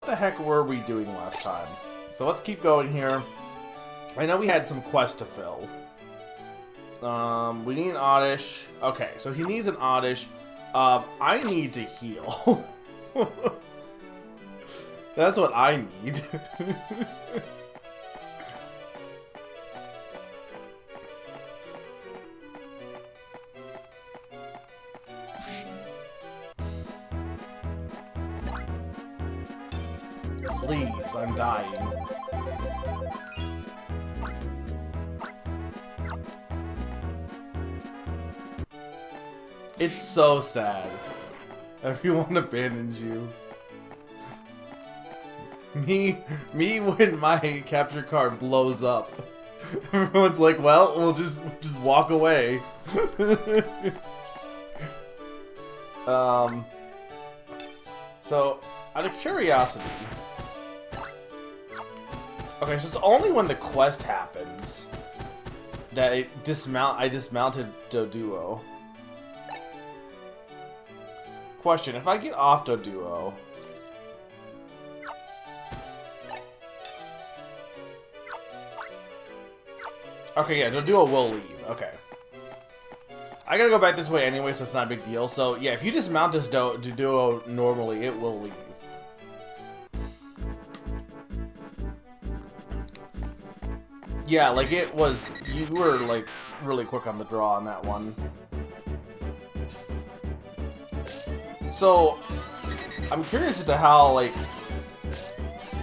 the heck were we doing last time? So let's keep going here. I know we had some quests to fill. We need an Oddish. Okay, so he needs an Oddish. I need to heal. That's what I need. Please, I'm dying. It's so sad. Everyone abandons you. Me when my capture card blows up. Everyone's like, well, we'll just walk away. So, out of curiosity. Okay, so it's only when the quest happens that I dismounted Doduo. Question, if I get off Doduo... Okay, yeah, Doduo will leave. Okay. I gotta go back this way anyway, so it's not a big deal. So, yeah, if you dismount this Doduo normally, it will leave. Yeah, like it was... You were, like, really quick on the draw on that one. So, I'm curious as to how, like...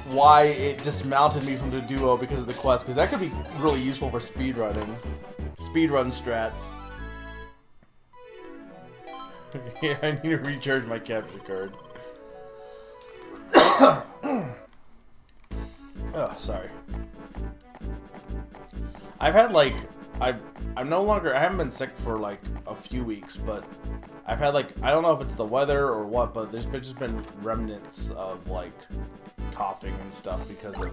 why it dismounted me from the duo because of the quest, because that could be really useful for speedrunning. Speedrun strats. Yeah, I need to recharge my capture card. Oh, sorry. I've had like I'm no longer, I haven't been sick for like a few weeks, but I've had like, I don't know if it's the weather or what, but there's just been remnants of like coughing and stuff because of,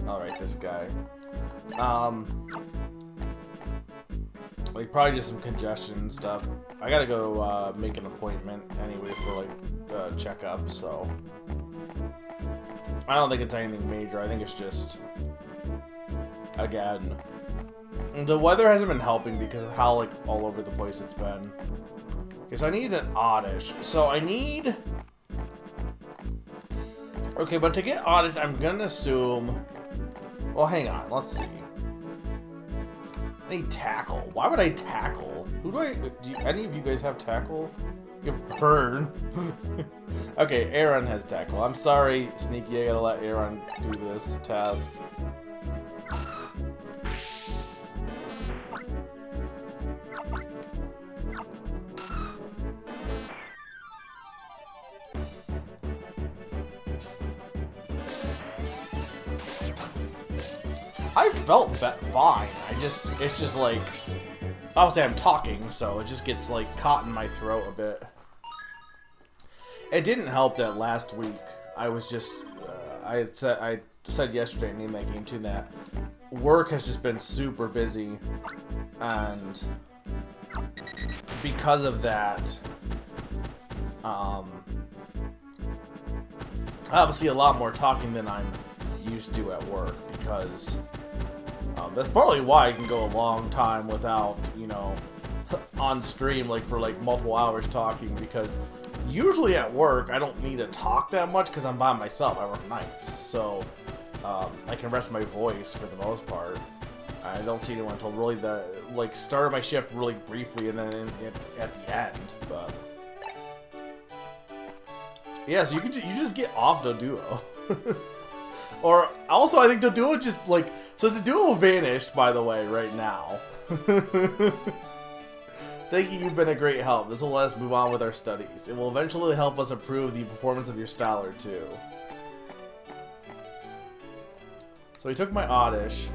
alright, this guy. Like probably just some congestion and stuff. I gotta go make an appointment anyway for like checkup, so I don't think it's anything major. I think it's just, again, the weather hasn't been helping because of how like all over the place it's been. Okay, so I need an Oddish. So I need... Okay, but to get Oddish, I'm gonna assume... Well, hang on, let's see. I need Tackle. Why would I Tackle? Who do I... Do any of you guys have Tackle? You have Burn. Okay, Aaron has Tackle. I'm sorry, Sneaky, I gotta let Aaron do this task. I felt fine. It's just like, obviously I'm talking, so it just gets like caught in my throat a bit. It didn't help that last week I was just, I said yesterday in Name That Game too that work has just been super busy, and because of that, obviously a lot more talking than I'm used to at work, because that's partly why I can go a long time without, you know, on stream, like for like multiple hours talking, because usually at work I don't need to talk that much because I'm by myself. I work nights, so I can rest my voice for the most part. I don't see anyone until really the like start of my shift really briefly, and then at the end. But yeah, so you just get off the duo. Or also, I think Doduo just like, so Doduo vanished, by the way, right now. Thank you, you've been a great help. This will let us move on with our studies. It will eventually help us improve the performance of your Styler too. So he took my Oddish.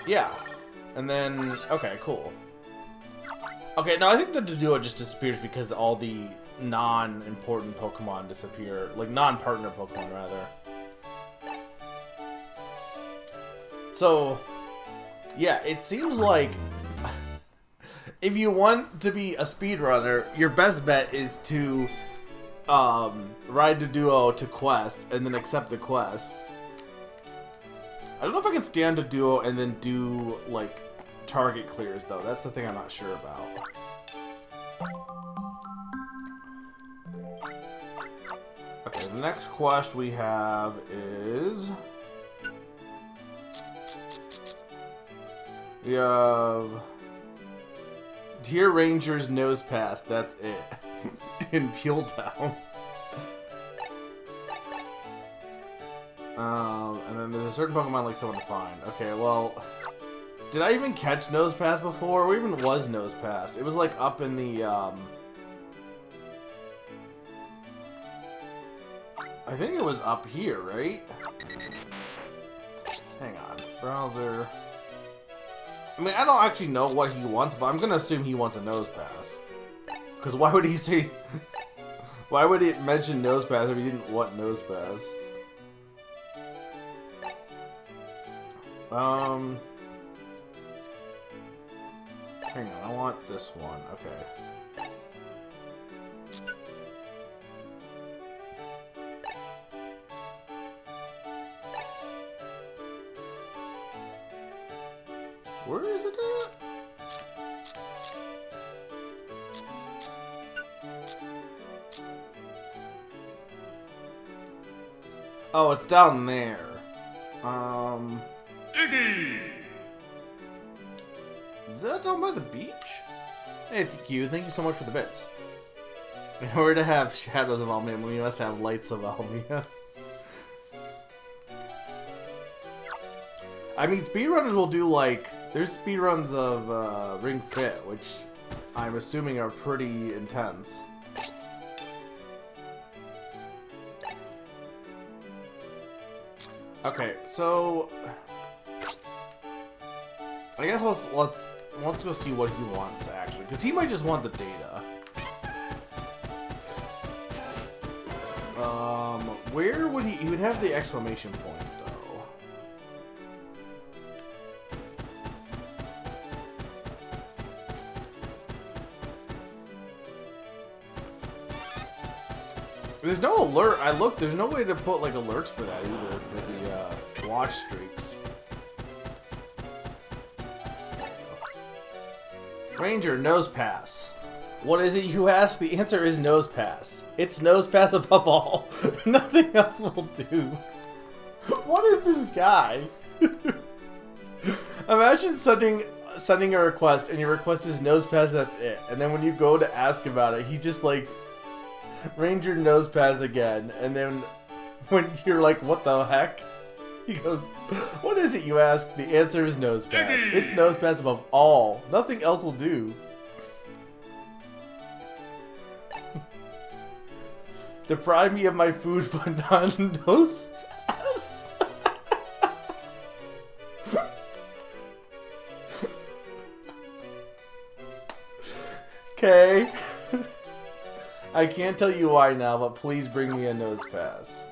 Yeah. And then, okay, cool. Okay, now I think the Doduo just disappears because all the non-important Pokemon disappear. Like, non-partner Pokemon, rather. So, yeah, it seems like... if you want to be a speedrunner, your best bet is to ride the duo to quest and then accept the quest. I don't know if I can stand to duo and then do like target clears though. That's the thing I'm not sure about. Okay, the next quest we have is we have Deer Ranger's Nose Pass. That's it. In Peel Town. And then there's a certain Pokemon like someone to find. Okay, well, did I even catch Nose Pass before? Or even was Nose Pass? It was like up in the I think it was up here, right? Hang on. Browser. I mean, I don't actually know what he wants, but I'm gonna assume he wants a Nose Pass. Because why would he say... why would it mention Nose Pass if he didn't want Nose Pass? Hang on, I want this one. Okay. Where is it at? Oh, it's down there. Iggy! Is that down by the beach? Hey, thank you. Thank you so much for the bits. In order to have Shadows of Almia, we must have Lights of Almia. I mean, speedrunners will do, like... There's speedruns of Ring Fit, which I'm assuming are pretty intense. Okay, so... I guess let's go see what he wants, actually. Because he might just want the data. Where would he would have the exclamation point, though. There's no alert. I looked. There's no way to put like alerts for that either for the watch streaks. Ranger, Nose Pass. What is it you ask? The answer is Nose Pass. It's Nose Pass above all. Nothing else will do. What is this guy? Imagine sending a request and your request is Nose Pass, that's it. And then when you go to ask about it, he just like Ranger Nose Pass again. And then when you're like, what the heck? He goes, what is it you ask? The answer is Nose Pass. It's Nose Pass above all. Nothing else will do. Deprive me of my food, but not Nose Pass. Okay. I can't tell you why now, but please bring me a Nose Pass.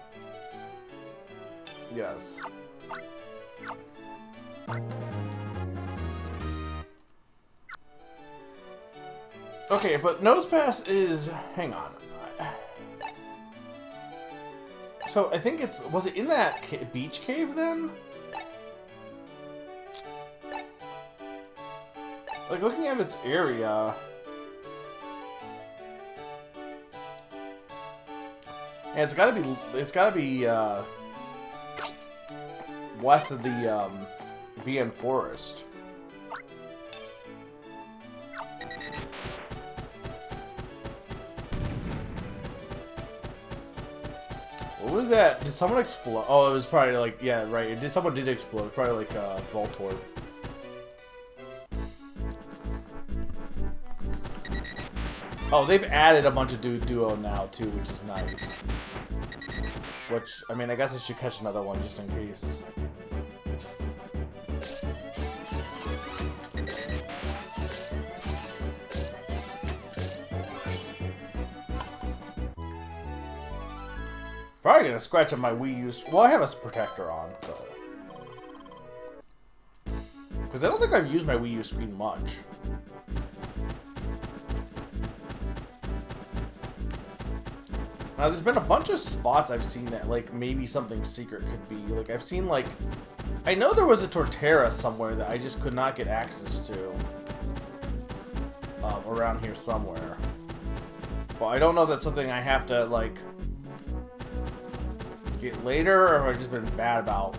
Yes. Okay, but Nose Pass is... Hang on. So, I think it's... Was it in that beach cave, then? Like, looking at its area... And it's gotta be, west of the, VN Forest. What was that? Did someone explode? Oh, it was probably like, yeah, right. Someone did explode. Probably like, Voltorb. Oh, they've added a bunch of duo now, too, which is nice. Which, I mean, I guess I should catch another one just in case. Probably gonna scratch up my Wii U. Well, I have a protector on, but... Because I don't think I've used my Wii U screen much. Now, there's been a bunch of spots I've seen that, like, maybe something secret could be. Like, I've seen, like... I know there was a Torterra somewhere that I just could not get access to. Around here somewhere. But I don't know if that's something I have to, like... get later, or have I just been bad about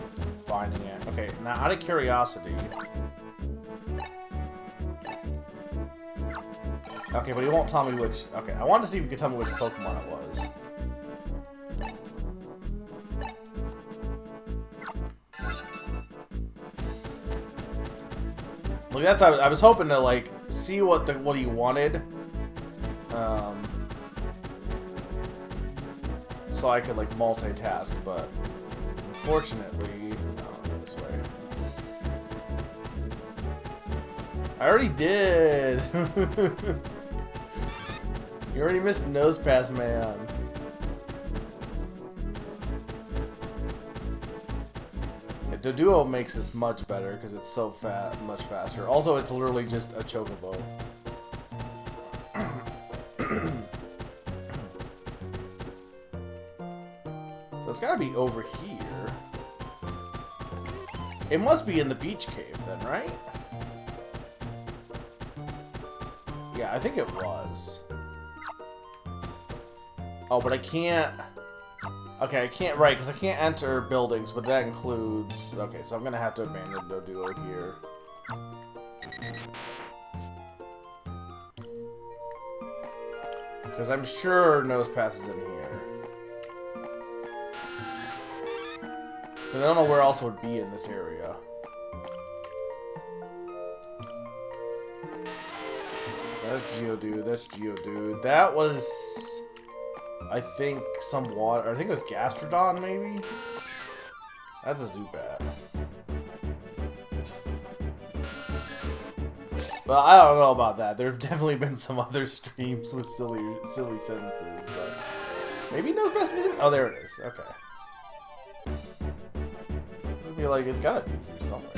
finding it? Okay, now, out of curiosity... Okay, but he won't tell me which... Okay, I wanted to see if he could tell me which Pokemon it was. Like, that's... I was hoping to, like, see what he wanted. So I could, like, multitask, but... Unfortunately... No, I'll go this way. I already did! You already missed Nosepass, man. Yeah, Doduo makes this much better because it's so much faster. Also, it's literally just a Chocobo. So it's gotta be over here. It must be in the beach cave then, right? Yeah, I think it was. Oh, but I can't... Okay, I can't... Right, because I can't enter buildings, but that includes... Okay, so I'm going to have to abandon Doduo here. Because I'm sure Nosepass is in here. Because I don't know where else it would be in this area. That's Geodude, that's Geodude. That was... I think some water. I think it was Gastrodon, maybe? That's a Zubat. Well, I don't know about that. There have definitely been some other streams with silly sentences, but... Maybe Nosepass isn't... Oh, there it is. Okay. This would be like, it's gotta be here somewhere.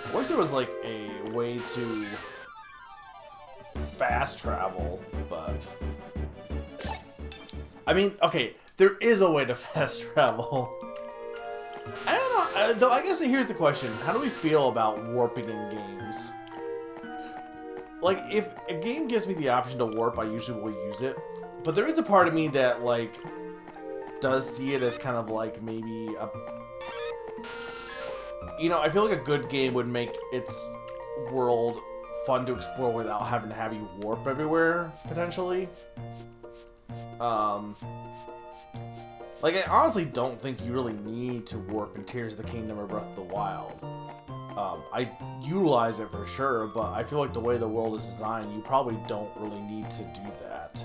I wish there was, like, a way to fast travel, but... I mean, okay, there is a way to fast travel. I don't know, though I guess here's the question. How do we feel about warping in games? Like, if a game gives me the option to warp, I usually will use it. But there is a part of me that, like, does see it as kind of, like, maybe a... You know, I feel like a good game would make its world fun to explore without having to have you warp everywhere, potentially. Like, I honestly don't think you really need to warp in Tears of the Kingdom or Breath of the Wild. I utilize it for sure, but I feel like the way the world is designed, you probably don't really need to do that.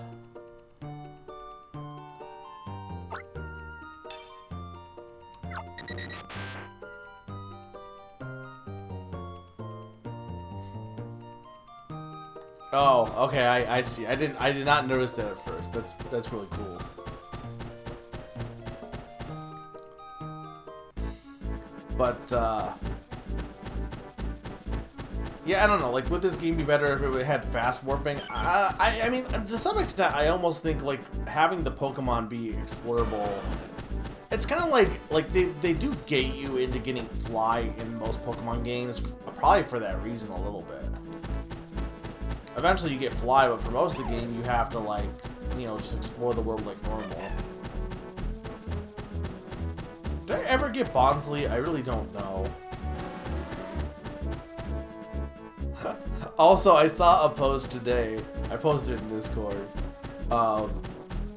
Oh, okay, I see. I did not notice that at first. That's really cool. But yeah, I don't know. Like, would this game be better if it had fast warping? I mean, to some extent, I almost think like having the Pokemon be explorable. It's kind of like they do gate you into getting Fly in most Pokemon games, probably for that reason a little bit. Eventually you get Fly, but for most of the game you have to, like, you know, just explore the world like normal. Did I ever get Bonsly? I really don't know. Also, I saw a post today. I posted it in Discord.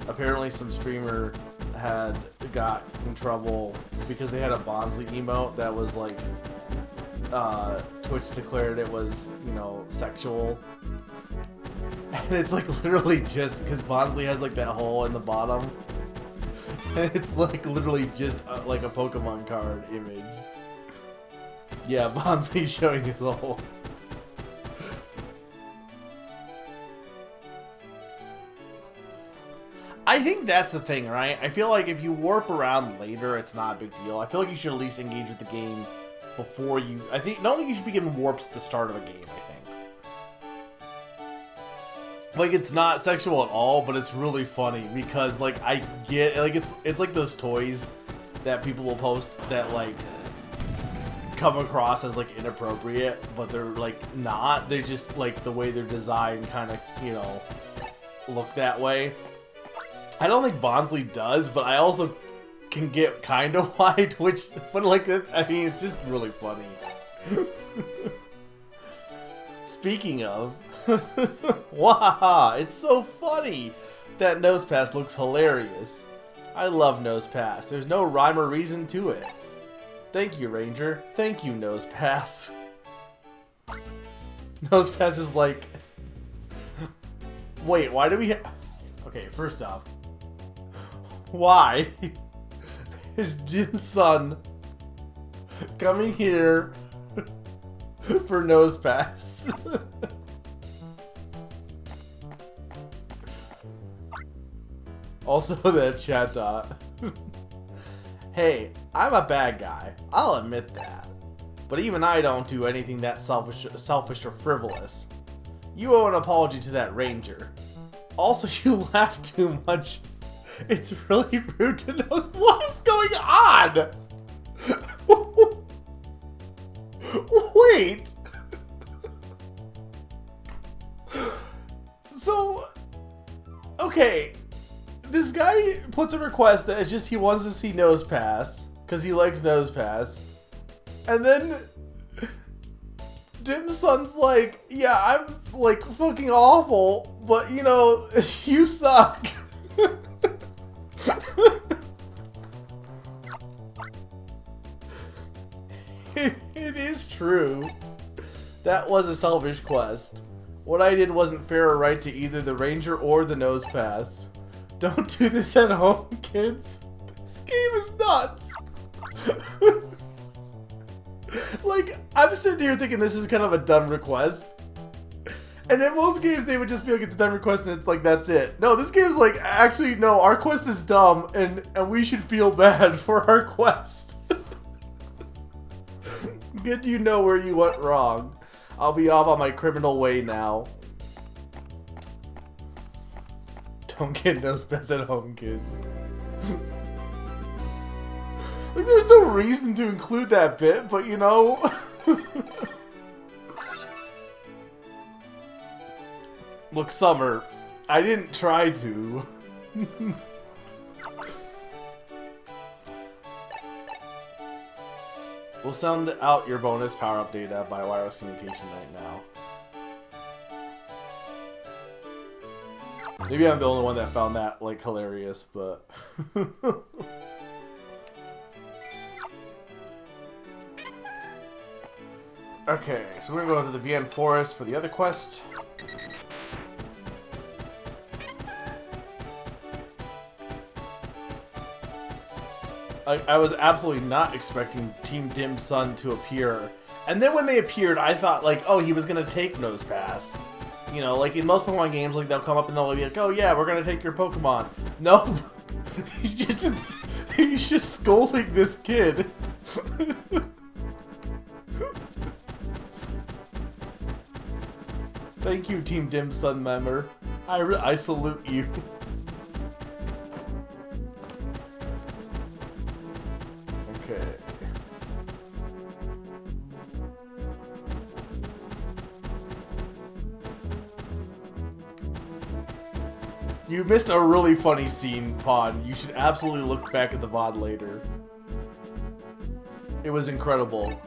Apparently some streamer had got in trouble because they had a Bonsly emote that was like, Twitch declared it was, you know, sexual. And it's like literally just because Bonsly has like that hole in the bottom. And it's like literally just like a Pokemon card image. Yeah, Bonsly's showing his hole. I think that's the thing, right? I feel like if you warp around later, it's not a big deal. I feel like you should at least engage with the game before you... I don't think you should be given warps at the start of a game, I think. Like, it's not sexual at all, but it's really funny because, like, I get... Like, it's like those toys that people will post that, like, come across as, like, inappropriate, but they're, like, not. They're just, like, the way they're designed kind of, you know, look that way. I don't think Bonsly does, but I also can get kind of why Twitch, but like, I mean, it's just really funny. Speaking of, wow, it's so funny. That nose pass looks hilarious. I love nose pass. There's no rhyme or reason to it. Thank you, Ranger. Thank you, nose pass. Nose pass is like, wait, why do we okay, first off, why is Jim's son coming here for nose pass? Also that chat dot. Hey, I'm a bad guy. I'll admit that. But even I don't do anything that selfish or frivolous. You owe an apology to that ranger. Also, you laugh too much. It's really rude to know what is going on. Wait. So, okay, this guy puts a request that it's just he wants to see Nose Pass because he likes Nose Pass, and then Dim's son's like, yeah, I'm like fucking awful, but you know, you suck. It is true. That was a selfish quest. What I did wasn't fair or right to either the ranger or the nose pass. Don't do this at home, kids. This game is nuts. Like, I'm sitting here thinking this is kind of a dumb request. And in most games, they would just be like, it's a dumb request, and it's like, that's it. No, this game's like, actually, no, our quest is dumb, and we should feel bad for our quest. Good you know where you went wrong. I'll be off on my criminal way now. Don't get nose pass at home, kids. Like, there's no reason to include that bit, but you know... Look, Summer, I didn't try to. We'll send out your bonus power-up data by wireless communication right now. Maybe I'm the only one that found that, like, hilarious, but... Okay, so we're gonna go to the Vienne Forest for the other quest. I was absolutely not expecting Team Dim's son to appear. And then when they appeared, I thought, like, oh, he was going to take Nose Pass. You know, like in most Pokemon games, like, they'll come up and they'll be like, oh, yeah, we're going to take your Pokemon. No. He's just scolding this kid. Thank you, Team Dim's son member. I salute you. Okay. You missed a really funny scene, Pod. You should absolutely look back at the VOD later. It was incredible.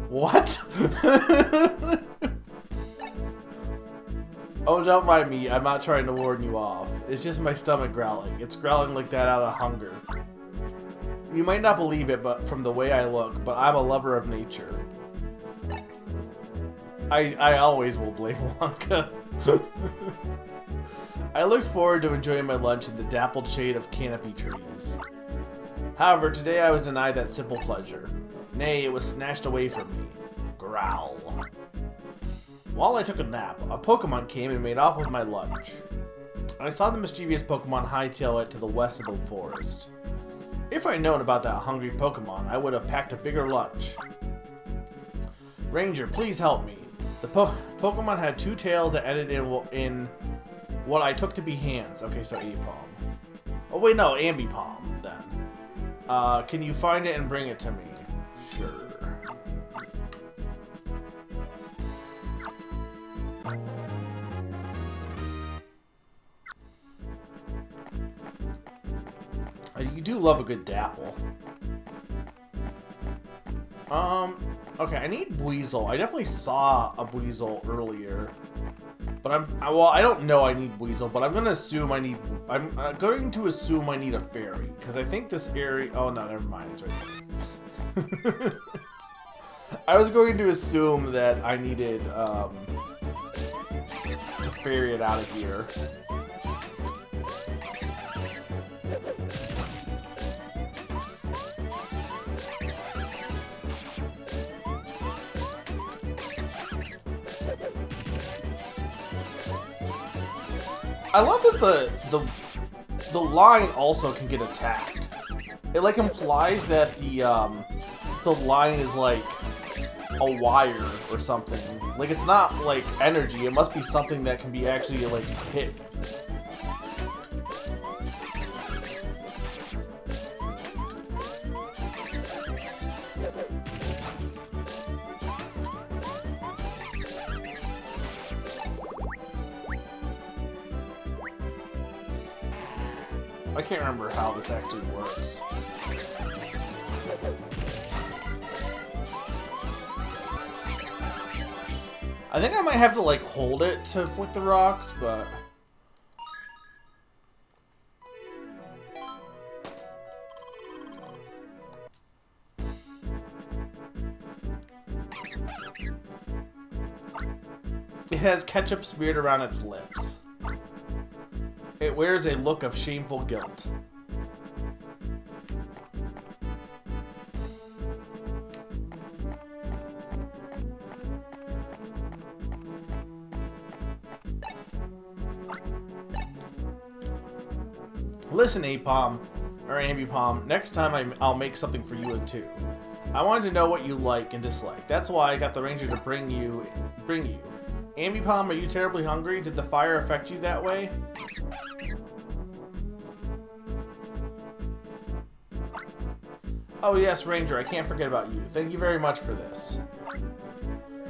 What? Oh, don't mind me. I'm not trying to warn you off. It's just my stomach growling. It's growling like that out of hunger. You might not believe it, but from the way I look, but I'm a lover of nature. I always will blame Wonka. I look forward to enjoying my lunch in the dappled shade of canopy trees. However, today I was denied that simple pleasure. Nay, it was snatched away from me. Growl. While I took a nap, a Pokemon came and made off with my lunch. I saw the mischievous Pokemon hightail it to the west of the forest. If I'd known about that hungry Pokemon, I would have packed a bigger lunch. Ranger, please help me. The Pokemon had two tails that ended in what I took to be hands. Okay, so Apom. Oh wait, no, Ambipom then. Can you find it and bring it to me? Sure. You do love a good dapple. Okay, I need Weasel. I definitely saw a Weasel earlier. But well, I don't know I need Weasel, but I'm gonna assume I'm going to assume I need a fairy. Because I think this area, oh no, never mind, it's right there. I was going to assume that I needed, to ferry it out of here. I love that the line also can get attacked. It like implies that the line is like a wire or something. Like it's not like energy. It must be something that can be actually like hit. I can't remember how this actually works. I think I might have to like hold it to flick the rocks, but it has ketchup smeared around its lips. It wears a look of shameful guilt. Listen, Apom, or Ambipom, next time I'll make something for you too. I wanted to know what you like and dislike. That's why I got the ranger to bring you. Ambipom, are you terribly hungry? Did the fire affect you that way? Oh yes, Ranger, I can't forget about you. Thank you very much for this.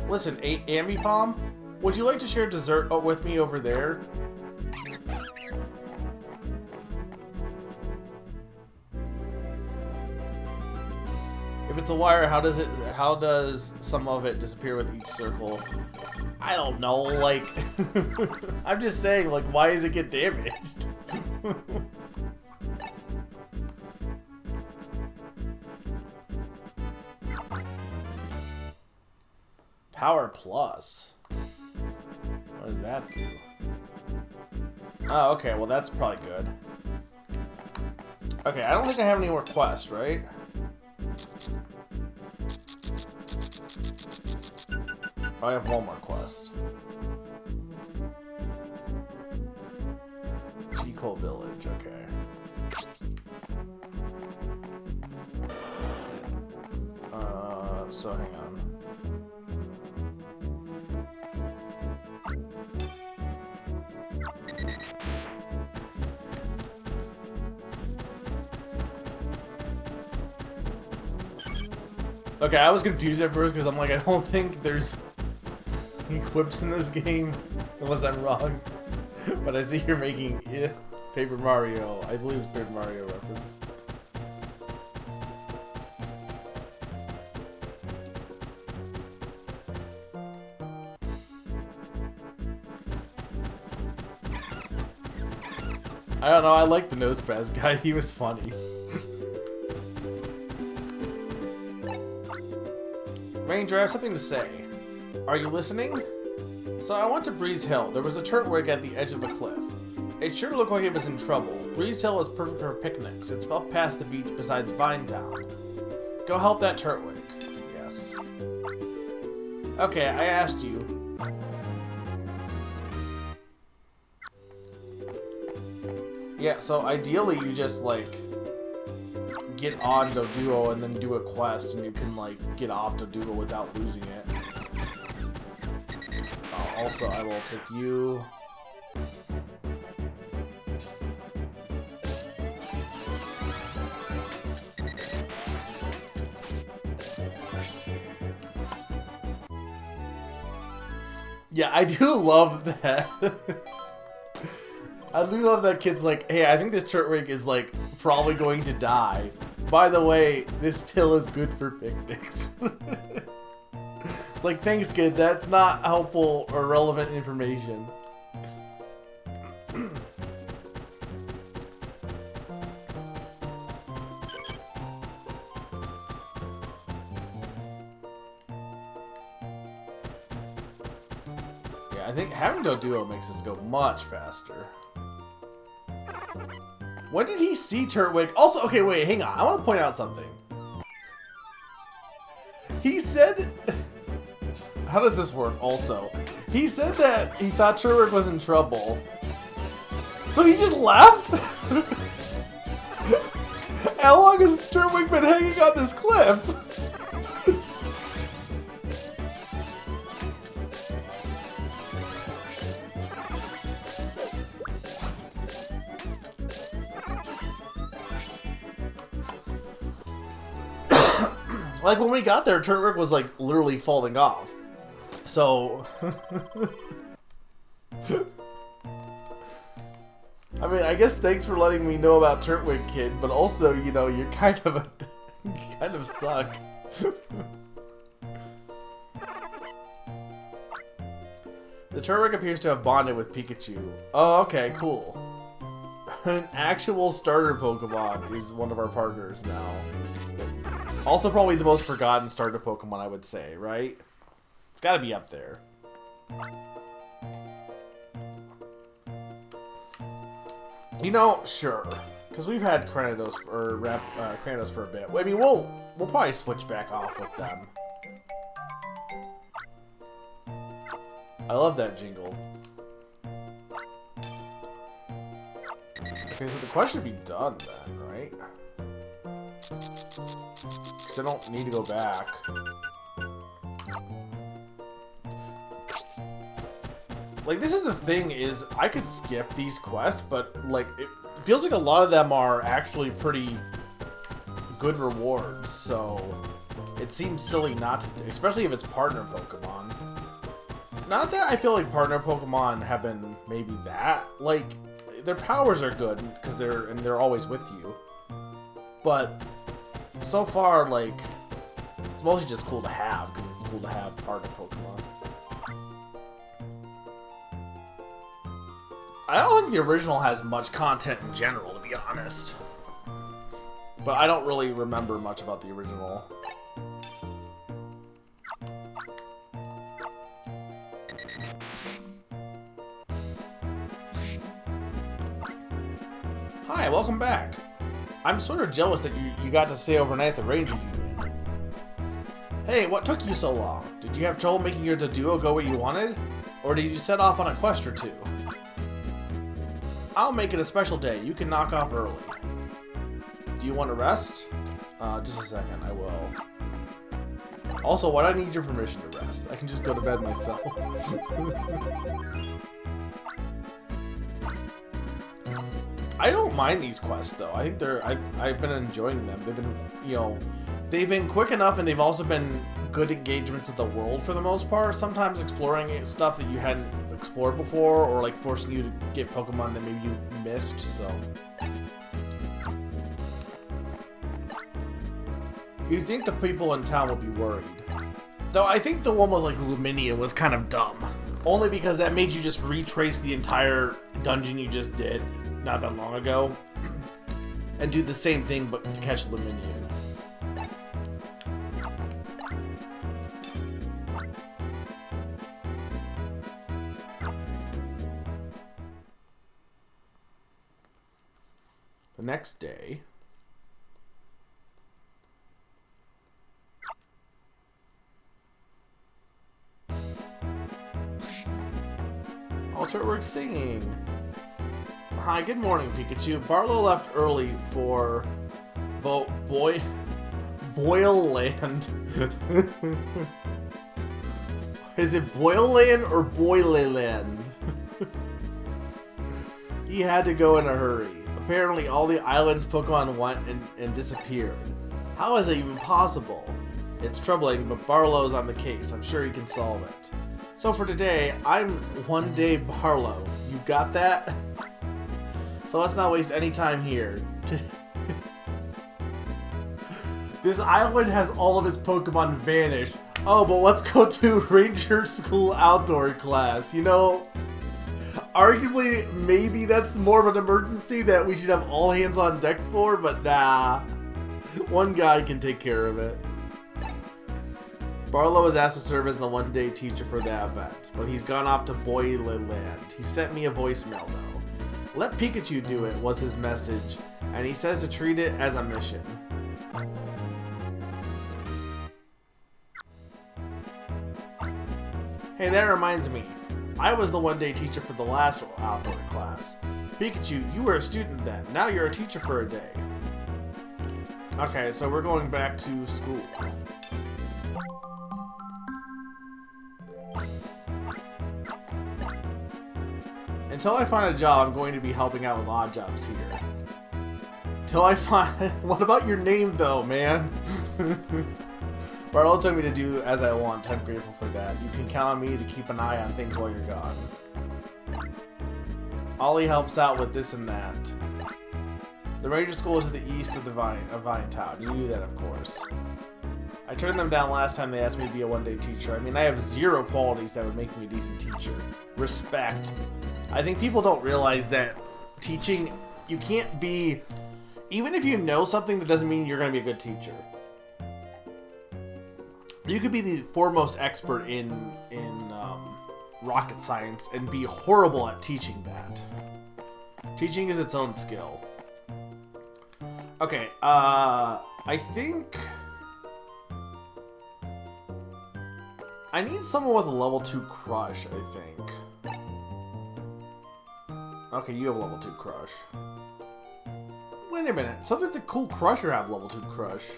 Listen, Ambipom, would you like to share dessert with me over there? If it's a wire, how does some of it disappear with each circle? I don't know, like, I'm just saying, like, why does it get damaged? Power Plus? What does that do? Oh, okay, well that's probably good. Okay, I don't think I have any more quests, right? I have one more quest. Tico Village, okay. So hang on. Okay, I was confused at first because I'm like, I don't think there's equips in this game, unless I'm wrong. But I see you're making Paper Mario. I believe it's Paper Mario reference. I don't know, I like the nose pass guy, he was funny. Ranger, I have something to say. Are you listening? So I went to Breeze Hill. There was a turtwig at the edge of the cliff. It sure looked like it was in trouble. Breeze Hill is perfect for picnics. It's up past the beach besides Vinetown. Go help that turtwig. Yes. Okay, I asked you. Yeah, so ideally you just, like, get on Doduo and then do a quest, and you can, like, get off Doduo without losing it. Also, I will take you. Yeah, I do love that. I do love that kid's like, hey, I think this Turtwig is, like, probably going to die. By the way, this pill is good for picnics. It's like, thanks, kid, that's not helpful or relevant information. Yeah, I think having Doduo makes this go much faster. When did he see Turtwig? Also, okay, wait, hang on. I want to point out something. He said... How does this work, also? He said that he thought Turtwig was in trouble. So he just left? How long has Turtwig been hanging on this cliff? Like, when we got there, Turtwig was, like, literally falling off. So... I mean, I guess thanks for letting me know about Turtwig, kid, but also, you know, you're kind of a... you kind of suck. The Turtwig appears to have bonded with Pikachu. Oh, okay, cool. An actual starter Pokemon is one of our partners now. Also probably the most forgotten starter Pokemon, I would say, right? It's gotta be up there. You know, sure. Because we've had Cranidos Cranidos for a bit. I mean, we'll probably switch back off with them. I love that jingle. Okay, so the quest should be done then, right? Because I don't need to go back. Like, this is the thing, is I could skip these quests, but, like, it feels like a lot of them are actually pretty good rewards, so it seems silly not to, especially if it's partner Pokemon. Not that I feel like partner Pokemon have been maybe that, like, their powers are good, because they're always with you. But so far, like, it's mostly just cool to have, because it's cool to have partner Pokemon. I don't think the original has much content in general, to be honest. But I don't really remember much about the original. Hi, welcome back. I'm sort of jealous that you got to stay overnight at the Ranger Union. Hey, what took you so long? Did you have trouble making your Doduo go where you wanted? Or did you set off on a quest or two? I'll make it a special day. You can knock off early. Do you want to rest? Just a second. I will. Also, why do I need your permission to rest? I can just go to bed myself. I don't mind these quests, though. I think I've been enjoying them. They've been, you know, they've been quick enough, and they've also been good engagements of the world for the most part. Sometimes exploring stuff that you hadn't explored before, or like forcing you to get Pokemon that maybe you missed, so. You'd think the people in town would be worried. Though I think the one with like Luminia was kind of dumb. Only because that made you just retrace the entire dungeon you just did not that long ago. And do the same thing but to catch Luminia. The next day, oh, Turtwig's singing. Hi, good morning, Pikachu. Barlow left early for Boyland. Is it Boyland or Boyland? He had to go in a hurry. Apparently all the island's Pokemon went and disappeared. How is it even possible? It's troubling, but Barlow's on the case. I'm sure he can solve it. So for today, I'm One Day Barlow. You got that? So let's not waste any time here. This island has all of its Pokemon vanished. Oh, but let's go to Ranger School outdoor class. You know, arguably, maybe that's more of an emergency that we should have all hands on deck for, but nah. One guy can take care of it. Barlow was asked to serve as the one-day teacher for the event, but he's gone off to Boyland. He sent me a voicemail, though. Let Pikachu do it, was his message, and he says to treat it as a mission. Hey, that reminds me. I was the one-day teacher for the last outdoor class. Pikachu, you were a student then. Now you're a teacher for a day. Okay, so we're going back to school. Until I find a job, I'm going to be helping out with odd jobs here. Until I find... What about your name, though, man? Barlow told me to do as I want. I'm grateful for that. You can count on me to keep an eye on things while you're gone. Ollie helps out with this and that. The Ranger School is to the east of Vine Town. You knew that, of course. I turned them down last time they asked me to be a one-day teacher. I mean, I have 0 qualities that would make me a decent teacher. Respect. I think people don't realize that teaching, you can't be... Even if you know something, that doesn't mean you're going to be a good teacher. You could be the foremost expert in rocket science and be horrible at teaching that. Teaching is its own skill. Okay, I think... I need someone with a level 2 crush, I think. Okay, you have level 2 crush. Wait a minute, something the cool Crusher have level 2 crush.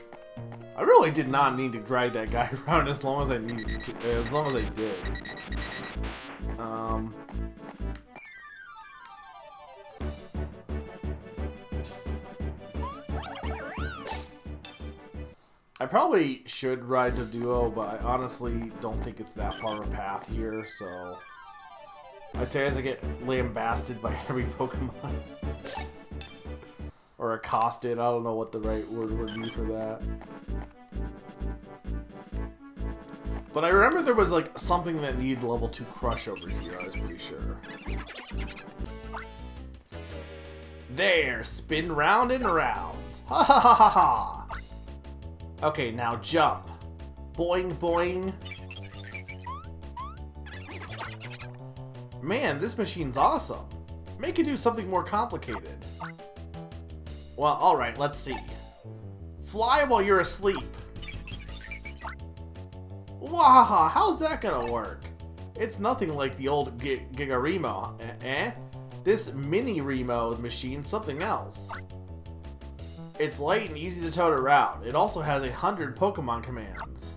I really did not need to drag that guy around as long as I needed to, as long as I did. I probably should ride the duo, but I honestly don't think it's that far of a path here, so... I'd say as I get lambasted by every Pokemon. Or accosted, I don't know what the right word would be for that. But I remember there was like something that needed level 2 crush over here, I was pretty sure. There, spin round and round. Ha ha ha ha ha. Okay, now jump. Boing boing. Man, this machine's awesome. Make it do something more complicated. Well, alright, let's see. Fly while you're asleep. Wahaha, how's that gonna work? It's nothing like the old Gigaremo, This mini Remo machine's something else. It's light and easy to tote around. It also has 100 Pokemon commands.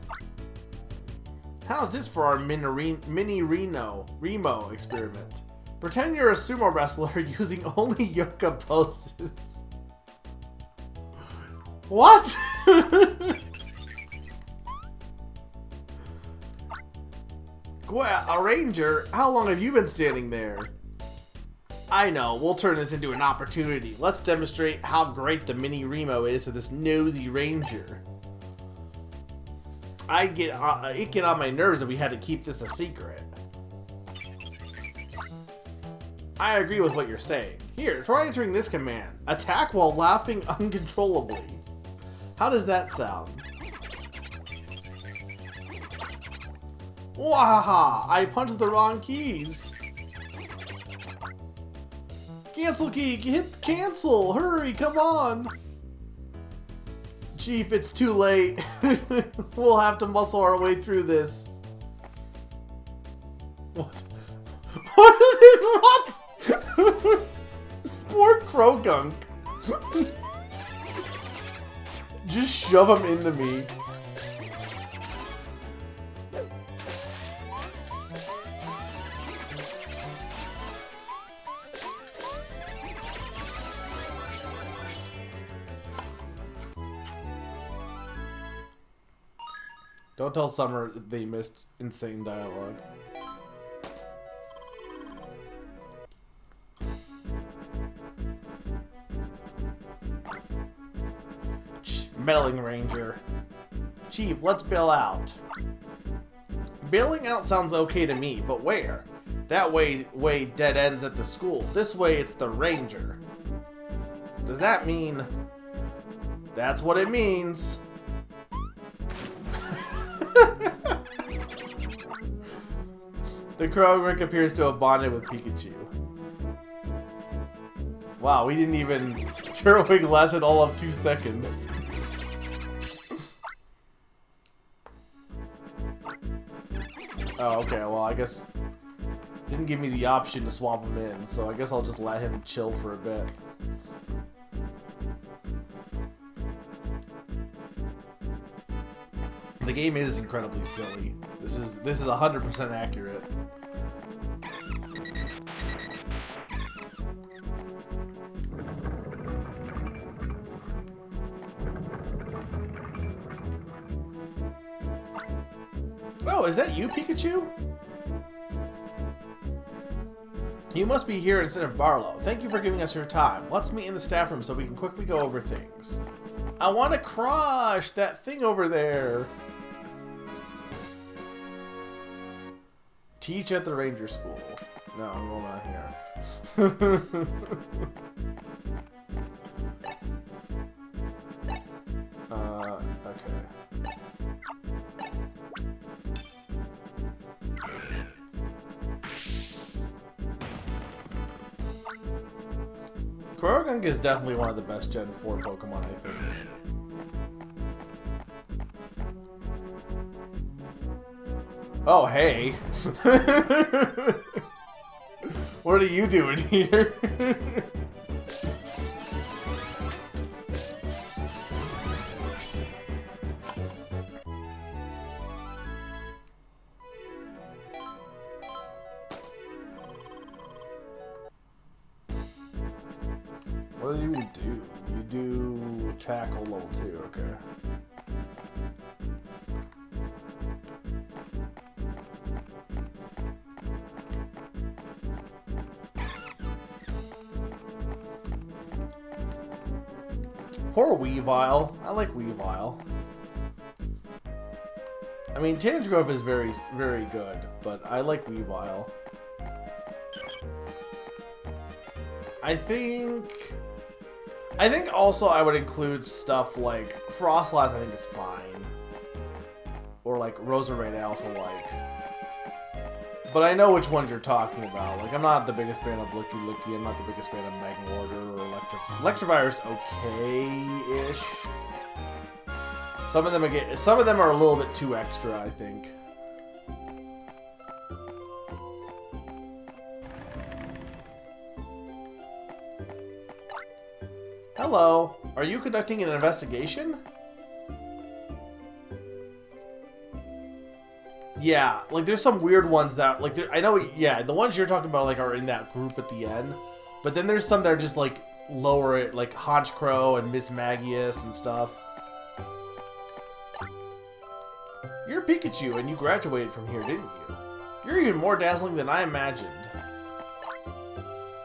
How's this for our mini Remo experiment? Pretend you're a sumo wrestler using only yoga poses. What? A ranger? How long have you been standing there? I know, we'll turn this into an opportunity. Let's demonstrate how great the mini Remo is to this nosy ranger. It get on my nerves that we had to keep this a secret. I agree with what you're saying. Here, try entering this command. Attack while laughing uncontrollably. How does that sound? Wahaha! I punched the wrong keys. Cancel key! Hit cancel! Hurry, come on! Chief, it's too late. We'll have to muscle our way through this. What? What? Poor Krogunk. Just shove him into me. Don't tell Summer they missed insane dialogue. Meddling Ranger. Chief, let's bail out. Bailing out sounds okay to me, but where? That way dead ends at the school. This way it's the Ranger. Does that mean... That's what it means. The Krogunk appears to have bonded with Pikachu. Wow, we didn't even... Turtwig lasted all of 2 seconds. Oh, okay, well, I guess... Didn't give me the option to swap him in, so I guess I'll just let him chill for a bit. The game is incredibly silly. This is 100% accurate. Oh, is that you, Pikachu? You must be here instead of Barlow. Thank you for giving us your time. Let's meet in the staff room so we can quickly go over things. I want to crush that thing over there. Teach at the Ranger School. No, I'm going out here. Okay. Krogunk is definitely one of the best Gen 4 Pokemon, I think. Oh, hey. What are you doing here? What do you do? You do tackle level 2, okay. Poor Weavile. I like Weavile. I mean, Tangrowth is very, very good, but I like Weavile. I think also I would include stuff like Frostlass. I think is fine, or like Roserade I also like. But I know which ones you're talking about. Like, I'm not the biggest fan of Licky Licky. I'm not the biggest fan of Magmortar or Electivire's okay-ish. Some of them are a little bit too extra, I think. Hello. Are you conducting an investigation? Yeah, like there's some weird ones that like I know, yeah, the ones you're talking about like are in that group at the end, but then there's some that are just like lower, like Honchkrow and Miss Magius and stuff. You're Pikachu and you graduated from here, didn't you? You're even more dazzling than I imagined.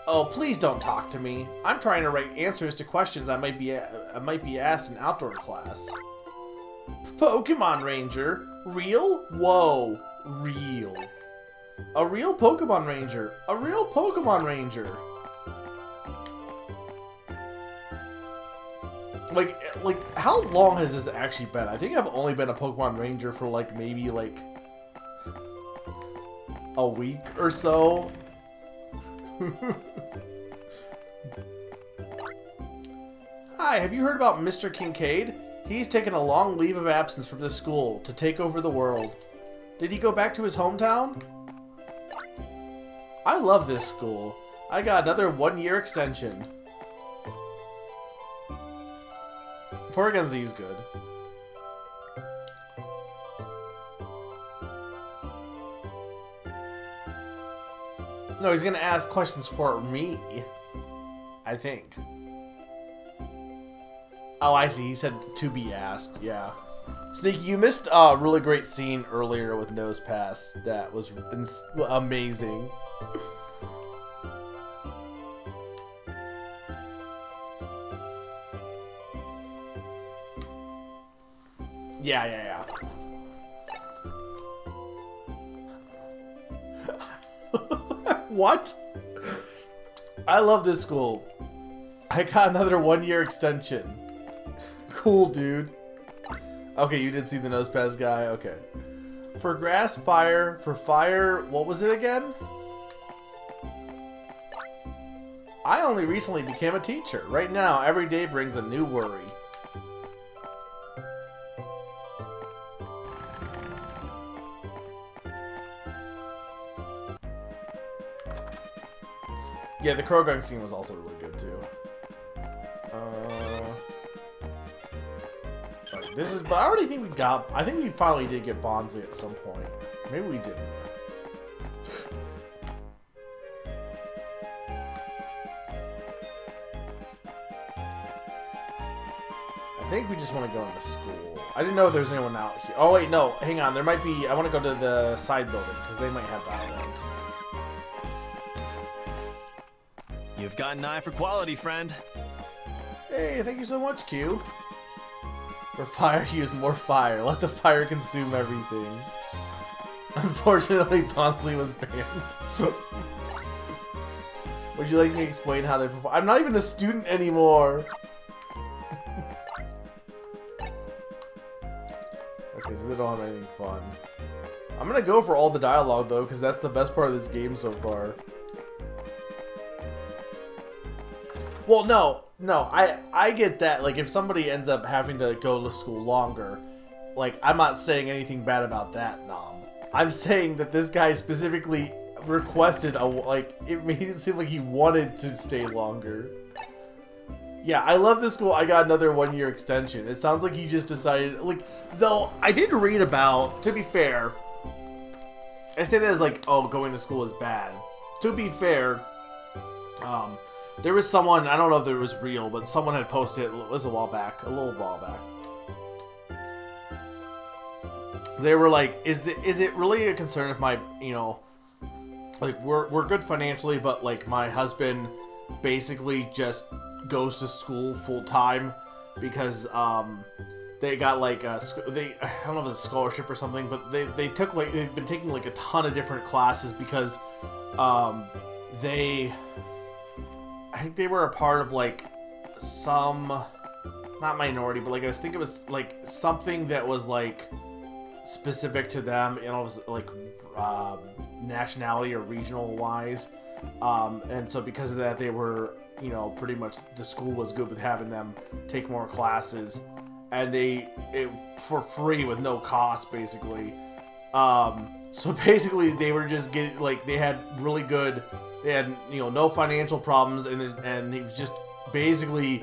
Oh, please don't talk to me. I'm trying to write answers to questions I might be asked in outdoor class. Pokemon Ranger? Real? Whoa. Real. A real Pokemon Ranger. A real Pokemon Ranger. Like, how long has this actually been? I think I've only been a Pokemon Ranger for, like, maybe, like, a week or so. Hi, have you heard about Mr. Kincaid? He's taken a long leave of absence from the school to take over the world. Did he go back to his hometown? I love this school. I got another 1-year extension. Porygon Z is good. No, he's gonna ask questions for me. I think. Oh, I see. He said to be asked. Yeah. Sneaky, you missed a really great scene earlier with Nose Pass. That was amazing. Yeah. What? I love this school. I got another 1-year extension. Cool, dude. Okay, you did see the Nose Pass guy. Okay. For grass, fire. For fire, what was it again? I only recently became a teacher. Right now, every day brings a new worry. Yeah, the Krogan scene was also really good too. This is, but I already think we got. I think we finally did get Bonsley at some point. Maybe we didn't. I think we just want to go into school. I didn't know there was anyone out here. Oh wait, no, hang on. There might be. I want to go to the side building because they might have dialogue. You've got an eye for quality, friend. Hey, thank you so much, Q. For fire, use more fire. Let the fire consume everything. Unfortunately, Bonsley was banned. Would you like me to explain how they perform? I'm not even a student anymore. Okay, so they don't have anything fun. I'm gonna go for all the dialogue though, because that's the best part of this game so far. Well, no, I get that. Like, if somebody ends up having to go to school longer, like, I'm not saying anything bad about that, Nom. I'm saying that this guy specifically requested it made it seem like he wanted to stay longer. Yeah, I love this school. I got another 1-year extension. It sounds like he just decided, like, though I did read about, to be fair, I say that as like, oh, going to school is bad. To be fair, there was someone, I don't know if it was real, but someone had posted it, a little while back. They were like, is it really a concern if my, you know, like, we're good financially, but, like, my husband basically just goes to school full time because, they got, like, I don't know if it's a scholarship or something, but they've been taking, like, a ton of different classes because, I think they were a part of, like, some, not minority, but, like, I think it was, like, something that was, like, specific to them, you know, it was, like, nationality or regional wise, and so because of that, they were, you know, pretty much, the school was good with having them take more classes, and for free with no cost, basically, so basically, they were just getting, like, they had, you know, no financial problems, and he was just basically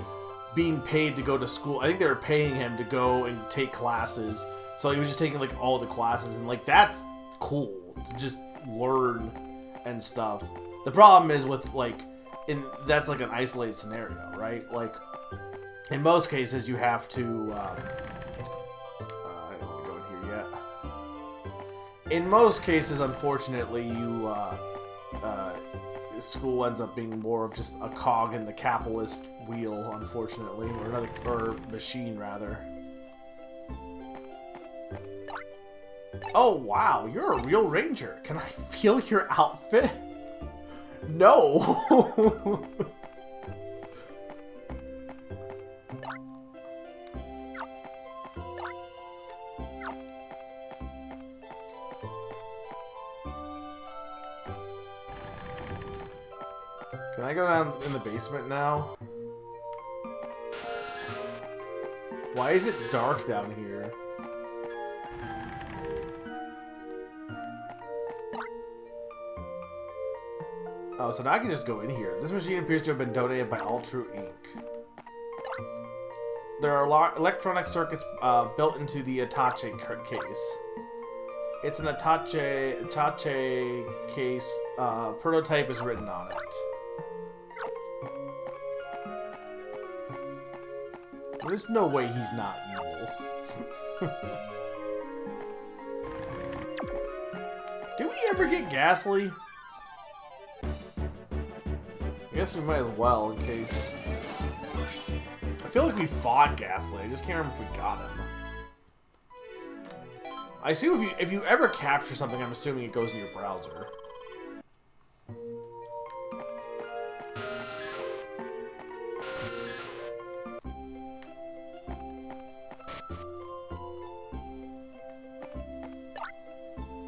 being paid to go to school. I think they were paying him to go and take classes, so he was just taking, like, all the classes, and, like, that's cool to just learn and stuff. The problem is with, like, that's, like, an isolated scenario, right? Like, in most cases, you have to, I don't want to go in here yet. In most cases, unfortunately, school ends up being more of just a cog in the capitalist wheel, unfortunately, or machine rather. Oh wow, you're a real ranger. Can I feel your outfit? No. Can I go down in the basement now? Why is it dark down here? Oh, so now I can just go in here. This machine appears to have been donated by Altru Inc. There are electronic circuits built into the attache case. It's an attache case. Prototype is written on it. There's no way he's not evil. Did we ever get Ghastly? I guess we might as well, in case. I feel like we fought Ghastly. I just can't remember if we got him. I assume if you ever capture something, I'm assuming it goes in your browser.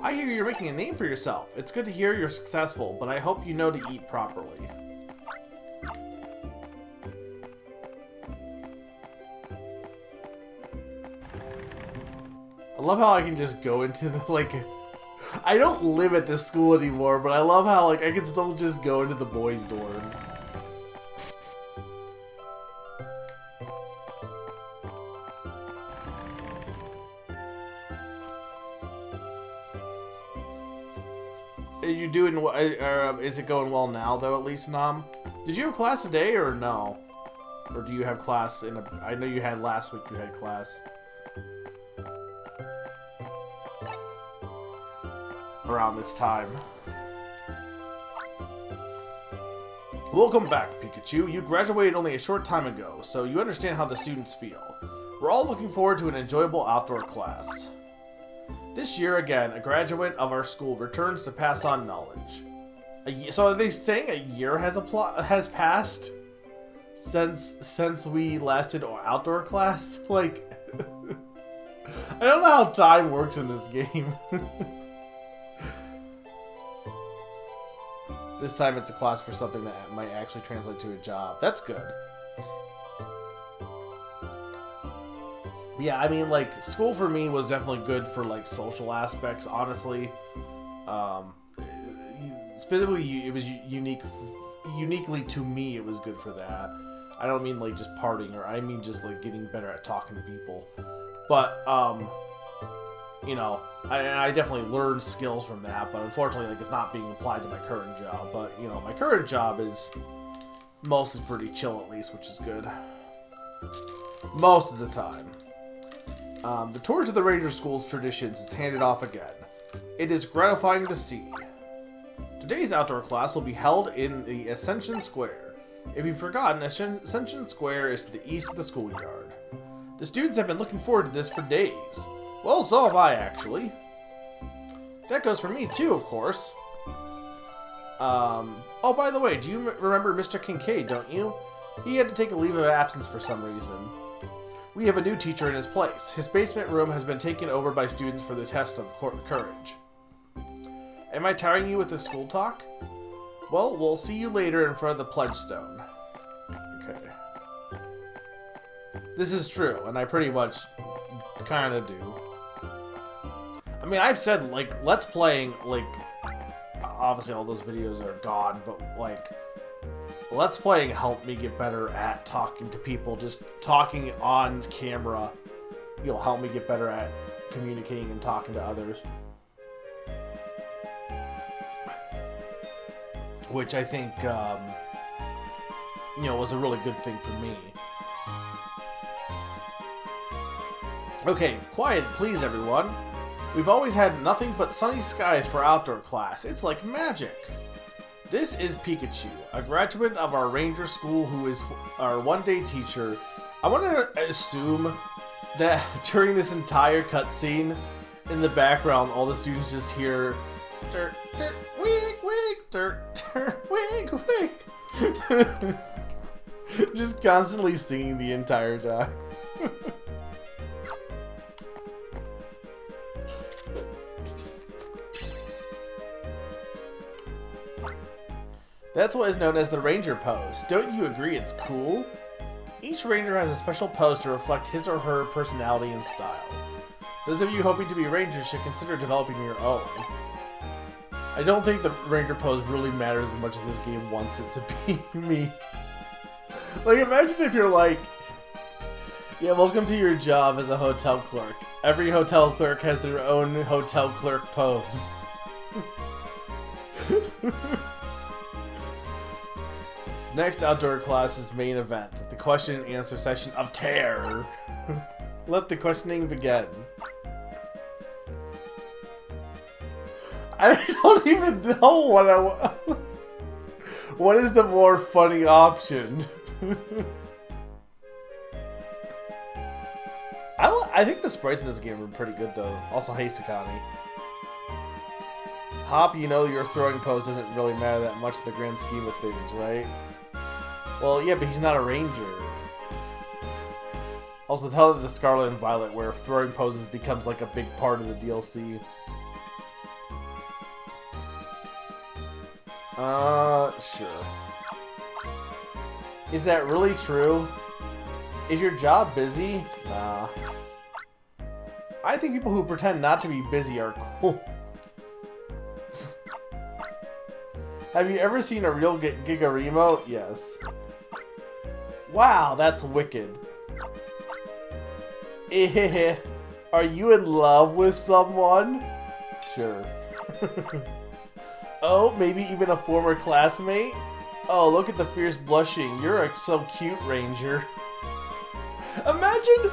I hear you're making a name for yourself. It's good to hear you're successful, but I hope you know to eat properly. I love how I can just go into the, like... I don't live at this school anymore, but I love how, like, I can still just go into the boys' dorm. Are you doing, is it going well now, though, at least, Nam? Did you have class today, or no? Or do you have class in a... I know you had last week, you had class. Around this time. Welcome back, Pikachu. You graduated only a short time ago, so you understand how the students feel. We're all looking forward to an enjoyable outdoor class. This year, again, a graduate of our school returns to pass on knowledge. So are they saying a year has passed since we last did outdoor class? Like, I don't know how time works in this game. This time it's a class for something that might actually translate to a job. That's good. Yeah, I mean, like, school for me was definitely good for, like, social aspects, honestly. Specifically, it was uniquely to me, it was good for that. I don't mean, like, just partying, or I mean just, like, getting better at talking to people. But, you know, I definitely learned skills from that, but unfortunately, like, it's not being applied to my current job. But, you know, my current job is mostly pretty chill, at least, which is good. Most of the time. The torch of the Ranger School's traditions is handed off again. It is gratifying to see. Today's outdoor class will be held in the Ascension Square. If you've forgotten, Ascension Square is to the east of the schoolyard. The students have been looking forward to this for days. Well, so have I, actually. That goes for me, too, of course. Oh, by the way, do you remember Mr. Kincaid, don't you? He had to take a leave of absence for some reason. We have a new teacher in his place. His basement room has been taken over by students for the test of courage. Am I tiring you with this school talk? Well, we'll see you later in front of the pledge stone. Okay. This is true, and I pretty much kind of do. I mean, I've said, like, Let's Playing, like, obviously all those videos are gone, but, like, Let's Playing helped me get better at talking to people. Just talking on camera, you know, helped me get better at communicating and talking to others. Which I think, you know, was a really good thing for me. Okay, quiet please, everyone. We've always had nothing but sunny skies for outdoor class. It's like magic. This is Pikachu, a graduate of our Ranger School who is our one-day teacher. I want to assume that during this entire cutscene, in the background, all the students just hear dirt, dirt, wig, wig, dirt, dirt, wig, wig. Just constantly singing the entire time. That's what is known as the Ranger pose. Don't you agree it's cool? Each Ranger has a special pose to reflect his or her personality and style. Those of you hoping to be Rangers should consider developing your own. I don't think the Ranger pose really matters as much as this game wants it to be me. Like, imagine if you're like... Yeah, welcome to your job as a hotel clerk. Every hotel clerk has their own hotel clerk pose. Next outdoor class is main event, the question and answer session of terror. Let the questioning begin. I don't even know what I want. What is the more funny option? I think the sprites in this game are pretty good though. Also, hey Sakani. Hop, you know your throwing pose doesn't really matter that much in the grand scheme of things, right? Well, yeah, but he's not a ranger. Also, tell the Scarlet and Violet where throwing poses becomes like a big part of the DLC. Sure. Is that really true? Is your job busy? Nah. I think people who pretend not to be busy are cool. Have you ever seen a real Giga remote? Yes. Wow, that's wicked. Are you in love with someone? Sure. Oh, maybe even a former classmate? Oh, look at the fierce blushing. You're so cute, Ranger. Imagine,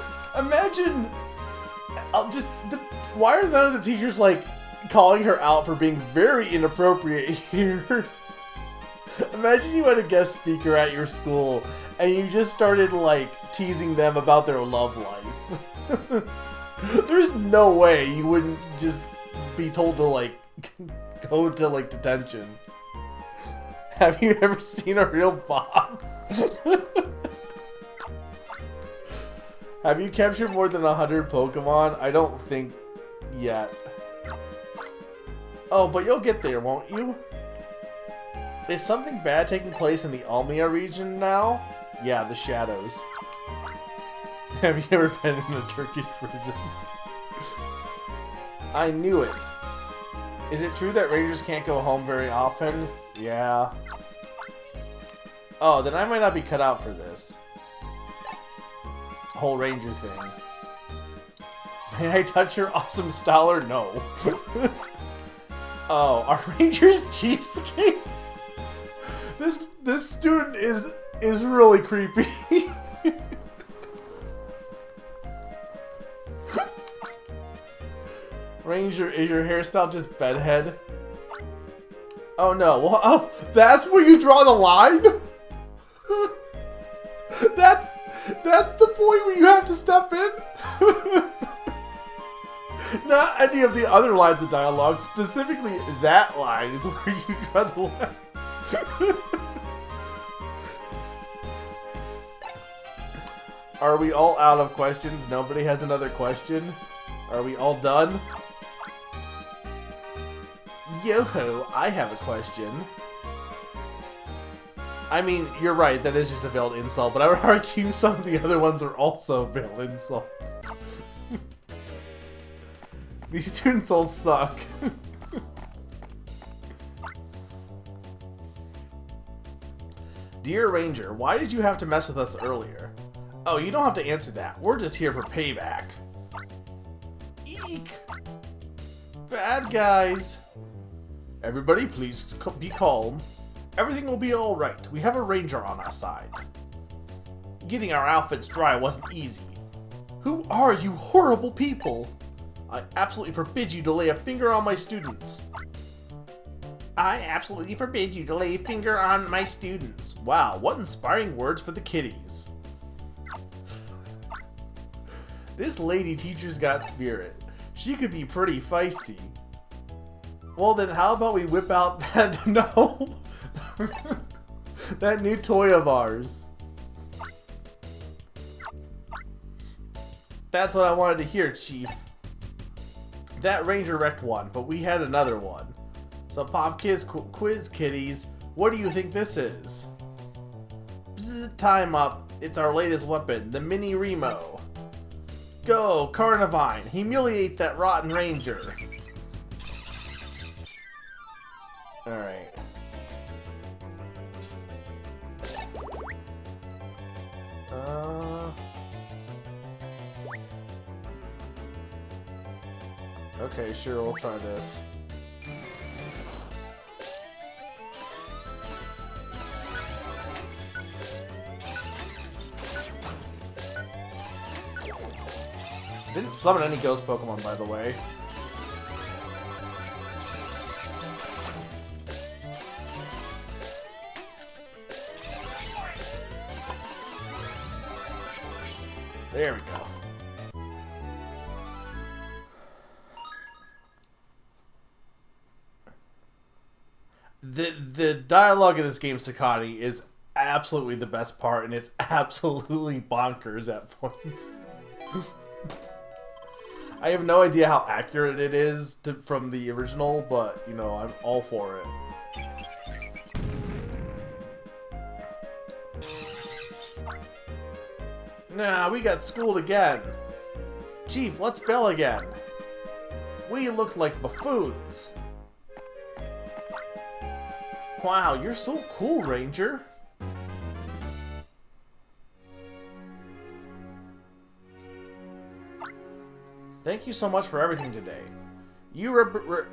why are none of the teachers, like, calling her out for being very inappropriate here? Imagine you had a guest speaker at your school, and you just started, like, teasing them about their love life. There's no way you wouldn't just be told to, like, go to, like, detention. Have you ever seen a real Bob? Have you captured more than 100 Pokemon? I don't think yet. Oh, but you'll get there, won't you? Is something bad taking place in the Almia region now? Yeah, the shadows. Have you ever been in a Turkish prison? I knew it. Is it true that Rangers can't go home very often? Yeah. Oh, then I might not be cut out for this whole Ranger thing. May I touch your awesome Stoller? No. Oh, are Rangers cheapskates? This student is really creepy. Ranger, is your hairstyle just bedhead? Oh no, well, oh, that's where you draw the line? That's the point where you have to step in? Not any of the other lines of dialogue, specifically that line is where you draw the line. Are we all out of questions? Nobody has another question? Are we all done? Yo-ho, I have a question. I mean, you're right, that is just a veiled insult, but I would argue some of the other ones are also veiled insults. These students all suck. Dear Ranger, why did you have to mess with us earlier? Oh, you don't have to answer that. We're just here for payback. Eek! Bad guys. Everybody, please be calm. Everything will be alright. We have a ranger on our side. Getting our outfits dry wasn't easy. Who are you horrible people? I absolutely forbid you to lay a finger on my students. I absolutely forbid you to lay a finger on my students. Wow, what inspiring words for the kiddies. This lady teacher's got spirit. She could be pretty feisty. Well then, how about we whip out that, no, that new toy of ours. That's what I wanted to hear, Chief. That ranger wrecked one, but we had another one. So pop quiz kiddies, what do you think this is? Bzz, time up. It's our latest weapon, the Mini Remo. Go, Carnivine, humiliate that rotten ranger. Alright. Okay, sure, we'll try this. Didn't summon any ghost Pokemon, by the way. There we go. The dialogue in this game, Sakati, is absolutely the best part, and it's absolutely bonkers at points. I have no idea how accurate it is from the original, but, you know, I'm all for it. Nah, we got schooled again. Chief, let's bail again. We look like buffoons. Wow, you're so cool, Ranger. Thank you so much for everything today. You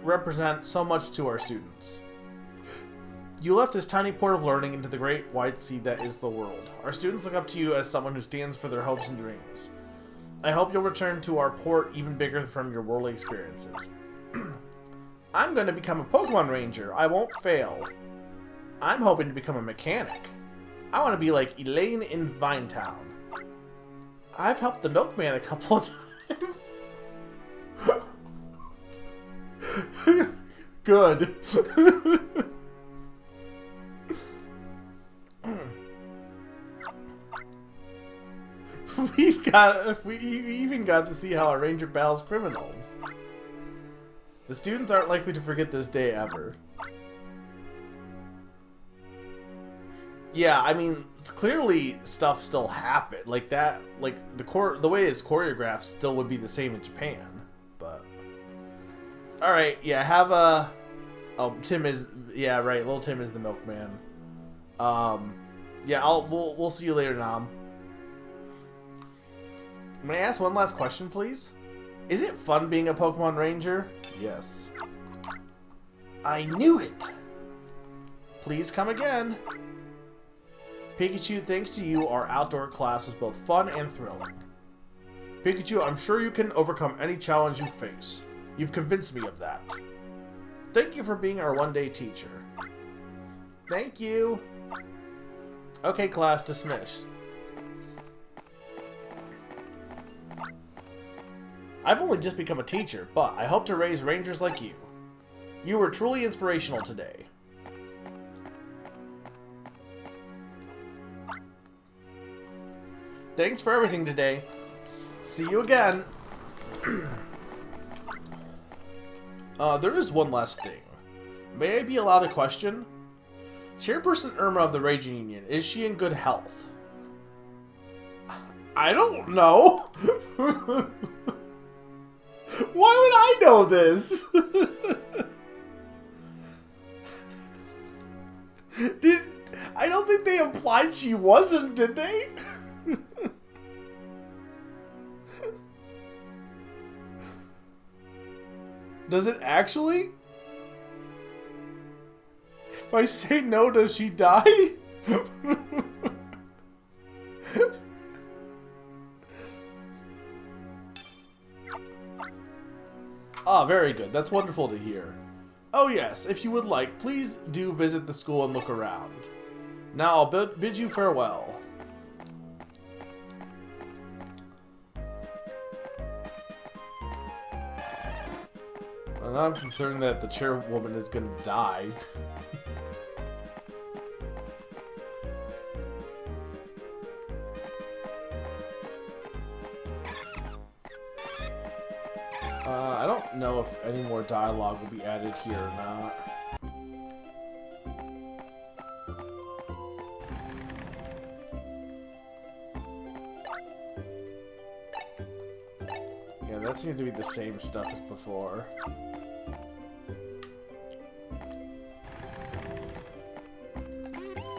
represent so much to our students. You left this tiny port of learning into the great wide sea that is the world. Our students look up to you as someone who stands for their hopes and dreams. I hope you'll return to our port even bigger from your worldly experiences. I'm going to become a Pokemon Ranger. I won't fail. I'm hoping to become a mechanic. I want to be like Elaine in Vinetown. I've helped the milkman a couple of times. Good. We even got to see how a ranger battles criminals. The students aren't likely to forget this day ever. Yeah, I mean, it's clearly stuff still happened. Like that, like the way it's choreographed still would be the same in Japan. But all right, yeah, have a. Oh, Tim is right. Little Tim is the milkman. Yeah, we'll see you later, Nam. May I ask one last question, please? Is it fun being a Pokemon Ranger? Yes. I knew it! Please come again. Pikachu, thanks to you, our outdoor class was both fun and thrilling. Pikachu, I'm sure you can overcome any challenge you face. You've convinced me of that. Thank you for being our one-day teacher. Thank you. Okay, class, dismissed. I've only just become a teacher, but I hope to raise rangers like you. You were truly inspirational today. Thanks for everything today. See you again. There is one last thing. May I be allowed a question? Chairperson Irma of the Raging Union, is she in good health? I don't know. Why would I know this? I don't think they implied she wasn't, did they? Does it actually? If I say no, does she die? Ah, very good. That's wonderful to hear. Oh yes, if you would like, please do visit the school and look around. Now I'll bid you farewell. And I'm concerned that the chairwoman is going to die. I don't know if any more dialogue will be added here or not. Yeah, that seems to be the same stuff as before.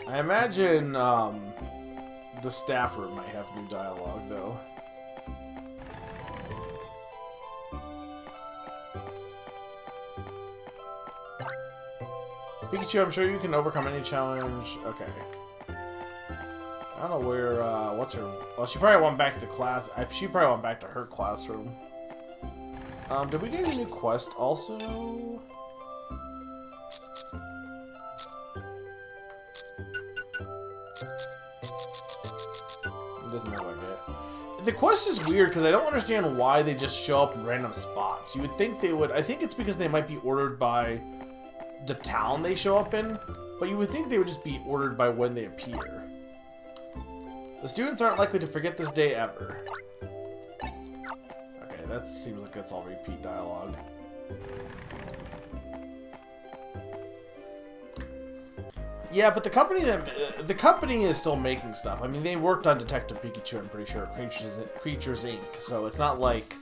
I imagine the staff room might have new dialogue, though. Pikachu, I'm sure you can overcome any challenge. Okay. I don't know where, what's her... Well, she probably went back to the class. She probably went back to her classroom. Did we get a new quest also? It doesn't look like it. The quest is weird because I don't understand why they just show up in random spots. You would think they would... I think it's because they might be ordered by the town they show up in, but you would think they would just be ordered by when they appear. The students aren't likely to forget this day ever. Okay, that seems like that's all repeat dialogue. Yeah, but the company is still making stuff. I mean, they worked on Detective Pikachu, I'm pretty sure, Creatures Inc. So it's not like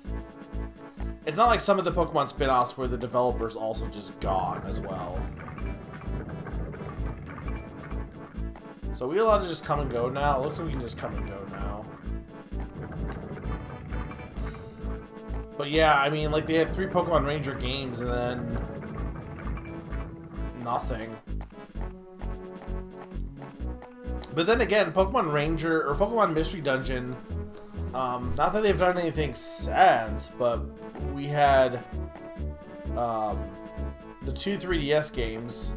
some of the Pokemon spin-offs where the developer's also just gone as well. So are we allowed to just come and go now? It looks like we can just come and go now. But yeah, I mean, like, they had 3 Pokemon Ranger games and then... nothing. But then again, Pokemon Ranger, or Pokemon Mystery Dungeon, not that they've done anything since, but we had the 2 3DS games,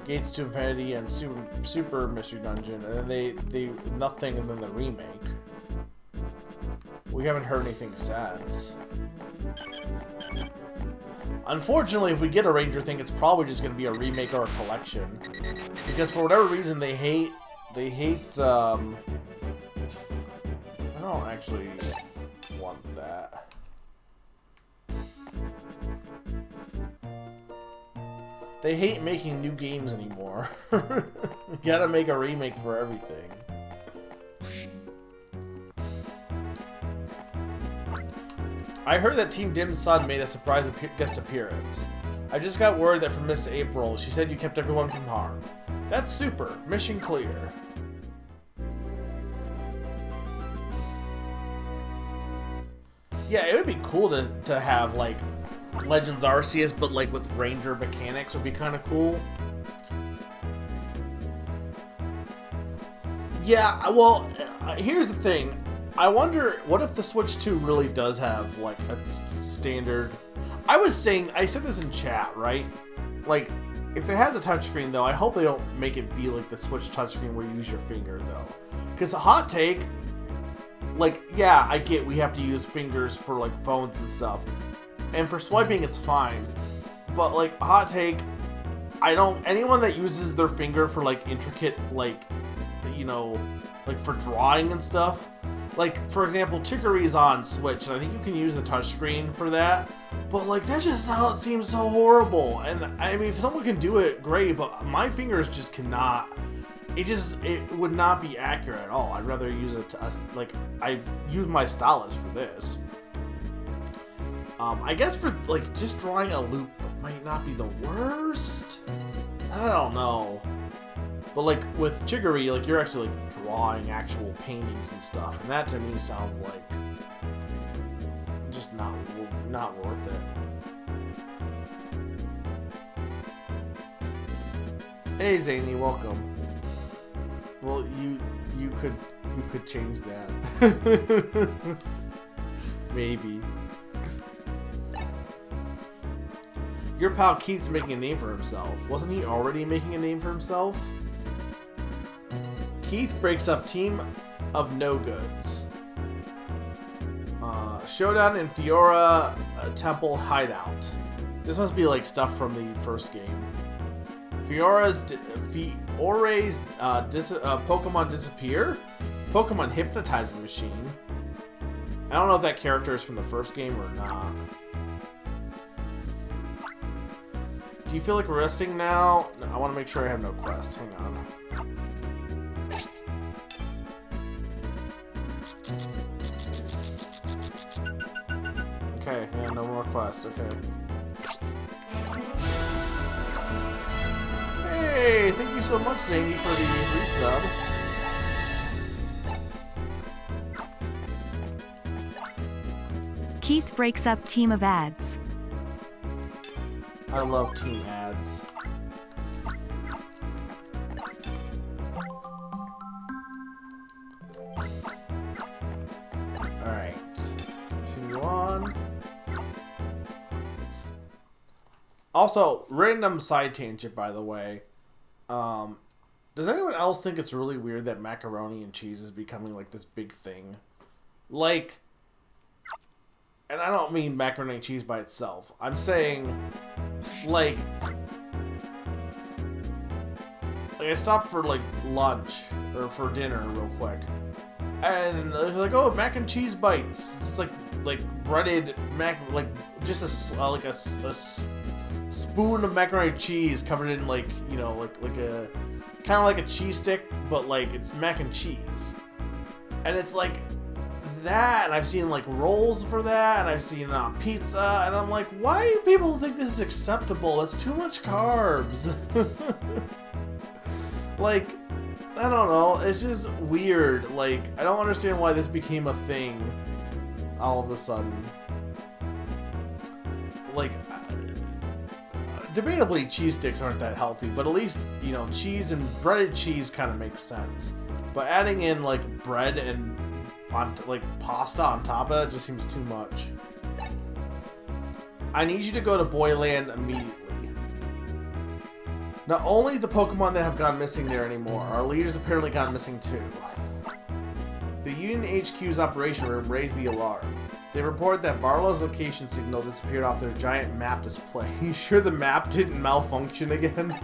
Gates to Infinity and Super Mystery Dungeon, and then they nothing, and then the remake. We haven't heard anything since. Unfortunately, if we get a Ranger thing, it's probably just going to be a remake or a collection, because for whatever reason they hate. I don't actually want that. They hate making new games anymore. You gotta make a remake for everything. I heard that Team Dim Sum made a surprise guest appearance. I just got word that from Miss April, she said you kept everyone from harm. That's super. Mission clear. Yeah, it would be cool to have, like, Legends Arceus, but, like, with Ranger mechanics would be kind of cool. Yeah, well, here's the thing. I wonder, what if the Switch 2 really does have, like, a standard... I said this in chat, right? Like, if it has a touchscreen, though, I hope they don't make it be like the Switch touchscreen where you use your finger, though. Because a hot take... Like, yeah, I get we have to use fingers for, like, phones and stuff. And for swiping, it's fine. But, like, a hot take, anyone that uses their finger for, like, intricate, like, you know, like, for drawing and stuff. Like, for example, Chicory's on Switch, and I think you can use the touchscreen for that. But, like, that just seems so horrible. And, I mean, if someone can do it, great, but my fingers just cannot... It would not be accurate at all. I'd rather use it like, I use my stylus for this. I guess for, like, just drawing a loop might not be the worst. I don't know. But, like, with Chicory, like, you're actually, like, drawing actual paintings and stuff. And that, to me, sounds like just not worth it. Hey, Zany, welcome. Well, you could change that. Maybe. Your pal Keith's making a name for himself. Wasn't he already making a name for himself? Keith breaks up Team of No-Goods. Showdown in Fiora Temple Hideout. This must be like stuff from the first game. Fiora's Pokemon disappear? Pokemon hypnotizing machine. I don't know if that character is from the first game or not. Do you feel like resting now? No, I want to make sure I have no quest. Hang on. Okay, yeah, no more quest. Okay. Hey, thank you so much, Zany, for the resub. Keith breaks up team of ads. I love team ads. Also, random side tangent, by the way. Um, does anyone else think it's really weird that macaroni and cheese is becoming like this big thing? Like, and I don't mean macaroni and cheese by itself. I'm saying, like I stopped for like lunch or for dinner real quick, and it's like, oh, mac and cheese bites. It's like breaded mac, like just a spoon of macaroni and cheese covered in like, you know, like a kind of like a cheese stick, but like it's mac and cheese, and it's like that. And I've seen like rolls for that, and I've seen pizza, and I'm like, why do people think this is acceptable? That's too much carbs. Like, I don't know, it's just weird. Like, I don't understand why this became a thing all of a sudden. Like, debatably cheese sticks aren't that healthy, but at least, you know, cheese and breaded cheese kind of makes sense. But adding in like bread and like pasta on top of it just seems too much. I need you to go to Boyland immediately. Not only the Pokemon that have gone missing there anymore, our leaders apparently gone missing too. The Union HQ's operation room raised the alarm. They report that Barlow's location signal disappeared off their giant map display. You sure the map didn't malfunction again?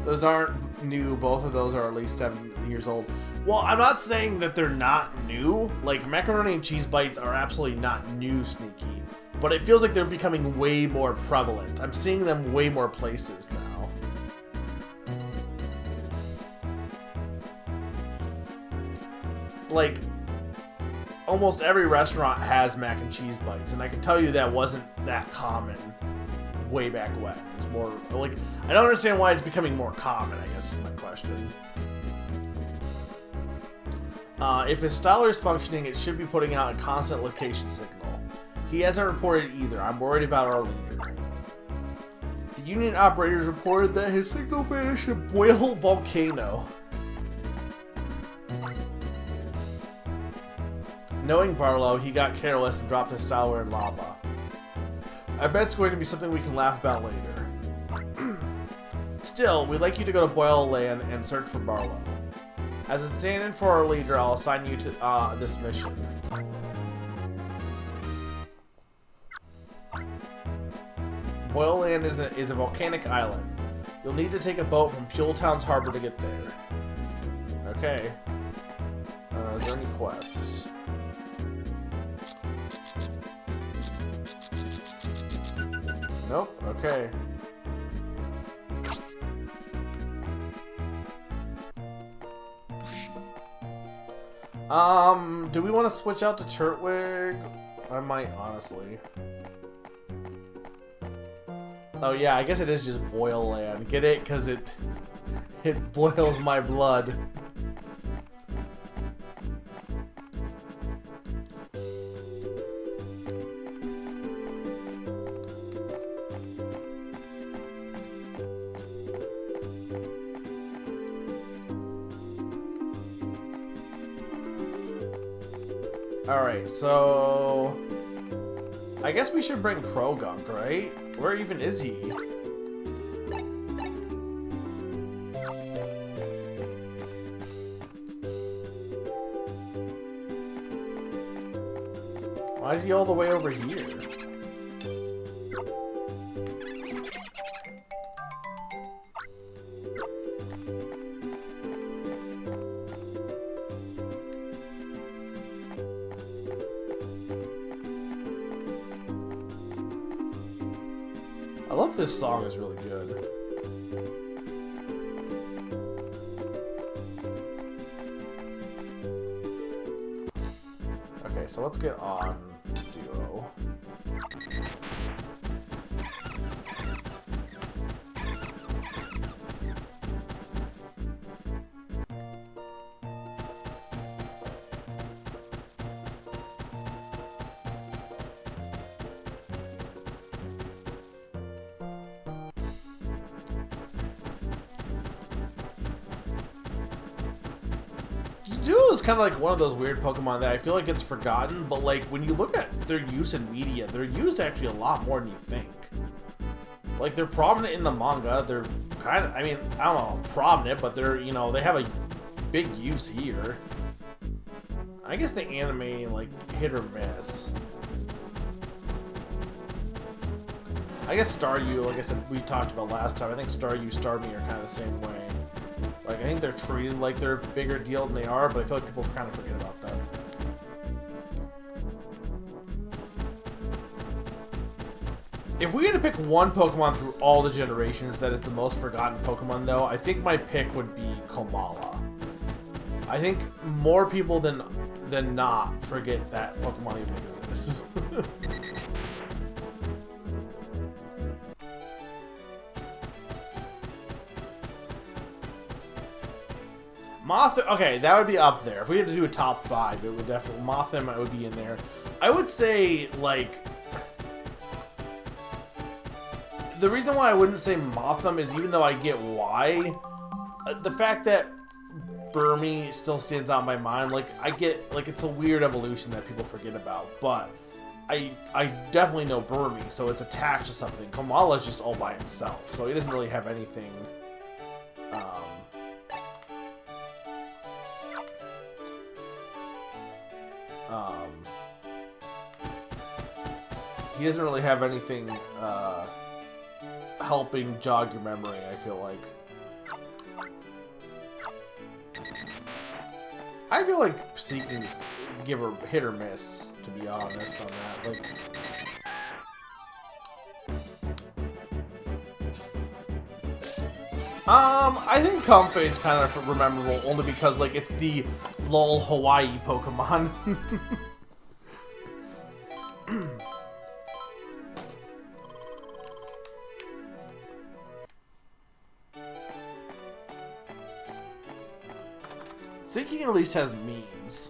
Those aren't new. Both of those are at least 7 years old. Well, I'm not saying that they're not new. Like, macaroni and cheese bites are absolutely not new, Sneaky. But it feels like they're becoming way more prevalent. I'm seeing them way more places now. Like, almost every restaurant has mac and cheese bites, and I can tell you that wasn't that common way back when. It's more, like, I don't understand why it's becoming more common, I guess is my question. If his styler is functioning, it should be putting out a constant location signal. He hasn't reported either. I'm worried about our leader. The Union operators reported that his signal vanished at Boyle Volcano. Knowing Barlow, he got careless and dropped his styler in lava. I bet it's going to be something we can laugh about later. Still, we'd like you to go to Boyle Land and search for Barlow. As a stand-in for our leader, I'll assign you to this mission. Boyle Land is a volcanic island. You'll need to take a boat from Pueltown's harbor to get there. Okay. Is there any quests? Nope. Okay. Do we want to switch out to Turtwig? I might, honestly. Oh yeah, I guess it is just Boil Land. Get it? Because it boils my blood. Alright, so I guess we should bring Krogunk, right? Where even is he? Why is he all the way over here? I love this song, is really good. Okay, so let's get on Duo. Duo is kind of like one of those weird Pokemon that I feel like it's forgotten, but like when you look at their use in media, they're used actually a lot more than you think. Like they're prominent in the manga. They're kind of, I mean, I don't know, prominent, but they're, you know, they have a big use here. I guess the anime like hit or miss. I guess Staryu, like I said, we talked about last time. I think Staryu, Starmie are kind of the same way. Like, I think they're treated like they're a bigger deal than they are, but I feel like people kind of forget about that. If we had to pick one Pokemon through all the generations that is the most forgotten Pokemon, though, I think my pick would be Komala. I think more people than not forget that Pokemon even exists. Mothim, okay, that would be up there. If we had to do a top 5, it would definitely, Mothim would be in there. I would say, like, the reason why I wouldn't say Mothim is, even though I get why, the fact that Burmy still stands out in my mind, like, I get, like, it's a weird evolution that people forget about, but I definitely know Burmy, so it's attached to something. Komala's just all by himself, so he doesn't really have anything, he doesn't really have anything helping jog your memory, I feel like. I feel like Seeking's give a hit or miss, to be honest, on that. Like, I think Comfey's kind of memorable only because, like, it's the LOL Hawaii Pokemon. Seeking at least has memes.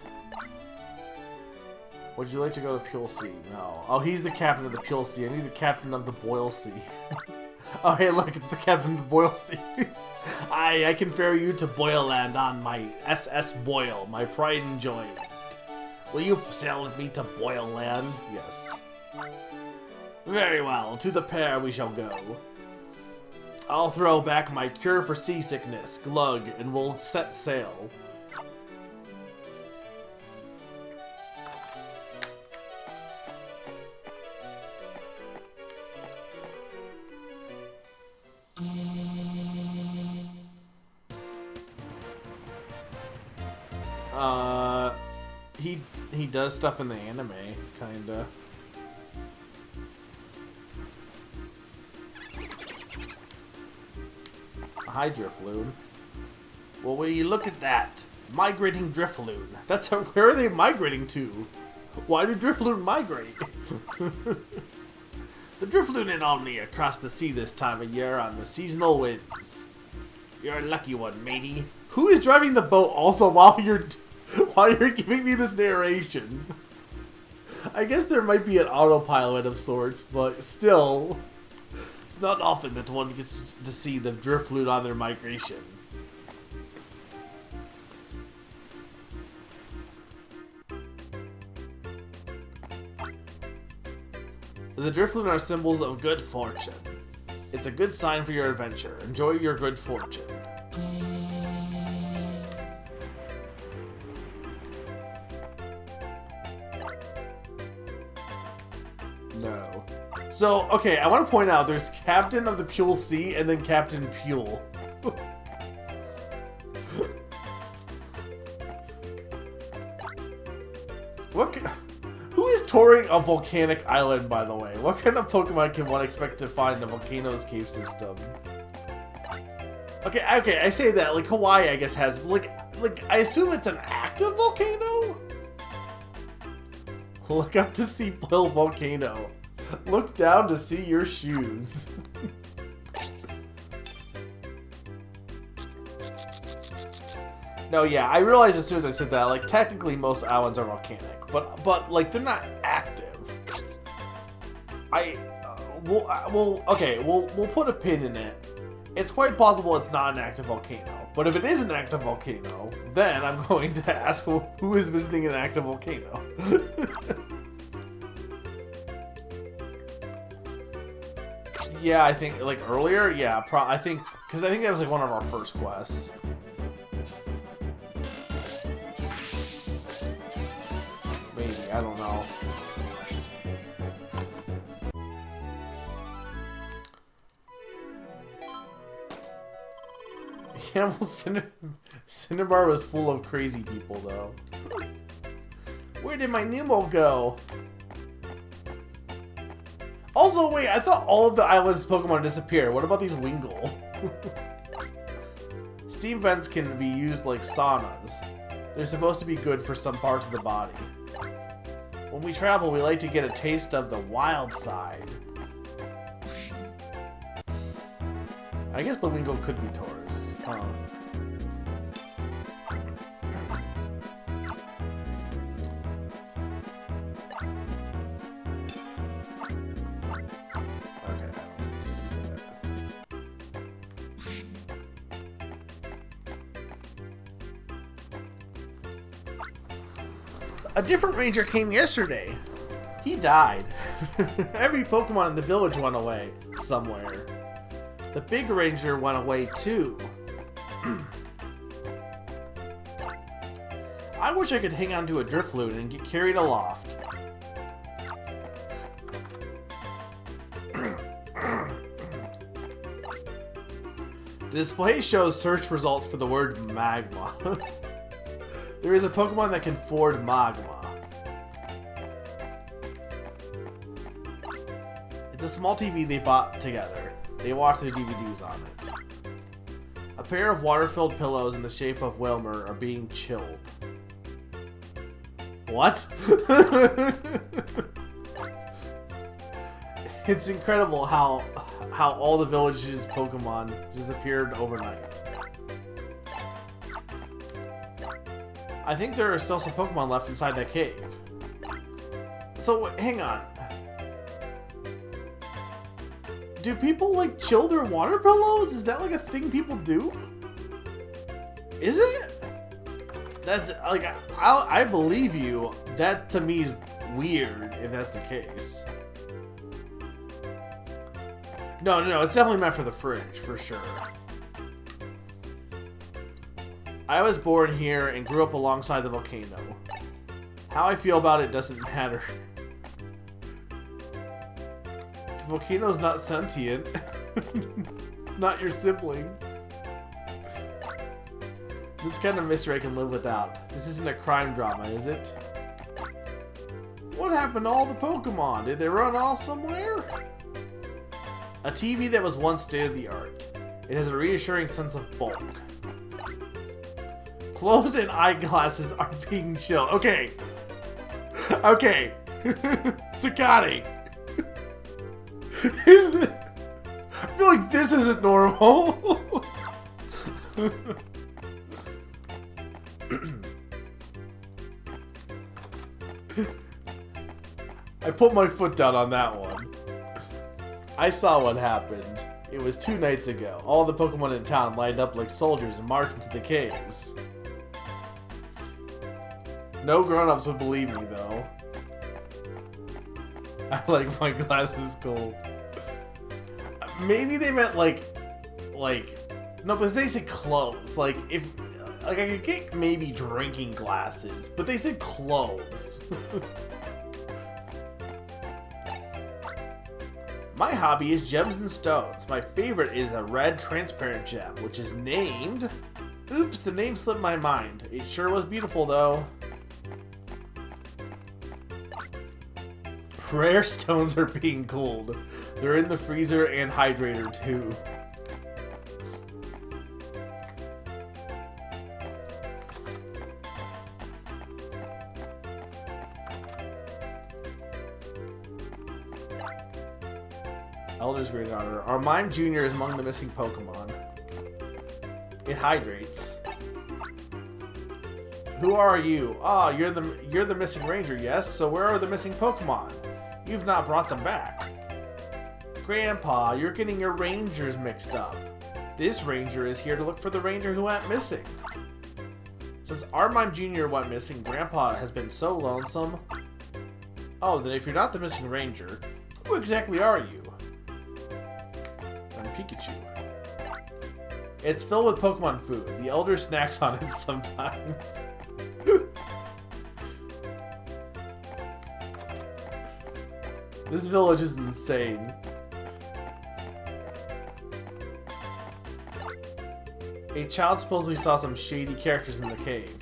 Would you like to go to Pule Sea? No. Oh, he's the captain of the Pule Sea. I need the captain of the Boil Sea. Oh, hey, look, it's the captain of the Boil Sea. I can ferry you to Boilland on my SS Boil, my pride and joy. Will you sail with me to Boilland? Yes. Very well, to the pair we shall go. I'll throw back my cure for seasickness, Glug, and we'll set sail. He does stuff in the anime, kinda. Hi, Drifloon. Well, will you look at that? Migrating Drifloon. That's how, where are they migrating to? Why do Drifloon migrate? The Drifloon and Almia cross the sea this time of year on the seasonal winds. You're a lucky one, matey. Who is driving the boat also while you're giving me this narration? I guess there might be an autopilot of sorts, but still, it's not often that one gets to see the Drifloon on their migration. The Drifloon are symbols of good fortune. It's a good sign for your adventure. Enjoy your good fortune. No. So, okay, I want to point out there's Captain of the Pule Sea and then Captain Pule. Who is touring a volcanic island, by the way? What kind of Pokemon can one expect to find in a volcano's cave system? Okay, I say that, like, Hawaii, I guess, has, like, I assume it's an active volcano? Look up to see Pill Volcano. Look down to see your shoes. No, yeah, I realized as soon as I said that, like, technically most islands are volcanic, but like, they're not active. We'll put a pin in it. It's quite possible it's not an active volcano. But if it is an active volcano, then I'm going to ask who is visiting an active volcano. Yeah, I think like earlier. Yeah, I think because I think that was like one of our first quests. Maybe, I don't know. Yeah, well, Cinnabar was full of crazy people, though. Where did my Nemo go? Also, wait, I thought all of the island's Pokemon disappeared. What about these Wingull? Steam vents can be used like saunas. They're supposed to be good for some parts of the body. When we travel, we like to get a taste of the wild side. I guess the Wingull could be tourists. Huh. A different ranger came yesterday. He died. Every Pokemon in the village went away somewhere. The big ranger went away too. I wish I could hang on to a Drifloon and get carried aloft. The display shows search results for the word magma. There is a Pokemon that can ford magma. It's a small TV they bought together. They watch their DVDs on it. A pair of water-filled pillows in the shape of Wilmer are being chilled. What? It's incredible how all the village's Pokemon disappeared overnight. I think there are still some Pokemon left inside that cave. So, hang on. Do people, like, chill their water pillows? Is that, like, a thing people do? Is it? That's, like, I believe you. That, to me, is weird, if that's the case. No, it's definitely meant for the fridge, for sure. I was born here and grew up alongside the volcano. How I feel about it doesn't matter. The volcano's not sentient. Not your sibling. This kind of mystery I can live without. This isn't a crime drama, is it? What happened to all the Pokemon? Did they run off somewhere? A TV that was once state-of-the-art. It has a reassuring sense of bulk. Clothes and eyeglasses are being chilled. Okay. Okay. Sakati. I feel like this isn't normal. I put my foot down on that one. I saw what happened. It was 2 nights ago. All the Pokemon in town lined up like soldiers and marched into the caves. No grown-ups would believe me, though. I like my glasses cool. Maybe they meant like, no, but they said clothes. Like, if, like, I could get maybe drinking glasses, but they said clothes. My hobby is gems and stones. My favorite is a red transparent gem, which is named... Oops, the name slipped my mind. It sure was beautiful, though. Rare stones are being cooled. They're in the freezer and hydrator, too. Elder's Great Honor. Our Mime Jr. is among the missing Pokemon. It hydrates. Who are you? Ah, you're the missing ranger, yes? So where are the missing Pokemon? You've not brought them back. Grandpa, you're getting your rangers mixed up. This ranger is here to look for the ranger who went missing. Since Armand Jr. went missing, Grandpa has been so lonesome. Oh, then if you're not the missing ranger, who exactly are you? I'm Pikachu. It's filled with Pokemon food. The elder snacks on it sometimes. This village is insane. A child supposedly saw some shady characters in the cave.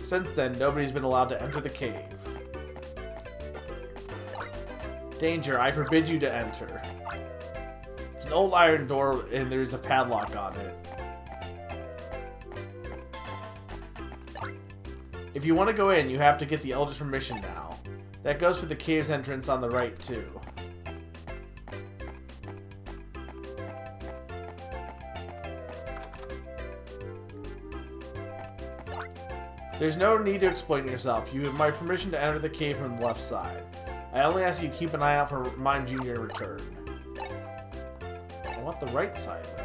Since then, nobody's been allowed to enter the cave. Danger, I forbid you to enter. It's an old iron door and there's a padlock on it. If you want to go in, you have to get the elder's permission now. That goes for the cave's entrance on the right, too. There's no need to explain yourself. You have my permission to enter the cave from the left side. I only ask you to keep an eye out for Mime Jr. to return. I want the right side, though.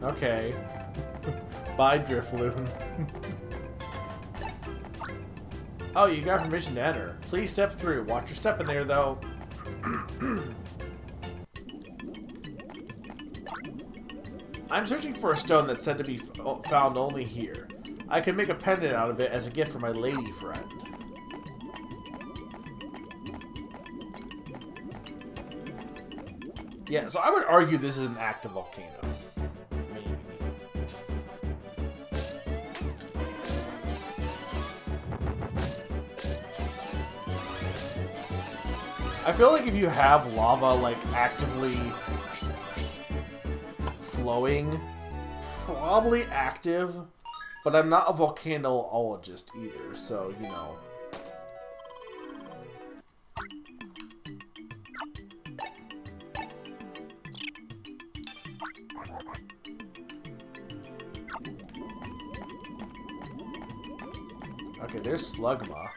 Okay. Bye, Drifloon. Oh, you got permission to enter. Please step through. Watch your step in there, though. I'm searching for a stone that's said to be found only here. I could make a pendant out of it as a gift for my lady friend. Yeah, so I would argue this is an active volcano. Maybe. I feel like if you have lava, like, actively flowing, probably active, but I'm not a volcanologist either, so, you know. Okay, there's Slugma.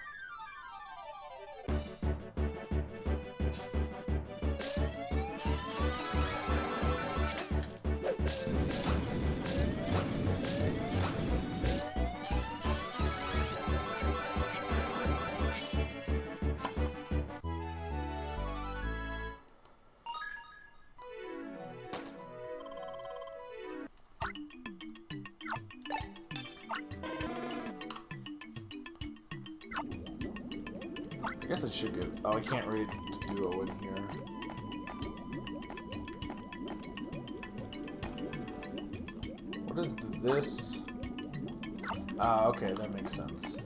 I guess it should get... Oh, I can't read Duo in here. What is this? Ah, okay, that makes sense.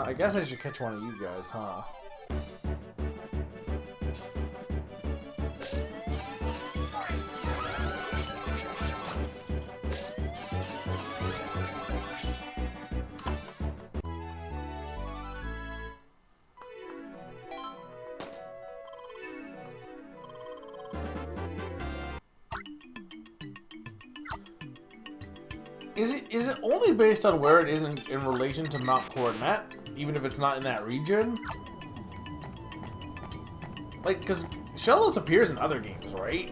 I guess I should catch one of you guys, huh? Is it only based on where it is in relation to Mount Coronet? Even if it's not in that region? Like, because Shellos appears in other games, right?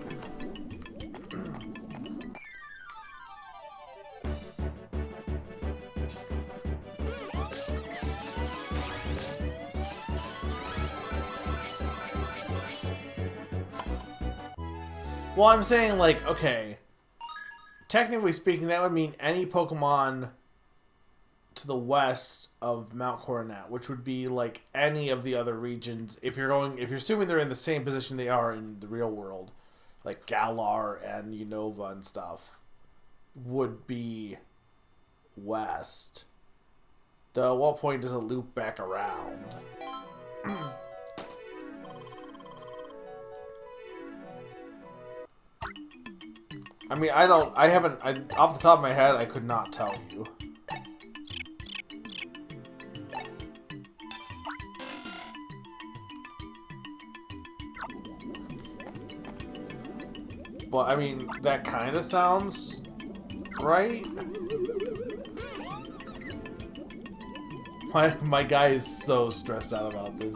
Well, I'm saying, like, okay. Technically speaking, that would mean any Pokemon to the west of Mount Coronet, which would be like any of the other regions. If you're assuming they're in the same position they are in the real world, like Galar and Unova and stuff, would be west. Though at what point does it loop back around? I mean, off the top of my head, I could not tell you. But, I mean, that kind of sounds right. My guy is so stressed out about this.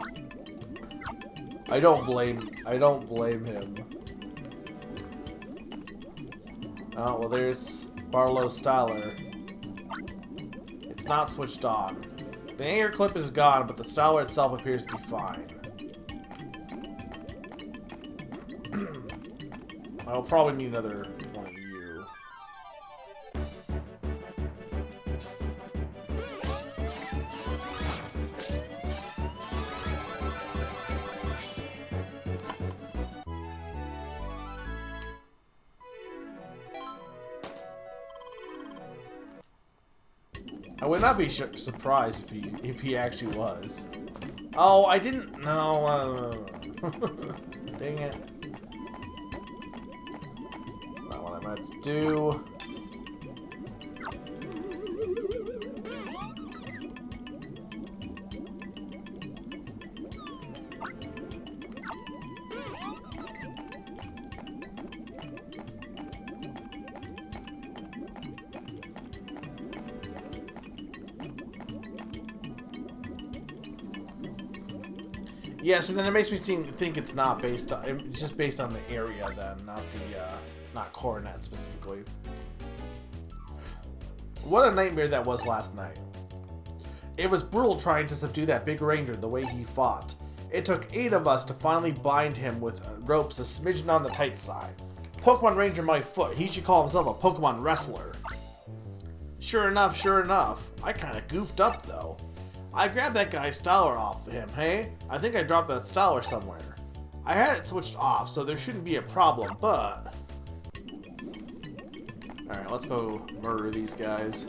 I don't blame him. Oh, well, there's Barlow Styler. It's not switched on. The anchor clip is gone, but the Styler itself appears to be fine. I'll probably need another one of you. I would not be surprised if he actually was. Oh, I didn't. No. Dang it. Not what I meant to do. Yeah, so then it makes me think it's not based on, it's just based on the area then, not Coronet specifically. What a nightmare that was last night. It was brutal trying to subdue that big ranger the way he fought. It took 8 of us to finally bind him with ropes a smidgen on the tight side. Pokemon Ranger my foot, he should call himself a Pokemon wrestler. Sure enough, I kinda goofed up though. I grabbed that guy's Styler off him, hey? I think I dropped that Styler somewhere. I had it switched off, so there shouldn't be a problem, but... Alright, let's go murder these guys.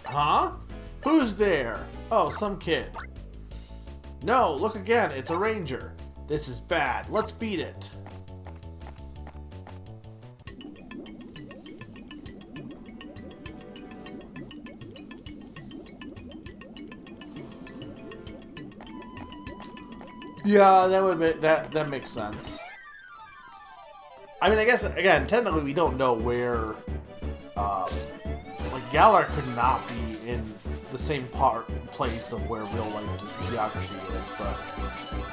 Huh? Who's there? Oh, some kid. No, look again, it's a ranger. This is bad. Let's beat it. Yeah, that makes sense. I mean, I guess again, technically, we don't know where. Like Galar could not be in the same place of where real life geography is, but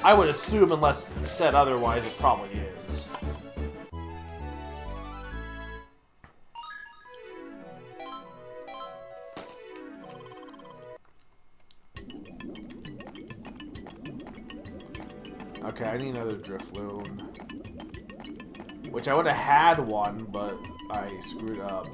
I would assume, unless said otherwise, it probably is. Okay, I need another Drifloon. Which I would have had one, but I screwed up.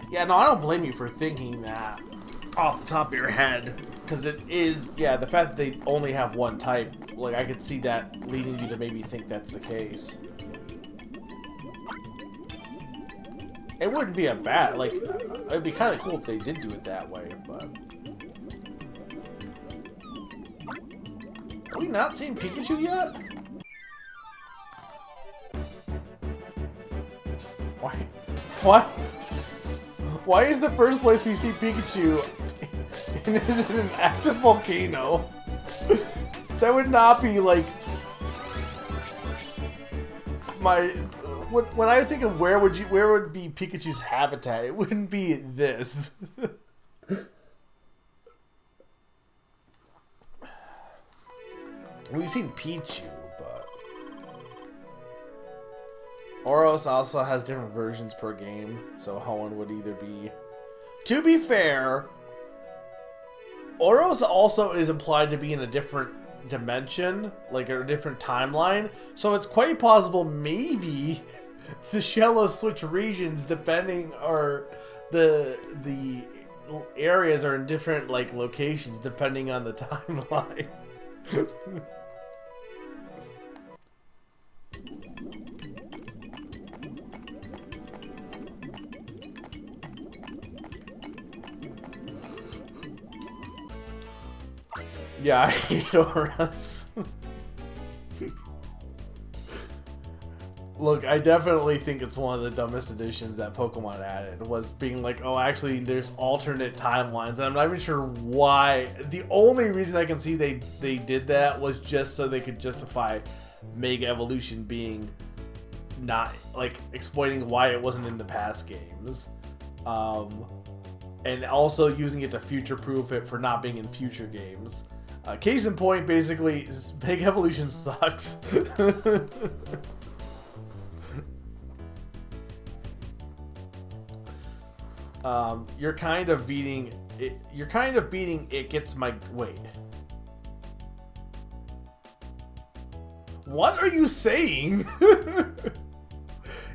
Yeah, no, I don't blame you for thinking that off the top of your head. Because it is, yeah, the fact that they only have one type, like, I could see that leading you to maybe think that's the case. It wouldn't be a bad, like, it'd be kind of cool if they did do it that way, but... Have we not seen Pikachu yet? Why? Why is the first place we see Pikachu and is it an active volcano? That would not be like my when I think of where would be Pikachu's habitat, it wouldn't be this. We've seen Pichu, but Oros also has different versions per game, so Hoenn would either be... To be fair, Oros also is implied to be in a different dimension, like a different timeline. So it's quite possible maybe the shallow switch regions, depending, or the areas are in different like locations depending on the timeline. Yeah, I hate Auras. Look, I definitely think it's one of the dumbest additions that Pokemon added, was being like, oh, actually, there's alternate timelines, and I'm not even sure why. The only reason I can see they did that was just so they could justify Mega Evolution being not, like, explaining why it wasn't in the past games. And also using it to future-proof it for not being in future games. Case in point, basically, Mega Evolution sucks. You're kind of beating it. You're kind of beating it gets my wait. What are you saying?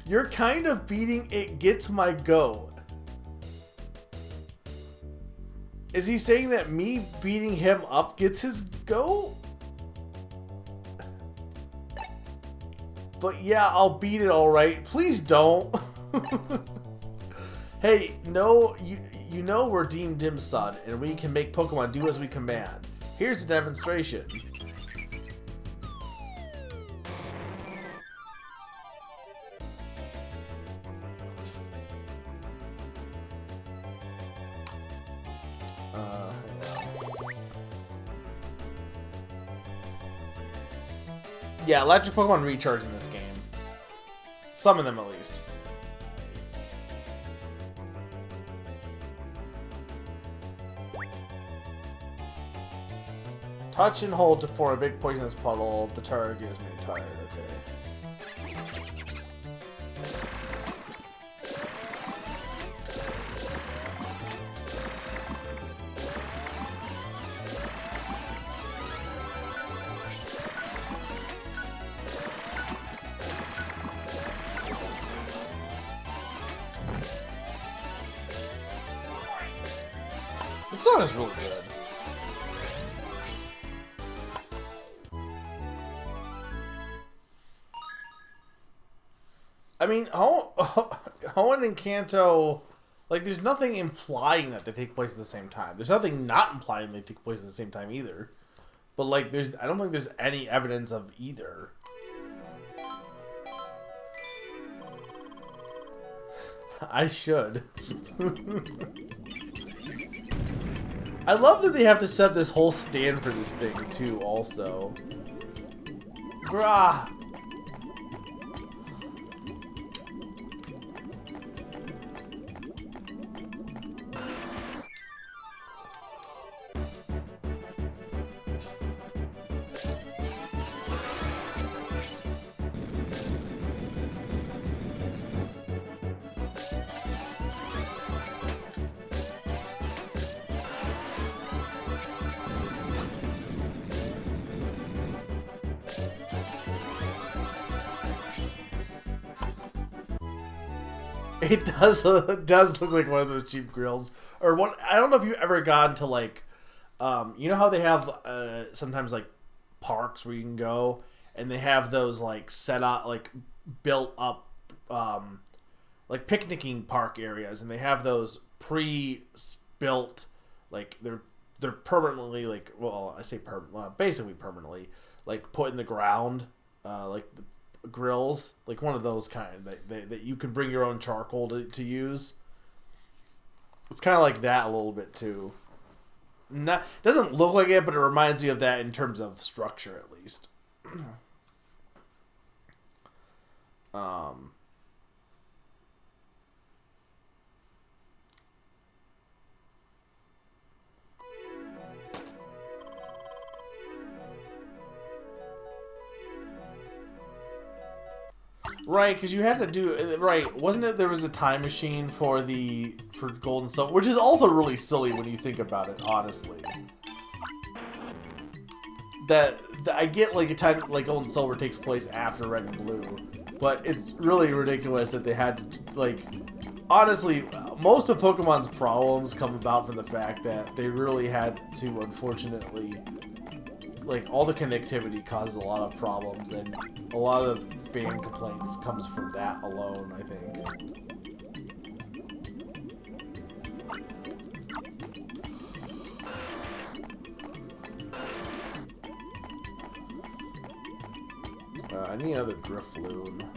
You're kind of beating it gets my goat. Is he saying that me beating him up gets his goat? But yeah, I'll beat it all right. Please don't. Hey, no, you know we're Deemed Dim Sud, and we can make Pokemon do as we command. Here's a demonstration. Yeah, electric Pokemon recharge in this game. Some of them, at least. Touch and hold to form a big poisonous puddle. The target gives me tired. Okay. This song is really good. I mean, Hoenn and Kanto, like, there's nothing implying that they take place at the same time. There's nothing not implying they take place at the same time either. But, like, I don't think there's any evidence of either. I should. I love that they have to set this whole stand for this thing, too, also. Grah! It does look like one of those cheap grills. Or one, I don't know if you've ever gone to, like, you know how they have sometimes, like, parks where you can go, and they have those, like, set up, like, built up, like, picnicking park areas, and they have those pre-built, like, they're permanently, like, well, I say basically permanently, like, put in the ground, like, the grills, like one of those kind that you can bring your own charcoal to use. It's kind of like that a little bit too. Doesn't look like it, but it reminds me of that in terms of structure, at least. Right, because you have to do right. Wasn't it there was a time machine for Gold and Silver, which is also really silly when you think about it, honestly. that I get like a time like Gold and Silver takes place after Red and Blue, but it's really ridiculous that they had to like. Honestly, most of Pokemon's problems come about from the fact that they really had to, unfortunately, like all the connectivity causes a lot of problems, and a lot of fan complaints comes from that alone, I think. I need another Drifloon.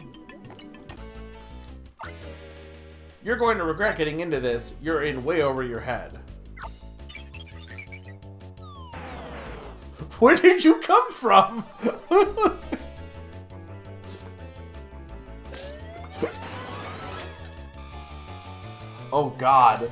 You're going to regret getting into this. You're in way over your head. Where did you come from? Oh, God.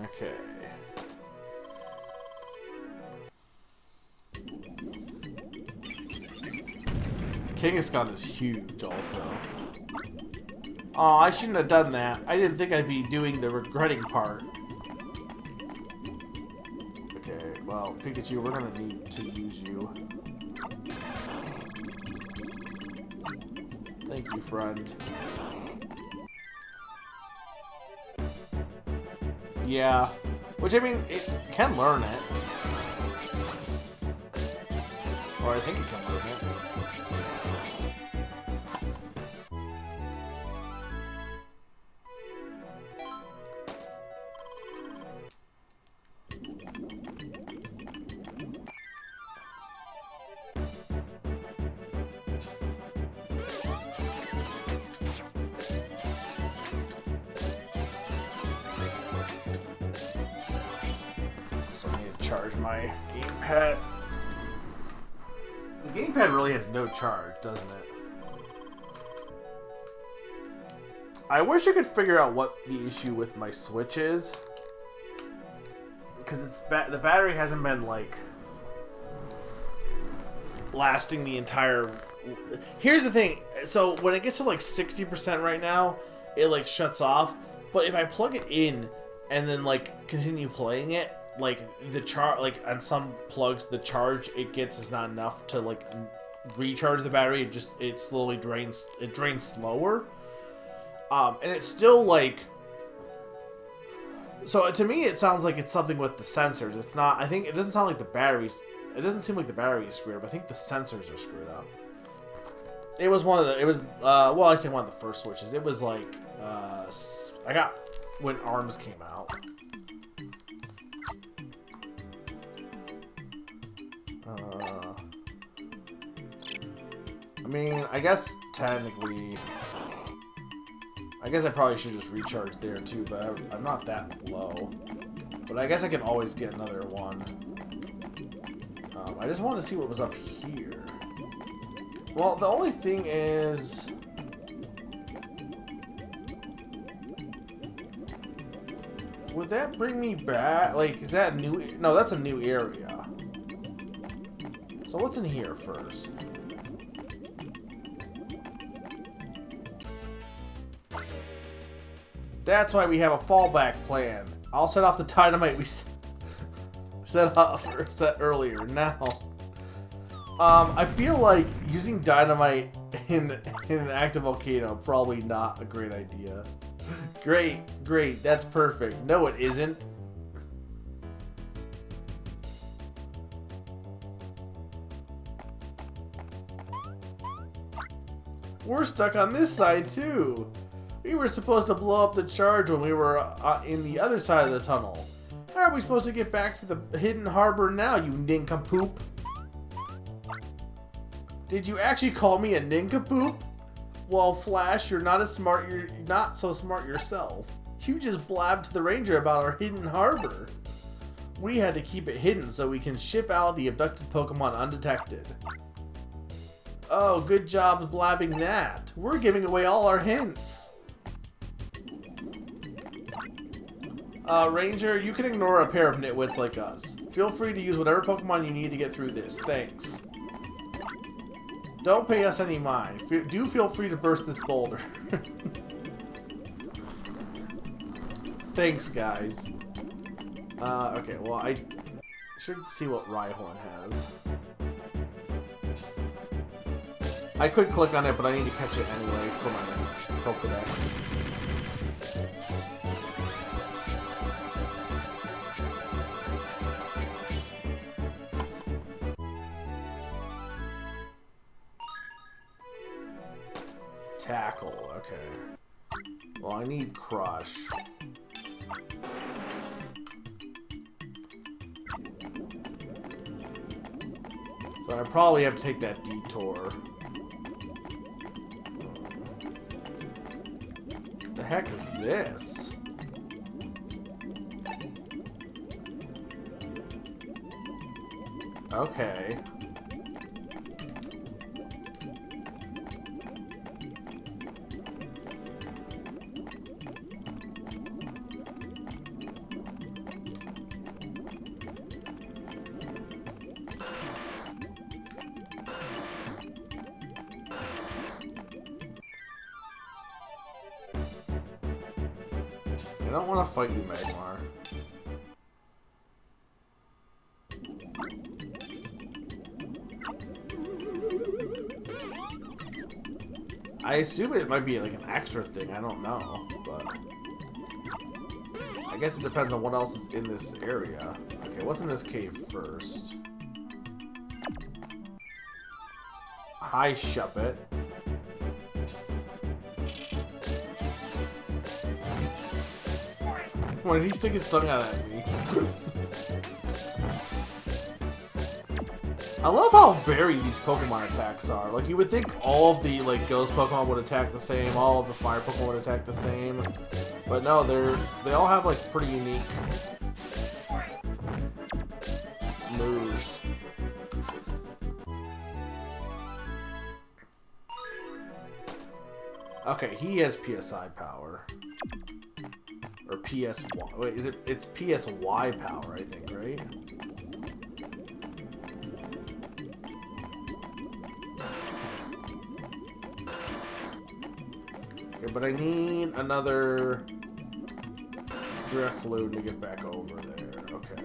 Okay. Kangaskhan is huge, also. Oh, I shouldn't have done that. I didn't think I'd be doing the regretting part. Okay, well, Pikachu, we're gonna need to use you. Thank you, friend. Yeah. Which, I mean, it can learn it. Or I think it can learn it. Charge my gamepad. The gamepad really has no charge, doesn't it? I wish I could figure out what the issue with my Switch is, because it's the battery hasn't been like lasting the entire. Here's the thing. So when it gets to like 60% right now, it like shuts off. But if I plug it in and then like continue playing it, like the like on some plugs the charge it gets is not enough to like recharge the battery. It slowly drains. It drains slower, and it's still like. So to me it sounds like it's something with the sensors. It's not. I think it doesn't sound like the batteries. It doesn't seem like the battery is screwed up. I think the sensors are screwed up. It was one of the. It was well, I say one of the first switches. It was like I got when ARMS came out. I mean, I guess technically, I guess I probably should just recharge there too, but I'm not that low. But I guess I can always get another one. I just wanted to see what was up here. Well, the only thing is, would that bring me back? Like, is that new? No, that's a new area. So what's in here first? That's why we have a fallback plan. I'll set off the dynamite we set earlier. Now, I feel like using dynamite in an active volcano probably not a great idea. Great, that's perfect. No, it isn't. We're stuck on this side too. We were supposed to blow up the charge when we were in the other side of the tunnel. How are we supposed to get back to the hidden harbor now, you nincompoop? Did you actually call me a nincompoop? Well, Flash, you're not so smart yourself. You just blabbed to the Ranger about our hidden harbor. We had to keep it hidden so we can ship out the abducted Pokemon undetected. Oh, good job blabbing that. We're giving away all our hints. Ranger, you can ignore a pair of nitwits like us. Feel free to use whatever Pokemon you need to get through this. Thanks. Don't pay us any mind. Do feel free to burst this boulder. Thanks, guys. Okay, well, I should see what Rhyhorn has. I could click on it, but I need to catch it anyway for my Pokedex. Tackle, okay. Well, I need Crush. So I probably have to take that detour. What the heck is this? Okay. I don't want to fight you, Magmar. I assume it might be like an extra thing, I don't know, but I guess it depends on what else is in this area. Okay, what's in this cave first? Hi, Shuppet. Why did he stick his tongue out at me? I love how varied these Pokemon attacks are. Like, you would think all of the, like, Ghost Pokemon would attack the same, all of the Fire Pokemon would attack the same. But no, they all have, like, pretty unique moves. Okay, he has PSI power. Or PSY. Wait, is it? It's PSY power, I think, right? Okay, but I need another Drifloon to get back over there. Okay.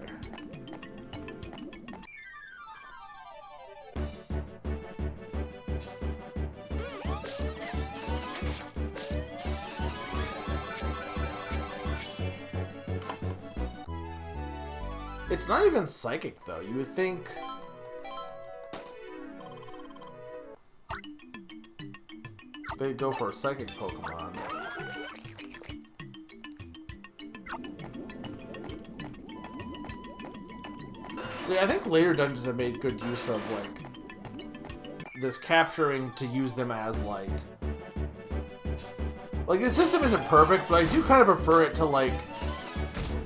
It's not even psychic, though. You would think... they'd go for a psychic Pokemon. See, I think later dungeons have made good use of, like, this capturing to use them as, like... Like, the system isn't perfect, but I do kind of prefer it to, like...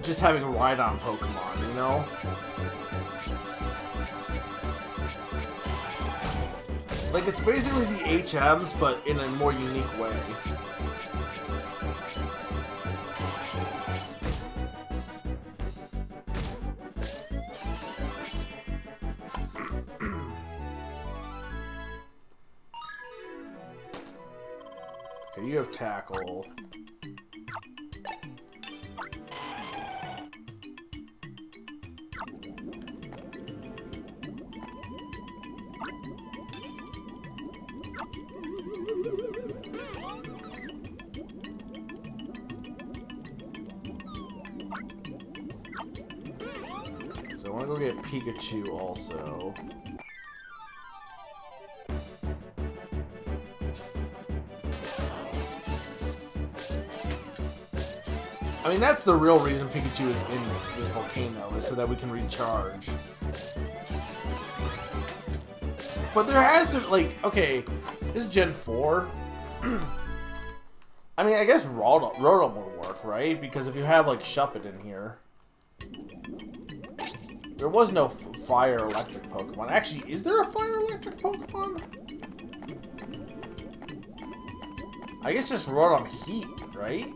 just having ride-on Pokemon, you know? Like, it's basically the HMs, but in a more unique way. Okay, you have Tackle. So I want to go get Pikachu also. I mean, that's the real reason Pikachu is in this volcano, is so that we can recharge. But there has to, like, okay, this is Gen 4. I mean, I guess Rotom would work, right? Because if you have, like, Shuppet in here... There was no fire electric Pokemon. Actually, is there a fire electric Pokemon? I guess just Rotom Heat, right?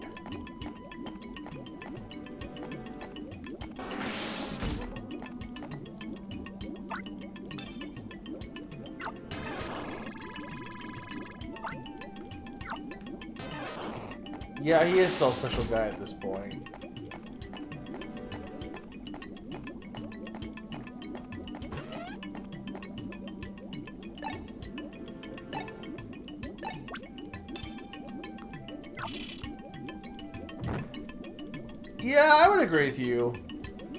Yeah, he is still a special guy at this point. Yeah, I would agree with you.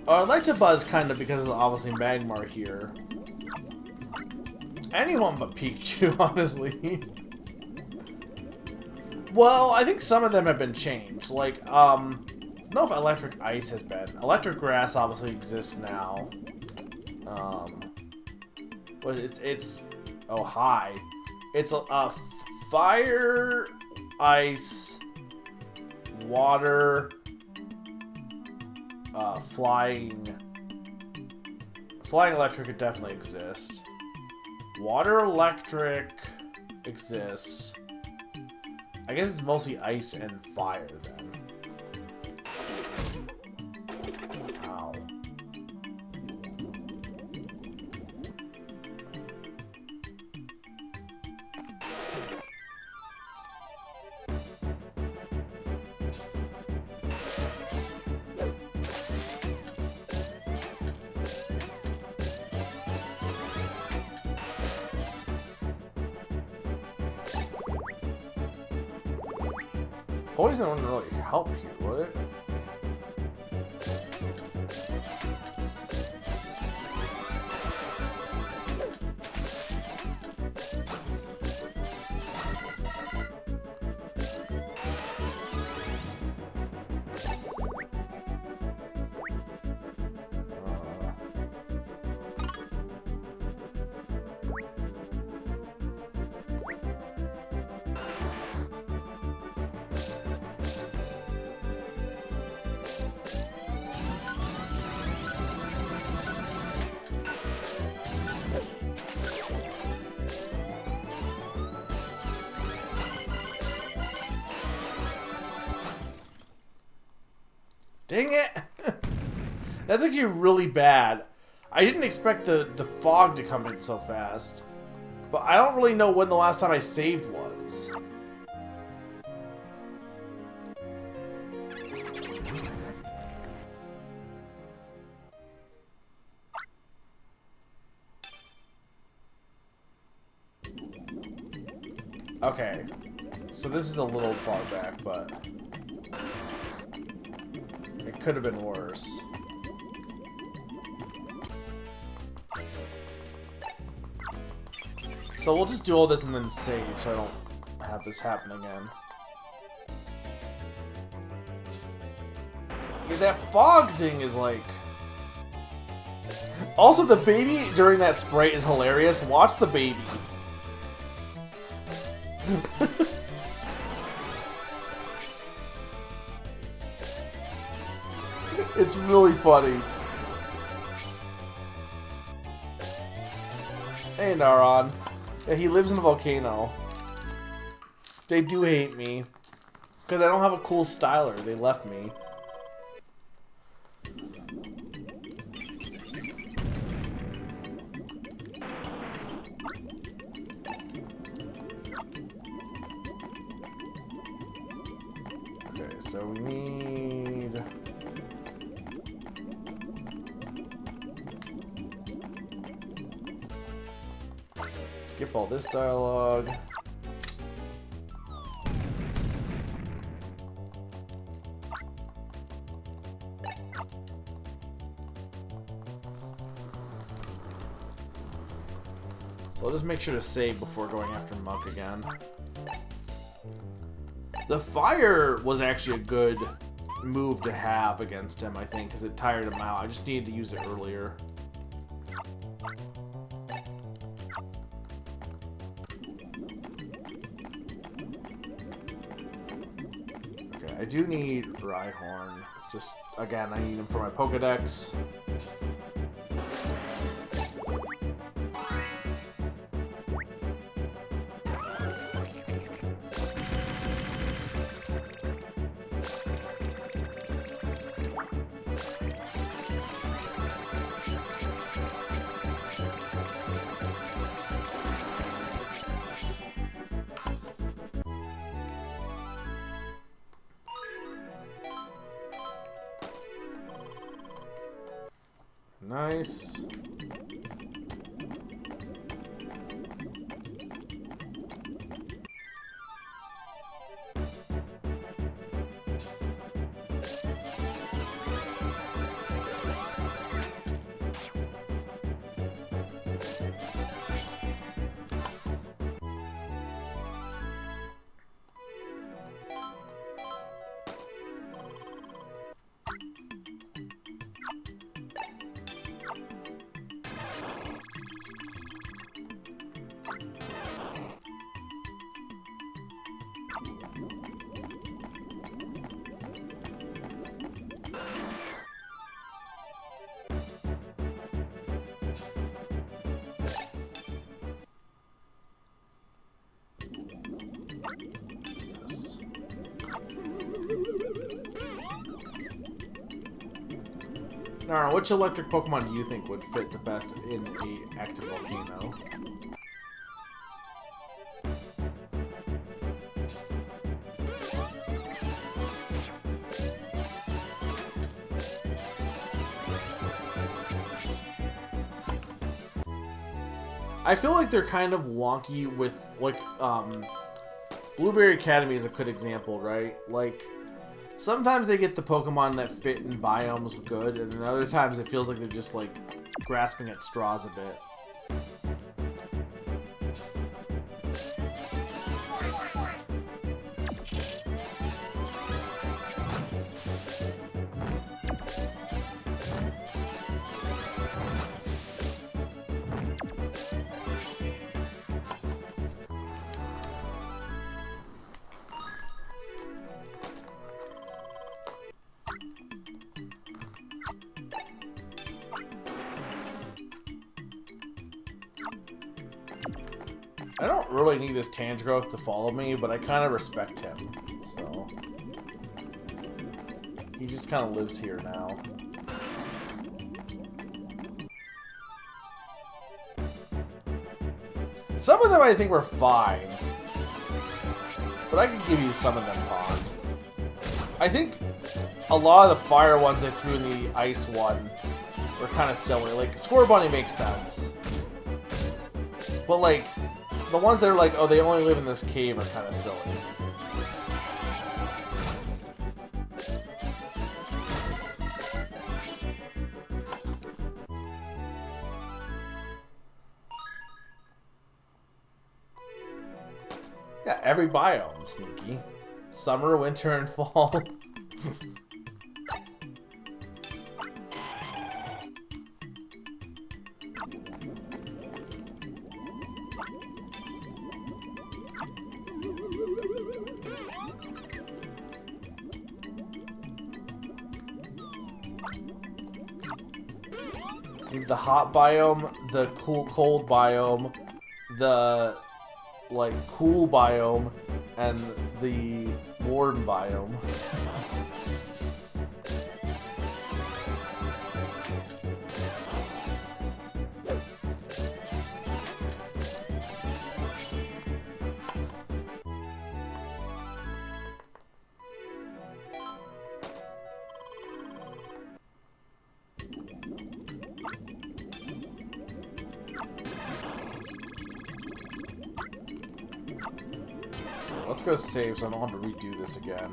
I'd like to buzz kind of because of obviously Magmar here. Anyone but Pikachu, honestly. Well, I think some of them have been changed. Like, I don't know if Electric Ice has been. Electric Grass obviously exists now. But it's oh, hi. It's Fire, Ice, Water, Flying Electric could definitely exist. Water Electric exists. I guess it's mostly ice and fire then. Ow. Poison wouldn't really help here, would it? Dang it! That's actually really bad. I didn't expect the fog to come in so fast. But I don't really know when the last time I saved was. Okay. So this is a little far back, but... it could have been worse. So we'll just do all this and then save so I don't have this happen again. Yeah, that fog thing is like... Also, the baby during that spray is hilarious. Watch the baby. It's really funny. Hey, Naron. Yeah, he lives in a volcano. They do hate me. Because I don't have a cool styler. They left me. Okay, so we need... skip all this dialogue. We'll just make sure to save before going after Monk again. The fire was actually a good move to have against him, I think, because it tired him out. I just needed to use it earlier. I do need Rhyhorn. Just, again, I need him for my Pokedex. Nice. Now, which electric Pokemon do you think would fit the best in a active volcano? I feel like they're kind of wonky with, like, Blueberry Academy is a good example, right? Like, sometimes they get the Pokemon that fit in biomes good, and then other times it feels like they're just, like, grasping at straws a bit. I don't really need this Tangrowth to follow me, but I kind of respect him, so... He just kind of lives here now. Some of them I think were fine, but I could give you some of them Pond. I think a lot of the fire ones they threw in the ice one were kind of silly. Like, Scorbunny makes sense. But, like, the ones that are like, oh, they only live in this cave are kind of silly. Yeah, every biome, Sneaky. Summer, winter, and fall. The hot biome, the cold biome, the like cool biome, and the warm biome. Let's go save so I don't have to redo this again.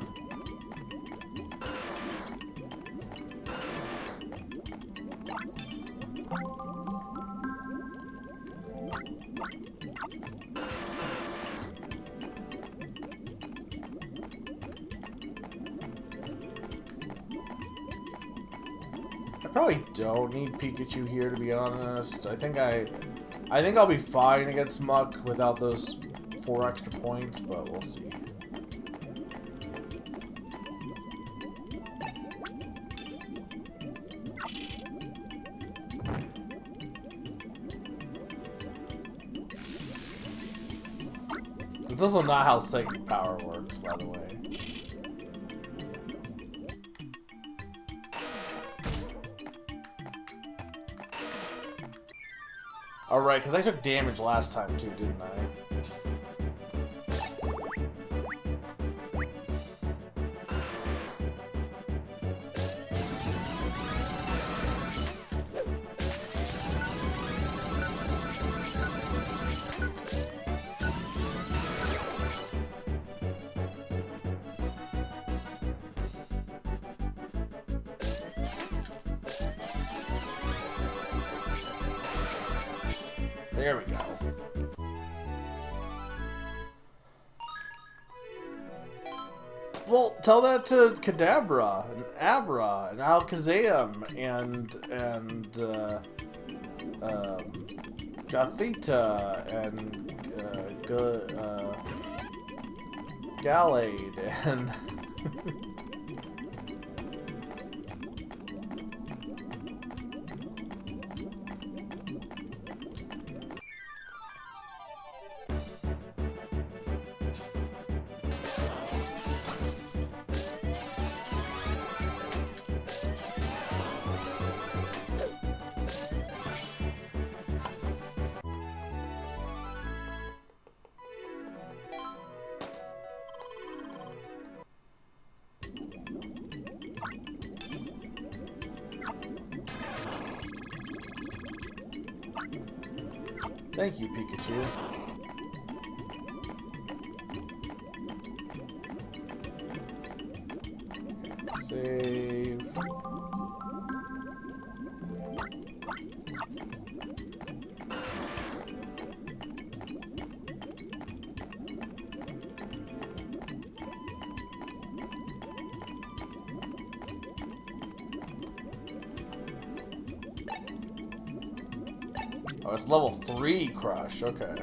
I probably don't need Pikachu here, to be honest. I think I'll be fine against Muck without those 4 extra points, but we'll see. It's also not how psychic power works, by the way. Alright, because I took damage last time too, didn't I? There we go. Well, tell that to Kadabra, and Abra, and Alakazam, and Gothita, and Gallade, and... Thank you, Pikachu. Save. Oh, it's level 3 Crush, okay.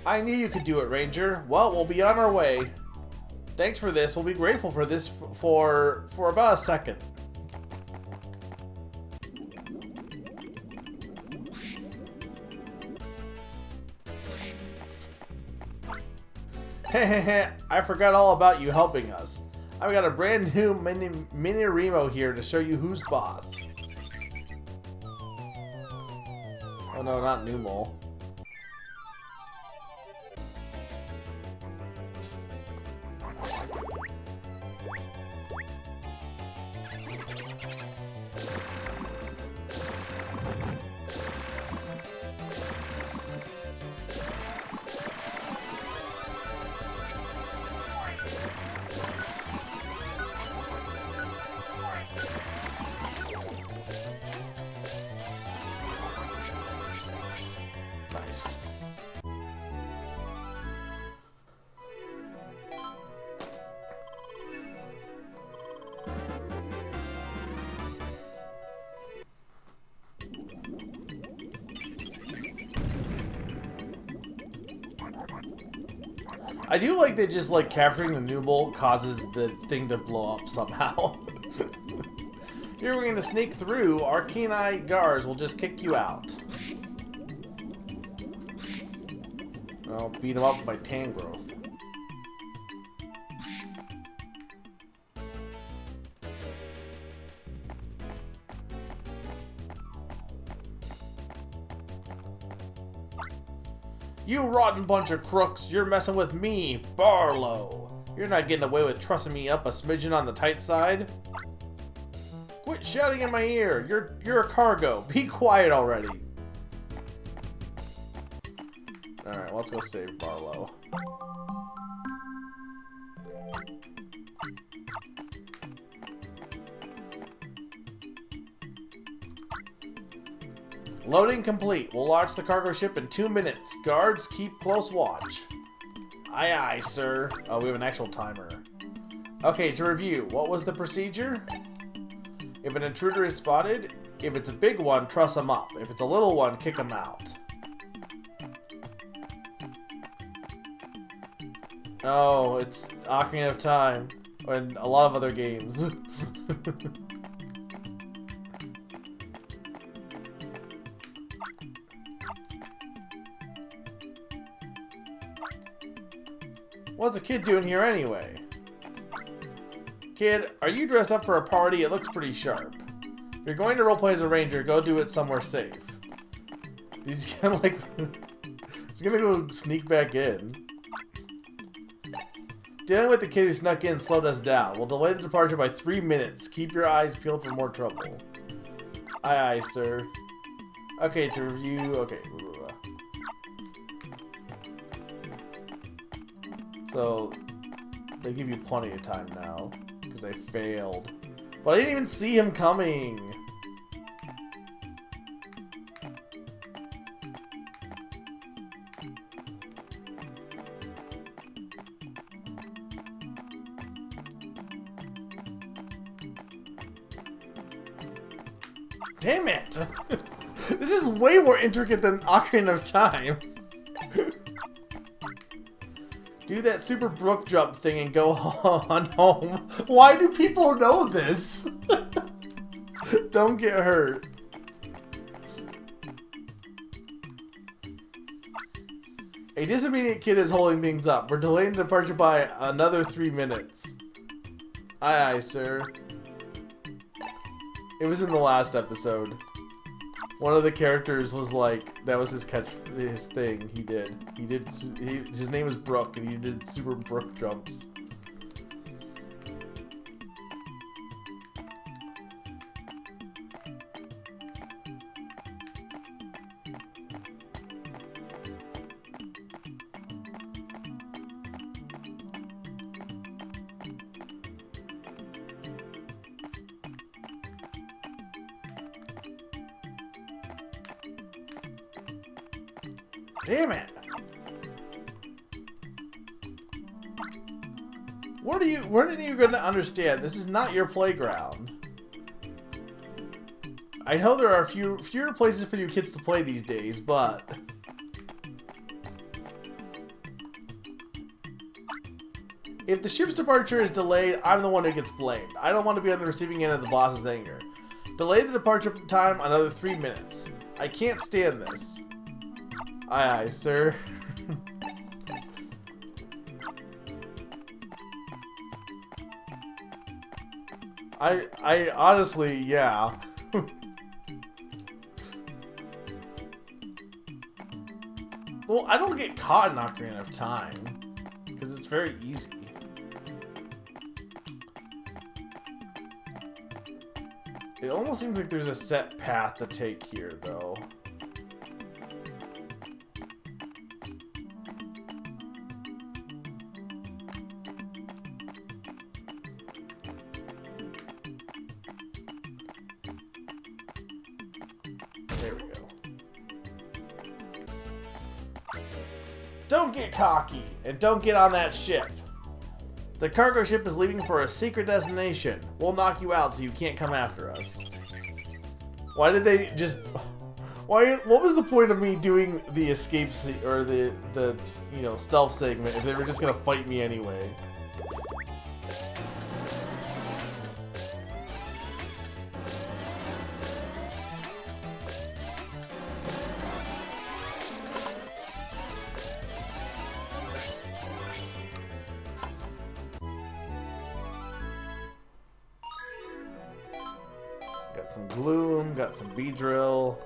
I knew you could do it, Ranger. Well, we'll be on our way. Thanks for this. We'll be grateful for this for about a second. Hehehe, I forgot all about you helping us. I've got a brand new mini Remo here to show you who's boss. Oh no, not Numel. Nice. I do like that just like capturing the Numel causes the thing to blow up somehow. Here we're gonna sneak through. Our keen-eyed guards will just kick you out. I'll beat him up with my Tangrowth. You rotten bunch of crooks, you're messing with me, Barlow. You're not getting away with trussing me up a smidgen on the tight side. Quit shouting in my ear. You're a cargo. Be quiet already. Alright, let's go save Barlow. Loading complete. We'll launch the cargo ship in 2 minutes. Guards, keep close watch. Aye, aye, sir. Oh, we have an actual timer. Okay, to review. What was the procedure? If an intruder is spotted, if it's a big one, truss him up. If it's a little one, kick him out. Oh, it's Ocarina of Time. And a lot of other games. What's a kid doing here anyway? Kid, are you dressed up for a party? It looks pretty sharp. If you're going to roleplay as a ranger, go do it somewhere safe. He's gonna like... he's gonna go sneak back in. Dealing with the kid who snuck in slowed us down. We'll delay the departure by 3 minutes. Keep your eyes peeled for more trouble. Aye, aye, sir. Okay, to review... Okay. So, they give you plenty of time now. Because I failed. But I didn't even see him coming. Damn it! This is way more intricate than Ocarina of Time. Do that super brook jump thing and go on home. Why do people know this? Don't get hurt. A disobedient kid is holding things up. We're delaying the departure by another 3 minutes. Aye, aye, sir. It was in the last episode. One of the characters was like, that was his his thing. He did. His name is Brook, and he did super brook jumps. Damn it! What are you gonna understand? This is not your playground. I know there are fewer places for you kids to play these days, but if the ship's departure is delayed, I'm the one who gets blamed. I don't want to be on the receiving end of the boss's anger. Delay the departure time another 3 minutes. I can't stand this. Aye, aye, sir. I honestly, yeah. Well, I don't get caught in Ocarina of Time, because it's very easy. It almost seems like there's a set path to take here, though. There we go. Don't get cocky, and don't get on that ship. The cargo ship is leaving for a secret destination. We'll knock you out so you can't come after us. Why did they just... What was the point of me doing the escape or the you know, stealth segment if they were just gonna fight me anyway? Got some gloom, got some Beedrill.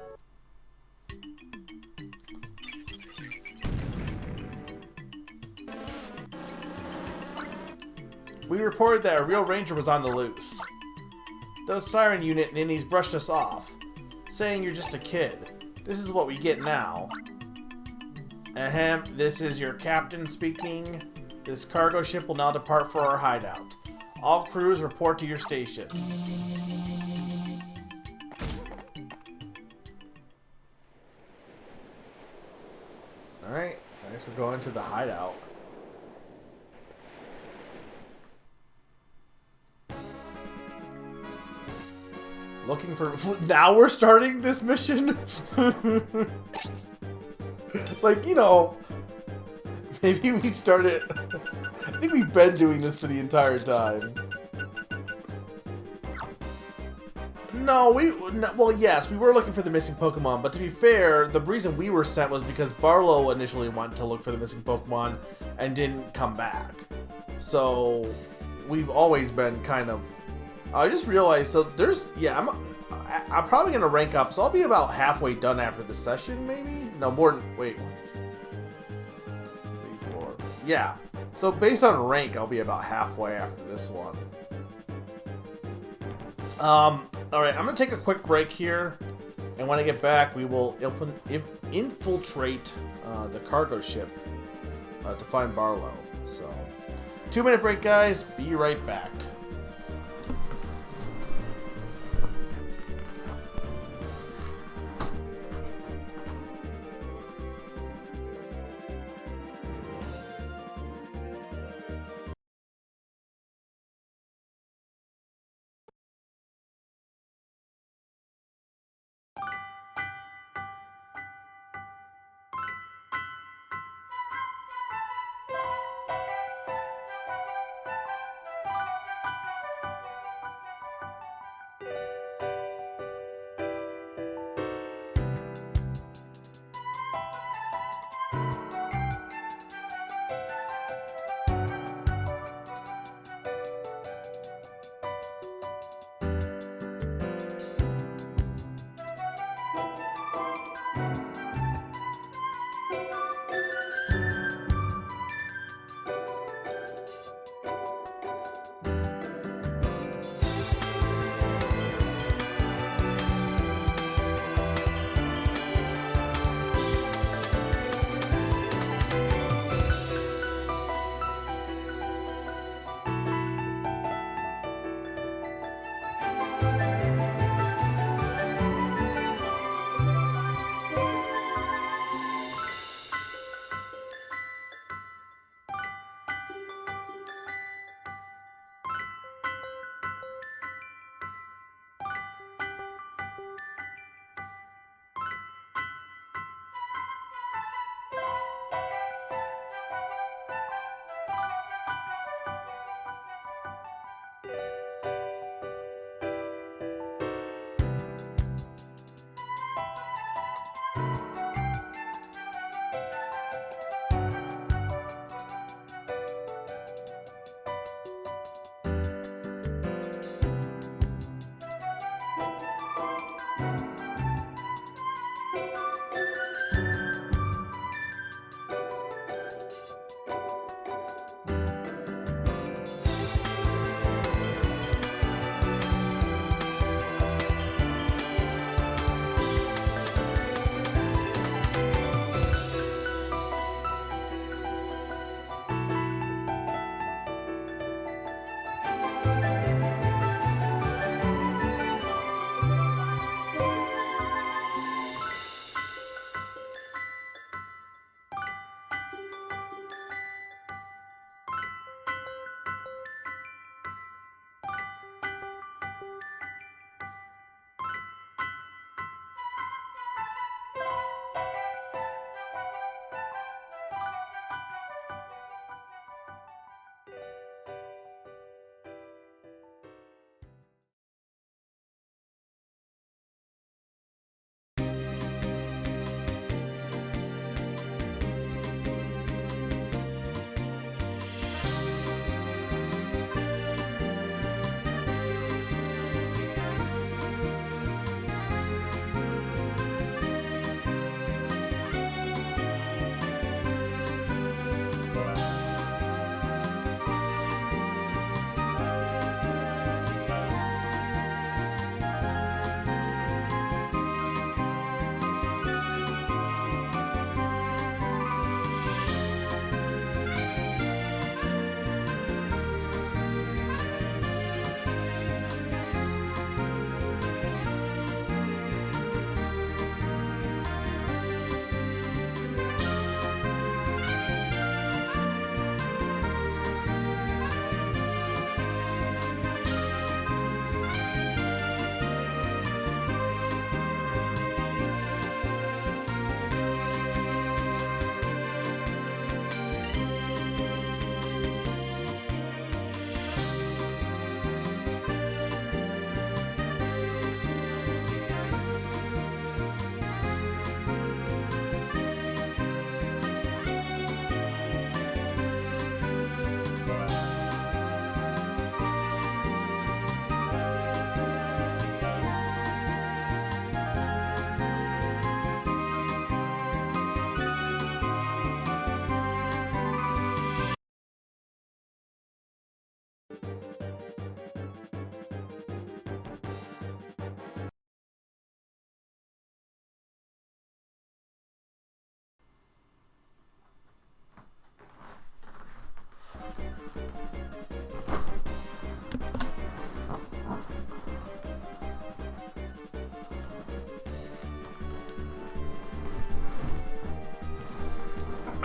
We reported that a real ranger was on the loose. Those siren unit ninnies brushed us off, saying you're just a kid. This is what we get now. Ahem, this is your captain speaking. This cargo ship will now depart for our hideout. All crews report to your stations. Alright, I guess we're going to the hideout. Looking for... Now we're starting this mission? Like, you know... Maybe we start it think we've been doing this for the entire time. No, well, yes, we were looking for the missing Pokemon, but to be fair, the reason we were sent was because Barlow initially went to look for the missing Pokemon and didn't come back. So, we've always been kind of... I just realized, so there's... Yeah, I'm probably going to rank up, so I'll be about halfway done after this session, maybe? No, more than... Wait. 1, 2, 3, 4... Yeah. So, based on rank, I'll be about halfway after this one. Alright, I'm going to take a quick break here, and when I get back, we will infiltrate the cargo ship to find Barlow. So, 2-minute break, guys. Be right back.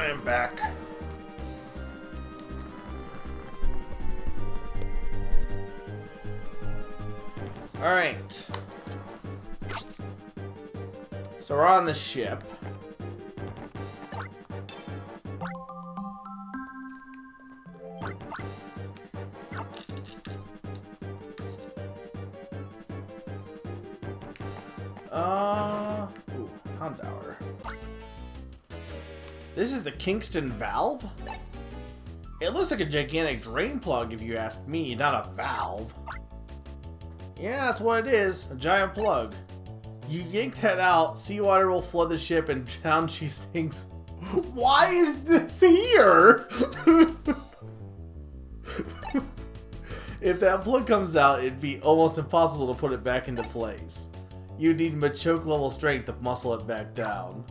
I am back. Alright. So we're on the ship. Ooh, Houndour. This is the Kingston valve? It looks like a gigantic drain plug if you ask me, not a valve. Yeah, that's what it is, a giant plug. You yank that out, seawater will flood the ship and down she sinks. Why is this here? If that plug comes out, it'd be almost impossible to put it back into place. You'd need Machoke level strength to muscle it back down.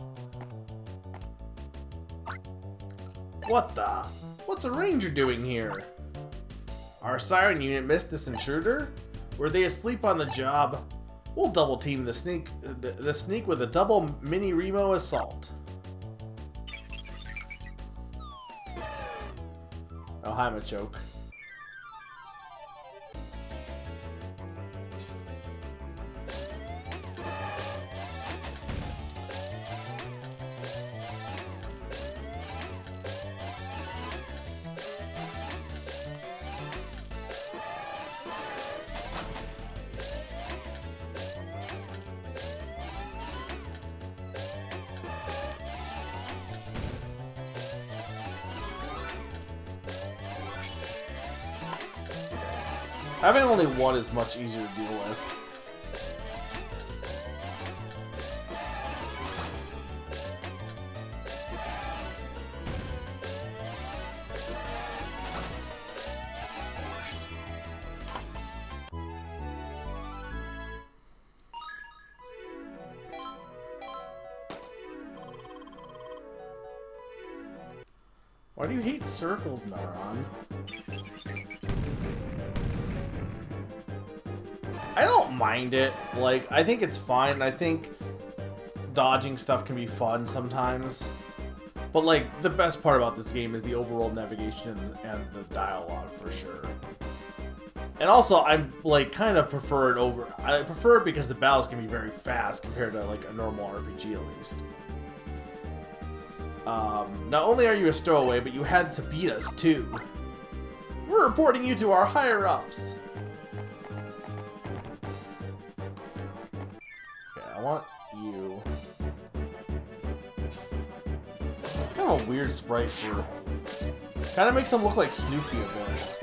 What the? What's a ranger doing here? Our siren unit missed this intruder? Were they asleep on the job? We'll double team the sneak with a double mini Remo assault. Oh, hi, Machoke. Having only one is much easier to deal with. Why do you hate circles, Naron? I don't mind it. Like, I think it's fine. I think dodging stuff can be fun sometimes. But, like, the best part about this game is the overall navigation and the dialogue, for sure. And also, I'm, like, kind of prefer it over... I prefer it because the battles can be very fast compared to, like, a normal RPG, at least. Not only are you a stowaway, but you had to beat us, too. We're reporting you to our higher-ups. I want you. Kind of a weird sprite for. Kind of makes him look like Snoopy a bit.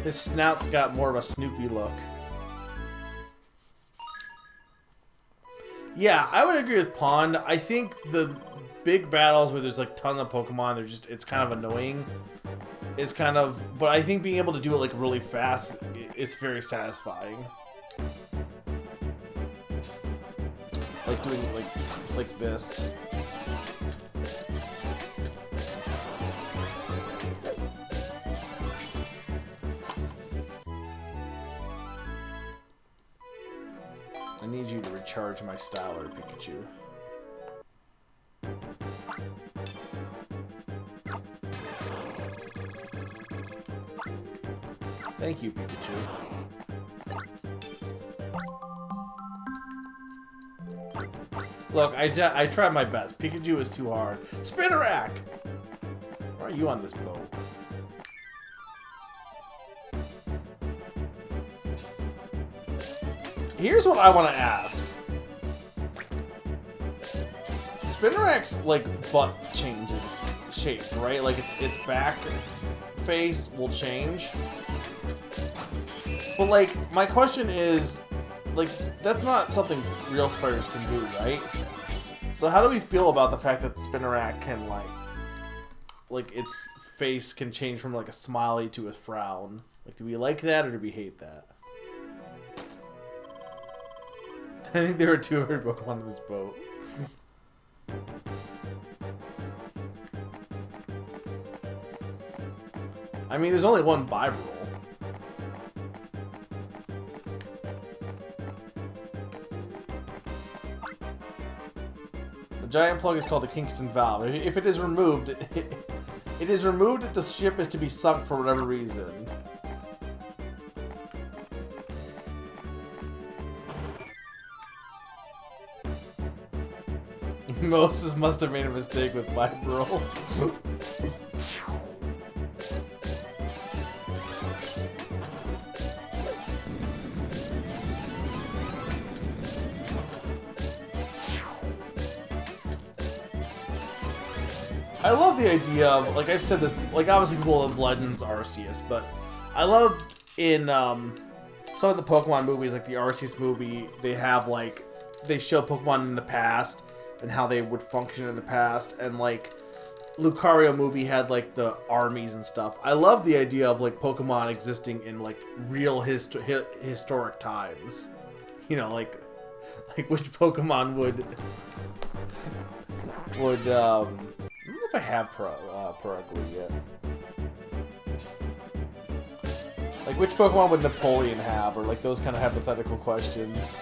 His snout's got more of a Snoopy look. Yeah, I would agree with Pond. I think the big battles where there's like tons of Pokemon, they're just it's kind of annoying. It's kind of, but I think being able to do it like really fast is very satisfying. Like doing it like this. I need you to recharge my Styler, Pikachu. Thank you, Pikachu. Look, I tried my best. Pikachu is too hard. Spinnerack! Why are you on this boat? Here's what I want to ask. Spinnerack's, like, butt changes shape, right? Like, its back face will change. But, like, my question is, like, that's not something real spiders can do, right? So how do we feel about the fact that the Spinnerack can, like, its face can change from, like, a smiley to a frown? Like, do we like that or do we hate that? I think there were 200 Pokemon on this boat. I mean, there's only one Bibarel. The giant plug is called the Kingston Valve. If it is removed, it is removed if the ship is to be sunk for whatever reason. Moses must have made a mistake with Bifurl. I love the idea of, like I've said this, like obviously people love Legends Arceus, but I love in some of the Pokemon movies, like the Arceus movie, they have like, they show Pokemon in the past and how they would function in the past, and like Lucario movie had like the armies and stuff. I love the idea of like Pokemon existing in like real historic times. You know, like which Pokemon would I don't know if I have Perugly yet. Like, which Pokemon would Napoleon have? Or, like, those kind of hypothetical questions.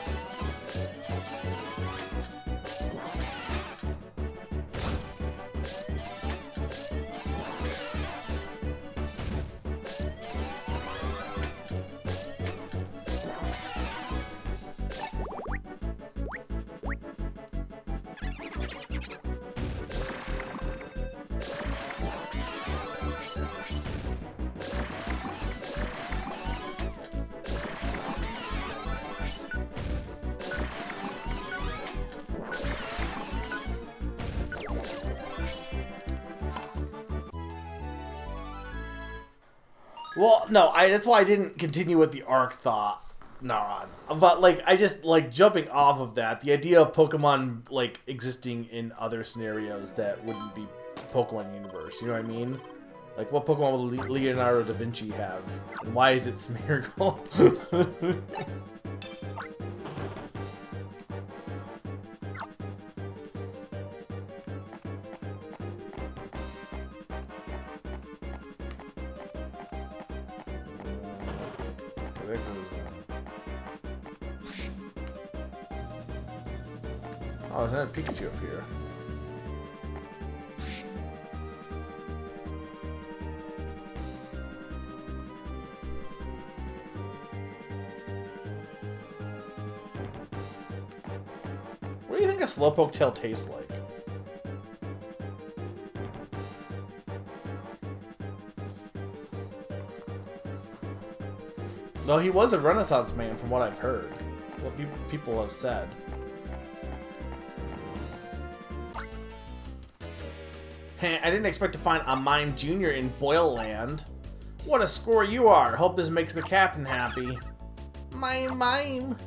Well, no, that's why I didn't continue with the arc thought, Naran. But, like, I just, like, jumping off of that, the idea of Pokemon, like, existing in other scenarios that wouldn't be Pokemon universe, you know what I mean? Like, what Pokemon would Leonardo da Vinci have? And why is it Smeargle? There goes oh, there's another Pikachu up here. What do you think a Slowpoke tail tastes like? No, he was a Renaissance man from what I've heard. What people have said. Hey, I didn't expect to find a Mime Jr. in Boyle Land. What a score you are. Hope this makes the captain happy. Mime.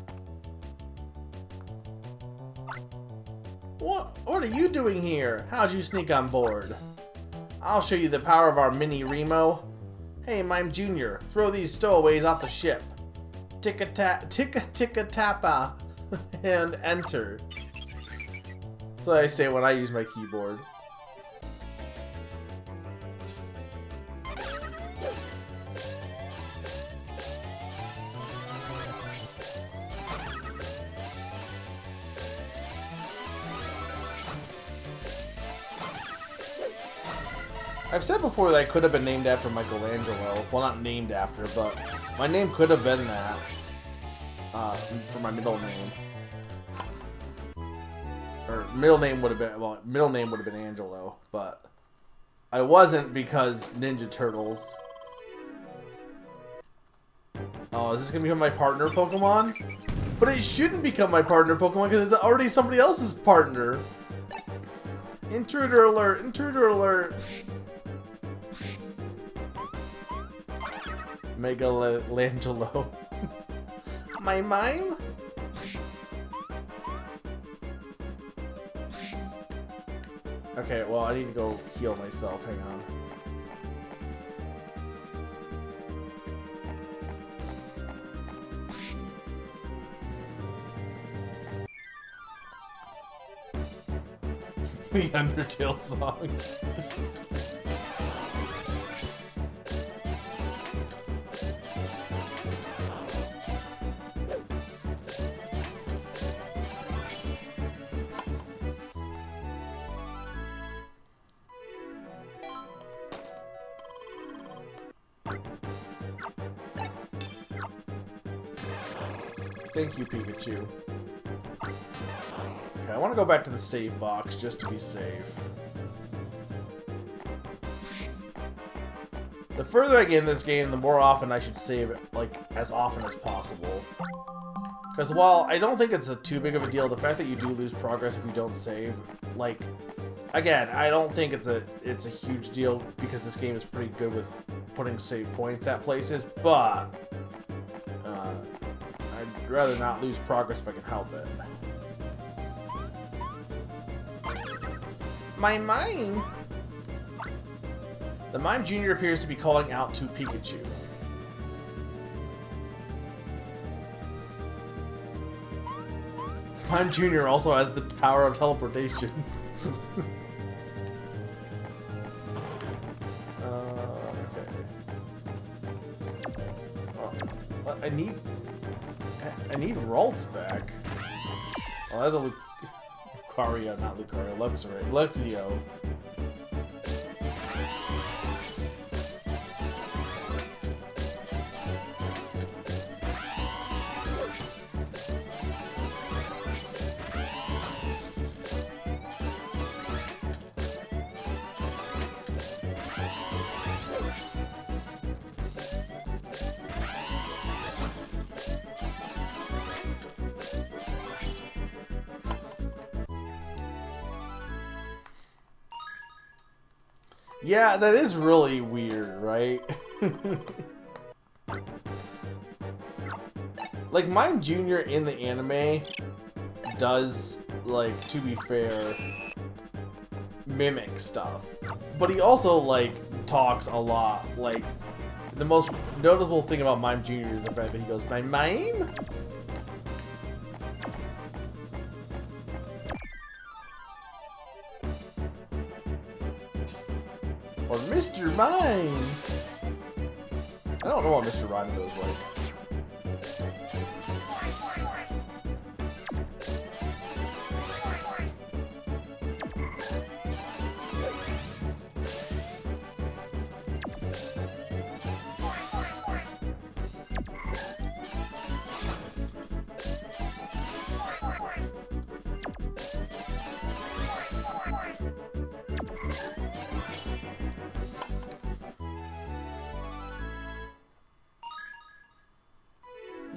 What are you doing here? How'd you sneak on board? I'll show you the power of our mini Remo. Hey, Mime Jr., throw these stowaways off the ship. Ticka-tappa, and enter. That's what I say when I use my keyboard. I've said before that I could have been named after Michelangelo. Well, not named after, but my name could have been that for my middle name. Or middle name would have been, well, middle name would have been Angelo, but I wasn't because Ninja Turtles. Oh, is this gonna become my partner Pokemon? But it shouldn't become my partner Pokemon because it's already somebody else's partner. Intruder alert! Intruder alert! Mega-Langelo. My mime? Okay, well, I need to go heal myself. Hang on. The Undertale song. Thank you, Pikachu. Okay, I want to go back to the save box just to be safe. The further I get in this game, the more often I should save it, like, as often as possible. Because while I don't think it's too big of a deal, the fact that you do lose progress if you don't save, like, again, I don't think it's a huge deal because this game is pretty good with putting save points at places, but I'd rather not lose progress if I can help it. My mime! The Mime Jr. appears to be calling out to Pikachu. Mime Jr. also has the power of teleportation. Okay. Oh, I need Ralts back. Oh, that's a Lucario, not Lucario. Luxio. Yeah, that is really weird, right? Like, Mime Jr. in the anime does, like, to be fair, mimic stuff. But he also, like, talks a lot. Like, the most notable thing about Mime Jr. is the fact that he goes, "My mime?" Or Mr. Mime! I don't know what Mr. Mime goes like.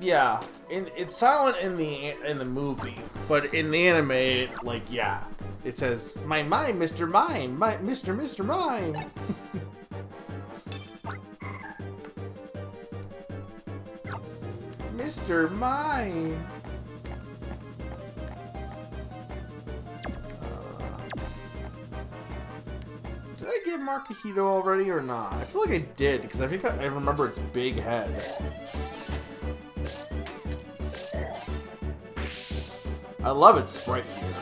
Yeah, it's silent in the movie, but in the anime, like, yeah, it says, "My mime, Mr. Mime, Mr. Mime." Mr. Mime. Did I get Marquito already or not? I feel like I did because I think I remember its big head. I love its sprite here.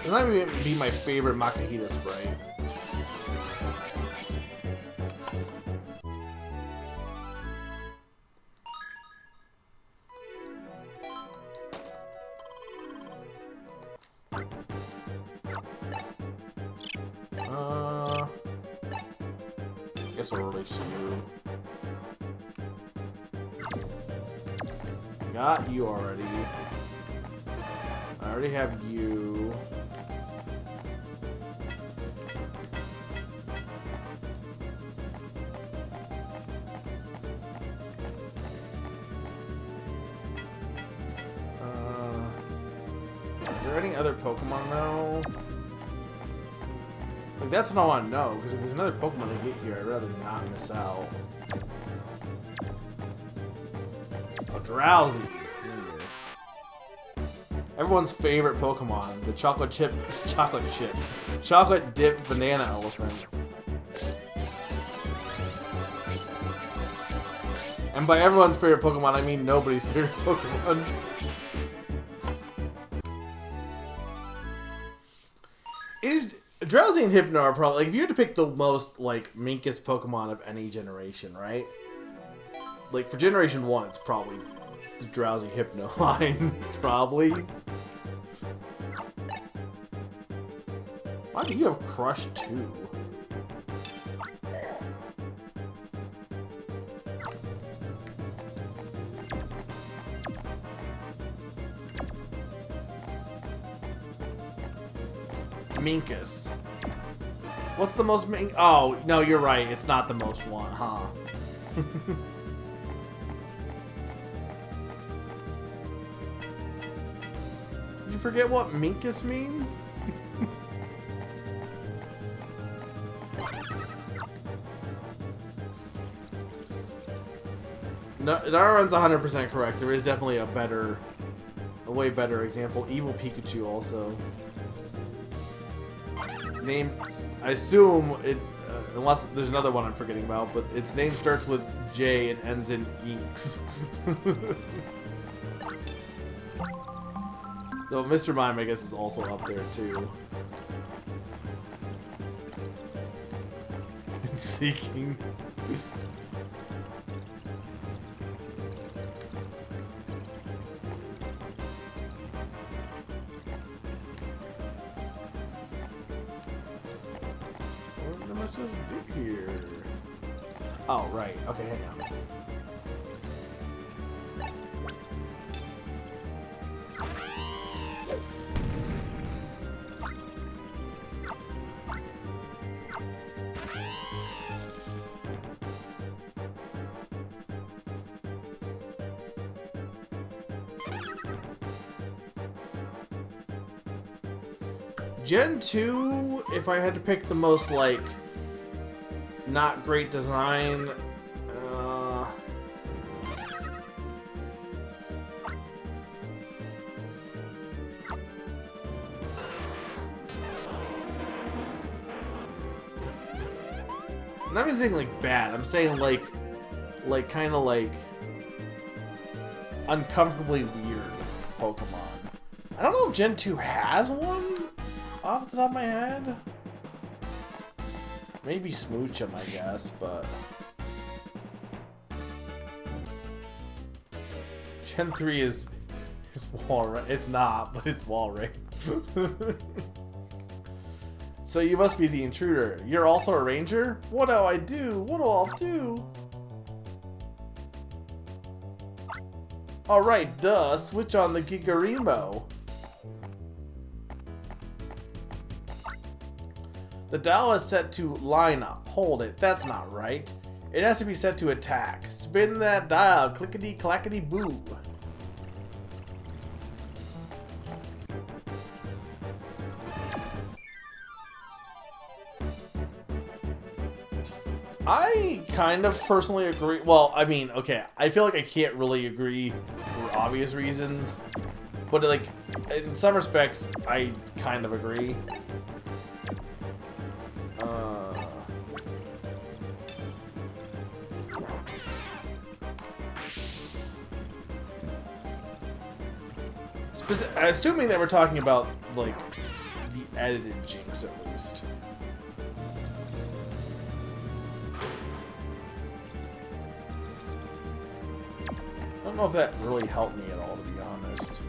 This might even be my favorite Makihita sprite. Guess we'll release you. Got you already. I already have you. Is there any other Pokemon though? Like, that's what I want to know, because if there's another Pokemon to get here, I'd rather not miss out. Drowsy. Everyone's favorite Pokemon, the chocolate dipped banana elephant. And by everyone's favorite Pokemon, I mean nobody's favorite Pokemon. Drowsy and Hypno are probably, like, if you had to pick the most, like, minkest Pokemon of any generation, right? Like, for Generation 1, it's probably the Drowsy Hypno line. Probably. Why do you have Crush 2? Minkus. What's the most Oh, no, you're right. It's not the most one, huh? Did you forget what Minkus means? No, Darwin's 100% correct. There is definitely a way better example. Evil Pikachu also. Name, I assume it, unless there's another one I'm forgetting about, but its name starts with J and ends in Inks. Though Mr. Mime, I guess, is also up there too. It's seeking. What am I supposed to do here? Oh, right. Okay, hang on. Gen 2, if I had to pick the most, like, not great design, I'm not even saying, like, bad. I'm saying, like kind of, like, uncomfortably weird Pokemon. I don't know if Gen 2 has one off the top of my head. Maybe Smoochum, I guess, but Gen 3 is Walrein. It's not, but it's Walrein. So you must be the intruder. You're also a ranger? What do I do? What do I do? Alright, duh. Switch on the Gigarimo. The dial is set to line up. Hold it. That's not right. It has to be set to attack. Spin that dial. Clickety clackety boo. I kind of personally agree. Well, I mean, okay, I feel like I can't really agree for obvious reasons, but like in some respects, I kind of agree. Assuming that we're talking about like the edited Jinx at least. I don't know if that really helped me at all, to be honest.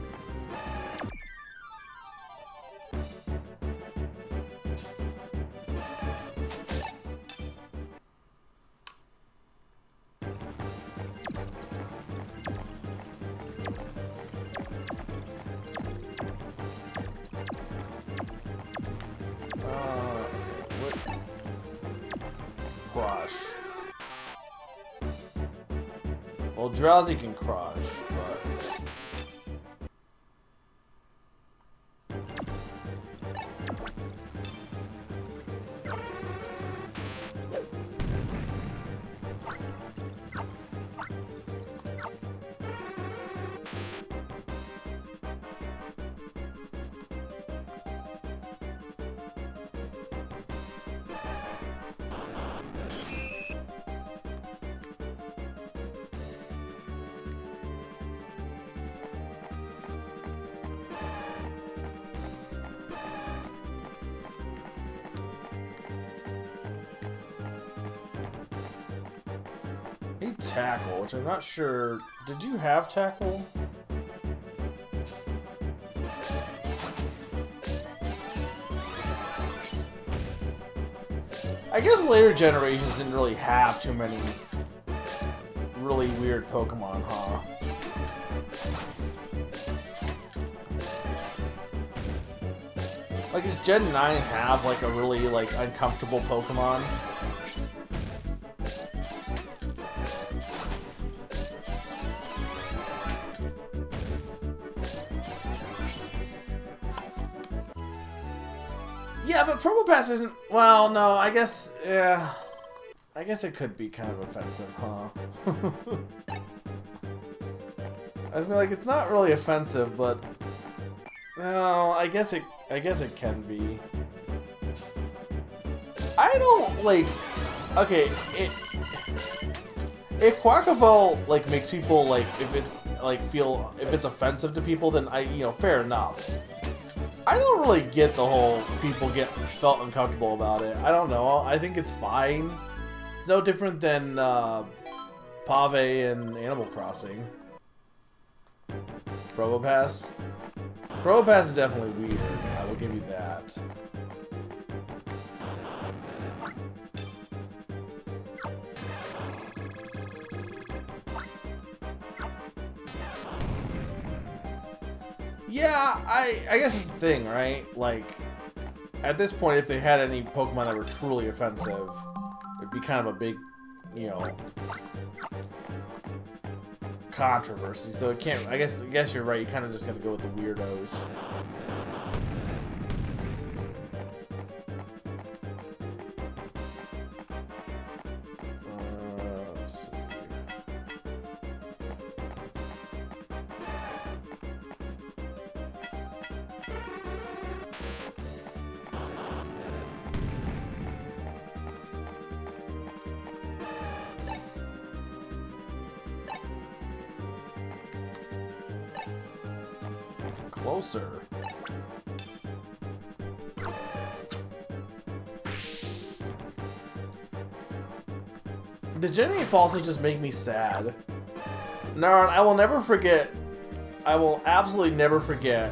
Crush. Well, Drowsy can crush, but... Tackle, which I'm not sure. Did you have tackle? I guess later generations didn't really have too many really weird Pokemon, huh? Like, does Gen 9 have, like, a really, like, uncomfortable Pokemon? Yeah, but Probopass isn't... Well, no, I guess... Yeah... I guess it could be kind of offensive, huh? I was like, it's not really offensive, but... No, I guess it can be. I don't, like... Okay, if Quackable, like, makes people, like, if it's, like, feel... If it's offensive to people, then fair enough. I don't really get the whole people felt uncomfortable about it. I don't know. I think it's fine. It's no different than Pave and Animal Crossing. Probopass? Probopass is definitely weird. I will give you that. Yeah, I guess it's the thing, right? Like, at this point, if they had any Pokemon that were truly offensive, it'd be kind of a big, controversy. So it can't. I guess you're right. You kind of just got to go with the weirdos. Let's see. Closer. The Gen 8 falses just make me sad. Naran, I will never forget. I will absolutely never forget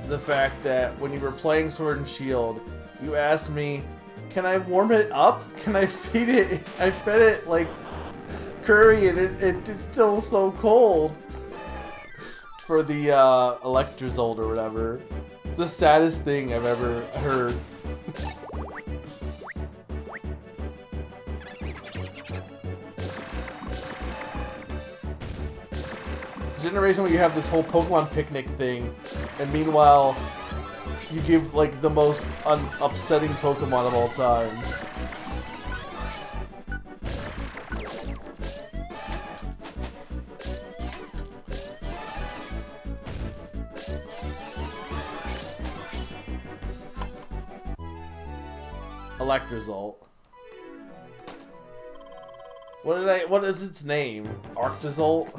the fact that when you were playing Sword and Shield, you asked me, "Can I warm it up? Can I feed it?" I fed it like curry, and it's still so cold. For the Electrozolt or whatever. It's the saddest thing I've ever heard. It's a generation where you have this whole Pokemon picnic thing, and meanwhile, you give like the most upsetting Pokemon of all time. Electrozolt. What is its name? Arctozolt?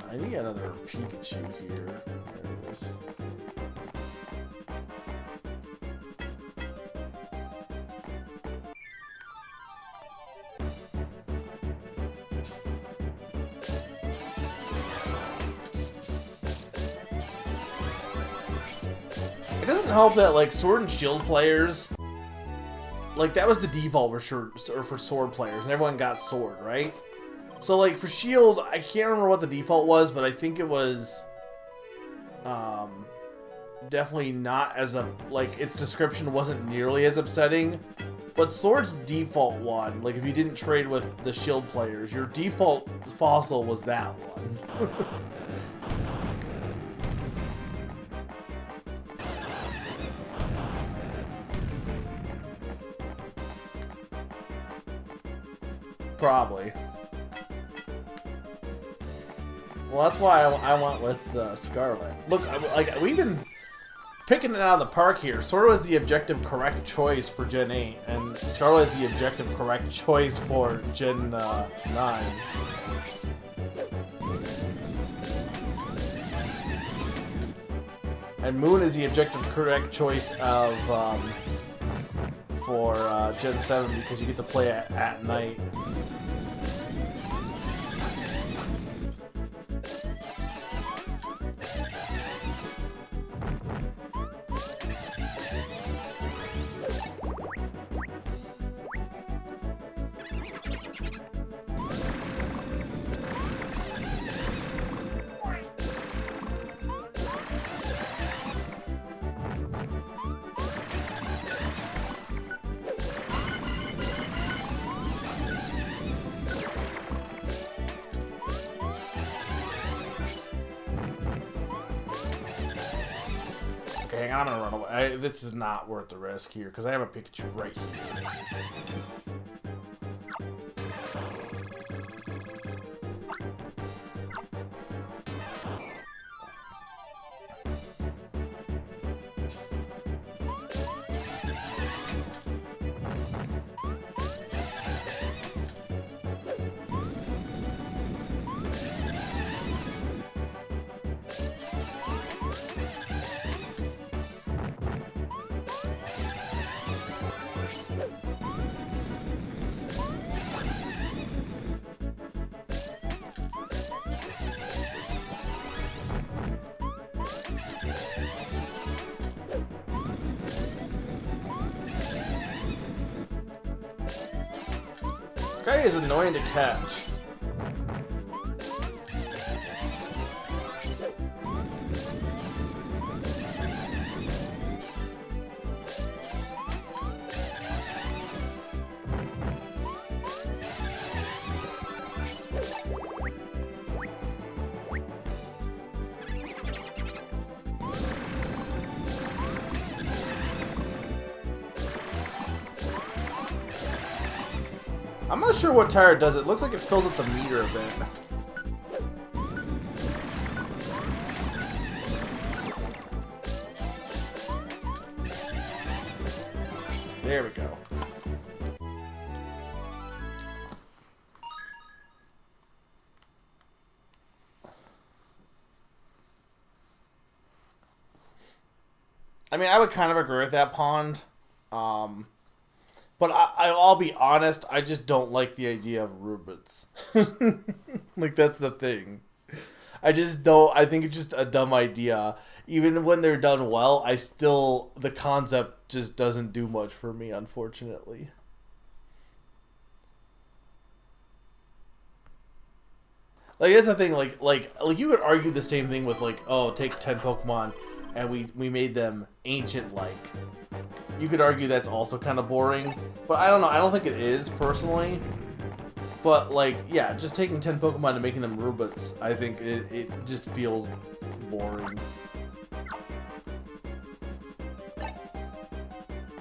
I need another Pikachu here. There it is. It doesn't help that, like, Sword and Shield players, like, that was the default for Sword players, and everyone got Sword, right? So, like, for Shield, I can't remember what the default was, but I think it was, definitely not as like, its description wasn't nearly as upsetting, but Sword's default one, like, if you didn't trade with the Shield players, your default fossil was that one. Probably. Well, that's why I went with Scarlet. Look, we've been picking it out of the park here. Sort of was the objective correct choice for Gen 8, and Scarlet is the objective correct choice for Gen 9. And Moon is the objective correct choice of for Gen 7 because you get to play it at night. Okay, hang on, I'm gonna run away. This is not worth the risk here, because I have a Pikachu right here. This guy is annoying to catch. I'm not sure what tire does. It looks like it fills up the meter a bit. There we go. I mean, I would kind of agree with that, Pond. But I'll be honest, I just don't like the idea of Rubits. Like, that's the thing. I just don't, I think it's just a dumb idea. Even when they're done well, the concept just doesn't do much for me, unfortunately. Like, that's the thing, like you could argue the same thing with, like, oh, take 10 Pokemon and we made them ancient-like. You could argue that's also kind of boring, but I don't know. I don't think it is, personally. But, like, yeah, just taking 10 Pokemon and making them Rubits, I think it just feels boring.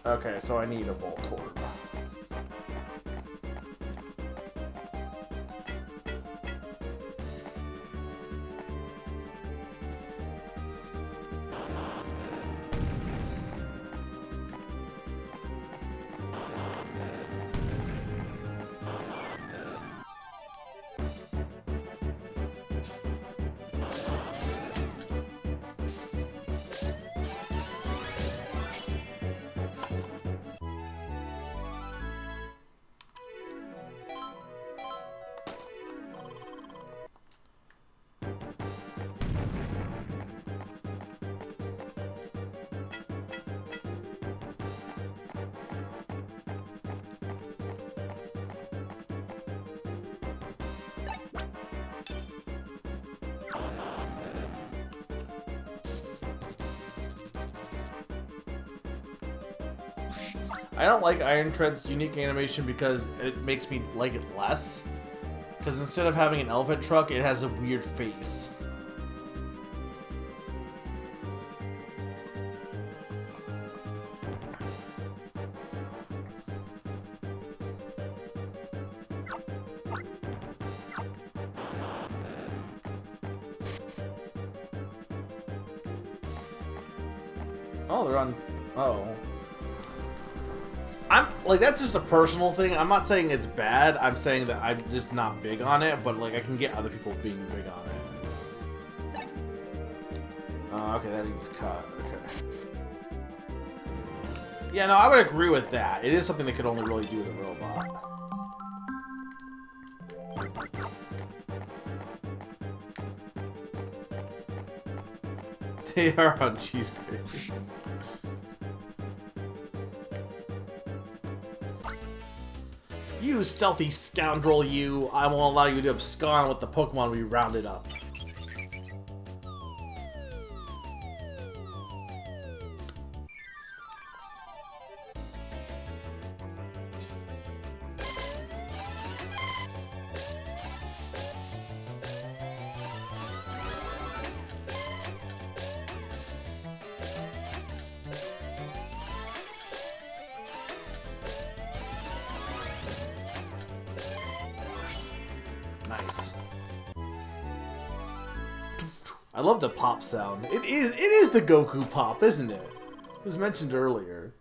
Okay, so I need a Voltorb. I don't like Iron Tread's unique animation because it makes me like it less. Because instead of having an elephant truck, it has a weird face. Oh, they're on... Oh. Like, that's just a personal thing. I'm not saying it's bad. I'm saying that I'm just not big on it, but, like, I can get other people being big on it. Okay, that needs cut. Okay. Yeah, no, I would agree with that. It is something that could only really do with a robot. They are on cheese graters. You stealthy scoundrel, you! I won't allow you to abscond with the Pokemon we rounded up. I love the pop sound. It is the Goku pop, isn't it? It was mentioned earlier.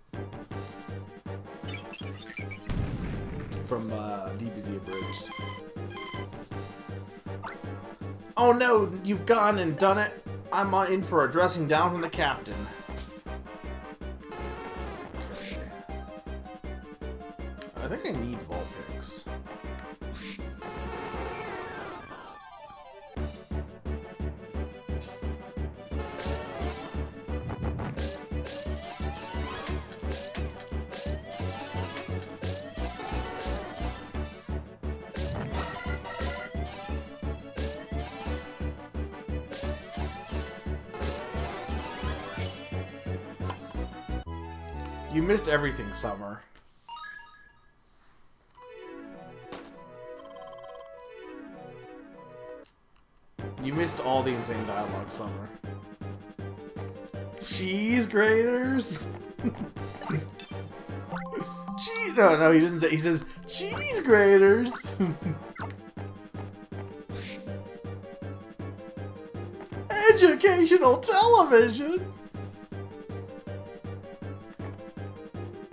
From DBZ Abridged. Oh no, you've gone and done it. I'm in for a dressing down from the captain. Okay. I think I need Vulpix. You missed everything, Summer. You missed all the insane dialogue, Summer. Cheese graters? No, he doesn't say. He says cheese graters. Educational television.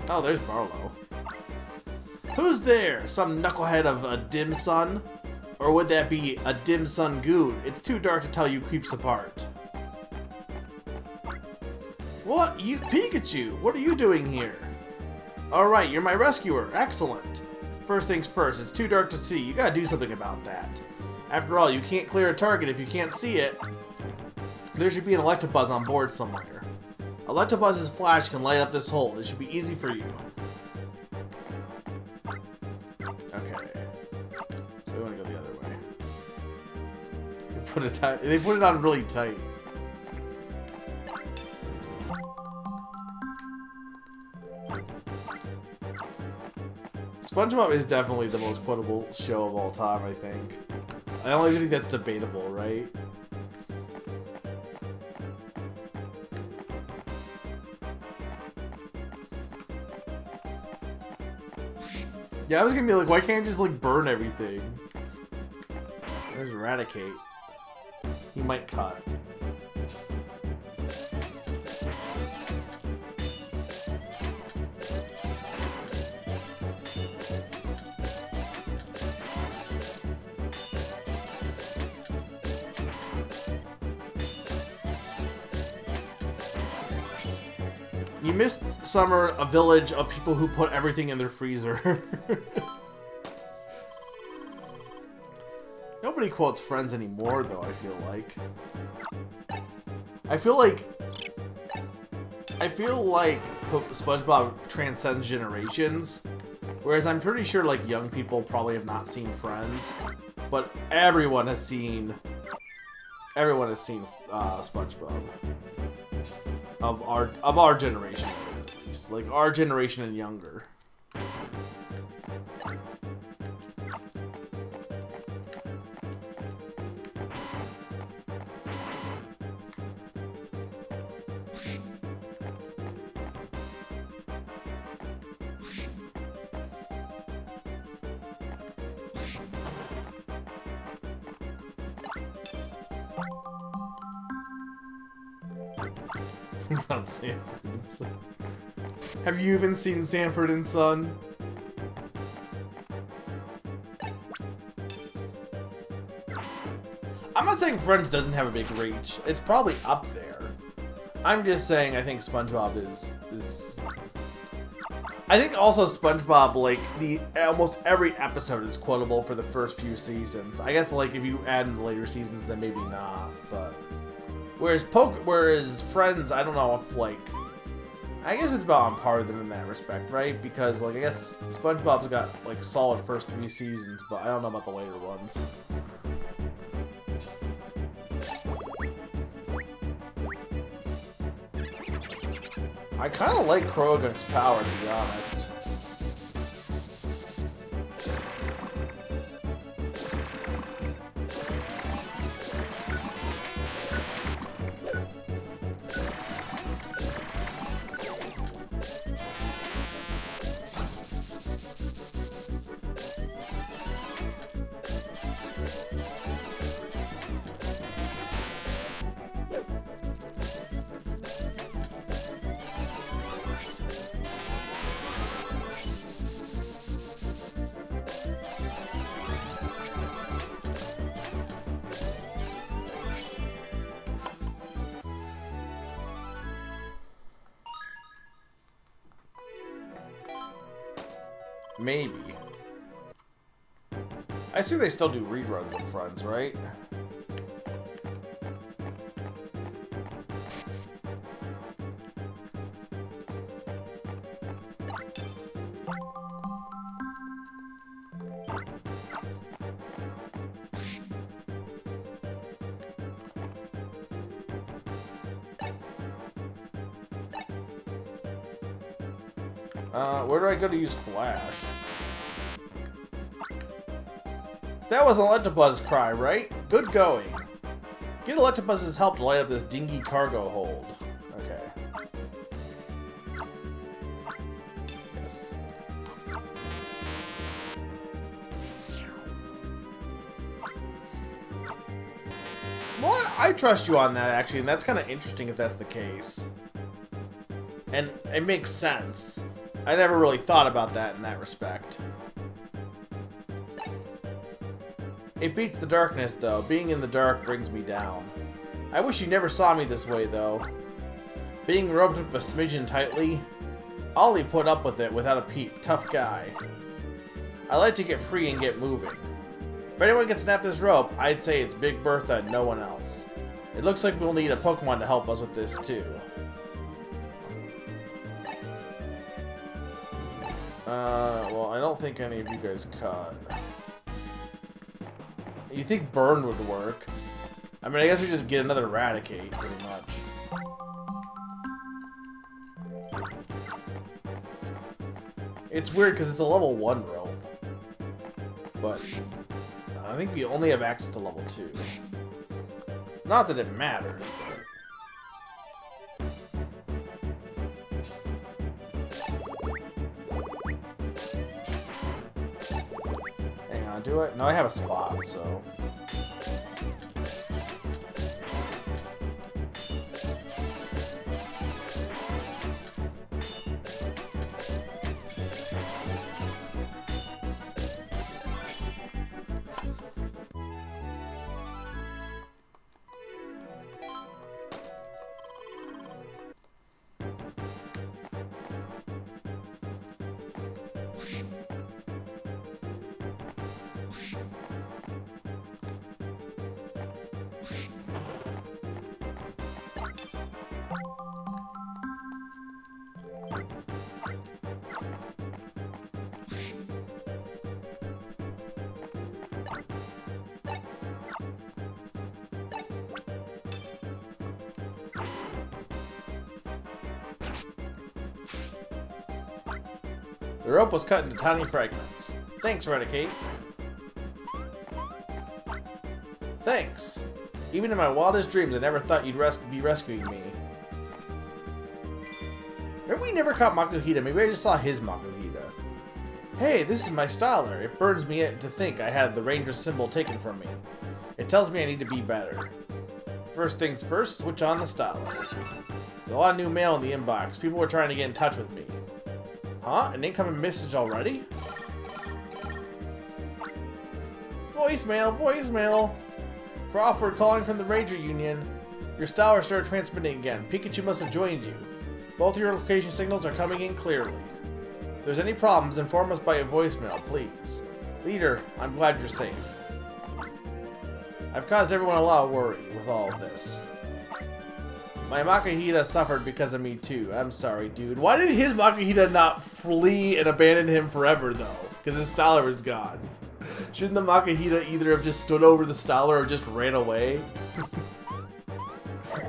Oh, there's Barlow. Who's there? Some knucklehead of a dim sun? Or would that be a dim sun goon? It's too dark to tell you creeps apart. What? You, Pikachu? What are you doing here? Alright, you're my rescuer. Excellent. First things first, it's too dark to see. You gotta do something about that. After all, you can't clear a target if you can't see it. There should be an Electabuzz on board somewhere. Electabuzz's flash can light up this hole. It should be easy for you. Okay. So we want to go the other way. They put it on really tight. SpongeBob is definitely the most quotable show of all time, I think. I don't even think that's debatable, right? Yeah, I was gonna be like, why can't I just like burn everything? There's Eradicate. He might cut. You missed, Summer, a village of people who put everything in their freezer. Nobody quotes Friends anymore, though, I feel like. I feel like SpongeBob transcends generations, whereas I'm pretty sure, like, young people probably have not seen Friends, but everyone has seen SpongeBob. Of our generation, at least. Like, our generation and younger. Not Sanford and Son. Have you even seen Sanford and Son? I'm not saying Friends doesn't have a big reach. It's probably up there. I'm just saying I think SpongeBob is... I think also SpongeBob, like, almost every episode is quotable for the first few seasons. I guess, like, if you add in the later seasons, then maybe not, but... Whereas Friends, I don't know if, like... I guess it's about on par with them in that respect, right? Because, like, I guess SpongeBob's got, like, solid first 3 seasons, but I don't know about the later ones. I kind of like Krogan's power, to be honest. Maybe. I assume they still do reruns of Friends, right? Where do I go to use Flash? That was Electabuzz cry, right? Good going. Get Electabuzz's help to light up this dingy cargo hold. Okay. Yes. Well, I trust you on that, actually, and that's kind of interesting if that's the case. And it makes sense. I never really thought about that in that respect. It beats the darkness, though. Being in the dark brings me down. I wish you never saw me this way, though. Being roped up a smidgen tightly, Ollie put up with it without a peep. Tough guy. I like to get free and get moving. If anyone can snap this rope, I'd say it's Big Bertha and no one else. It looks like we'll need a Pokemon to help us with this, too. Well, I don't think any of you guys caught. You think Burn would work? I mean, I guess we just get another Eradicate, pretty much. It's weird because it's a level 1 rope. But I think we only have access to level 2. Not that it matters, but... Do it? No, I have a spot, so... The rope was cut into tiny fragments. Thanks, Eradicate. Thanks. Even in my wildest dreams, I never thought you'd be rescuing me. Remember we never caught Makuhita? Maybe I just saw his Makuhita. Hey, this is my Styler. It burns me to think I had the Ranger symbol taken from me. It tells me I need to be better. First things first, switch on the Styler. There's a lot of new mail in the inbox. People were trying to get in touch with me. Huh? An incoming message already? Voicemail, voicemail! Crawford calling from the Ranger Union. Your Styler started transmitting again. Pikachu must have joined you. Both your location signals are coming in clearly. If there's any problems, inform us by a voicemail, please. Leader, I'm glad you're safe. I've caused everyone a lot of worry with all of this. My Makuhita suffered because of me too. I'm sorry, dude. Why did his Makuhita not flee and abandon him forever, though? Because his Styler was gone. Shouldn't the Makuhita either have just stood over the Styler or just ran away?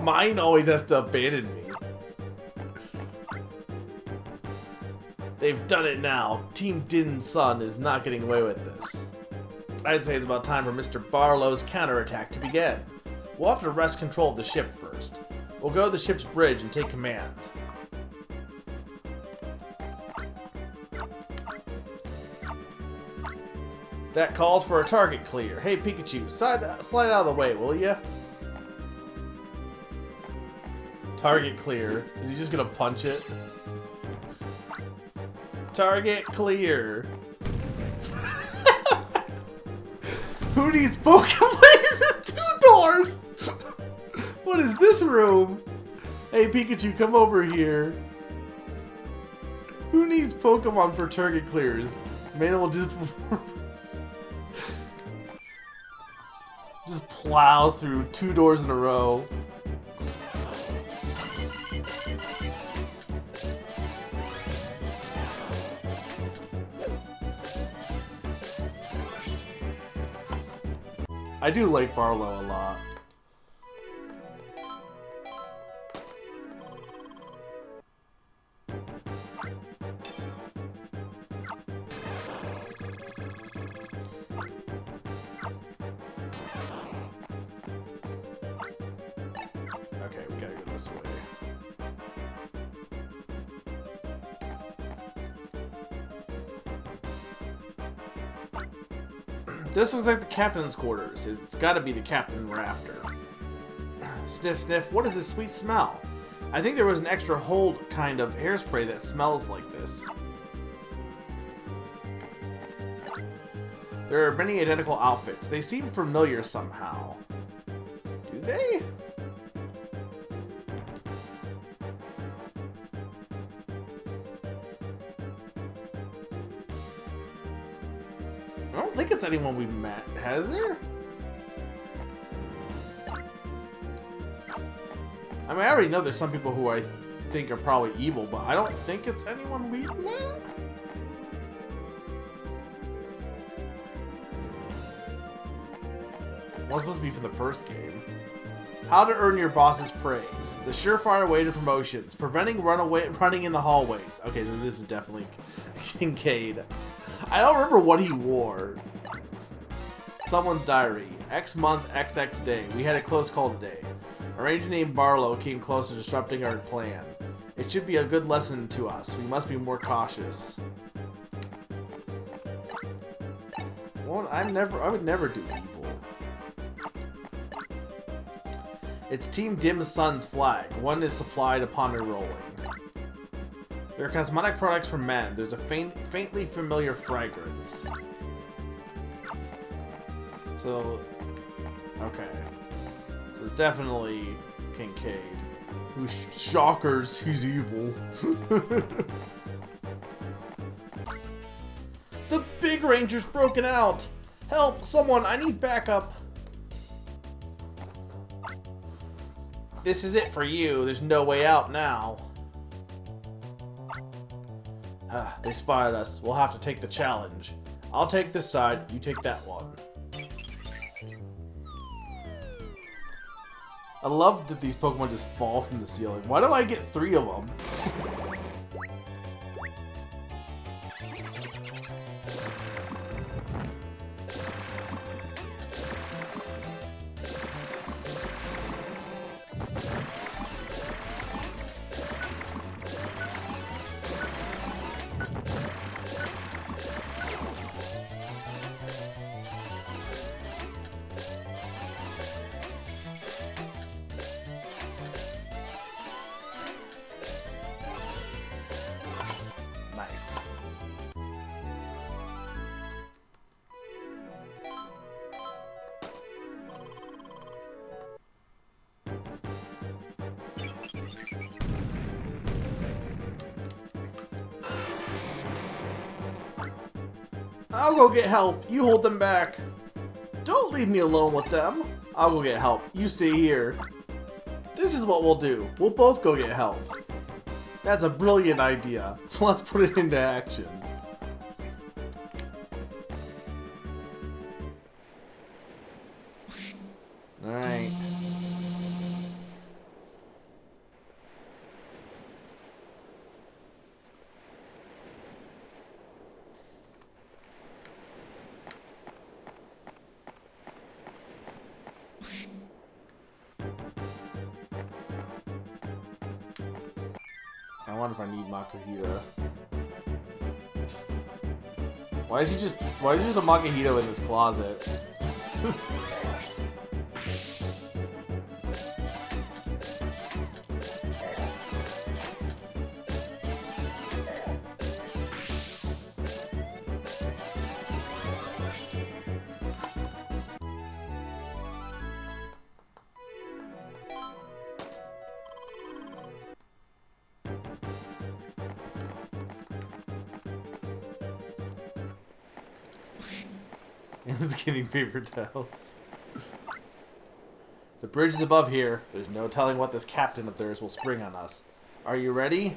Mine always has to abandon me. They've done it now. Team Din's son is not getting away with this. I'd say it's about time for Mr. Barlow's counterattack to begin. We'll have to wrest control of the ship first. We'll go to the ship's bridge and take command. That calls for a target clear. Hey Pikachu, slide out of the way, will ya? Target clear. Is he just gonna punch it? Target clear. Who needs Pokemon? This is 2 doors! What is this room? Hey Pikachu, come over here. Who needs Pokemon for target clears? Manuel just just plows through 2 doors in a row. I do like Barlow a lot. Okay, we gotta go this way. This looks like the captain's quarters. It's gotta be the captain we're after. Sniff, sniff. What is this sweet smell? I think there was an extra hold kind of hairspray that smells like this. There are many identical outfits. They seem familiar somehow. Do they? I don't think it's anyone we've met, has there? I mean, I already know there's some people who I think are probably evil, but I don't think it's anyone we've met. One's supposed to be from the first game. How to earn your boss's praise. The surefire way to promotions. Preventing running in the hallways. Okay, then this is definitely Kincaid. I don't remember what he wore. Someone's diary. X month, XX day. We had a close call today. A ranger named Barlow came close to disrupting our plan. It should be a good lesson to us. We must be more cautious. Well, I would never do evil. It's Team Dim Sun's flag. One is supplied upon enrolling. They're cosmetic products for men. There's a faintly familiar fragrance. So, okay. So it's definitely Kincaid. Who's shockers, he's evil. The big ranger's broken out! Help! Someone! I need backup! This is it for you. There's no way out now. They spotted us. We'll have to take the challenge. I'll take this side, you take that one. I love that these Pokemon just fall from the ceiling. Why do I get 3 of them? Nice. I'll go get help. You hold them back. Don't leave me alone with them. I'll go get help. You stay here. This is what we'll do. We'll both go get help. That's a brilliant idea. Let's put it into action. Alright. I wonder if I need Makuhita. Why is there just a Makuhito in this closet? It was getting paper towels. The bridge is above here. There's no telling what this captain of theirs will spring on us. Are you ready?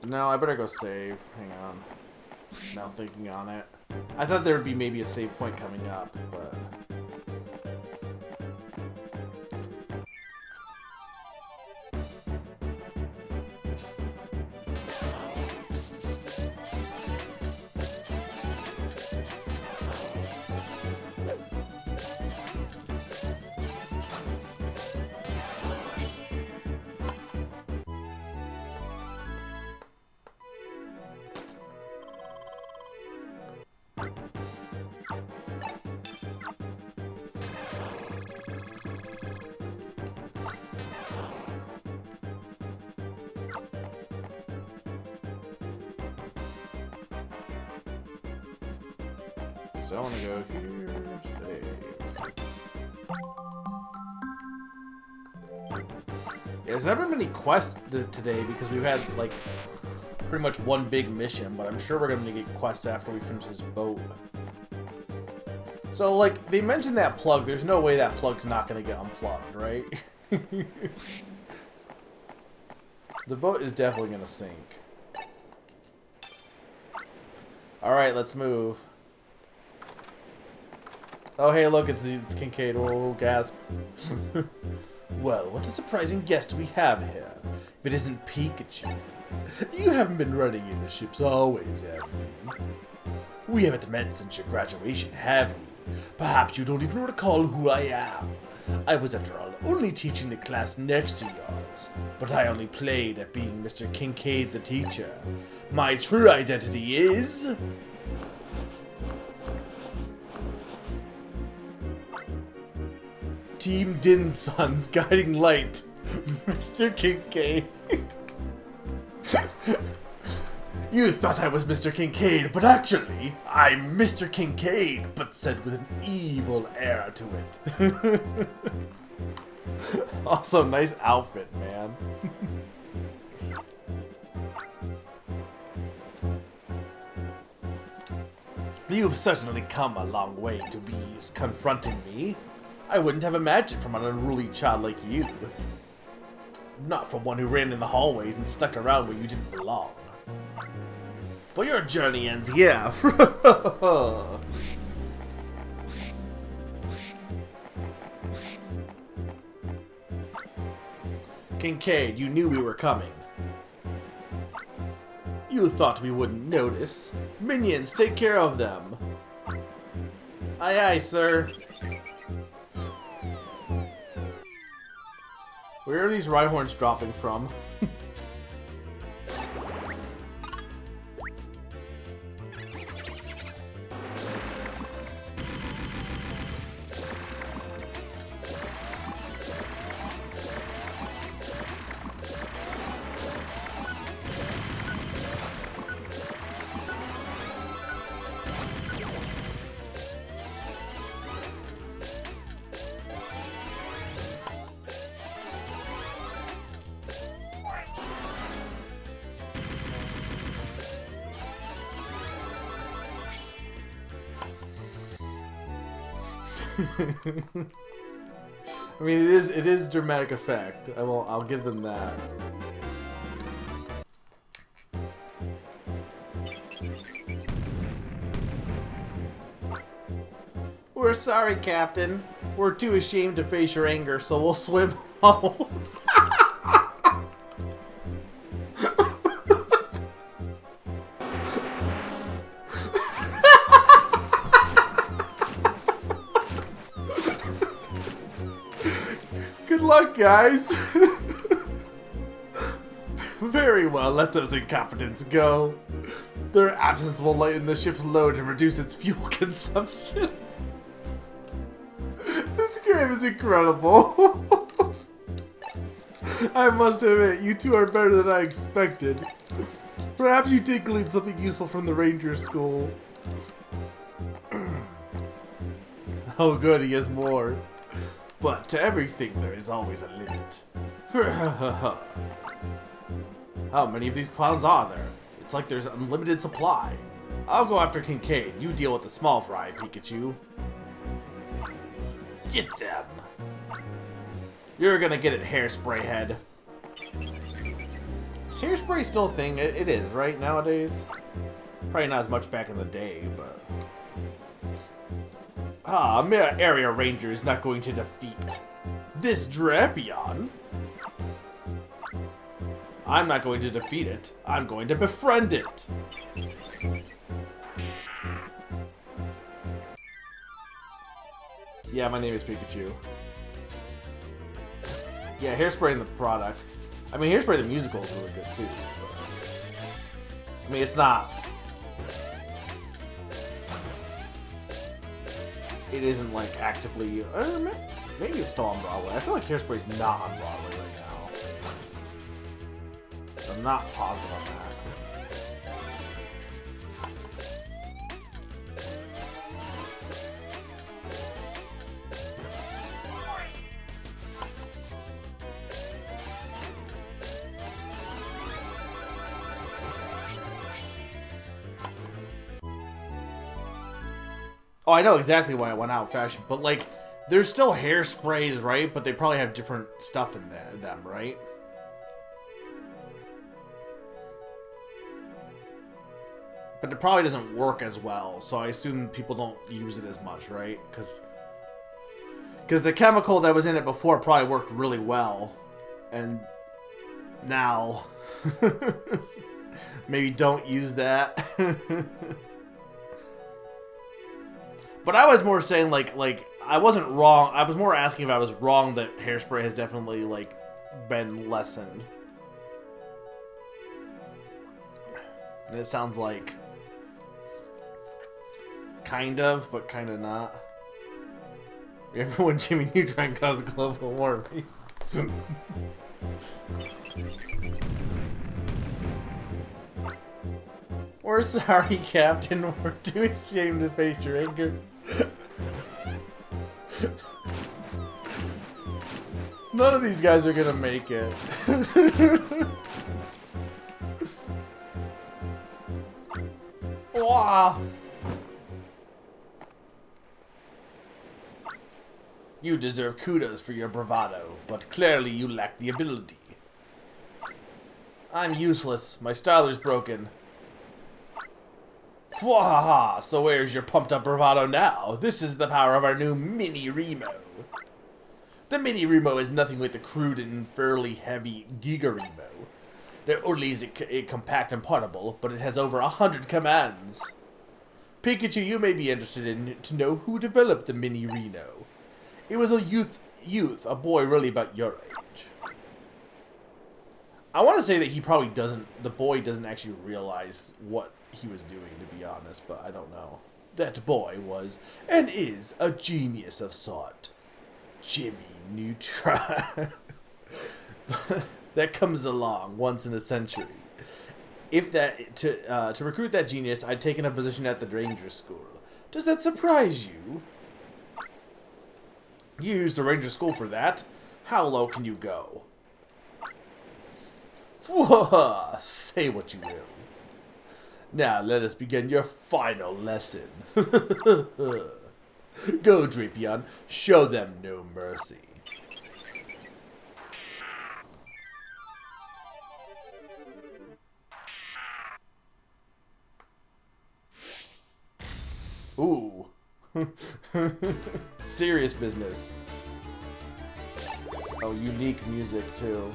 No, I better go save. Hang on. Now thinking on it. I thought there would be maybe a save point coming up, but... So I want to go here, save. Yeah, there's never been many quests today because we've had, like, pretty much one big mission, but I'm sure we're going to get quests after we finish this boat. So, like, they mentioned that plug. There's no way that plug's not going to get unplugged, right? The boat is definitely going to sink. Alright, let's move. Oh, hey, look, it's Kincaid. Oh, gasp. Well, what a surprising guest we have here. If it isn't Pikachu. You haven't been running in the ships always, have you? We haven't met since your graduation, have we? Perhaps you don't even recall who I am. I was, after all, only teaching the class next to yours. But I only played at being Mr. Kincaid the teacher. My true identity is... Team Dinson's guiding light, Mr. Kincaid. You thought I was Mr. Kincaid, but actually, I'm Mr. Kincaid, but said with an evil air to it. Also, nice outfit, man. You've certainly come a long way to be confronting me. I wouldn't have imagined from an unruly child like you. Not from one who ran in the hallways and stuck around where you didn't belong. But your journey ends here. Kincaid, you knew we were coming. You thought we wouldn't notice. Minions, take care of them. Aye, aye, sir. Where are these Rhyhorns dropping from? I mean, it is dramatic effect. I'll give them that. We're sorry, Captain. We're too ashamed to face your anger, so we'll swim home. Good luck, guys. Very well, let those incompetents go. Their absence will lighten the ship's load and reduce its fuel consumption. This game is incredible. I must admit, you two are better than I expected. Perhaps you did glean something useful from the Ranger School. Oh good, he has more. But to everything there is always a limit. How many of these clowns are there? It's like there's unlimited supply. I'll go after Kincaid. You deal with the small fry, Pikachu. Get them. You're gonna get it, Hairspray Head. Is Hairspray still a thing? It is, right, nowadays? Probably not as much back in the day, but... Ah, mere area ranger is not going to defeat this Drapion. I'm not going to defeat it. I'm going to befriend it. Yeah, my name is Pikachu. Yeah, Hairspray in the product. I mean, Hairspray the musical is really good too. But, I mean, it's not. It isn't like actively. Maybe it's still on Broadway. I feel like Hairspray's not on Broadway right now. I'm not positive on that. Oh, I know exactly why it went out of fashion, but like, there's still hairsprays, right? But they probably have different stuff in them, right? But it probably doesn't work as well, so I assume people don't use it as much, right? Because the chemical that was in it before probably worked really well, and now maybe don't use that. But I was more saying, like, I wasn't wrong. I was more asking if I was wrong that Hairspray has definitely, like, been lessened. And it sounds like kind of, but kind of not. Remember when Jimmy Neutron caused global warming? We're sorry, Captain. We're too ashamed to face your anger. None of these guys are gonna make it. Wow. You deserve kudos for your bravado, but clearly you lack the ability. I'm useless. My styler's broken. Wahaha! So where's your pumped up bravado now? This is the power of our new Mini Remo. The Mini Remo is nothing like the crude and fairly heavy Giga Remo. Not only is it compact and portable, but it has over 100 commands. Pikachu, you may be interested to know who developed the Mini Reno. It was a a boy really about your age. I want to say that he probably doesn't, the boy doesn't actually realize what he was doing, to be honest, but I don't know. That boy was, and is, a genius of sort. Jimmy Neutron. That comes along once in a century. If that, to recruit that genius, I'd taken a position at the Ranger School. Does that surprise you? You used the Ranger School for that. How low can you go? Whoa, say what you will. Now let us begin your final lesson. Go, Drapion. Show them no mercy. Ooh. Serious business. Oh, unique music too.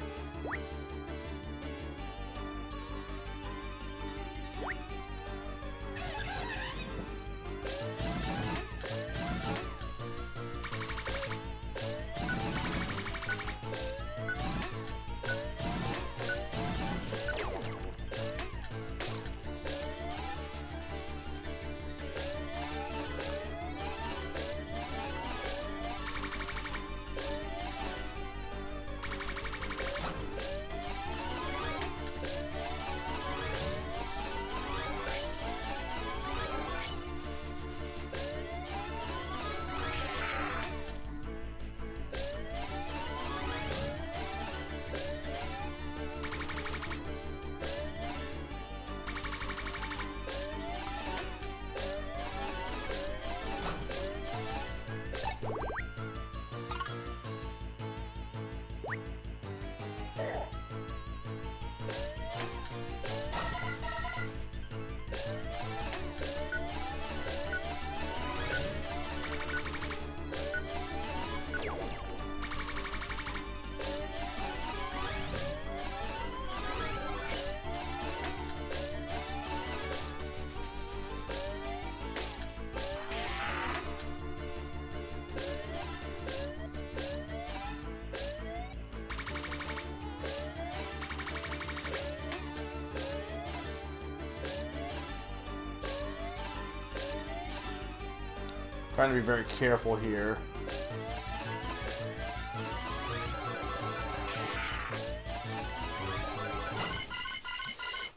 Trying to be very careful here.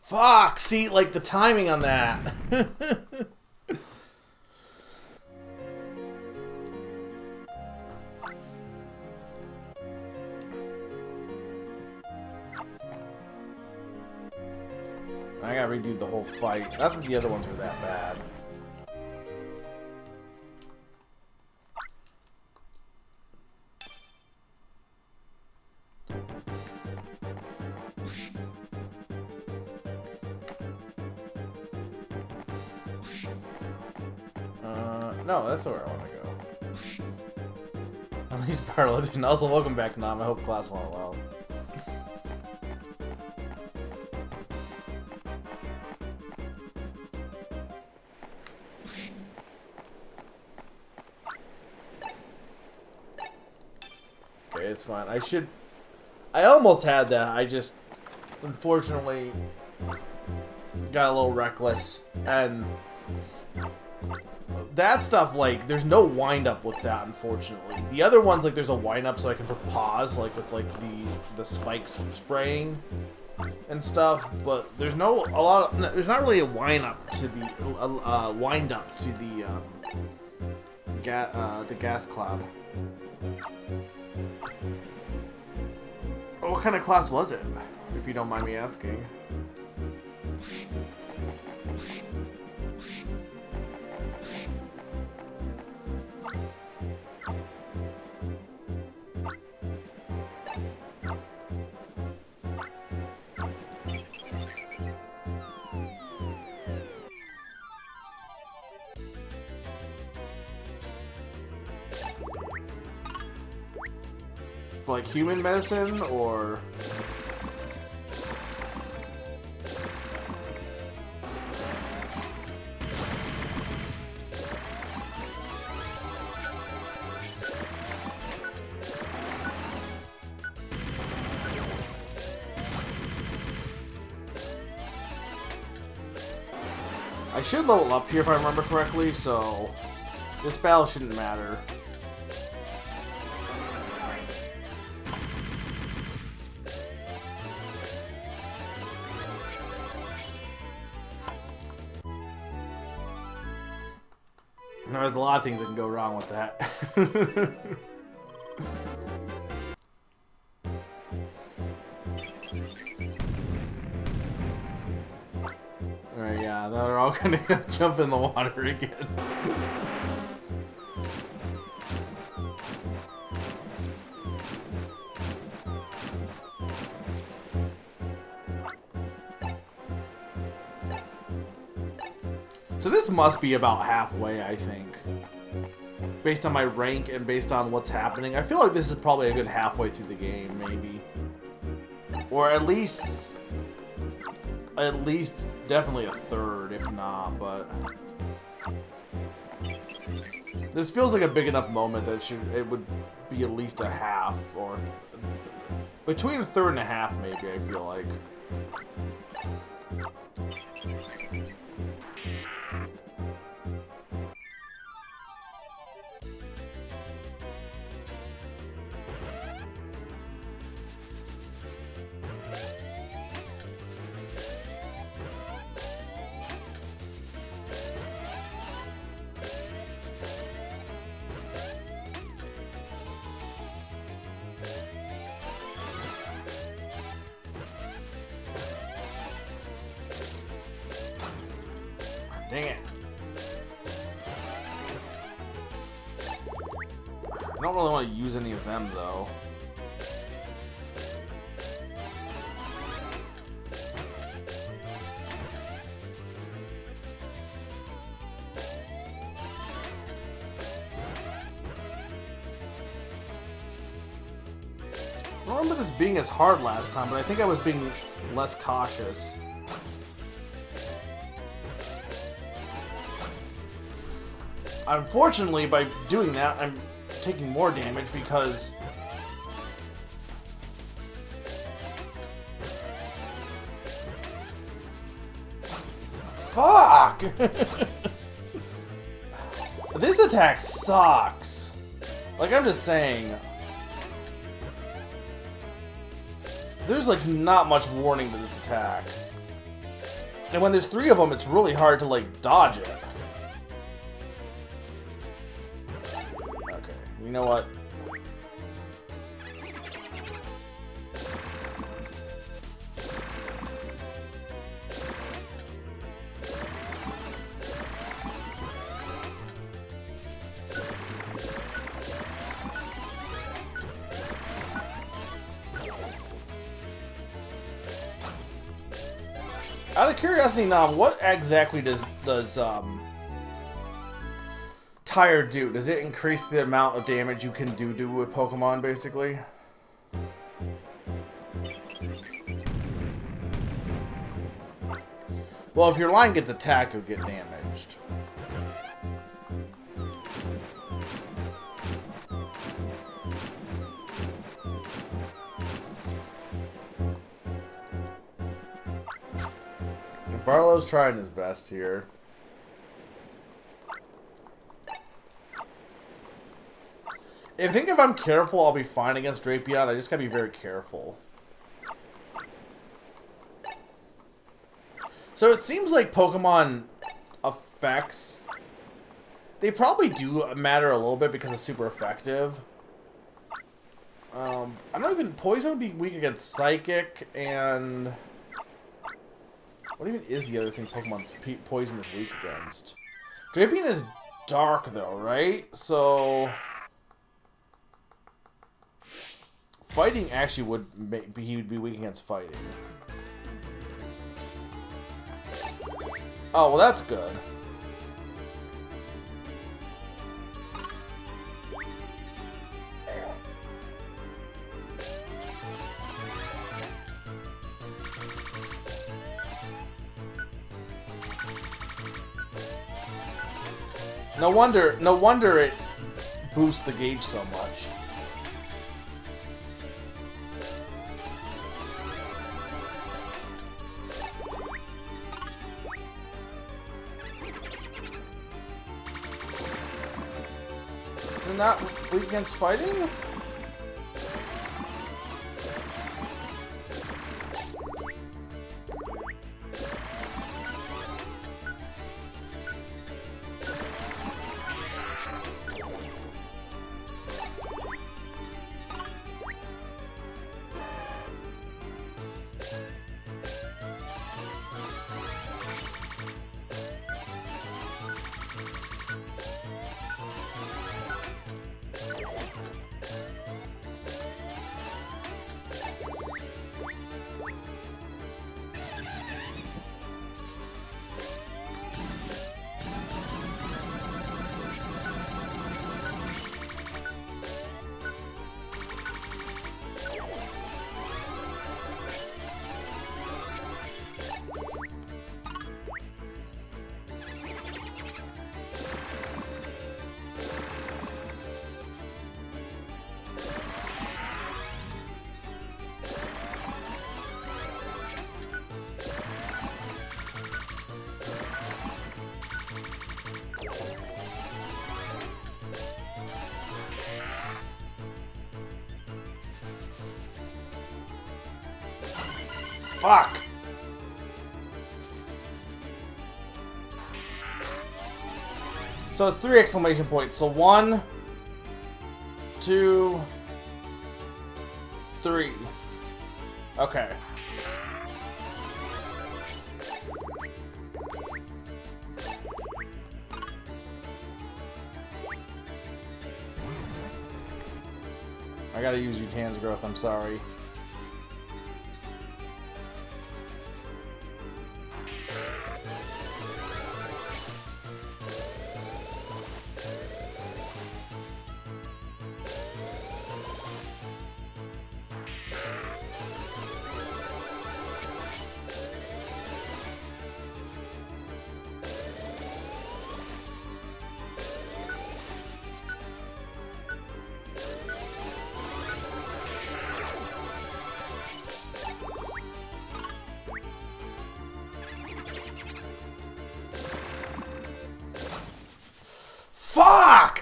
Fuck! See, like, the timing on that. I gotta redo the whole fight. Not that the other ones were that bad. No, that's not where I want to go. At least Barlow didn't. Also, welcome back, Nam. I hope class went well. Okay, it's fine. I almost had that. I just, unfortunately, got a little reckless. And that stuff, like, there's no wind-up with that, unfortunately. The other ones, like, there's a wind-up so I can pause, like, with, like, the spikes spraying and stuff. But there's there's not really a wind-up to the, the gas cloud. What kind of class was it, if you don't mind me asking? For like human medicine, or I should level up here if I remember correctly, so this battle shouldn't matter. There's a lot of things that can go wrong with that. Alright, yeah, they're all gonna jump in the water again. So this must be about halfway, I think. Based on my rank and based on what's happening. I feel like this is probably a good halfway through the game, maybe. Or at least definitely a third, if not, but this feels like a big enough moment that it would be at least a half, or between a third and a half, maybe, I feel like. Dang it. I don't really want to use any of them, though. I don't remember this being as hard last time, but I think I was being less cautious. Unfortunately, by doing that, I'm taking more damage because fuck! This attack sucks. Like, I'm just saying. There's, like, not much warning to this attack. And when there's 3 of them, it's really hard to, like, dodge it. Okay, you know what? Out of curiosity, Nam, what exactly does Tire do? Does it increase the amount of damage you can do with Pokemon, basically? Well, if your line gets attacked, you'll get damaged. Barlow's trying his best here. I think if I'm careful, I'll be fine against Drapion. I just gotta be very careful. So it seems like Pokemon effects, they probably do matter a little bit because it's super effective. I don't even... Poison would be weak against Psychic, and... What even is the other thing Pokemon's Poison is weak against? Drapion is dark, though, right? So... Fighting actually would... He would be weak against fighting. Oh, well, that's good. No wonder it boosts the gauge so much. Is it not weak against fighting? Fuck! So it's 3 exclamation points. So 1, 2, 3. Okay. I gotta use Utan's growth, I'm sorry.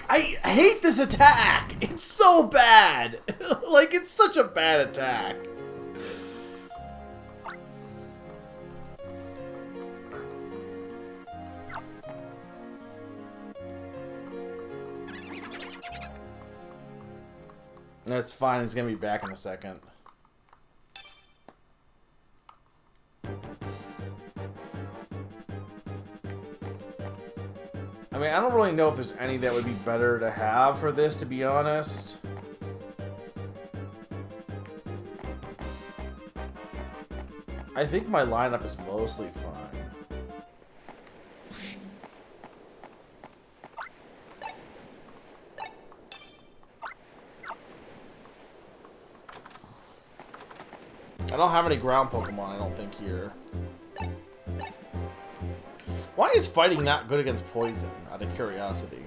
I hate this attack! It's so bad! Like, it's such a bad attack. That's fine, it's gonna be back in a second. I mean, I don't really know if there's any that would be better to have for this, to be honest. I think my lineup is mostly fine. I don't have any ground Pokemon, I don't think, here. Why is fighting not good against poison, out of curiosity?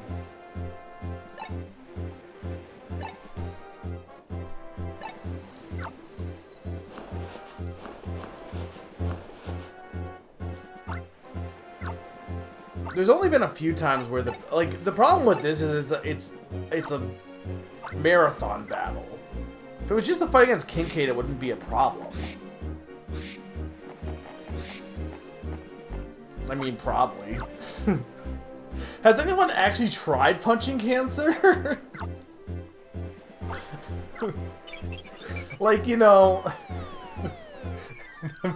There's only been a few times where the problem with this is that it's a marathon battle. If it was just the fight against Kincaid, it wouldn't be a problem. I mean, probably. Has anyone actually tried punching cancer? Like, you know,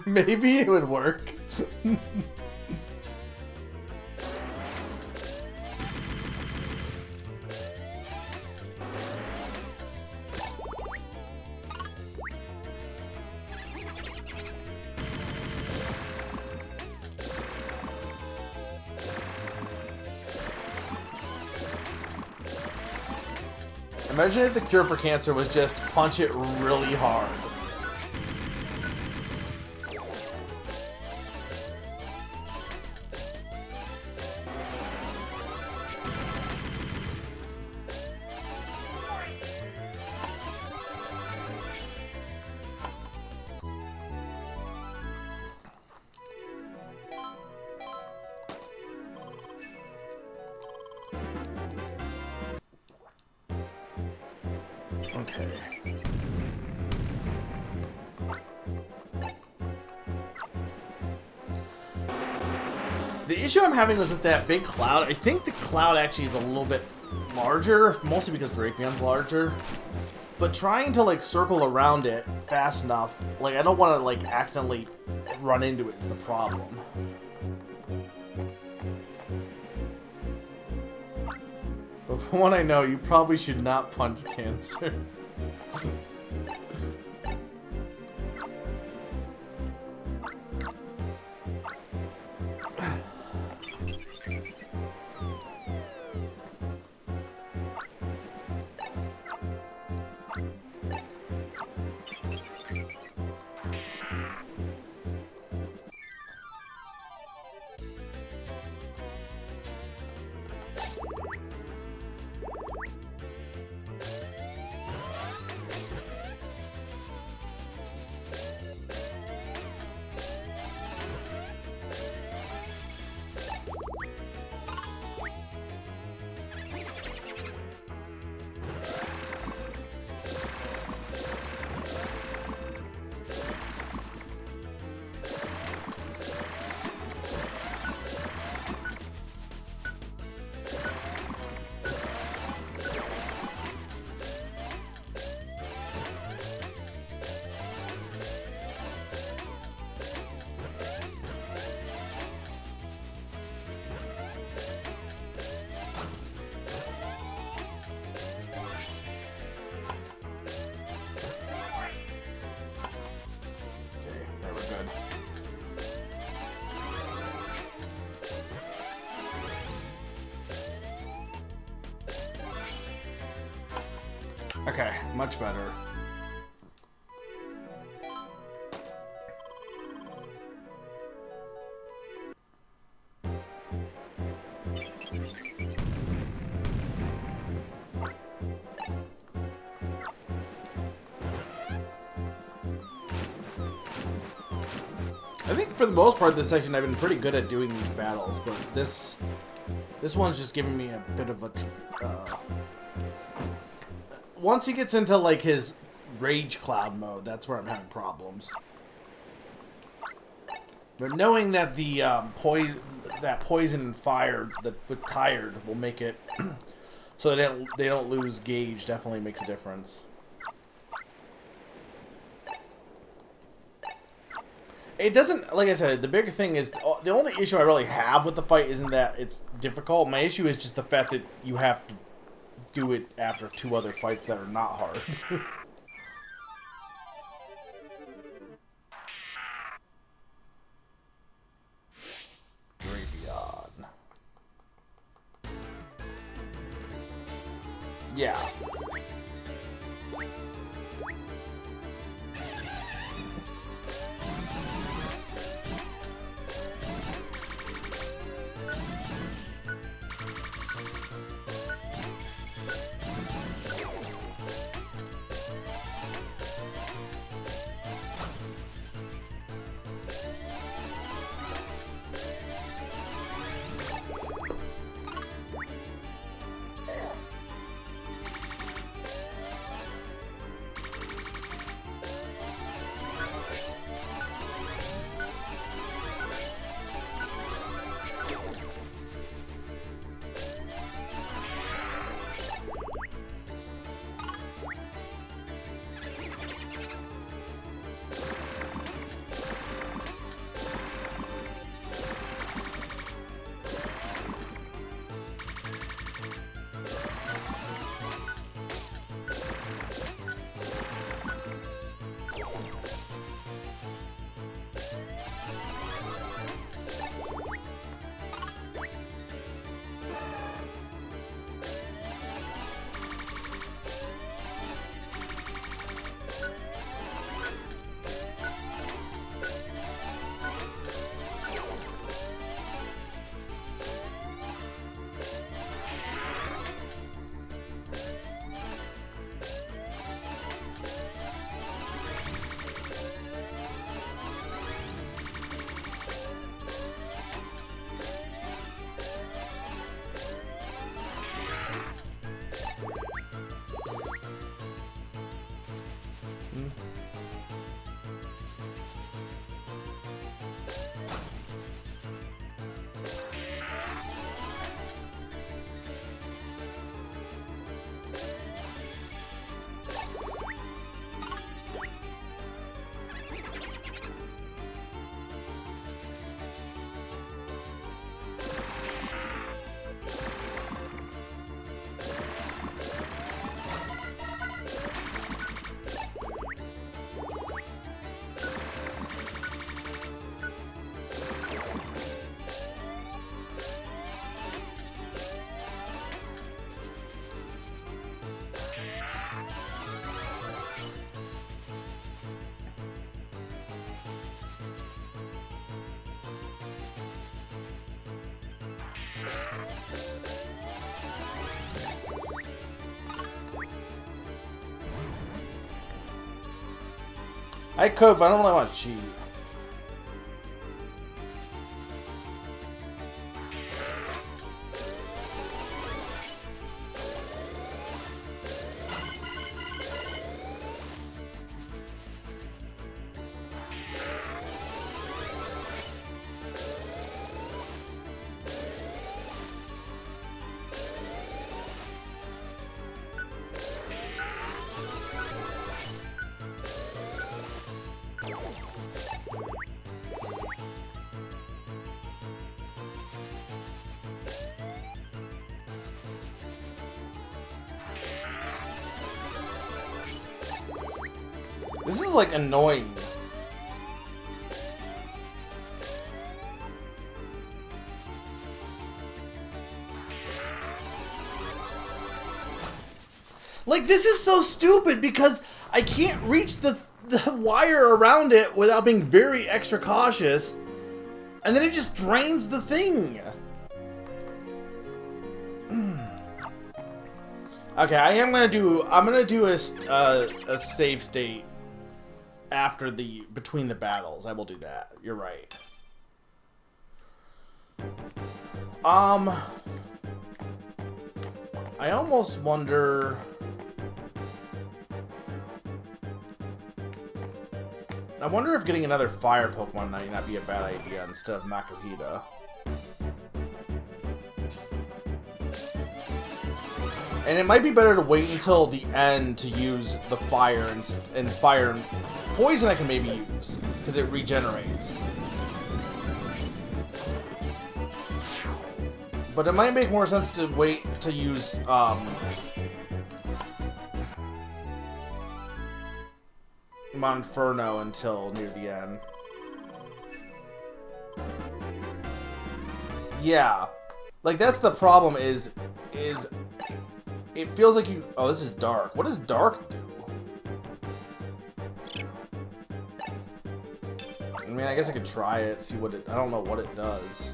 maybe it would work. Imagine if the cure for cancer was just punch it really hard. Okay. The issue I'm having was with that big cloud. I think the cloud actually is a little bit larger, mostly because Drapion's larger. But trying to, like, circle around it fast enough, like, I don't want to, like, accidentally run into it is the problem. But from what I know, you probably should not punch cancer. Okay, much better. I think for the most part this section I've been pretty good at doing these battles, but this This one's just giving me a bit of a... once he gets into, like, his Rage Cloud mode, that's where I'm having problems. But knowing that the poison and fire with Tired will make it so they don't lose gauge definitely makes a difference. It doesn't, like I said, the bigger thing is, the only issue I really have with the fight isn't that it's difficult. My issue is just the fact that you have to do it after 2 other fights that are not hard. Drapion. Yeah. I could, but I don't really want to cheat. This is like annoying. Like, this is so stupid because I can't reach the wire around it without being very extra cautious, and then it just drains the thing. Okay, I'm gonna do a save state after between the battles. I will do that. You're right. I almost wonder... I wonder if getting another fire Pokemon might not be a bad idea instead of Makuhita. And it might be better to wait until the end to use the fire and fire and poison I can maybe use, because it regenerates. But it might make more sense to wait to use Monferno until near the end. Yeah. Like, that's the problem is it feels like you... Oh, this is dark. What does dark do? I mean, I guess I could try it, see what it... I don't know what it does.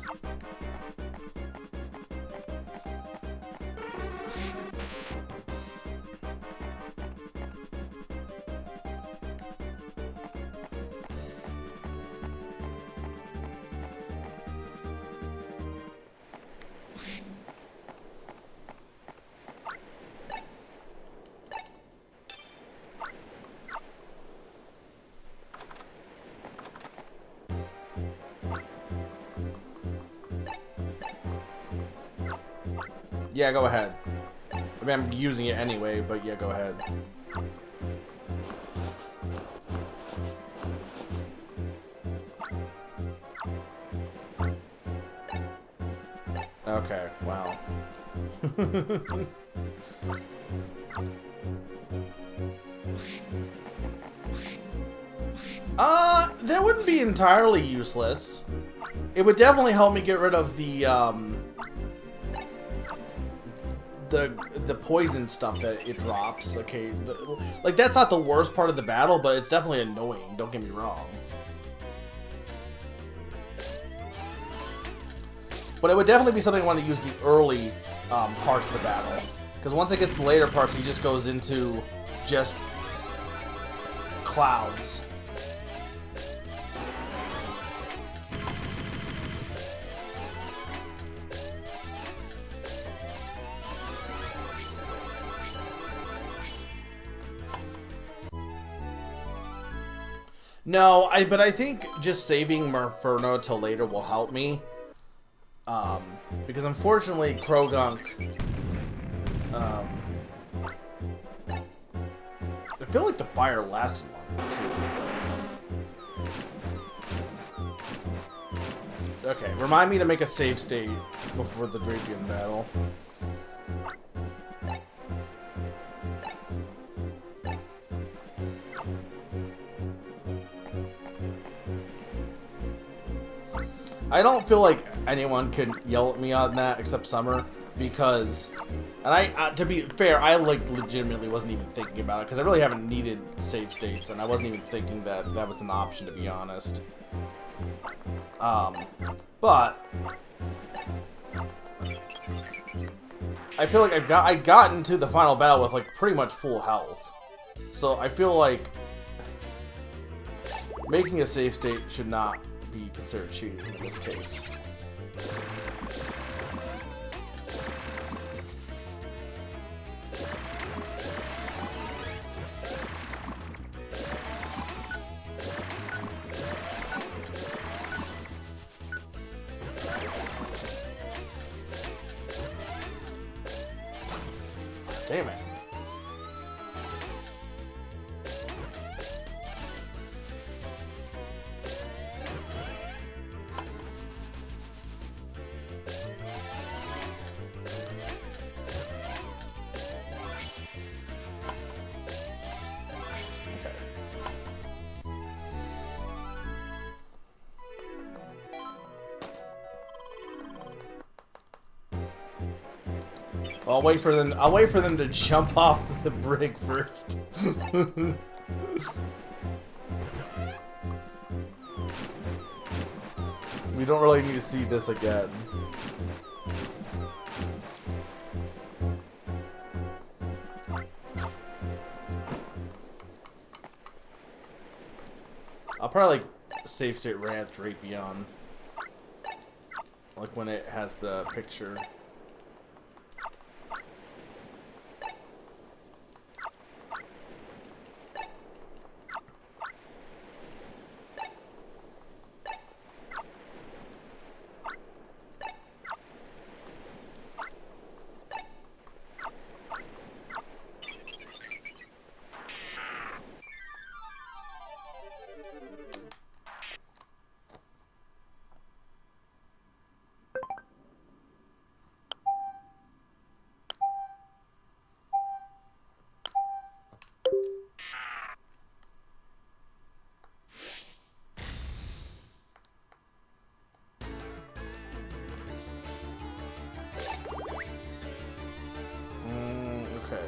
Yeah, go ahead. I mean, I'm using it anyway, but yeah, go ahead. Okay, wow. That wouldn't be entirely useless. It would definitely help me get rid of the poison stuff that it drops. Okay, like, that's not the worst part of the battle, but it's definitely annoying, don't get me wrong. But it would definitely be something I want to use the early parts of the battle, because once it gets to the later parts, he just goes into just clouds. No, but I think just saving Monferno till later will help me. Because unfortunately, Krogunk... I feel like the fire lasted longer, too. Okay, remind me to make a save state before the Drapion battle. I don't feel like anyone could yell at me on that except Summer, because, and to be fair, I like legitimately wasn't even thinking about it, because I really haven't needed save states, and I wasn't even thinking that that was an option, to be honest. But I feel like I got into the final battle with like pretty much full health, so I feel like making a save state should not be considered cheating in this case. Damn it. I'll wait for them to jump off the brig first. We don't really need to see this again. I'll probably like save state rant Drapion. Like when it has the picture. Okay.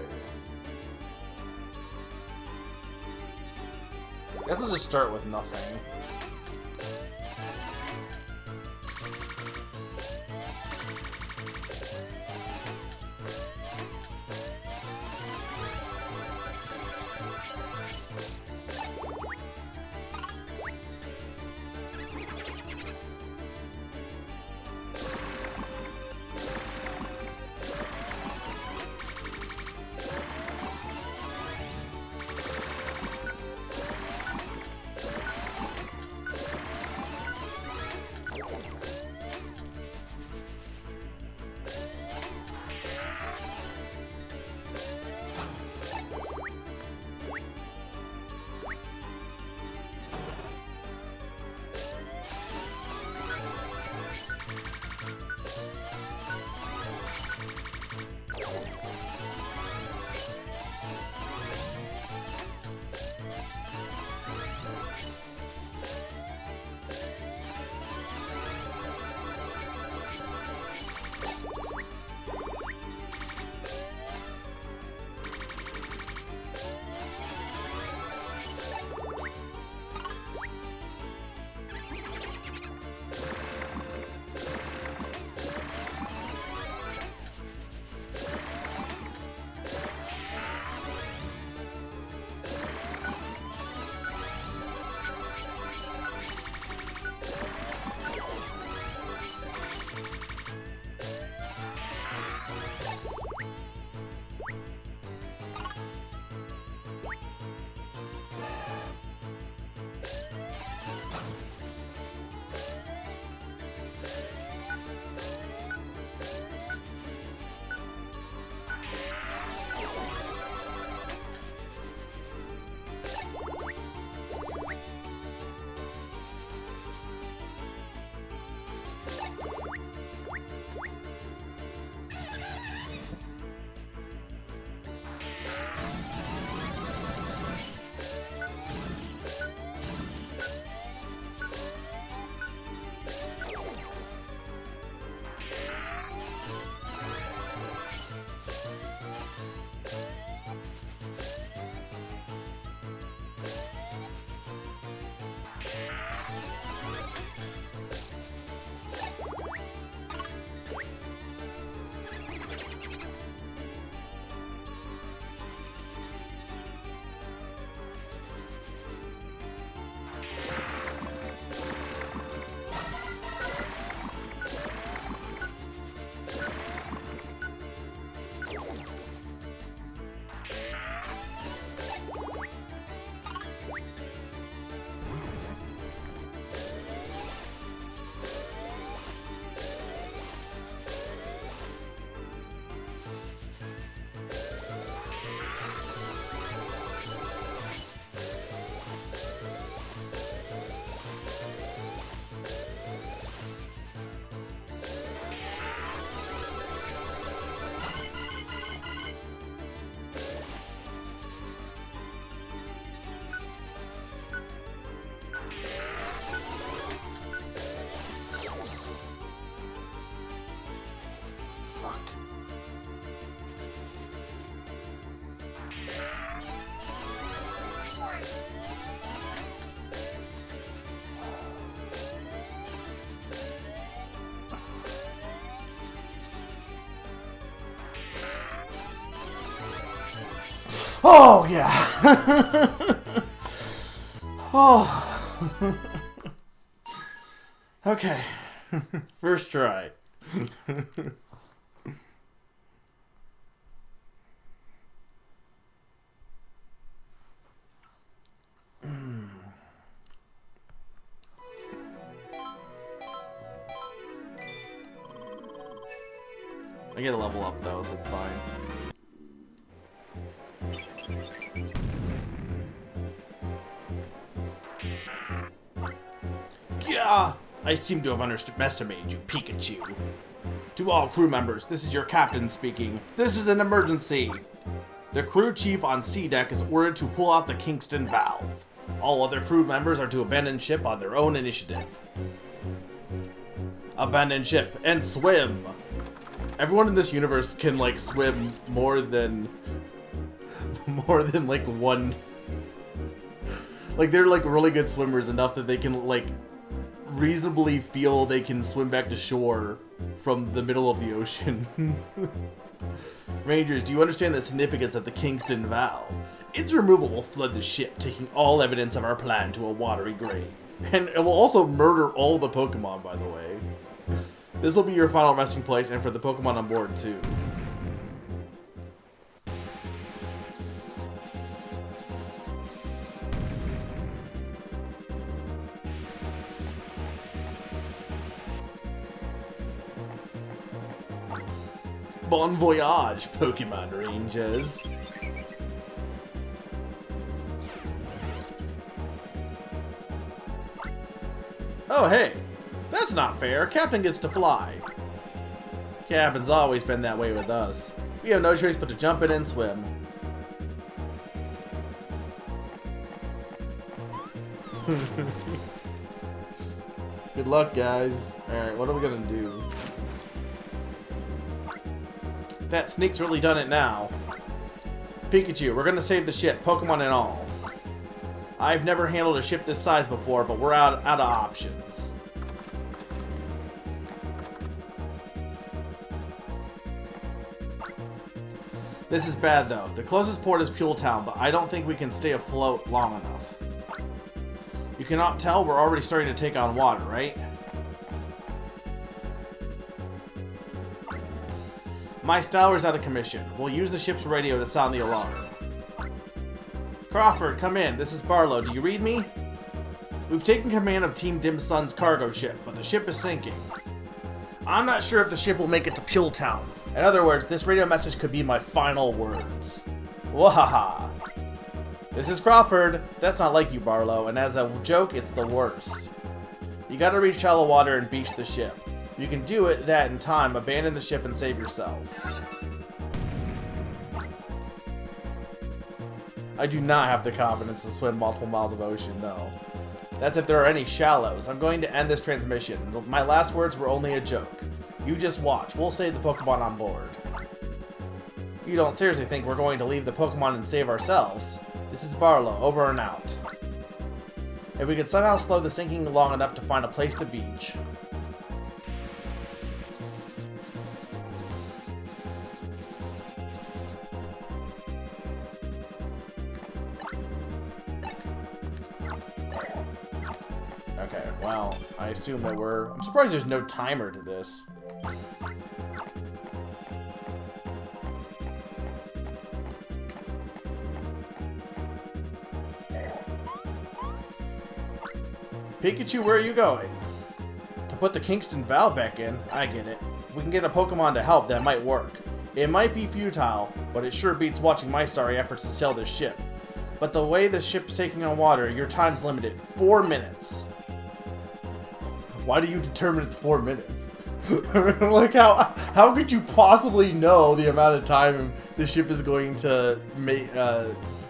I guess I'll just start with nothing. Oh, yeah. Oh. Okay. First try. I get a level up though, so it's fine. Yeah, I seem to have underestimated you, Pikachu. To all crew members, this is your captain speaking. This is an emergency. The crew chief on C deck is ordered to pull out the Kingston valve. All other crew members are to abandon ship on their own initiative. Abandon ship and swim. Everyone in this universe can like swim more than like one. Like they're like really good swimmers enough that they can like reasonably feel they can swim back to shore from the middle of the ocean. Rangers, do you understand the significance of the Kingston valve? Its removal will flood the ship, taking all evidence of our plan to a watery grave. And it will also murder all the Pokemon, by the way. This will be your final resting place, and for the Pokemon on board, too. Bon voyage, Pokemon Rangers. Oh, hey. That's not fair. Captain gets to fly. Captain's always been that way with us. We have no choice but to jump in and swim. Good luck, guys. Alright, what are we gonna do? That sneak's really done it now. Pikachu, we're gonna save the ship, Pokemon and all. I've never handled a ship this size before, but we're out of options. This is bad, though. The closest port is Pule Town, but I don't think we can stay afloat long enough. You cannot tell we're already starting to take on water, right? My styler's out of commission. We'll use the ship's radio to sound the alarm. Crawford, come in. This is Barlow. Do you read me? We've taken command of Team Dim Sun's cargo ship, but the ship is sinking. I'm not sure if the ship will make it to Pule Town. In other words, this radio message could be my final words. Wahaha. This is Crawford. That's not like you, Barlow, and as a joke, it's the worst. You gotta reach shallow water and beach the ship. You can do it that in time, abandon the ship and save yourself. I do not have the confidence to swim multiple miles of ocean, no. That's if there are any shallows. I'm going to end this transmission. My last words were only a joke. You just watch. We'll save the Pokemon on board. You don't seriously think we're going to leave the Pokemon and save ourselves? This is Barlow, over and out. If we could somehow slow the sinking long enough to find a place to beach. Okay, well, I assume that I'm surprised there's no timer to this. Pikachu, where are you going? To put the Kingston valve back in? I get it. If we can get a Pokemon to help, that might work. It might be futile, but it sure beats watching my sorry efforts to sail this ship. But the way the ship's taking on water, your time's limited. 4 minutes. Why do you determine it's 4 minutes? Like, how could you possibly know the amount of time the ship is going to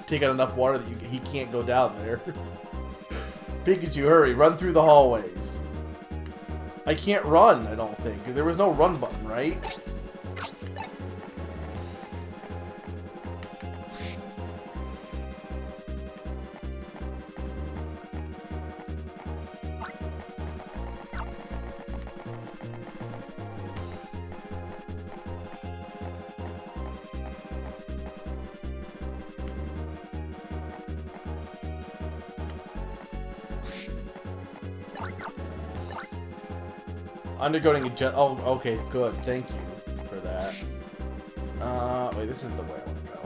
take out enough water that he can't go down there? Pikachu, hurry, run through the hallways. I can't run, I don't think. There was no run button, right? Undergoing a jet. Oh, okay, good. Thank you for that. Wait, this isn't the way I want to go.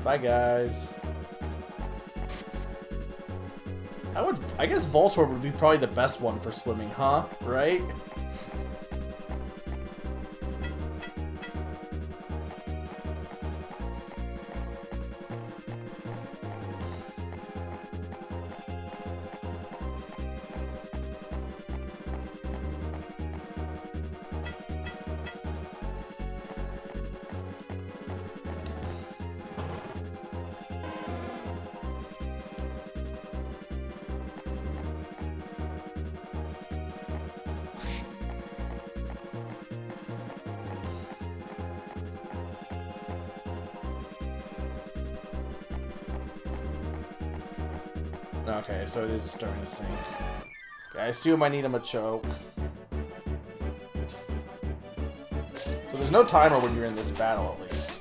Bye, guys. I guess Voltorb would be probably the best one for swimming, huh? Right? Okay, so it is starting to sink. Okay, I assume I need him a choke. So there's no timer when you're in this battle, at least.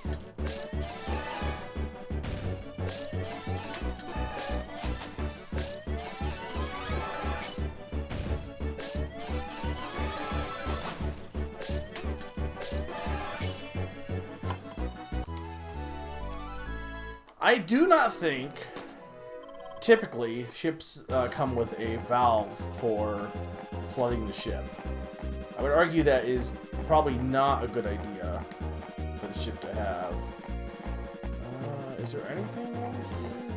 I do not think... Typically, ships come with a valve for flooding the ship. I would argue that is probably not a good idea for the ship to have. Is there anything over here?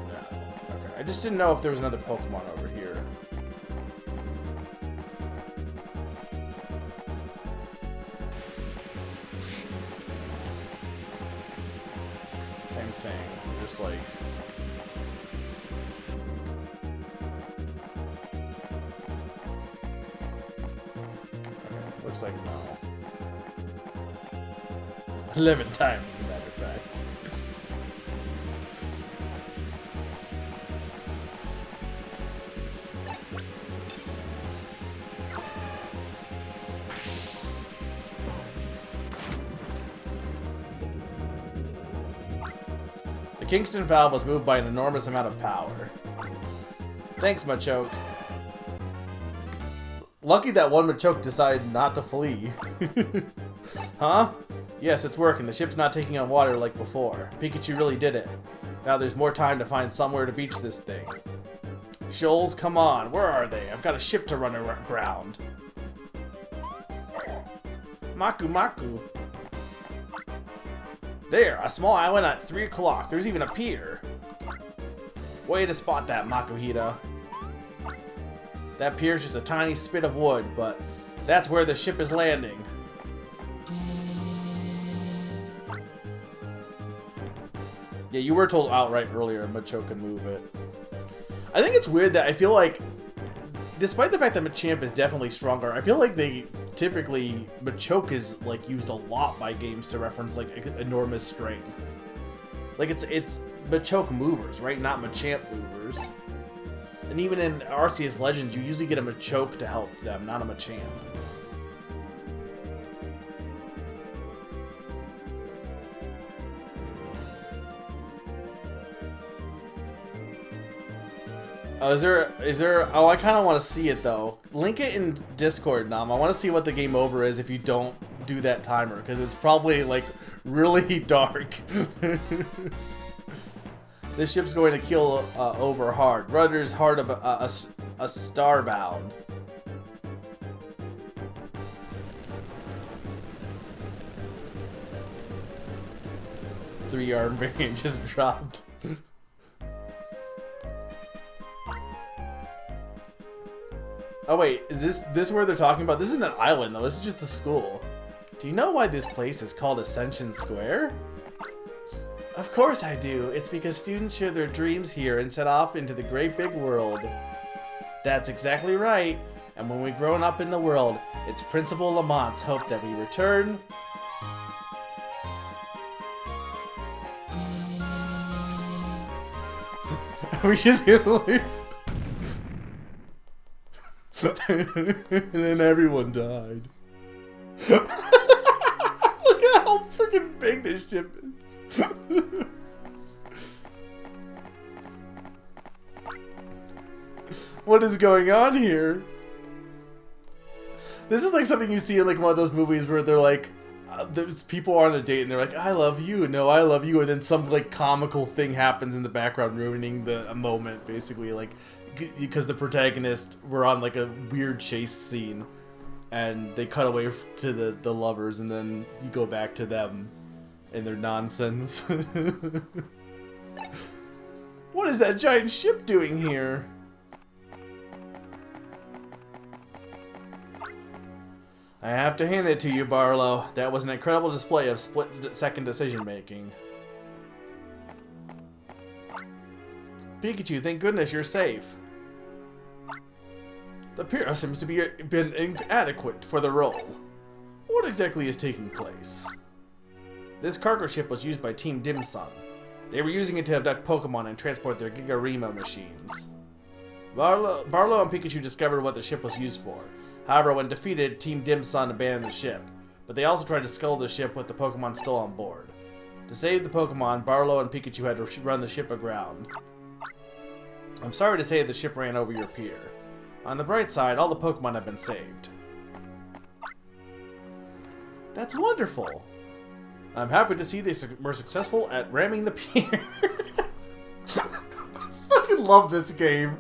No. Okay. I just didn't know if there was another Pokemon over here. Same thing. Just like... Looks like no. 11 times, as a matter of fact. The Kingston valve was moved by an enormous amount of power. Thanks, Machoke. Lucky that one Machoke decided not to flee. Huh? Yes, it's working. The ship's not taking on water like before. Pikachu really did it. Now there's more time to find somewhere to beach this thing. Shoals, come on. Where are they? I've got a ship to run aground. Maku. There, a small island at 3 o'clock. There's even a pier. Way to spot that, Makuhita. That pier's just a tiny spit of wood, but that's where the ship is landing. Yeah, you were told outright earlier Machoke can move it. I think it's weird that I feel like, despite the fact that Machamp is definitely stronger, I feel like they typically, Machoke is like used a lot by games to reference like enormous strength. Like it's Machoke movers, right? Not Machamp movers. And even in Arceus Legends, you usually get a Machoke to help them, not a Machamp. Oh, is there, oh, I kind of want to see it, though. Link it in Discord, Nam. I want to see what the game over is if you don't do that timer, because it's probably, like, really dark. This ship's going to keel over hard. Rudder's heart of a starbound. Three-arm variant just dropped. Oh wait, is this where they're talking about? This isn't an island though, this is just the school. Do you know why this place is called Ascension Square? Of course I do. It's because students share their dreams here and set off into the great big world. That's exactly right. And when we've grown up in the world, it's Principal Lamont's hope that we return. Are we just gonna leave? And then everyone died. Look at how freaking big this ship is. What is going on here? This is like something you see in like one of those movies where they're like, there's people on a date and they're like, I love you, no, I love you, and then some like comical thing happens in the background ruining the moment, basically, like, because the protagonist were on like a weird chase scene and they cut away to the lovers and then you go back to them and their nonsense. What is that giant ship doing here? I have to hand it to you, Barlow. That was an incredible display of split-second decision-making. Pikachu, thank goodness you're safe. The pier seems to be been inadequate for the role. What exactly is taking place? This cargo ship was used by Team Dim Sum. They were using it to abduct Pokemon and transport their Gigarima machines. Barlow and Pikachu discovered what the ship was used for. However, when defeated, Team Dim Sum abandoned the ship, but they also tried to scuttle the ship with the Pokemon still on board. To save the Pokemon, Barlow and Pikachu had to run the ship aground. I'm sorry to say the ship ran over your pier. On the bright side, all the Pokemon have been saved. That's wonderful! I'm happy to see they were successful at ramming the pier. I fucking love this game.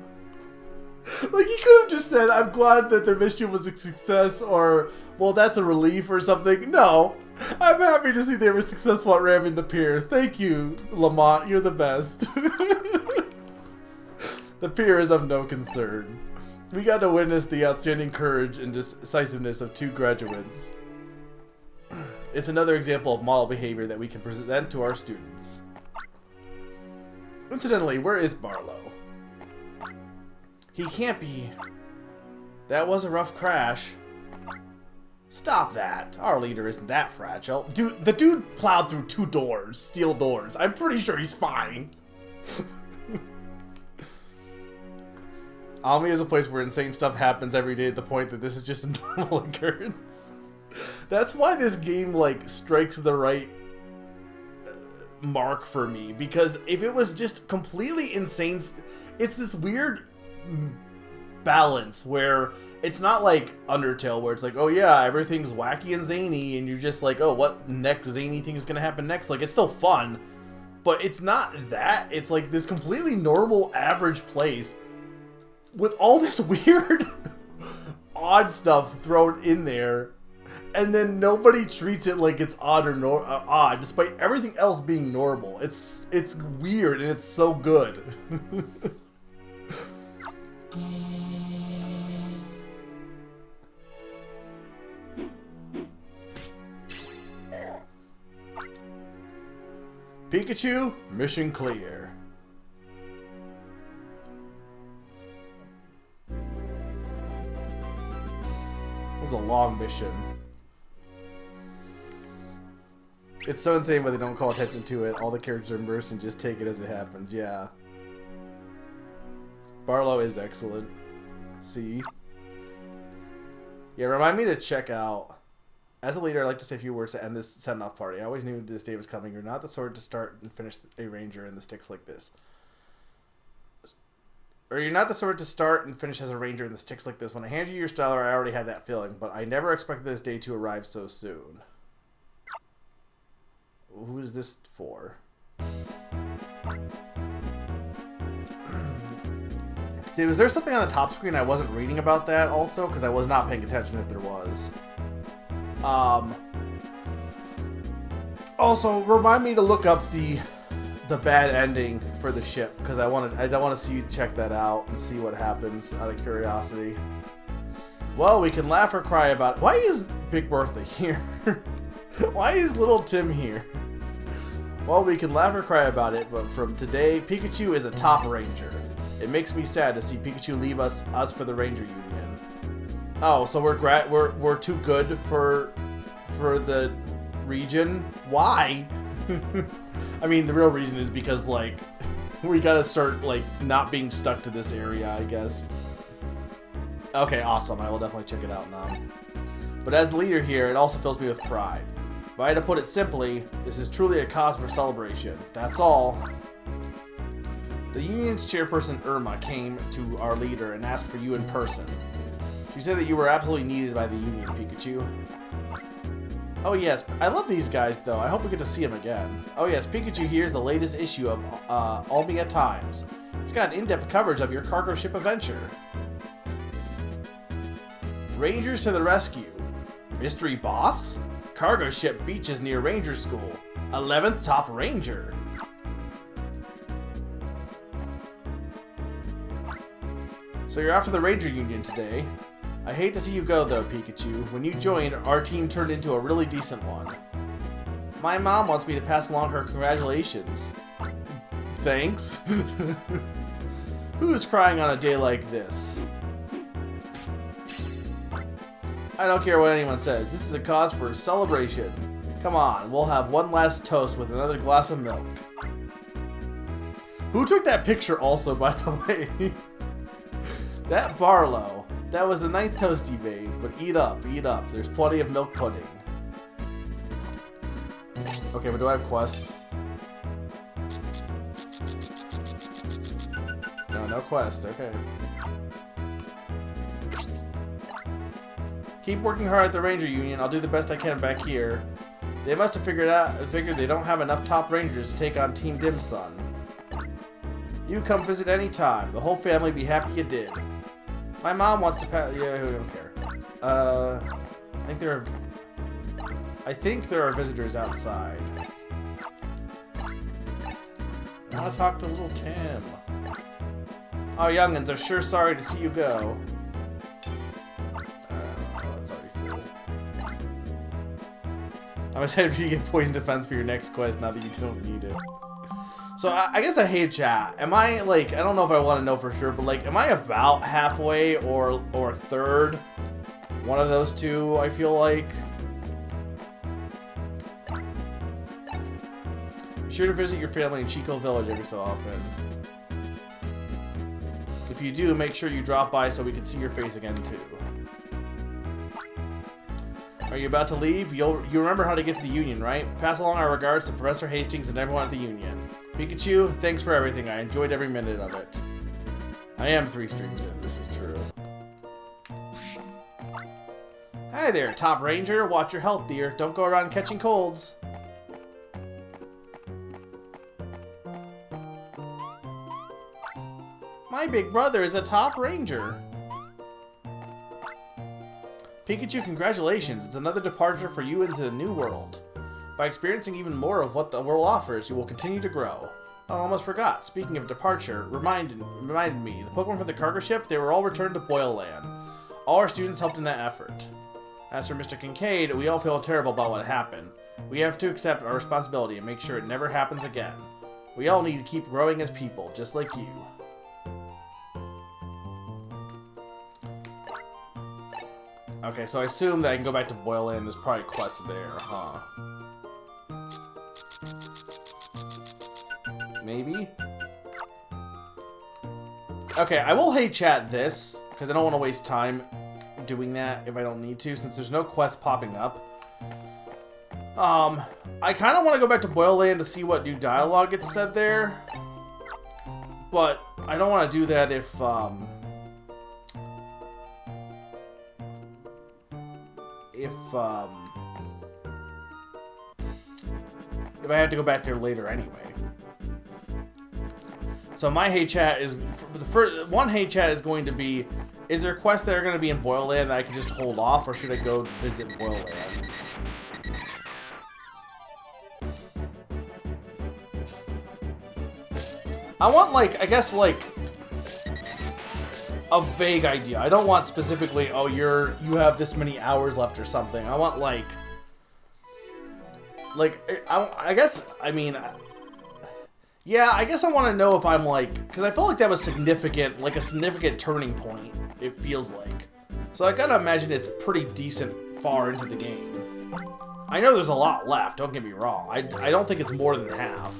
Like, he could have just said, I'm glad that their mission was a success, or, well, that's a relief or something. No. I'm happy to see they were successful at ramming the pier. Thank you, Lamont. You're the best. The pier is of no concern. We got to witness the outstanding courage and decisiveness of two graduates. It's another example of model behavior that we can present to our students. Incidentally, where is Barlow? He can't be. That was a rough crash. Stop that. Our leader isn't that fragile. Dude, the dude plowed through 2 doors. Steel doors. I'm pretty sure he's fine. Almia is a place where insane stuff happens every day, to the point that this is just a normal occurrence. That's why this game, like, strikes the right mark for me. Because if it was just completely insane, it's this weird balance where it's not like Undertale where it's like, oh yeah, everything's wacky and zany and you're just like, oh, what next zany thing is gonna happen next? Like, it's still fun, but it's not that. It's like this completely normal average place with all this weird odd stuff thrown in there, and then nobody treats it like it's odd or odd despite everything else being normal. It's weird and it's so good. Pikachu, mission clear. It was a long mission. It's so insane when they don't call attention to it. All the characters are immersed and just take it as it happens. Yeah. Barlow is excellent. See? Yeah, remind me to check out. As a leader, I'd like to say a few words to end this send-off party. I always knew this day was coming. You're not the sort to start and finish a ranger in the sticks like this. Or you're not the sort to start and finish as a ranger in the sticks like this. When I handed you your styler, I already had that feeling, but I never expected this day to arrive so soon. Who is this for? Dude, was there something on the top screen I wasn't reading about that also? Because I was not paying attention if there was. Also, remind me to look up the bad ending for the ship, because I want to see, check that out and see what happens out of curiosity. Well, we can laugh or cry about it. Why is Big Bertha here? Why is little Tim here? Well, we can laugh or cry about it, but from today, Pikachu is a top ranger. It makes me sad to see Pikachu leave us for the Ranger Union. Oh, so we're too good for the region? Why? I mean, the real reason is because, like, we gotta start, like, not being stuck to this area, I guess. Okay, awesome. I will definitely check it out now. But as the leader here, it also fills me with pride. If I had to put it simply, this is truly a cause for celebration. That's all. The union's chairperson, Irma, came to our leader and asked for you in person. She said that you were absolutely needed by the union, Pikachu. Oh yes, I love these guys though. I hope we get to see them again. Oh yes, Pikachu here is the latest issue of Almia Times. It's got an in-depth coverage of your cargo ship adventure. Rangers to the rescue. Mystery boss? Cargo ship beaches near Ranger School. 11th top ranger. So you're after the Ranger Union today. I hate to see you go though, Pikachu. When you joined, our team turned into a really decent one. My mom wants me to pass along her congratulations. Thanks. Who is crying on a day like this? I don't care what anyone says. This is a cause for celebration. Come on, we'll have one last toast with another glass of milk. Who took that picture also, by the way? That Barlow. That was the 9th toast he made, but eat up, eat up. There's plenty of milk pudding. Okay, but do I have quests? No quest, okay. Keep working hard at the Ranger Union. I'll do the best I can back here. They must have figured they don't have enough top rangers to take on Team Dimson. You can come visit anytime. The whole family be happy you did. My mom wants to pass. Yeah, we don't care. I think there are visitors outside. I want to talk to little Tim. Oh, youngins are sure sorry to see you go. That's already full. I'm excited for you to get poison defense for your next quest now that you don't need it. So I guess I hate chat. Am I like, I don't know if I want to know for sure, but like, am I about halfway or third? One of those two, I feel like. Be sure to visit your family in Chico Village every so often. If you do, make sure you drop by so we can see your face again too. Are you about to leave? You remember how to get to the Union, right? Pass along our regards to Professor Hastings and everyone at the Union. Pikachu, thanks for everything. I enjoyed every minute of it. I am 3 streams in, this is true. Hi there, Top Ranger. Watch your health, dear. Don't go around catching colds. My big brother is a Top Ranger. Pikachu, congratulations. It's another departure for you into the new world. By experiencing even more of what the world offers, you will continue to grow. Oh, I almost forgot. Speaking of departure, reminded me, the Pokemon from the cargo ship, they were all returned to Boyle Land. All our students helped in that effort. As for Mr. Kincaid, we all feel terrible about what happened. We have to accept our responsibility and make sure it never happens again. We all need to keep growing as people, just like you. Okay, so I assume that I can go back to Boyle Land. There's probably quests there, huh? Maybe? Okay, I will hate chat this, because I don't want to waste time doing that if I don't need to, since there's no quest popping up. I kind of want to go back to Boyle Land to see what new dialogue gets said there, but I don't want to do that if I have to go back there later anyway. So my hate chat is, the first one hate chat is going to be, is there quests that are going to be in Boyle Land that I can just hold off, or should I go visit Boyle Land? I want, like, I guess, like, a vague idea. I don't want specifically, oh, you have this many hours left or something. I want, like, I guess, I mean, yeah, I guess I want to know if I'm, like, because I felt like that was significant, like a significant turning point, it feels like. So I gotta imagine it's pretty decent far into the game. I know there's a lot left, don't get me wrong. I don't think it's more than half.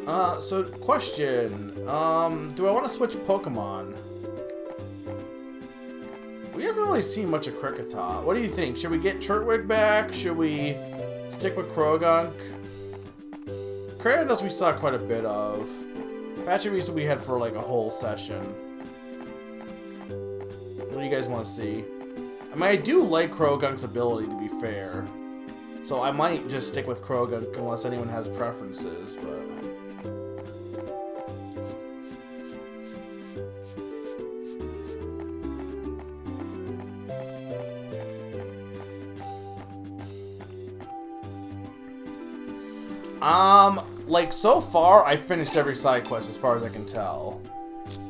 So question. Do I want to switch Pokemon? We haven't really seen much of Kricketot. What do you think? Should we get Turtwig back? Should we stick with Krogunk? Cranidos we saw quite a bit of. Pachirisu we had for like a whole session. What do you guys want to see? I mean, I do like Krogunk's ability, to be fair. So I might just stick with Krogunk unless anyone has preferences, but... like, so far, I finished every side quest as far as I can tell.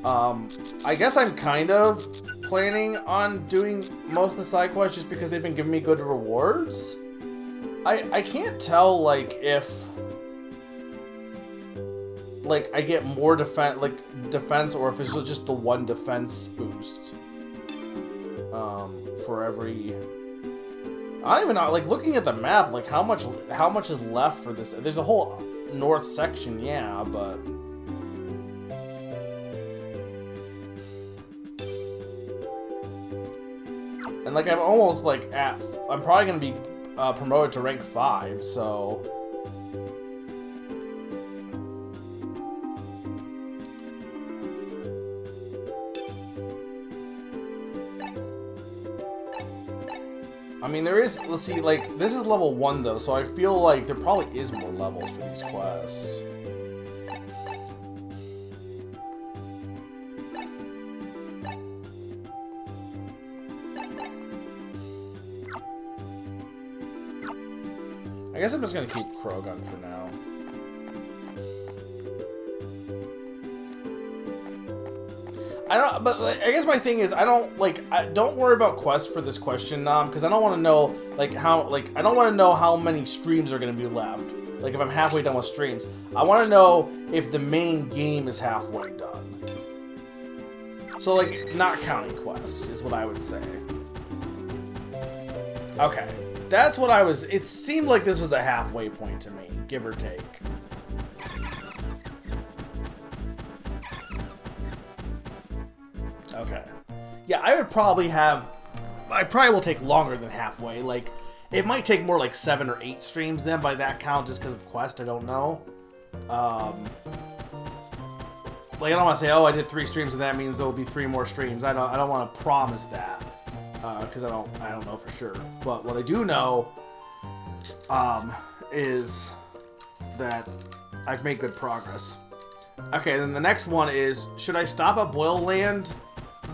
I guess I'm kind of planning on doing most of the side quests just because they've been giving me good rewards. I can't tell, like, if... like, I get more defense, or if it's just the one defense boost. For every... I don't even know, like, looking at the map, like, how much is left for this? There's a whole north section, yeah, but... and, like, I'm almost, like, I'm probably gonna be promoted to rank 5, so... I mean, there is, let's see, like, this is level 1, though, so I feel like there probably is more levels for these quests. I guess I'm just gonna keep Krogunk for now. But like, I guess my thing is, I don't worry about quests for this question, because I don't want to know, like, I don't want to know how many streams are going to be left. Like, if I'm halfway done with streams. I want to know if the main game is halfway done. So, like, not counting quests is what I would say. Okay. That's what it seemed like this was a halfway point to me, give or take. Okay. Yeah, I probably will take longer than halfway. Like, it might take more like 7 or 8 streams then by that count just because of quest, I don't know. Like, I don't want to say, oh, I did 3 streams and that means there'll be 3 more streams. I don't want to promise that. Because I don't know for sure. But what I do know, is that I've made good progress. Okay, then the next one is, should I stop at Boil Land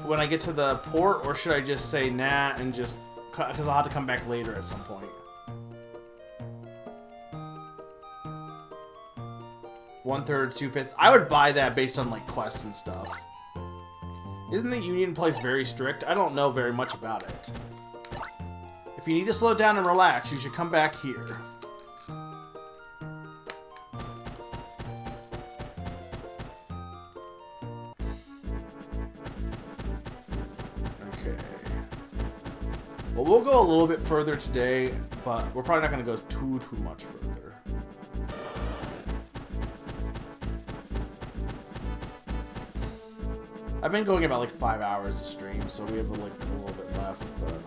when I get to the port, or should I just say nah and just, because I'll have to come back later at some point. 1/3, 2/5. I would buy that based on like quests and stuff. Isn't the Union place very strict? I don't know very much about it. If you need to slow down and relax, you should come back here. Okay. Well, we'll go a little bit further today, but we're probably not going to go too much further. I've been going about like 5 hours to stream, so we have like a little bit left, but...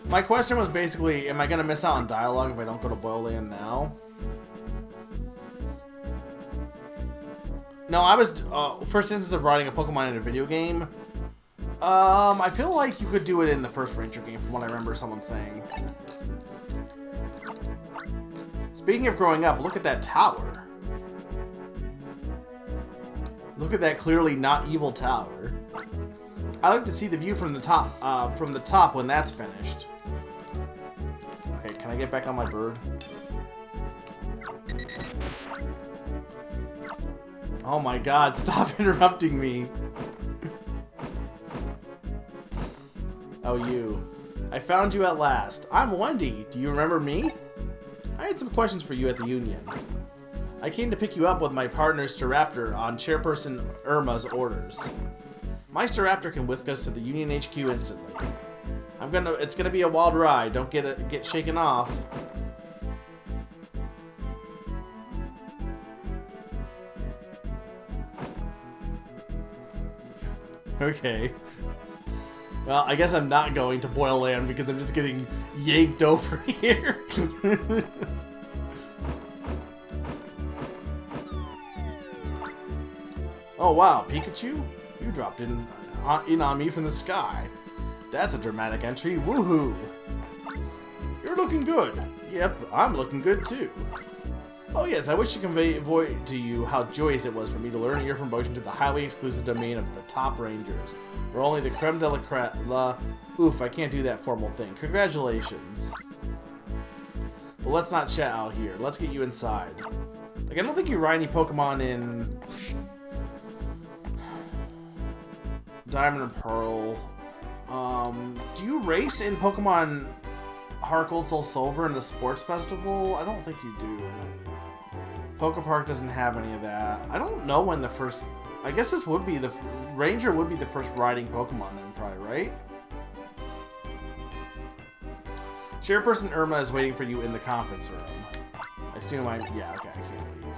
My question was basically, am I going to miss out on dialogue if I don't go to Boil Land now? No, I was, first instance of riding a Pokemon in a video game. I feel like you could do it in the first Ranger game, from what I remember someone saying. Speaking of growing up, look at that tower. Look at that clearly not evil tower. I like to see the view from the top when that's finished. Okay, can I get back on my bird? Oh my god, stop interrupting me. Oh, you. I found you at last. I'm Wendy. Do you remember me? I had some questions for you at the Union. I came to pick you up with my partner Staraptor on Chairperson Irma's orders. Meister Raptor can whisk us to the Union HQ instantly. It's gonna be a wild ride. Don't get shaken off. Okay. Well, I guess I'm not going to Boil Land because I'm just getting yanked over here. Oh wow, Pikachu? You dropped in on me from the sky. That's a dramatic entry. Woohoo! You're looking good. Yep, I'm looking good too. Oh yes, I wish to convey to you how joyous it was for me to learn your promotion to the highly exclusive domain of the Top Rangers, where only the creme de la oof, I can't do that formal thing. Congratulations. But let's not chat out here. Let's get you inside. Like, I don't think you ride any Pokemon in Diamond and Pearl. Do you race in Pokemon Heart Gold Soul Silver in the Sports Festival? I don't think you do. Poke Park doesn't have any of that. I don't know when the first... I guess this would be the... Ranger would be the first riding Pokemon then, probably, right? Chairperson Irma is waiting for you in the conference room. I assume yeah, okay, I can't leave.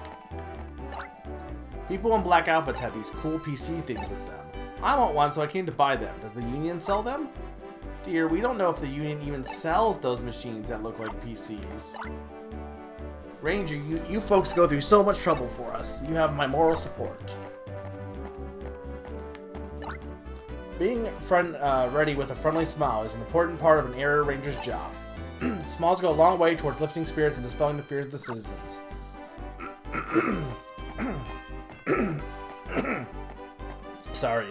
People in black outfits have these cool PC things with them. I want one, so I came to buy them. Does the Union sell them? Dear, we don't know if the Union even sells those machines that look like PCs. Ranger, you folks go through so much trouble for us. You have my moral support. Being ready with a friendly smile is an important part of an Area Ranger's job. Smiles go a long way towards lifting spirits and dispelling the fears of the citizens. Sorry.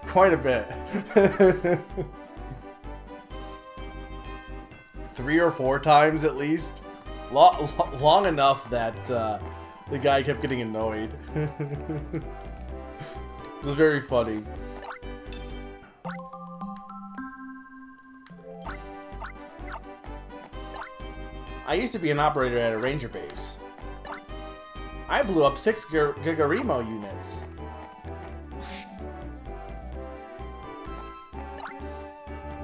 Quite a bit. 3 or 4 times at least. Long enough that the guy kept getting annoyed. It was very funny. I used to be an operator at a ranger base. I blew up 6 Gigarimo units.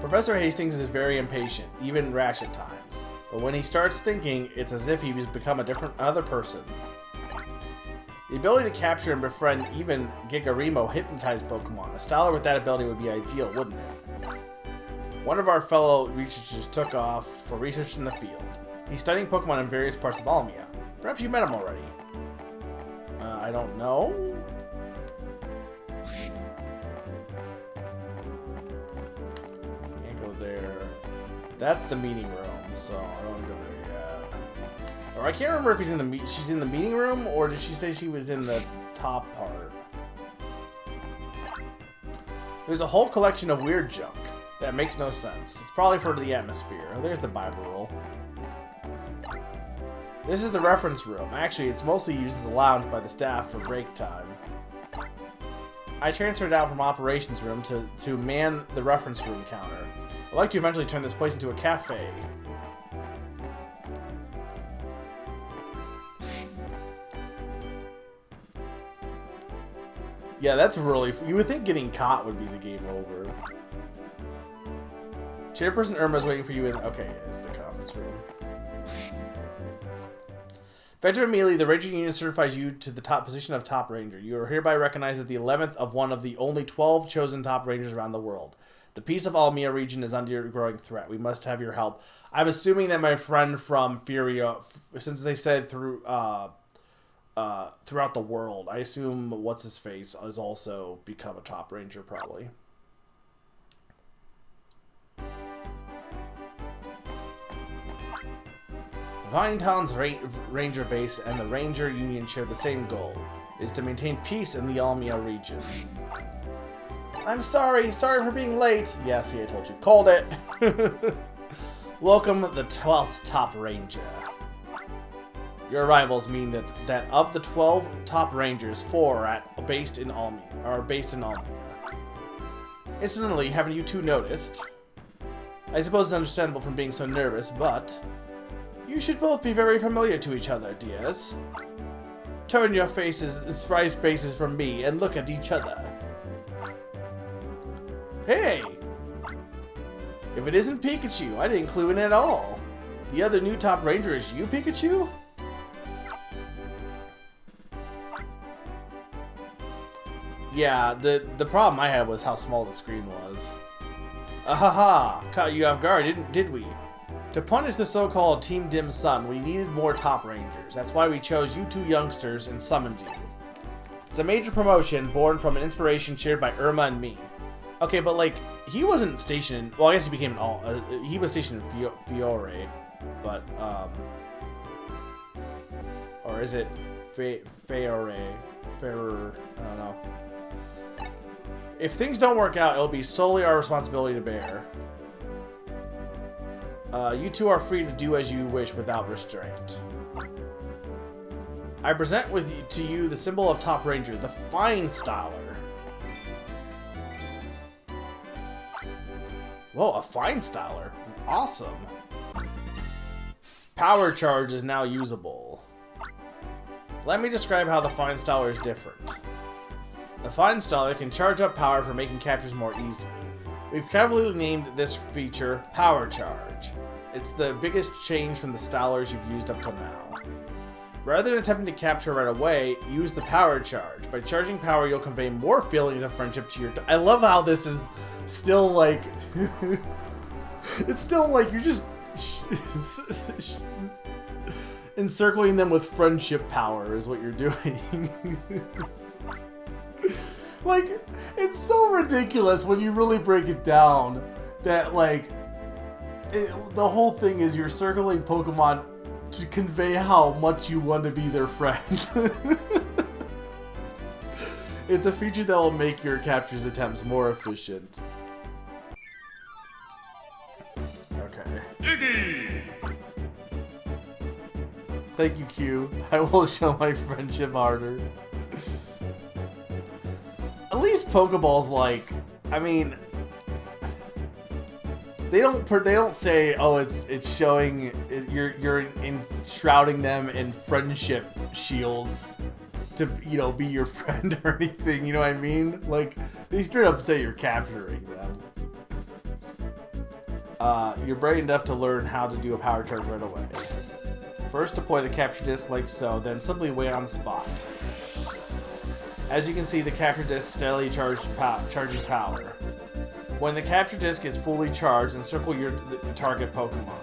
Professor Hastings is very impatient, even rash at times. But when he starts thinking, it's as if he's become another person. The ability to capture and befriend even Gigarimo hypnotized Pokemon. A styler with that ability would be ideal, wouldn't it? One of our fellow researchers took off for research in the field. He's studying Pokemon in various parts of Almia. Perhaps you met him already. I don't know. Can't go there. That's the meeting room, so I don't go there yet. Or I can't remember if she's in the meeting room, or did she say she was in the top part? There's a whole collection of weird junk that makes no sense. It's probably for the atmosphere. Oh, there's the Bible roll. This is the reference room. Actually, it's mostly used as a lounge by the staff for break time. I transferred out from operations room to man the reference room counter. I'd like to eventually turn this place into a cafe. Yeah, that's really... You would think getting caught would be the game over. Chairperson Irma is waiting for you in... Okay, it's the conference room. Effective immediately, the Ranger Union certifies you to the top position of Top Ranger. You are hereby recognized as the 11th of one of the only 12 chosen Top Rangers around the world. The peace of Almia region is under growing threat. We must have your help. I'm assuming that my friend from Furio, since they said throughout the world, I assume what's-his-face has also become a Top Ranger, probably. Vinetown's Ranger Base and the Ranger Union share the same goal, is to maintain peace in the Almia region. I'm sorry for being late. Yeah, see, I told you. Called it. Welcome the 12th Top Ranger. Your arrivals mean that of the 12 Top Rangers, 4 are based in Almia. Incidentally, haven't you two noticed? I suppose it's understandable from being so nervous, but... You should both be very familiar to each other, dears. Turn your surprised faces from me and look at each other. Hey! If it isn't Pikachu, I didn't clue in at all. The other new top ranger is you, Pikachu? Yeah, the problem I had was how small the screen was. Ahaha! Caught you off guard, did we? To punish the so-called Team Dim Sun, we needed more top rangers. That's why we chose you two youngsters and summoned you. It's a major promotion born from an inspiration shared by Irma and me. Okay, but like, he wasn't stationed... Well, I guess he became an he was stationed in Fiore, but, or is it Fiore? I don't know. If things don't work out, it'll be solely our responsibility to bear. You two are free to do as you wish without restraint. I present to you the symbol of Top Ranger, the Fine Styler. Whoa, a Fine Styler. Awesome. Power Charge is now usable. Let me describe how the Fine Styler is different. The Fine Styler can charge up power for making captures more easy. We've cleverly named this feature Power Charge. It's the biggest change from the Stylers you've used up till now. Rather than attempting to capture right away, use the Power Charge. By charging power, you'll convey more feelings of friendship to your... I love how this is still like... it's still like you're just... encircling them with friendship power is what you're doing. Like, it's so ridiculous when you really break it down that, like, the whole thing is you're circling Pokemon to convey how much you want to be their friend. It's a feature that will make your captures attempts more efficient. Okay. Iggy! Thank you, Q. I will show my friendship harder. At least Pokeball's like, I mean, they don't say, oh, it's showing you're shrouding them in friendship shields to, you know, be your friend or anything. You know what I mean? Like, they straight up say you're capturing them. You're brave enough to learn how to do a power charge right away. First, deploy the capture disc like so, then simply wait on the spot. As you can see, the capture disc steadily charges power. When the capture disc is fully charged, encircle your target Pokemon.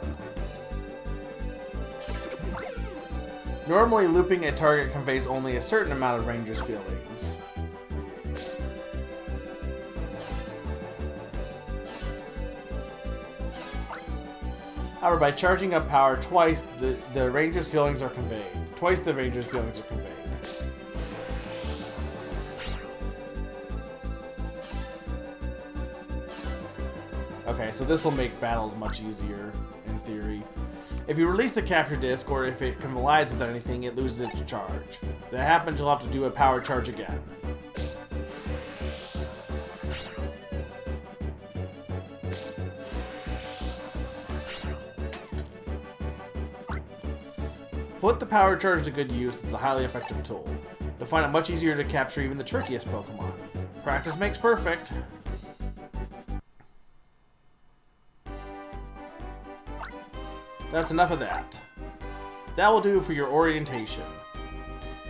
Normally, looping a target conveys only a certain amount of Ranger's feelings. However, by charging up power twice, the Ranger's feelings are conveyed. Twice the Ranger's feelings are conveyed. Okay, so this will make battles much easier, in theory. If you release the capture disc, or if it collides with anything, it loses its charge. If that happens, you'll have to do a power charge again. Put the power charge to good use. It's a highly effective tool. You'll find it much easier to capture even the trickiest Pokemon. Practice makes perfect. That's enough of that. That will do for your orientation.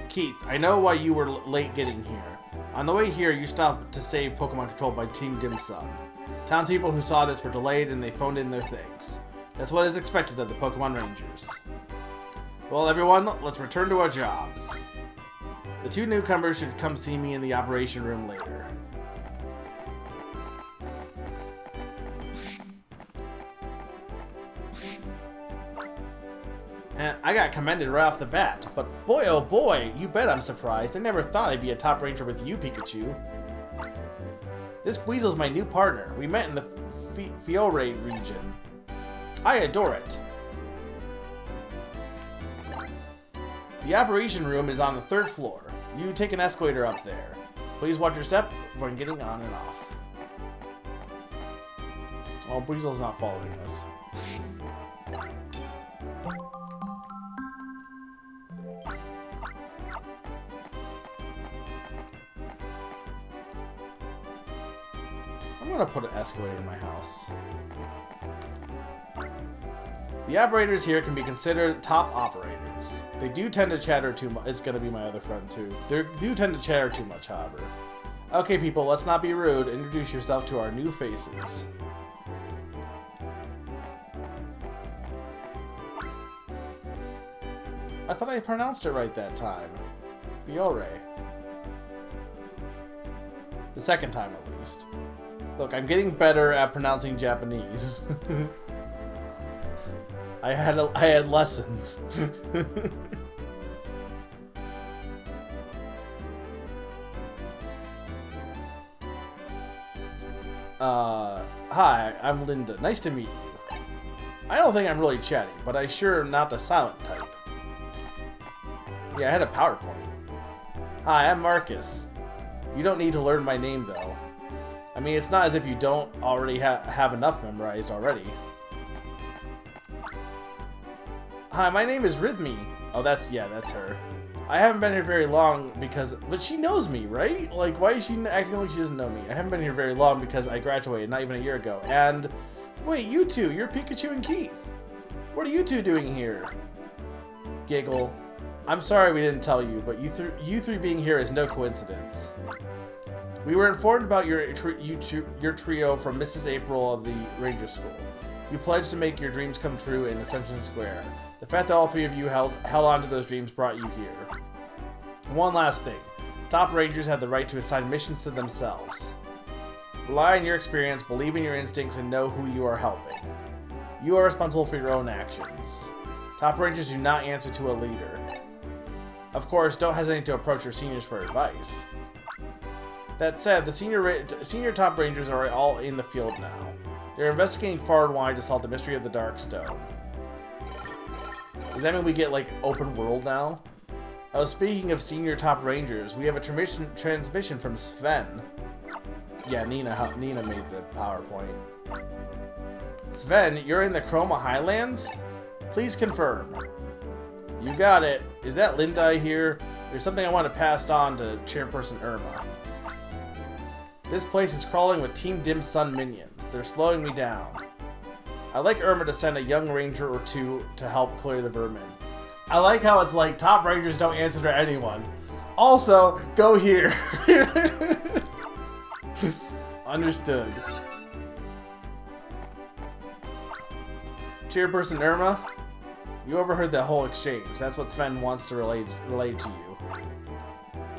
Keith, I know why you were late getting here. On the way here, you stopped to save Pokemon controlled by Team Dim Sun. Townspeople who saw this were delayed and they phoned in their thanks. That's what is expected of the Pokemon Rangers. Well, everyone, let's return to our jobs. The two newcomers should come see me in the operation room later. And I got commended right off the bat, but boy oh boy, you bet I'm surprised. I never thought I'd be a top ranger with you, Pikachu. This Weasel's my new partner. We met in the Fiore region. I adore it. The operation room is on the 3rd floor. You take an escalator up there. Please watch your step when getting on and off. Oh, Weasel's not following us. I'm gonna put an escalator in my house. The operators here can be considered top operators. They do tend to chatter too much. It's gonna be my other friend too. They do tend to chatter too much, however. Okay, people, let's not be rude. Introduce yourself to our new faces. I thought I pronounced it right that time. Fiore. The second time, at least. Look, I'm getting better at pronouncing Japanese. I had lessons. Hi, I'm Linda. Nice to meet you. I don't think I'm really chatty, but I sure am not the silent type. Yeah, I had a PowerPoint. Hi, I'm Marcus. You don't need to learn my name, though. I mean, it's not as if you don't already have enough memorized already. Hi, my name is Rhythmy. Oh, that's her. I haven't been here very long but she knows me, right? Like, why is she acting like she doesn't know me? I haven't been here very long because I graduated not even a year ago. And, wait, you two, you're Pikachu and Keith. What are you two doing here? Giggle. I'm sorry we didn't tell you, but you three being here is no coincidence. We were informed about your trio from Mrs. April of the Ranger School. You pledged to make your dreams come true in Ascension Square. The fact that all three of you held on to those dreams brought you here. One last thing. Top Rangers have the right to assign missions to themselves. Rely on your experience, believe in your instincts, and know who you are helping. You are responsible for your own actions. Top Rangers do not answer to a leader. Of course, don't hesitate to approach your seniors for advice. That said, the senior Top Rangers are all in the field now. They're investigating far and wide to solve the mystery of the Dark Stone. Does that mean we get, like, open world now? Oh, speaking of senior Top Rangers, we have a transmission from Sven. Yeah, Nina made the PowerPoint. Sven, you're in the Chroma Highlands? Please confirm. You got it. Is that Linda I hear? There's something I want to pass on to Chairperson Irma. This place is crawling with Team Dim Sun minions. They're slowing me down. I'd like Irma to send a young ranger or two to help clear the vermin. I like how it's like, Top Rangers don't answer to anyone. Also, go here. Understood. Chairperson Irma, you overheard that whole exchange. That's what Sven wants to relay to you.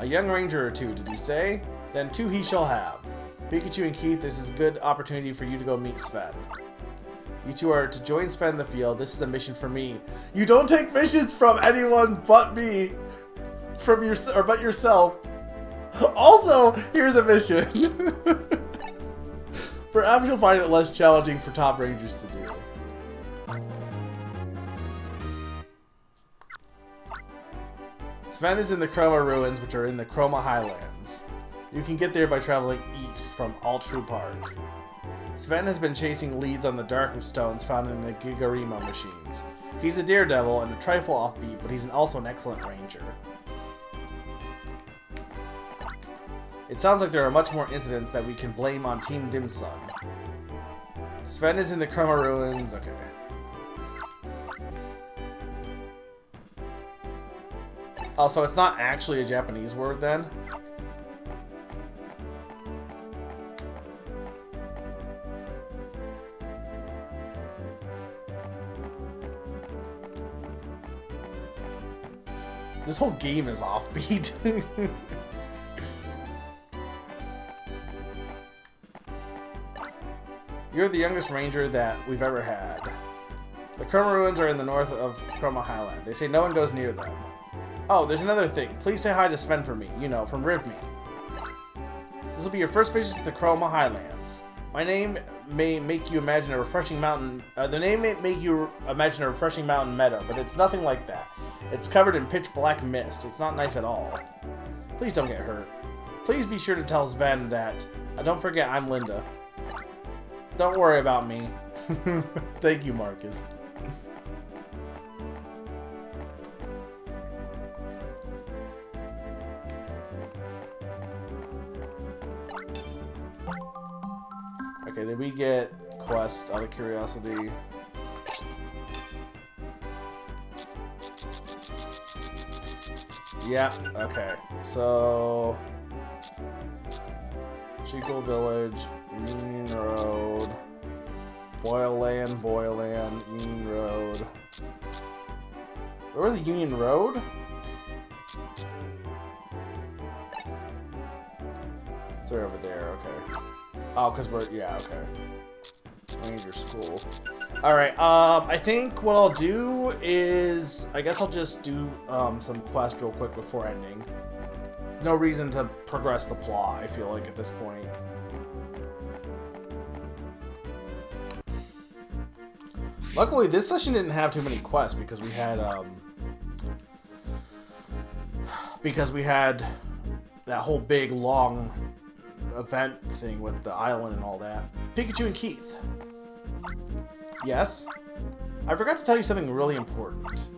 A young ranger or two, did he say? Then two he shall have. Pikachu and Keith, this is a good opportunity for you to go meet Sven. You two are to join Sven in the field. This is a mission for me. You don't take missions from anyone but me. But yourself. Also, here's a mission. Perhaps you'll find it less challenging for Top Rangers to do. Sven is in the Chroma Ruins, which are in the Chroma Highlands. You can get there by traveling east from Altru Park. Sven has been chasing leads on the Dark Stones found in the Gigarimo machines. He's a daredevil and a trifle offbeat, but he's also an excellent ranger. It sounds like there are much more incidents that we can blame on Team Dim Sun. Sven is in the Chroma Ruins. Okay. Oh, so it's not actually a Japanese word then? This whole game is offbeat. You're the youngest ranger that we've ever had. The Chroma Ruins are in the north of Chroma Highland. They say no one goes near them. Oh, there's another thing. Please say hi to Sven for me. You know, from Rivme. This will be your first visit to the Chroma Highlands. My name may make you imagine a refreshing mountain... the name may make you imagine a refreshing mountain meadow, but it's nothing like that. It's covered in pitch black mist. It's not nice at all. Please don't get hurt. Please be sure to tell Sven that... don't forget, I'm Linda. Don't worry about me. Thank you, Marcus. Okay, did we get quest out of curiosity? Yeah, okay. So Chico Village, Union Road, Boyland, Union Road. Where was the Union Road? It's right over there, okay. Oh, because we're, yeah, okay. Ranger School. Alright, I think what I'll do is, I guess I'll just do some quest real quick before ending. No reason to progress the plot, I feel like, at this point. Luckily, this session didn't have too many quests because we had that whole big, long event thing with the island and all that. Pikachu and Keith. Yes? I forgot to tell you something really important.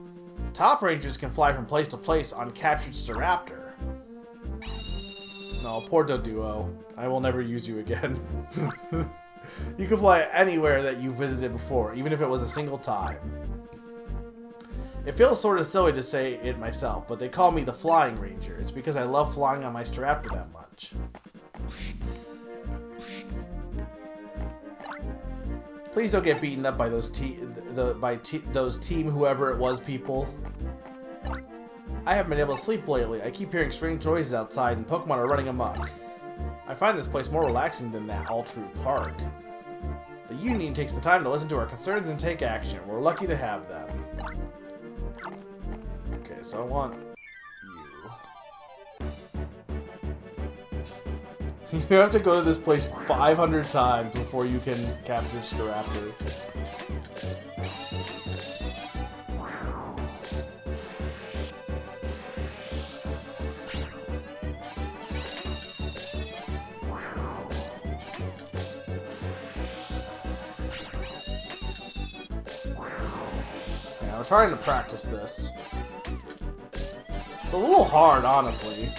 Top Rangers can fly from place to place on captured Staraptor. No, poor Doduo. I will never use you again. You can fly anywhere that you visited before, even if it was a single time. It feels sort of silly to say it myself, but they call me the Flying Ranger. It's because I love flying on my Staraptor that much. Please don't get beaten up by those those team whoever it was people. I haven't been able to sleep lately. I keep hearing strange noises outside and Pokemon are running amok. I find this place more relaxing than that all-true park. The Union takes the time to listen to our concerns and take action. We're lucky to have them. Okay, so I want you. You have to go to this place 500 times before you can capture Staraptor. Yeah, I'm trying to practice this. It's a little hard, honestly.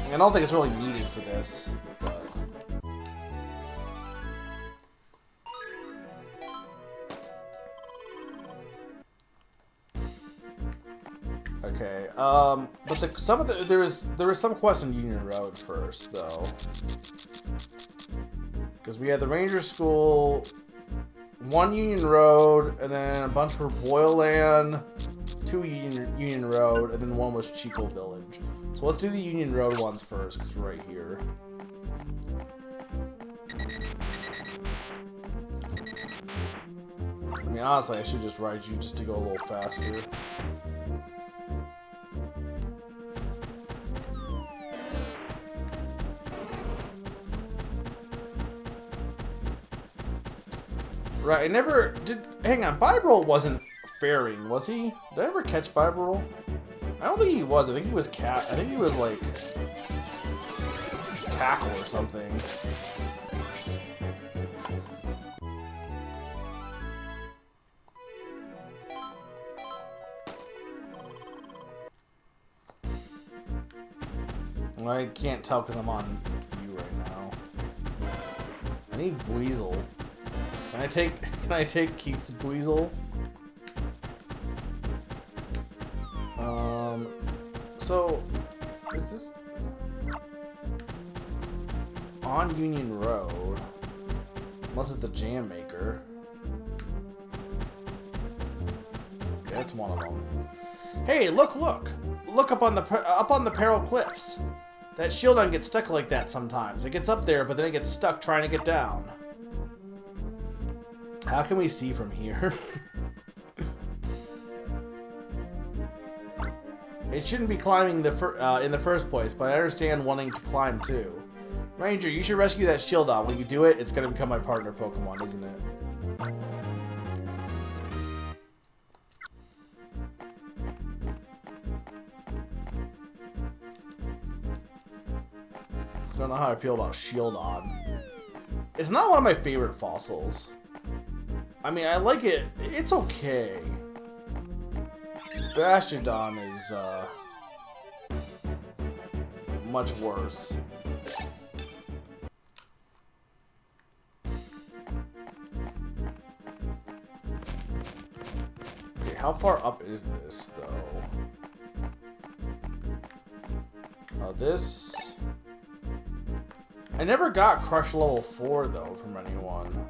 I don't think it's really needed for this, but... Okay, but there was some quest on Union Road first, though. Because we had the Ranger School, one Union Road, and then a bunch for Boyland, two Union Road, and then one was Chico Village. So let's do the Union Road ones first, because we're right here. I mean, honestly, I should just ride you just to go a little faster. Right, I never did. Hang on, Bibarel wasn't fairing, was he? Did I ever catch Bibarel? I don't think he was. I think he was I think he was like tackle or something. I can't tell because I'm on you right now. I need Buizel. Can I take Keith's Buizel? So is this on Union Road? Unless it's the Jam Maker. Okay, that's one of them. Hey, look! Look up on the Peril Cliffs. That Shieldon gets stuck like that sometimes. It gets up there, but then it gets stuck trying to get down. How can we see from here? It shouldn't be climbing in the first place, but I understand wanting to climb too. Ranger, you should rescue that Shieldon. When you do it, it's going to become my partner Pokemon, isn't it? I don't know how I feel about Shieldon. It's not one of my favorite fossils. I mean, I like it. It's okay. Bastiodon is much worse. how far up is this, though? This... I never got Crush level 4, though, from anyone.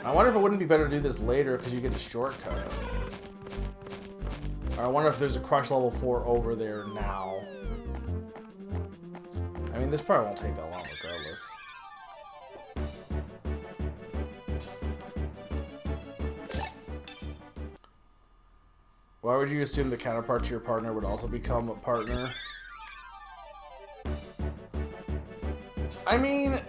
I wonder if it wouldn't be better to do this later, because you get a shortcut. Or I wonder if there's a Crush level 4 over there now. I mean, this probably won't take that long, regardless. Why would you assume the counterpart to your partner would also become a partner? I mean,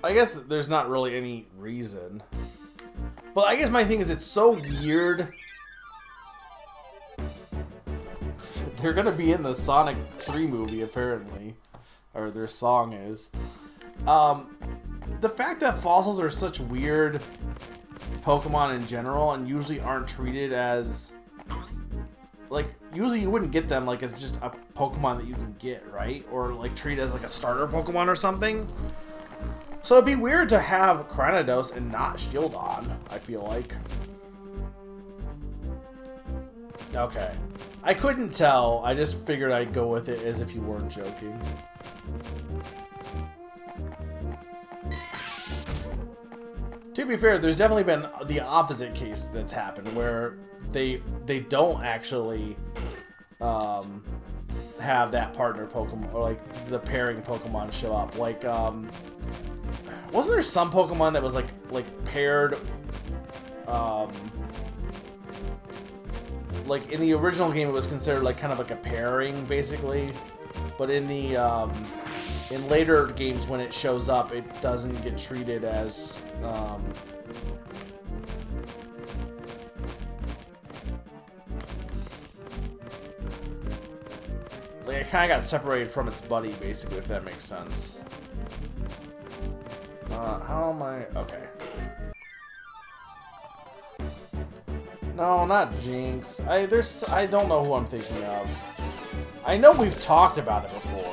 I guess there's not really any reason. But I guess my thing is it's so weird. They're gonna be in the Sonic 3 movie, apparently. Or their song is. The fact that fossils are such weird Pokemon in general and usually aren't treated as... Like, usually you wouldn't get them like as just a Pokemon that you can get, right? Or like treat as like a starter Pokemon or something. So it'd be weird to have Cranidos and not Shieldon, I feel like. Okay. I couldn't tell. I just figured I'd go with it as if you weren't joking. To be fair, there's definitely been the opposite case that's happened where they don't actually have that partner Pokemon or like the pairing Pokemon show up. Like wasn't there some Pokemon that was like paired like in the original game it was considered like kind of like a pairing basically, but in the in later games when it shows up it doesn't get treated as like it kind of got separated from its buddy basically, if that makes sense. How am I? Okay. No, not Jinx. I don't know who I'm thinking of. I know we've talked about it before.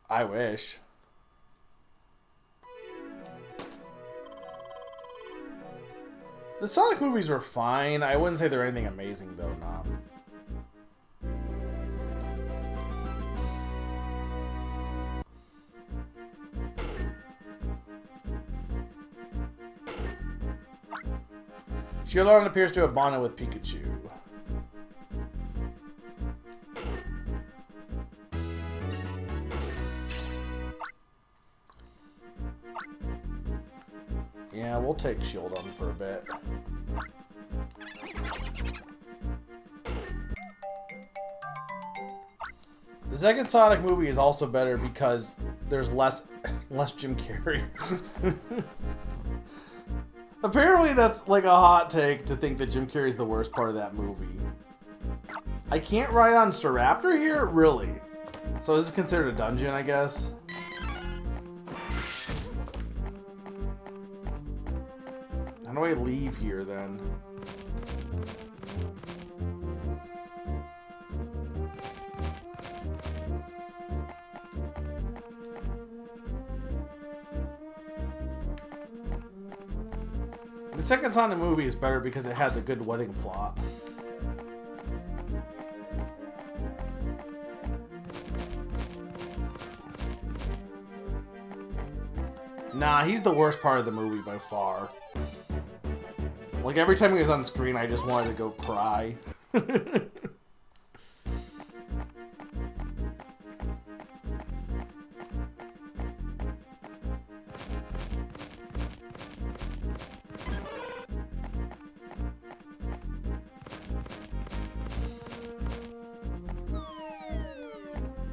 I wish. The Sonic movies were fine. I wouldn't say they're anything amazing, though, nah. Shieldon appears to have bonded with Pikachu. Yeah, we'll take Shieldon for a bit. The second Sonic movie is also better because there's less Jim Carrey. Apparently that's like a hot take to think that Jim Carrey's the worst part of that movie. I can't ride on Staraptor here? Really? So this is considered a dungeon, I guess? How do I leave here then? The second Sonic movie is better because it has a good wedding plot. Nah, he's the worst part of the movie by far. Like, every time he was on screen, I just wanted to go cry.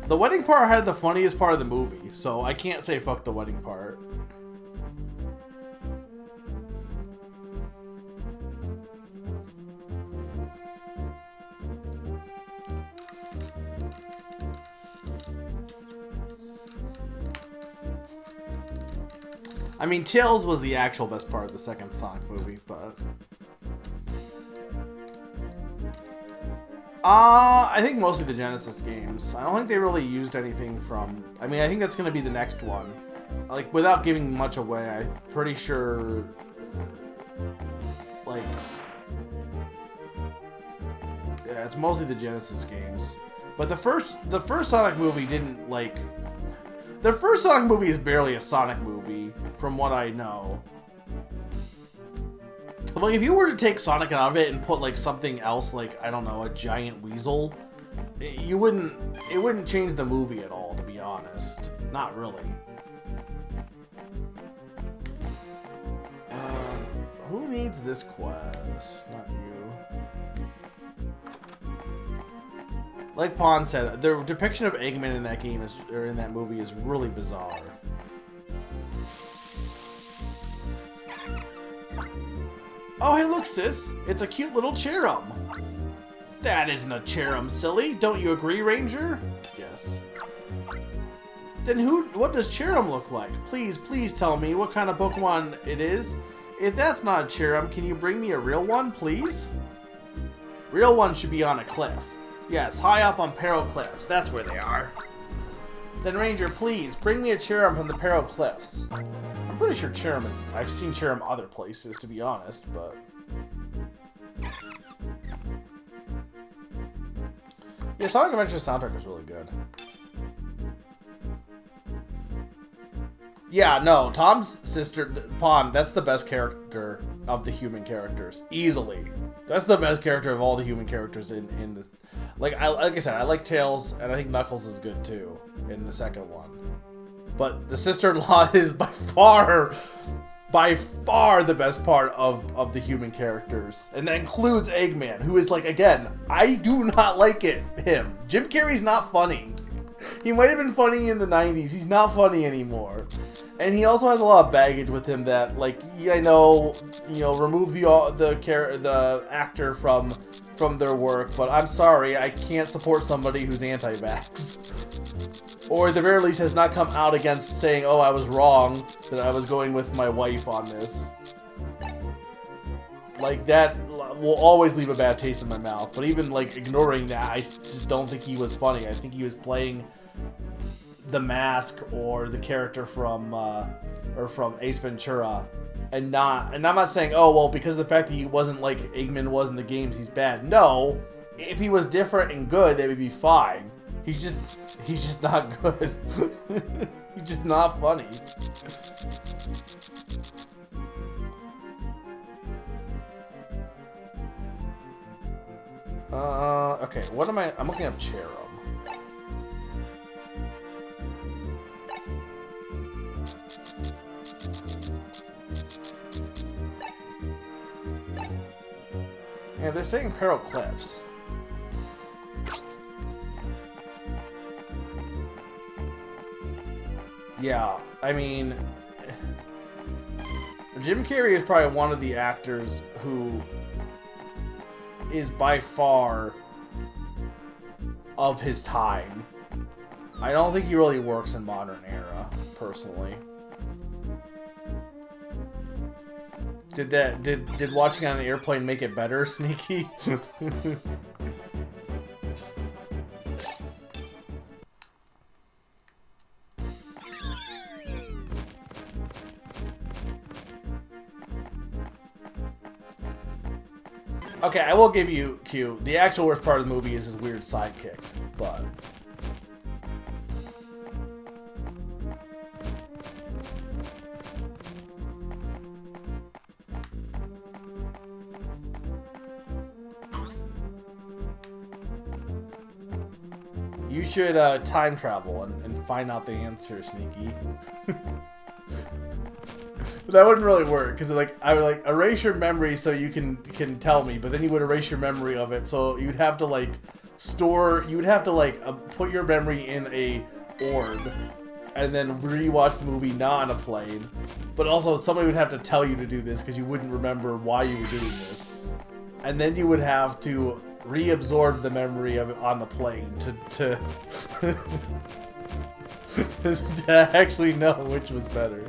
The wedding part had the funniest part of the movie, so I can't say fuck the wedding part. I mean, Tails was the actual best part of the second Sonic movie, but... I think mostly the Genesis games. I don't think they really used anything from... I mean, I think that's going to be the next one. Like, without giving much away, I'm pretty sure... Like... Yeah, it's mostly the Genesis games. But the first Sonic movie didn't, like... The first Sonic movie is barely a Sonic movie, from what I know. Like, if you were to take Sonic out of it and put, like, something else, like, I don't know, a giant weasel, it wouldn't change the movie at all, to be honest. Not really. Who needs this quest? Not you. Like Pon said, the depiction of Eggman in that game or in that movie is really bizarre. Oh, hey, look, sis. It's a cute little Cherum. That isn't a Cherum, silly. Don't you agree, Ranger? Yes. Then what does Cherum look like? Please, please tell me what kind of Pokemon it is. If that's not a Cherum, can you bring me a real one, please? Real one should be on a cliff. Yes, high up on Peril Cliffs. That's where they are. Then, Ranger, please, bring me a Cherum from the Peril Cliffs. I'm pretty sure Cherum is... I've seen Cherum other places, to be honest, but... Yeah, Sonic Adventure's soundtrack is really good. Yeah, no, Tom's sister, Pon, that's the best character of the human characters. Easily. That's the best character of all the human characters in this... Like I said, I like Tails, and I think Knuckles is good too in the second one. But the sister-in-law is by far the best part of the human characters. And that includes Eggman, who is like, again, I do not like him. Jim Carrey's not funny. He might have been funny in the 90s. He's not funny anymore. And he also has a lot of baggage with him that, like, I know, remove the actor from their work, but I'm sorry, I can't support somebody who's anti-vax. Or at the very least has not come out against saying, oh, I was wrong, that I was going with my wife on this. Like, that will always leave a bad taste in my mouth. But even, like, ignoring that, I just don't think he was funny. I think he was playing the mask or the character from Ace Ventura. And I'm not saying, oh, well, because of the fact that he wasn't like Eggman was in the games, he's bad. No, if he was different and good, they would be fine. He's just not good. He's just not funny. Okay, what am I'm looking up Cherum. Yeah, they're saying Peril Cliffs. Yeah, I mean... Jim Carrey is probably one of the actors who is by far of his time. I don't think he really works in modern era, personally. Did watching on an airplane make it better, Sneaky? Okay, I will give you Q. The actual worst part of the movie is his weird sidekick, but... You should time travel and find out the answer, Sneaky. That wouldn't really work, because like I would like erase your memory so you can tell me, but then you would erase your memory of it, so you'd have to like put your memory in a orb and then rewatch the movie not on a plane. But also somebody would have to tell you to do this because you wouldn't remember why you were doing this, and then you would have to reabsorb the memory of it on the plane to to actually know which was better.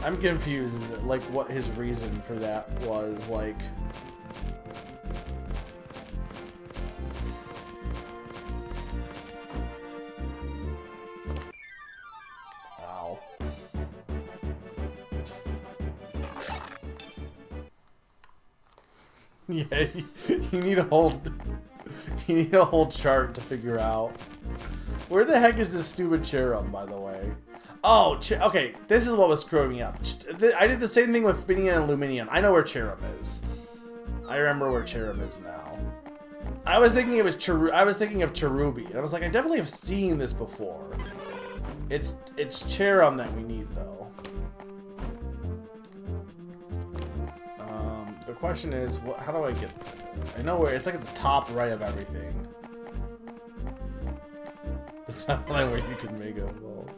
I'm confused, like, what his reason for that was, like... Ow. Yeah, you need a whole... You need a whole chart to figure out. Where the heck is this stupid Cherub, by the way? Oh, okay, this is what was screwing me up. I did the same thing with Finian and Luminian. I know where Cherub is. I remember where Cherub is now. I was thinking it was I was thinking of Cherubi. And I was like, I definitely have seen this before. It's Cherub that we need, though. The question is, how do I get... I know where... It's like at the top right of everything. It's not like where you can make a wall.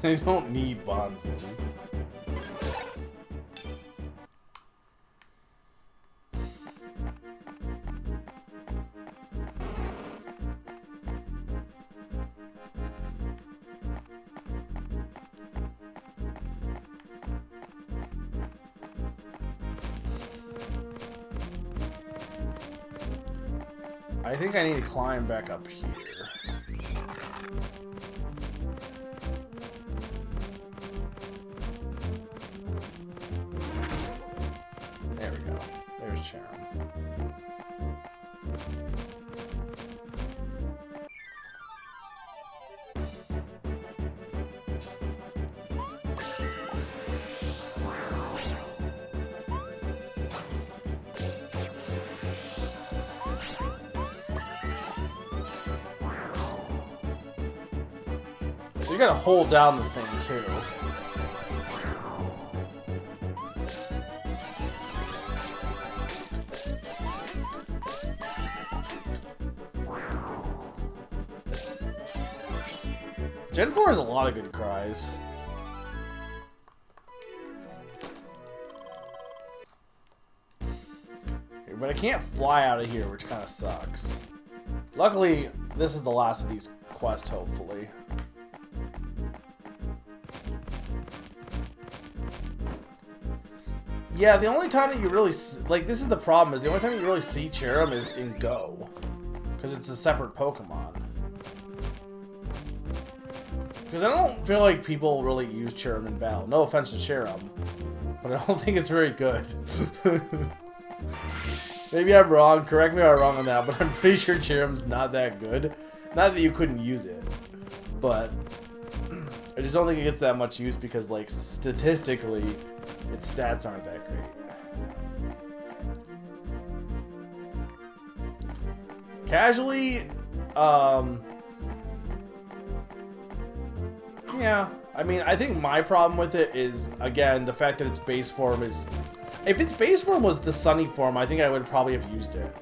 They don't need Bonsley. I think I need to climb back up here. There we go. There's Sharon. So you gotta hold down the thing too. Gen 4 has a lot of good cries. Okay, but I can't fly out of here, which kind of sucks. Luckily, this is the last of these quests, hopefully. Yeah, the only time that you really... Like, this is the problem, is the only time you really see Cherub is in Go. Because it's a separate Pokemon. Because I don't feel like people really use Cherub in battle. No offense to Cherub, but I don't think it's very good. Maybe I'm wrong. Correct me if I'm wrong on that, but I'm pretty sure Cherub's not that good. Not that you couldn't use it, but I just don't think it gets that much use because, like, statistically, its stats aren't that great. Casually, yeah, I mean, I think my problem with it is, again, the fact that its base form is... If its base form was the Sunny form, I think I would probably have used it.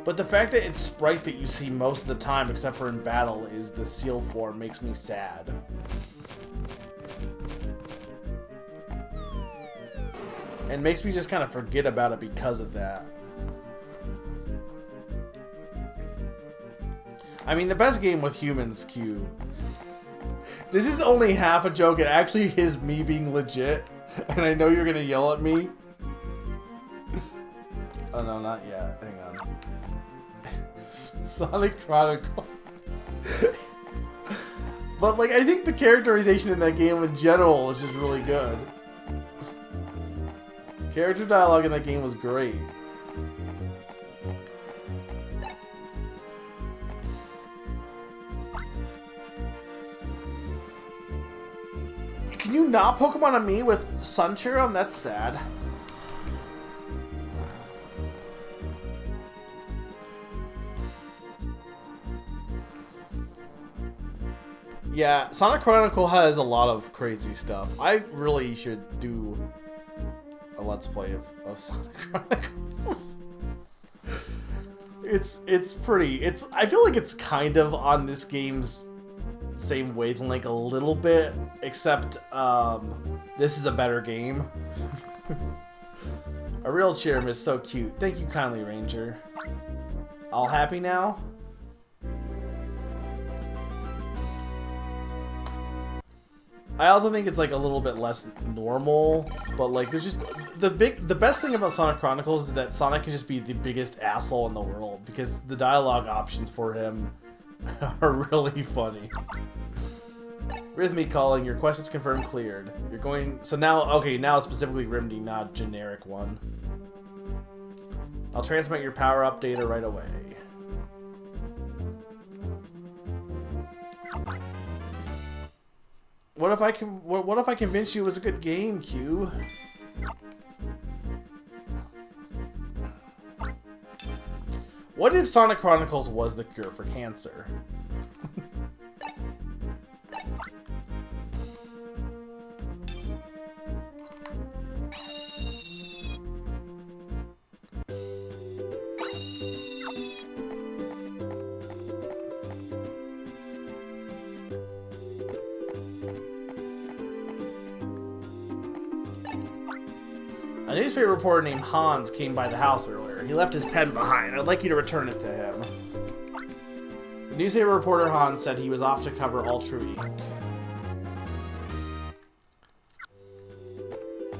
But the fact that its sprite that you see most of the time, except for in battle, is the Seal form makes me sad. And makes me just kind of forget about it because of that. I mean, the best game with humans, Q. This is only half a joke. It actually is me being legit. And I know you're going to yell at me. Oh, no, not yet. Hang on. Sonic Chronicles. But, like, I think the characterization in that game in general is just really good. Character dialogue in that game was great. Can you not Pokemon on me with Sun Cherub? That's sad. Yeah, Sonic Chronicle has a lot of crazy stuff. I really should do a Let's Play of Sonic Chronicles. It's pretty. I feel like it's kind of on this game's same wavelength a little bit, except this is a better game. A real cheer is so cute. Thank you kindly, Ranger. All happy now? I also think it's like a little bit less normal, but like there's just the best thing about Sonic Chronicles is that Sonic can just be the biggest asshole in the world because the dialogue options for him are really funny. Rhythmic calling, your quest is confirmed cleared. You're going so now okay, now it's specifically Rimney, not generic one. I'll transmit your power-up data right away. What if I convinced you it was a good game, Q? What if Sonic Chronicles was the cure for cancer? A newspaper reporter named Hans came by the house earlier. He left his pen behind. I'd like you to return it to him. The newspaper reporter Hans said he was off to cover Ultra Inc.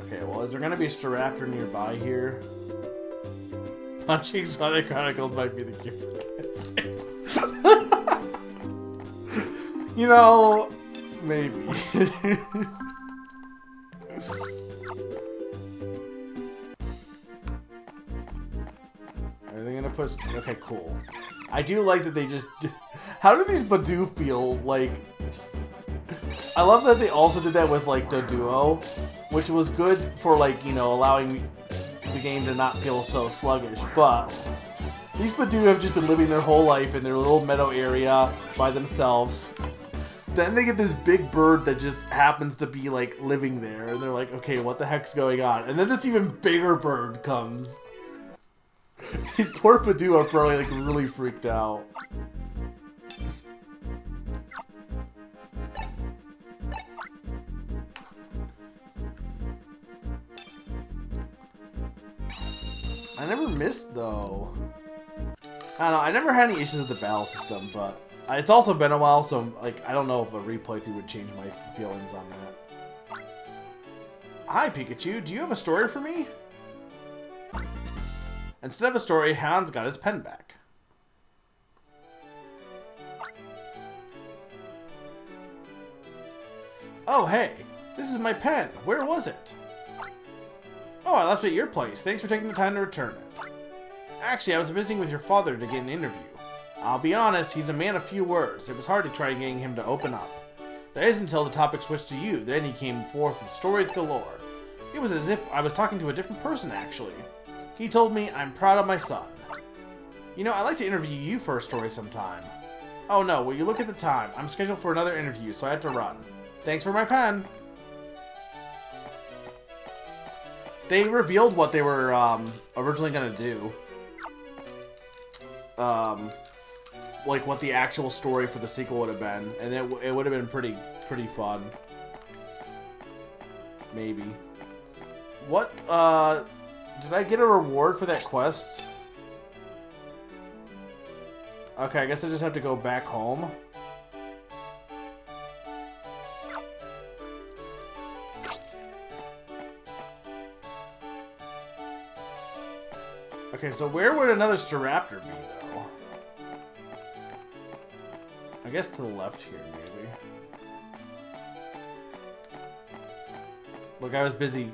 Okay, well, is there going to be a Staraptor nearby here? Punching Sonic Chronicles might be the cure for cancer. You know, maybe. Are they gonna put... Okay, cool. I do like that they just... How do these Badoo feel? Like... I love that they also did that with, like, Doduo, which was good for, like, you know, allowing the game to not feel so sluggish, but... These Badoo have just been living their whole life in their little meadow area by themselves. Then they get this big bird that just happens to be, like, living there, and they're like, okay, what the heck's going on? And then this even bigger bird comes. These poor Badoo are probably like really freaked out. I never missed though. I don't know, I never had any issues with the battle system, but it's also been a while, so like I don't know if a replay through would change my feelings on that. Hi Pikachu, do you have a story for me? Instead of a story, Hans got his pen back. Oh, hey, this is my pen. Where was it? Oh, I left it at your place. Thanks for taking the time to return it. Actually, I was visiting with your father to get an interview. I'll be honest, he's a man of few words. It was hard to try getting him to open up. That is until the topic switched to you. Then he came forth with stories galore. It was as if I was talking to a different person, actually. He told me, I'm proud of my son. You know, I'd like to interview you for a story sometime. Oh no, will you look at the time? I'm scheduled for another interview, so I have to run. Thanks for my pen. They revealed what they were originally going to do. Like what the actual story for the sequel would have been. And it would have been pretty fun. Maybe. What, did I get a reward for that quest? Okay, I guess I just have to go back home. Okay, so where would another Staraptor be, though? I guess to the left here, maybe. Look, I was busy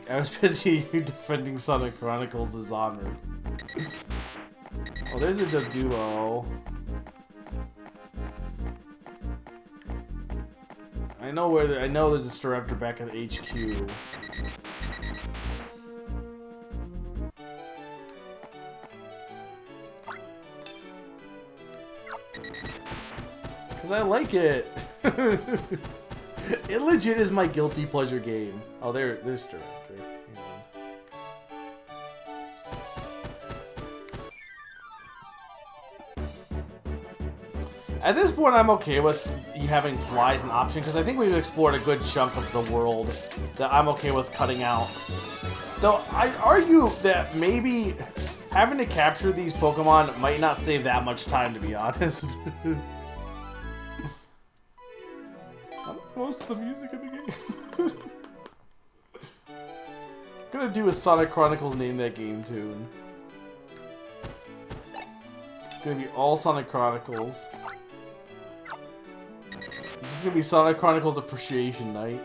defending Sonic Chronicles' honor. Oh, there's a Doduo. I know there's a Staraptor back at the HQ. Cause I like it. It legit is my guilty pleasure game. Oh, there's Staraptor. At this point, I'm okay with you having flies an option, because I think we've explored a good chunk of the world that I'm okay with cutting out Though I argue that maybe having to capture these Pokemon might not save that much time, to be honest. I like most of the music in the game. I'm gonna do a Sonic Chronicles Name That Game tune. It's gonna be all Sonic Chronicles. It's just gonna be Sonic Chronicles Appreciation Night.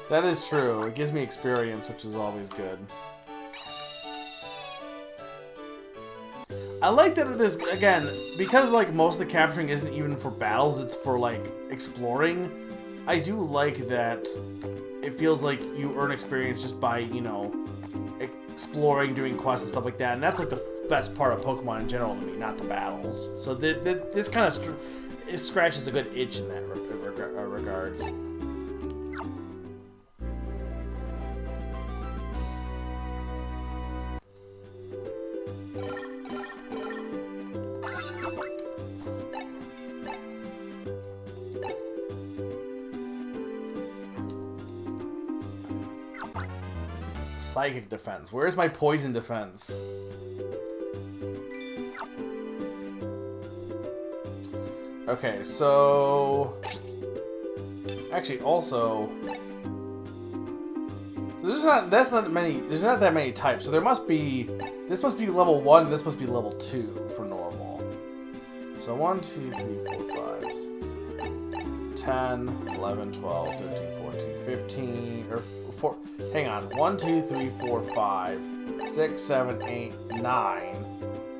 That is true. It gives me experience, which is always good. I like that it is, again, because like most of the capturing isn't even for battles, it's for like exploring. I do like that it feels like you earn experience just by, you know, exploring, doing quests and stuff like that. And that's like the best part of Pokemon in general to me, not the battles. So this kind of it scratches a good itch in that regards. Psychic defense. Where's my poison defense? Okay, so actually also there's not that many types. So there must be this must be level 1 and this must be level 2 for normal. So 1, 2, 3, 4, 5, 6, 10, 11, 12, 13, 14, 15 or 4. Hang on. 1, 2, 3, 4, 5, 6, 7, 8, 9,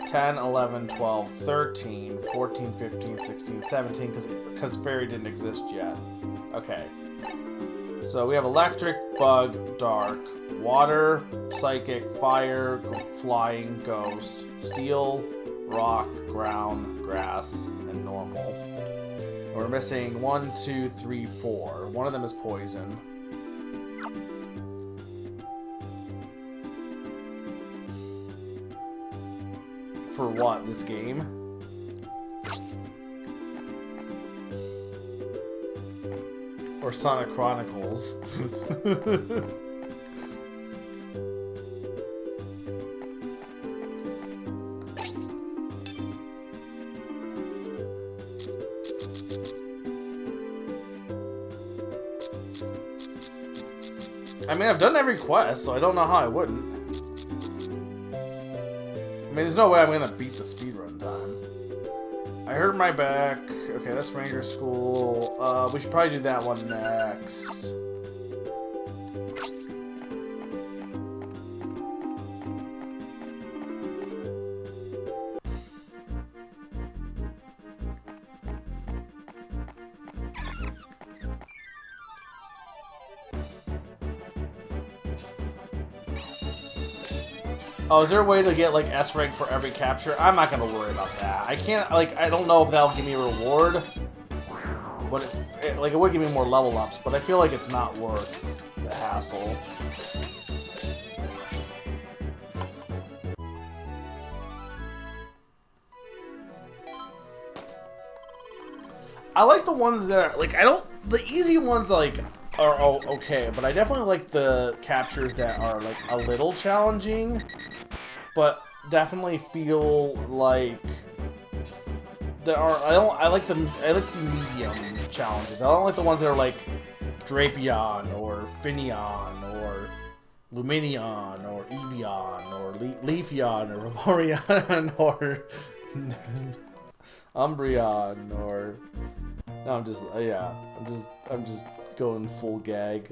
10, 11, 12, 13, 14, 15, 16, 17, because Fairy didn't exist yet. Okay. So we have Electric, Bug, Dark, Water, Psychic, Fire, Flying, Ghost, Steel, Rock, Ground, Grass, and Normal. We're missing 1, 2, 3, 4. One of them is Poison. For what? This game? Or Sonic Chronicles? I mean, I've done every quest, so I don't know how I wouldn't. I mean, there's no way I'm gonna beat the speedrun time. I hurt my back. Okay, that's Ranger School. We should probably do that one next. Oh, is there a way to get, like, S rank for every capture? I'm not gonna worry about that. I can't, like, I don't know if that'll give me a reward. But, it would give me more level ups, but I feel like it's not worth the hassle. I like the ones that are, like, the easy ones, like, are okay, but I definitely like the captures that are, like, a little challenging, but definitely feel like I like the medium challenges. I don't like the ones that are like Drapion or Finneon or Luminion or Evian or Leafeon or Vaporeon or Umbreon or no, I'm just going full gag.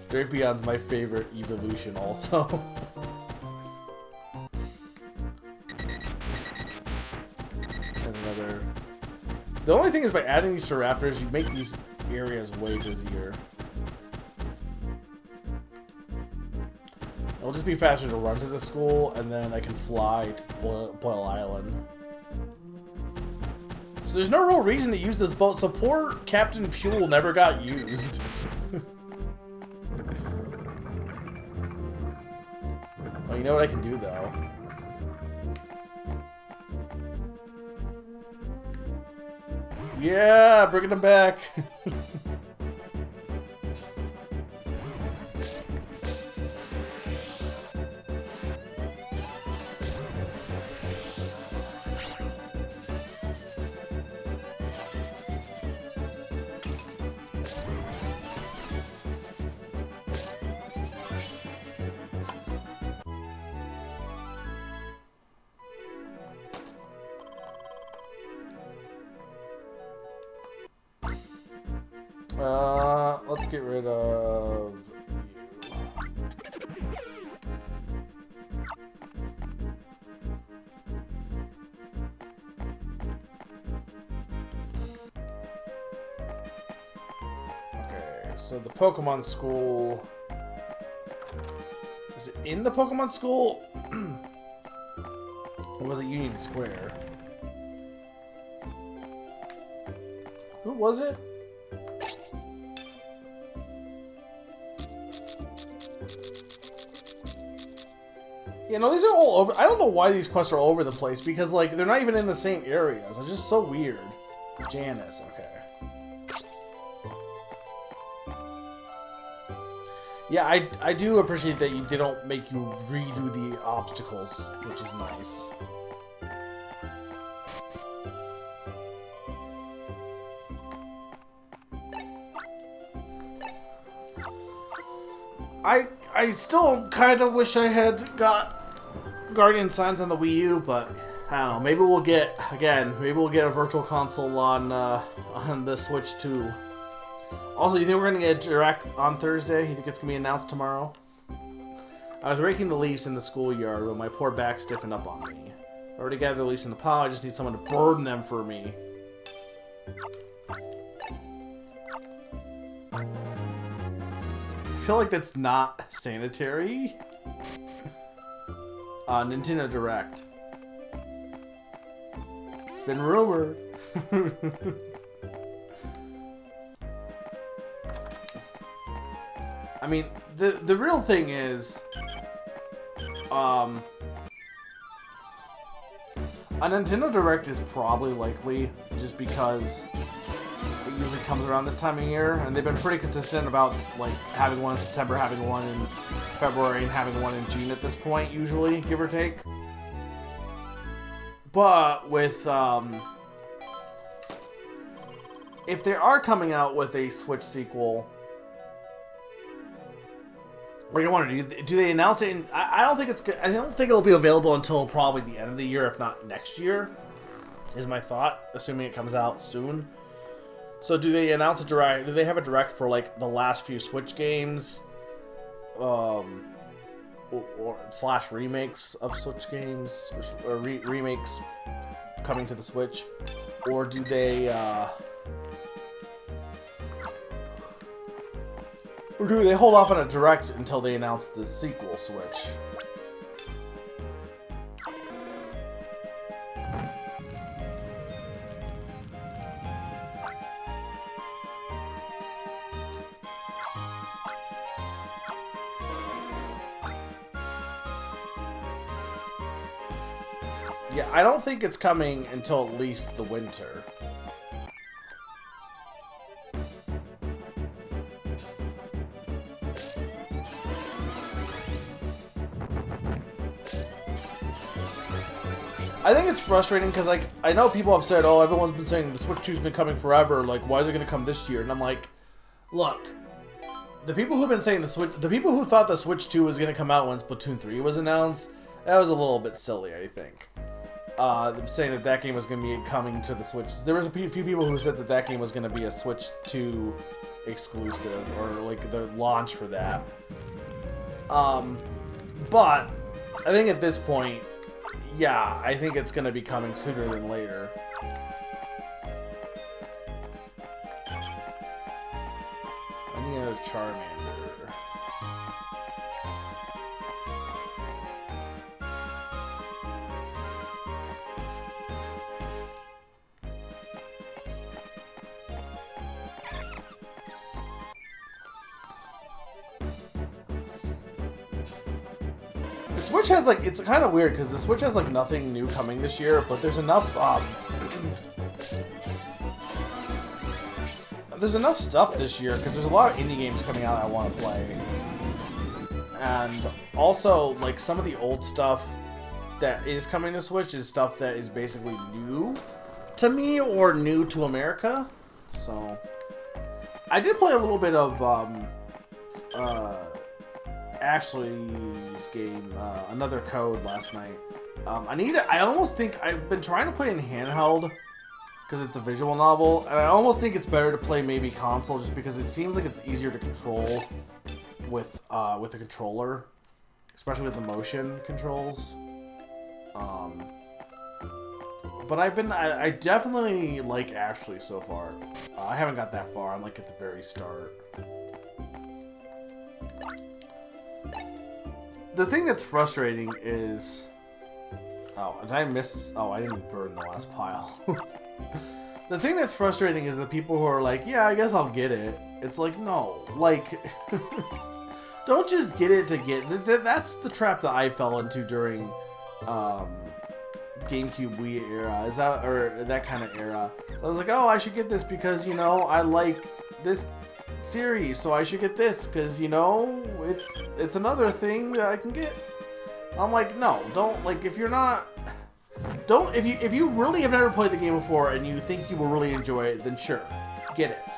Drapeon's my favorite evolution also. And another. The only thing is by adding these to Raptors, you make these areas way busier. It'll just be faster to run to the school, and then I can fly to Boyle Island. So there's no real reason to use this boat, so poor Captain Pule never got used. Oh, you know what I can do, though? Yeah, bringing them back. Let's get rid of you. Okay, so the Pokemon School... Is it in the Pokemon School? Or was it Union Square? Who was it? You know, these are all over. I don't know why these quests are all over the place because, like, they're not even in the same areas. It's just so weird. Janice, okay. Yeah, I do appreciate that they don't make you redo the obstacles, which is nice. I still kind of wish I had got Guardian Signs on the Wii U, but I don't know. Maybe we'll get a Virtual Console on the Switch too. Also, you think we're gonna get Direct on Thursday? You think it's gonna be announced tomorrow? I was raking the leaves in the schoolyard, but my poor back stiffened up on me. I already gathered the leaves in the pile. I just need someone to burn them for me. I feel like that's not sanitary. Nintendo Direct. It's been rumored. I mean, the real thing is, a Nintendo Direct is probably likely just because it usually comes around this time of year, and they've been pretty consistent about like having one in September, having one in February, and having one in June at this point, usually, give or take. But with if they are coming out with a Switch sequel, what do you want to do? Do they announce it? I don't think it's good. I don't think it'll be available until probably the end of the year, if not next year. Is my thought, assuming it comes out soon. So, do they announce a direct? Do they have a direct for like the last few Switch games, or slash remakes of Switch games, or remakes coming to the Switch, or do they? Or do they hold off on a direct until they announce the sequel Switch? Yeah, I don't think it's coming until at least the winter. I think it's frustrating because, like, I know people have said, oh, everyone's been saying the Switch 2's been coming forever, like, why is it going to come this year? And I'm like, look, the people who've been saying the people who thought the Switch 2 was going to come out when Splatoon 3 was announced, that was a little bit silly, I think. Saying that game was going to be coming to the Switch. There was a few people who said that game was going to be a Switch 2 exclusive, or, like, the launch for that. But, I think at this point, yeah, I think it's going to be coming sooner than later. I need a Charmander. The Switch has, like, it's kind of weird because the Switch has, like, nothing new coming this year, but there's enough, there's enough stuff this year because there's a lot of indie games coming out I want to play. And also, like, some of the old stuff that is coming to Switch is stuff that is basically new to me or new to America. So, I did play a little bit of Ashley's game, Another Code, last night. I almost think I've been trying to play in handheld because it's a visual novel, and I almost think it's better to play maybe console just because it seems like it's easier to control with the controller, especially with the motion controls. But I definitely like Ashley so far. I haven't got that far. I'm like at the very start. The thing that's frustrating is... Oh, did I miss... Oh, I didn't burn the last pile. The thing that's frustrating is the people who are like, yeah, I guess I'll get it. It's like, no. Like... Don't just get it to get... That's the trap that I fell into during... GameCube Wii era, is that, or that kind of era. So I was like, oh, I should get this because, you know, I like this series, so I should get this because, you know, it's another thing that I can get. I'm like, no, don't, like, if you're not, don't, if you really have never played the game before and you think you will really enjoy it, then sure, get it.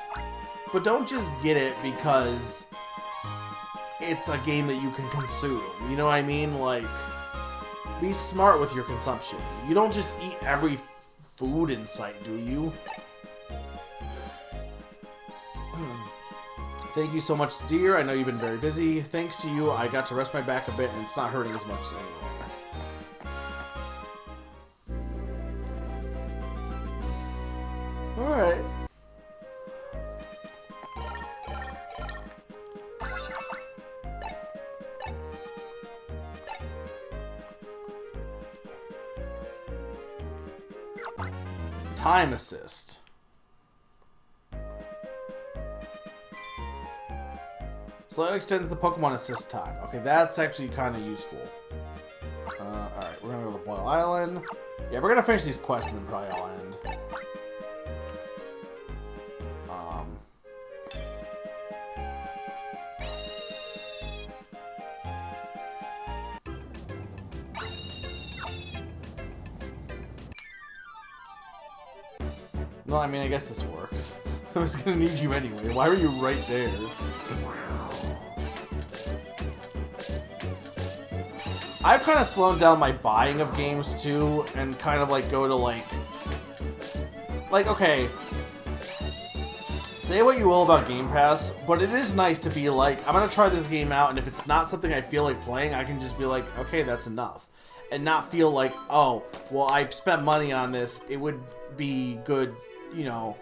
But don't just get it because it's a game that you can consume, you know what I mean? Like, be smart with your consumption. You don't just eat every food in sight, do you? Thank you so much, dear. I know you've been very busy. Thanks to you, I got to rest my back a bit, and it's not hurting as much anymore. Alright. Time assist. Slightly extends the Pokemon assist time. Okay, that's actually kind of useful. Alright, we're gonna go to Boyle Island. Yeah, we're gonna finish these quests and then probably I'll end. No, I mean, I guess this works. I was gonna need you anyway. Why were you right there? I've kind of slowed down my buying of games too, and kind of like go to like, okay, say what you will about Game Pass, but it is nice to be like, I'm gonna try this game out, and if it's not something I feel like playing, I can just be like, okay, that's enough. And not feel like, oh, well, I spent money on this, it would be good, you know,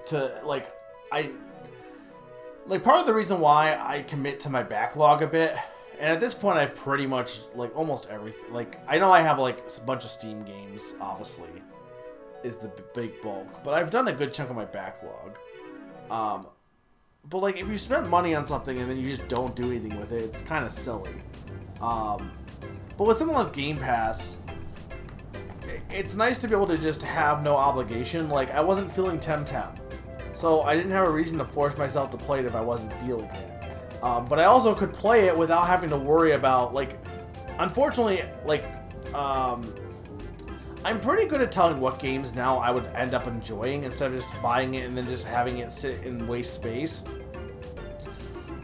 to, like, part of the reason why I commit to my backlog a bit, and at this point I pretty much, like, almost everything, like, I know I have, like, a bunch of Steam games, obviously, is the big bulk, but I've done a good chunk of my backlog. But, like, if you spend money on something and then you just don't do anything with it, it's kind of silly. But with something like Game Pass, it's nice to be able to just have no obligation. Like, I wasn't feeling Temtem, so I didn't have a reason to force myself to play it if I wasn't feeling it. But I also could play it without having to worry about, like, unfortunately, like, I'm pretty good at telling what games now I would end up enjoying instead of just buying it and then just having it sit and waste space.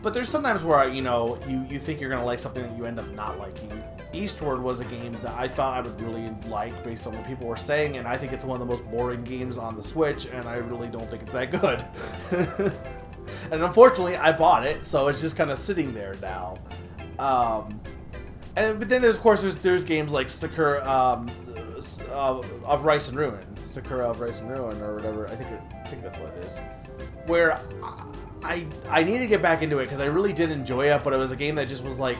But there's sometimes where, you know, you think you're going to like something that you end up not liking. Eastward was a game that I thought I would really like based on what people were saying, and I think it's one of the most boring games on the Switch, and I really don't think it's that good. And unfortunately, I bought it, so it's just kind of sitting there now. But then of course there's games like Sakura of Rice and Ruin, Sakura of Rice and Ruin, or whatever. I think that's what it is. Where I need to get back into it because I really did enjoy it, but it was a game that just was like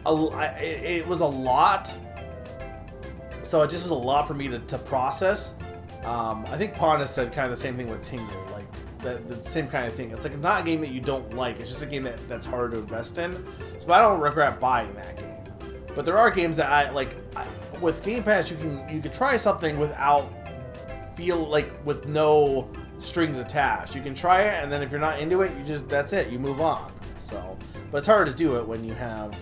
it was a lot. So it just was a lot for me to process. I think Pond said kind of the same thing with Tingle, like the same kind of thing. It's like not a game that you don't like. It's just a game that's hard to invest in. So I don't regret buying that game. But there are games that I like. With Game Pass, you can try something without with no strings attached. You can try it, and then if you're not into it, that's it. You move on. So, but it's harder to do it when you have.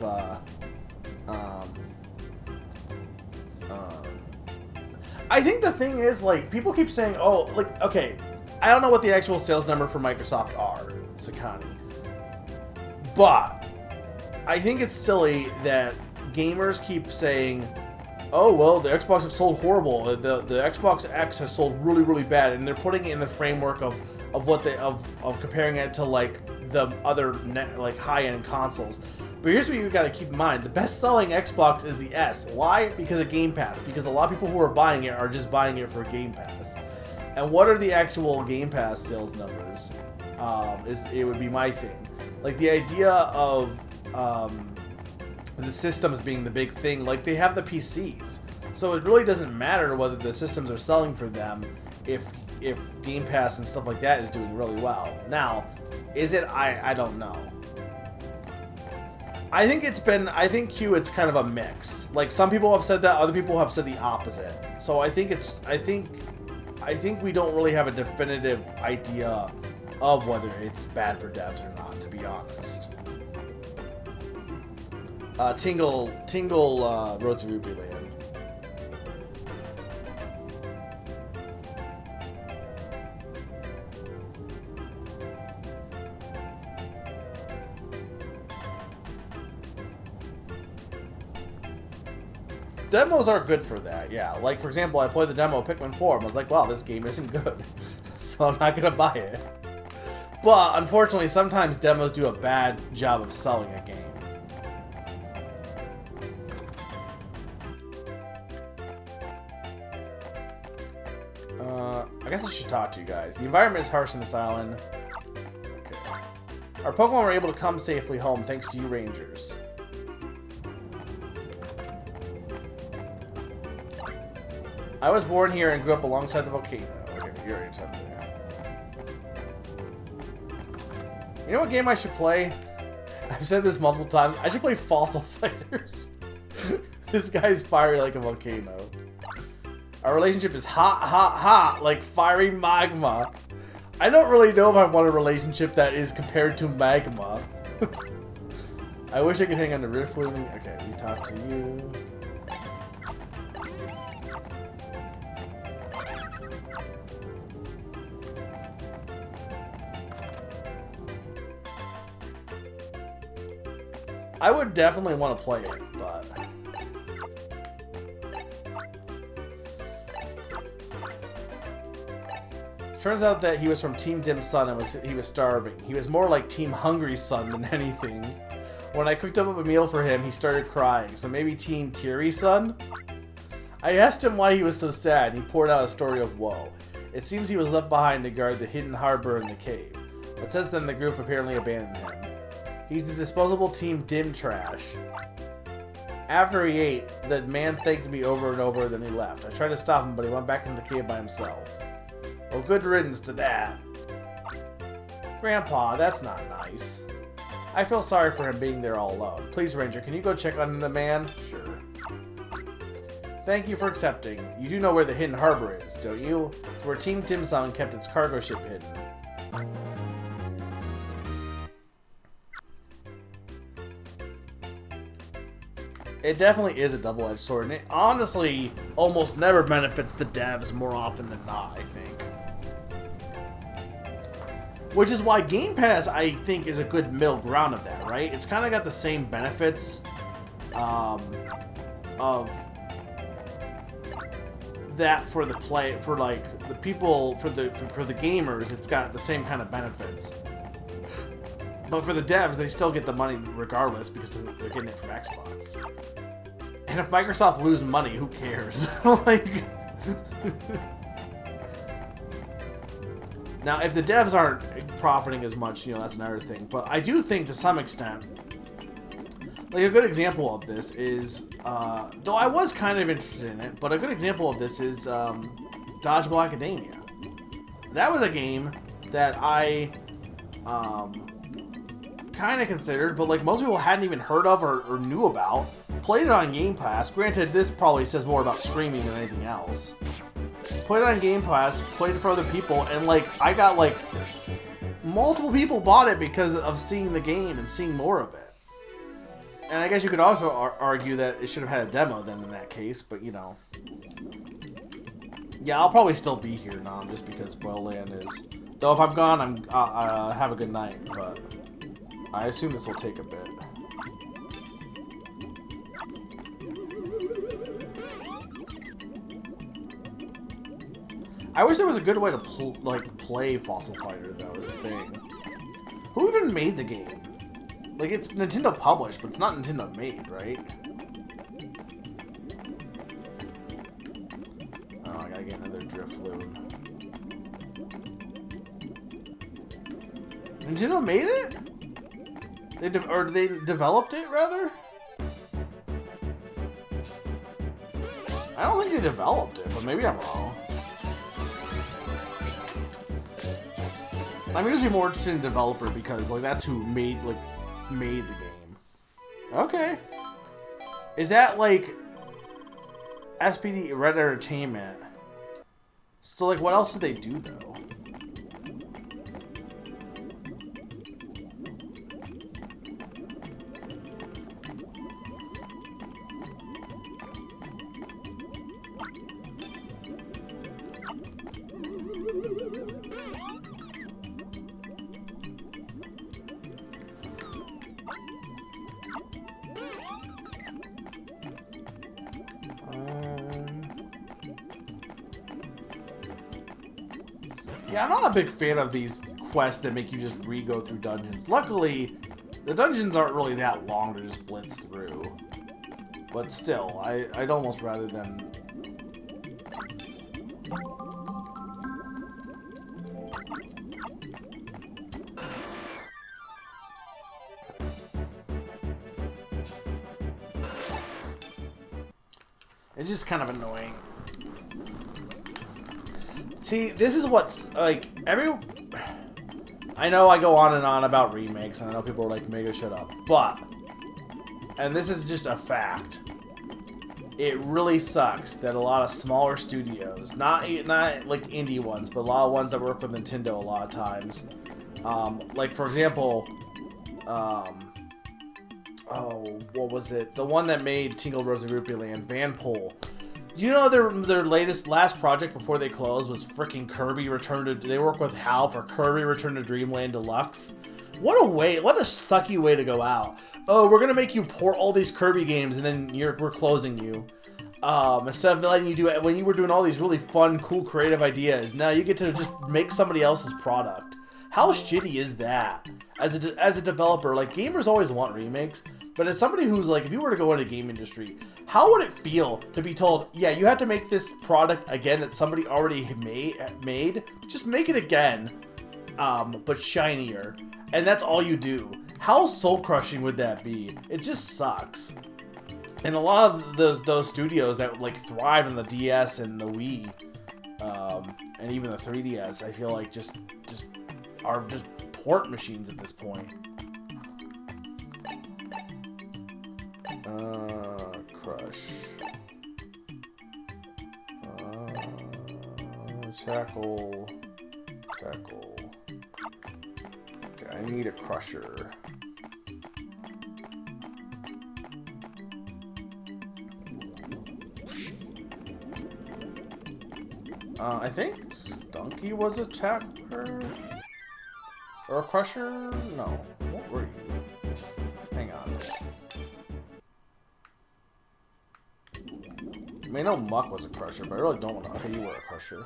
I think the thing is, like, people keep saying, oh, like, okay, I don't know what the actual sales number for Microsoft are, Sakani, but I think it's silly that gamers keep saying, oh, well, the Xbox have sold horrible, the Xbox X has sold really, really bad, and they're putting it in the framework of comparing it to, like, the other, like, high-end consoles. But here's what you gotta keep in mind. The best-selling Xbox is the S. Why? Because of Game Pass. Because a lot of people who are buying it are just buying it for Game Pass. And what are the actual Game Pass sales numbers? It would be my thing. Like, the idea of the systems being the big thing, like, they have the PCs. So it really doesn't matter whether the systems are selling for them if Game Pass and stuff like that is doing really well. Now, is it? I don't know. I think it's kind of a mix. Like, some people have said that, other people have said the opposite. So I think we don't really have a definitive idea of whether it's bad for devs or not, to be honest. Tingle, Rosy Ruby Land. Demos are good for that, yeah. Like, for example, I played the demo of Pikmin 4 and I was like, wow, this game isn't good. So I'm not going to buy it. But, unfortunately, sometimes demos do a bad job of selling a game. I guess I should talk to you guys. The environment is harsh in this island. Okay. Our Pokemon were able to come safely home thanks to you Rangers. I was born here and grew up alongside the volcano. Okay, you're already told me that. You know what game I should play? I've said this multiple times. I should play Fossil Fighters. This guy's fiery like a volcano. Our relationship is hot, like fiery magma. I don't really know if I want a relationship that is compared to magma. I wish I could hang on to Riftling. Okay, we talk to you. I would definitely want to play it, but... Turns out that he was from Team Dim Sun and he was starving. He was more like Team Hungry Sun than anything. When I cooked up a meal for him, he started crying. So maybe Team Teary Sun? I asked him why he was so sad. He poured out a story of woe. It seems he was left behind to guard the hidden harbor in the cave. But since then, the group apparently abandoned him. He's the disposable Team Dim Trash. After he ate, the man thanked me over and over, then he left. I tried to stop him, but he went back into the cave by himself. Well, good riddance to that. Grandpa, that's not nice. I feel sorry for him being there all alone. Please, Ranger, can you go check on the man? Sure. Thank you for accepting. You do know where the hidden harbor is, don't you? It's where Team Dim Sum kept its cargo ship hidden. It definitely is a double-edged sword, and it honestly almost never benefits the devs more often than not, I think. Which is why Game Pass, I think, is a good middle ground of that, right? It's kind of got the same benefits of that for the like the people, for the gamers. It's got the same kind of benefits. But for the devs, they still get the money regardless because they're getting it from Xbox. And if Microsoft lose money, who cares? Like, now, if the devs aren't profiting as much, you know, that's another thing. But I do think, to some extent, like a good example of this is, though I was kind of interested in it, but a good example of this is Dodgeball Academia. That was a game that I kind of considered, but like most people hadn't even heard of or knew about. Played it on Game Pass. Granted, this probably says more about streaming than anything else. put it on Game Pass, played it for other people, and like I got like multiple people bought it because of seeing the game and seeing more of it. And I guess you could also argue that it should have had a demo then in that case, but you know. Yeah, I'll probably still be here now just because Broland is. Though if I'm gone, have a good night, but I assume this will take a bit. I wish there was a good way to play Fossil Fighter, though, is the thing. Who even made the game? Like, it's Nintendo published, but it's not Nintendo made, right? Oh, I gotta get another Drift Loon. Nintendo made it? Or they developed it, rather? I don't think they developed it, but maybe I'm wrong. I'm usually more interested in developer because like that's who made the game. Okay. Is that like SPD Red Entertainment? So like what else did they do though? Yeah, I'm not a big fan of these quests that make you just re-go through dungeons. Luckily, the dungeons aren't really that long to just blitz through. But still, I'd almost rather them... It's just kind of annoying. See, this is what's, like, I know I go on and on about remakes, and I know people are like, Mega, shut up. But, and this is just a fact, it really sucks that a lot of smaller studios, not like indie ones, but a lot of ones that work with Nintendo a lot of times, like, for example, oh, what was it? The one that made Tingle Rose Rupee Land, Vanpole. You know their last project before they closed was freaking Kirby Return to... They work with HAL for Kirby Return to Dreamland Deluxe. What a sucky way to go out. Oh, we're gonna make you port all these Kirby games and then we're closing you. Instead of letting you do it when you were doing all these really fun, cool, creative ideas, now you get to just make somebody else's product. How shitty is that? As a developer, like, gamers always want remakes. But as somebody who's like, if you were to go into the game industry, how would it feel to be told, yeah, you have to make this product again that somebody already made? Just make it again, but shinier. And that's all you do. How soul-crushing would that be? It just sucks. And a lot of those studios that like thrive on the DS and the Wii, and even the 3DS, I feel like just are just port machines at this point. Crush. Tackle. Okay, I need a crusher. I think Stunky was a tackler? Or a crusher? No. What were you? Hang on. I mean, I know Muck was a crusher, but I really don't want to... Okay, you were a crusher.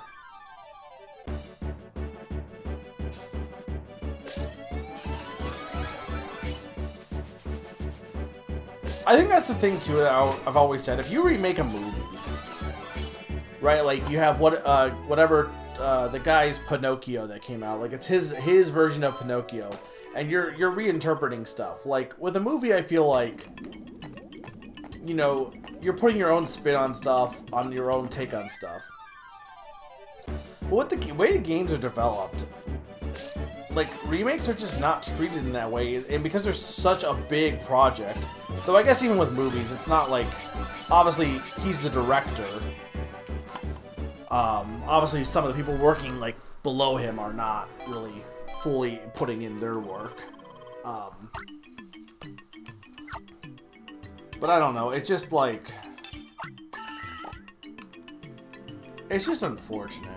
I think that's the thing, too, that I've always said. If you remake a movie, right, like, you have whatever, the guy's Pinocchio that came out, like, it's his version of Pinocchio, and you're reinterpreting stuff. Like, with a movie, I feel like, you know... You're putting your own spin on stuff, on your own take on stuff. But with the way the games are developed, like, remakes are just not treated in that way. And because there's such a big project, though I guess even with movies, it's not like, obviously, he's the director. Obviously, some of the people working like below him are not really fully putting in their work. But I don't know. It's just like, it's just unfortunate.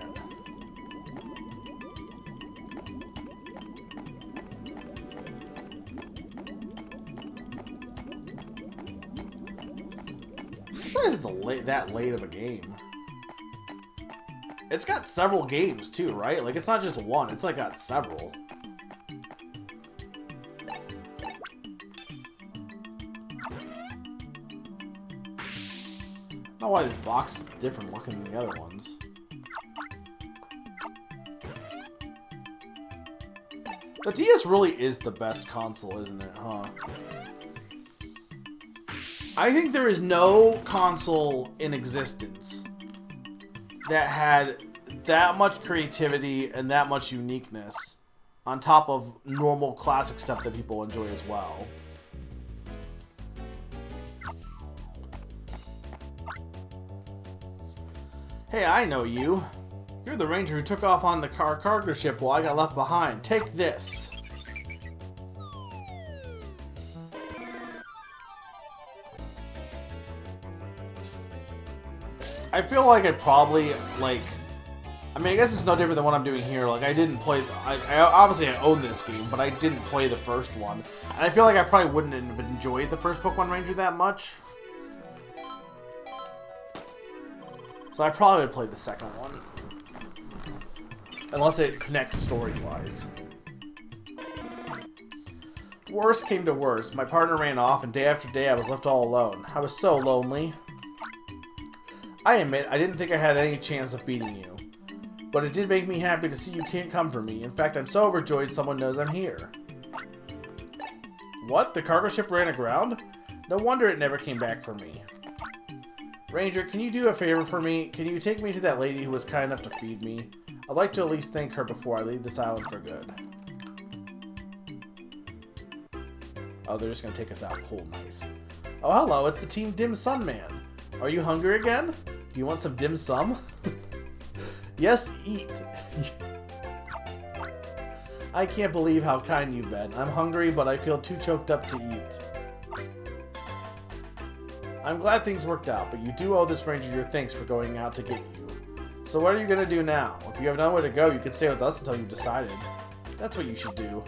I'm surprised it's that late of a game. It's got several games too, right? Like, it's not just one. It's like got several. I don't know why this box is different looking than the other ones. The DS really is the best console, isn't it, huh? I think there is no console in existence that had that much creativity and that much uniqueness on top of normal classic stuff that people enjoy as well. Hey, I know you. You're the ranger who took off on the cargo ship while I got left behind. Take this. I feel like I probably, like, I mean, I guess it's no different than what I'm doing here. Like, I didn't play, obviously I own this game, but I didn't play the first one. And I feel like I probably wouldn't have enjoyed the first Pokemon Ranger that much. So I probably would play the second one. Unless it connects story-wise. Worst came to worst. My partner ran off, and day after day I was left all alone. I was so lonely. I admit, I didn't think I had any chance of beating you. But it did make me happy to see you can't come for me. In fact, I'm so overjoyed someone knows I'm here. What? The cargo ship ran aground? No wonder it never came back for me. Ranger, can you do a favor for me? Can you take me to that lady who was kind enough to feed me? I'd like to at least thank her before I leave this island for good. Oh, they're just gonna take us out. Cool, nice. Oh, hello, it's the Team Dim Sum Man. Are you hungry again? Do you want some dim sum? Yes, eat. I can't believe how kind you've been. I'm hungry, but I feel too choked up to eat. I'm glad things worked out, but you do owe this ranger your thanks for going out to get you. So what are you gonna do now? If you have nowhere to go, you can stay with us until you've decided. That's what you should do.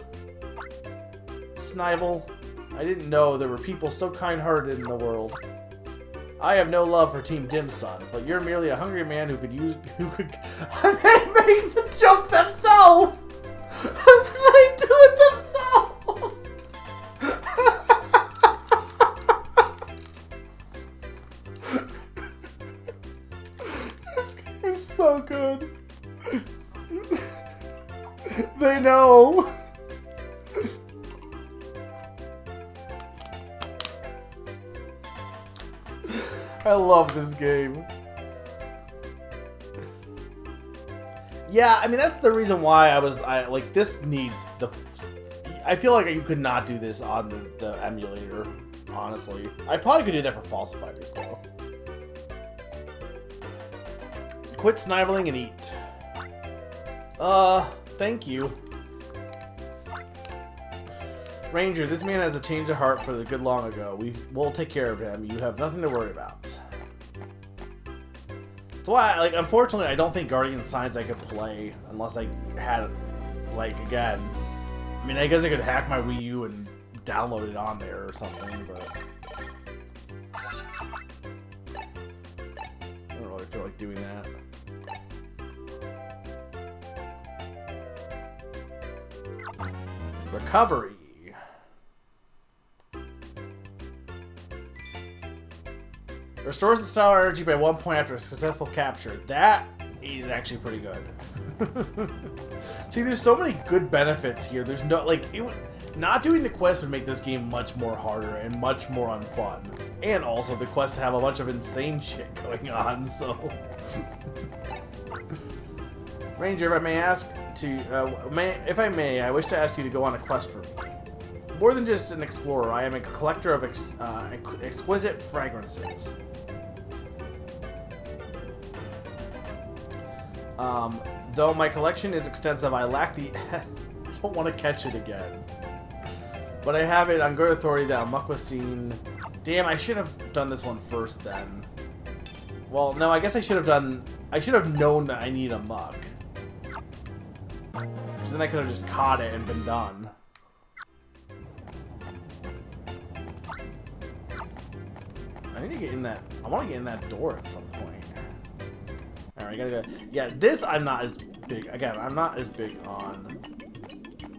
Snivel, I didn't know there were people so kind-hearted in the world. I have no love for Team Dim Sum, but you're merely a hungry man who could they make the joke themselves! They do it themselves! This game is so good. They know! I love this game. Yeah, I mean, that's the reason why like, this needs the... I feel like you could not do this on the emulator, honestly. I probably could do that for Falsifiers, though. Quit sniveling and eat. Thank you. Ranger, this man has a change of heart for the good long ago. We'll take care of him. You have nothing to worry about. That's why, like, unfortunately, I don't think Guardian Signs I could play unless I had, like, again. I mean, I guess I could hack my Wii U and download it on there or something, but I don't really feel like doing that. Recovery. Restores the star energy by 1 point after a successful capture. That is actually pretty good. See, there's so many good benefits here. There's no, like, not doing the quest would make this game much more harder and much more unfun. And also, the quests have a bunch of insane shit going on, so... Ranger, if I may ask if I may, I wish to ask you to go on a quest for me. More than just an explorer, I am a collector of exquisite fragrances. Though my collection is extensive, I lack the... I don't want to catch it again. But I have it on good authority that a muck was seen... Damn, I should have done this one first then. Well, no, I guess I should have done... I should have known that I need a muck. Because then I could have just caught it and been done. I need to get in that... I want to get in that door at some point. Alright, gotta go. Yeah, this I'm not as big... Again, I'm not as big on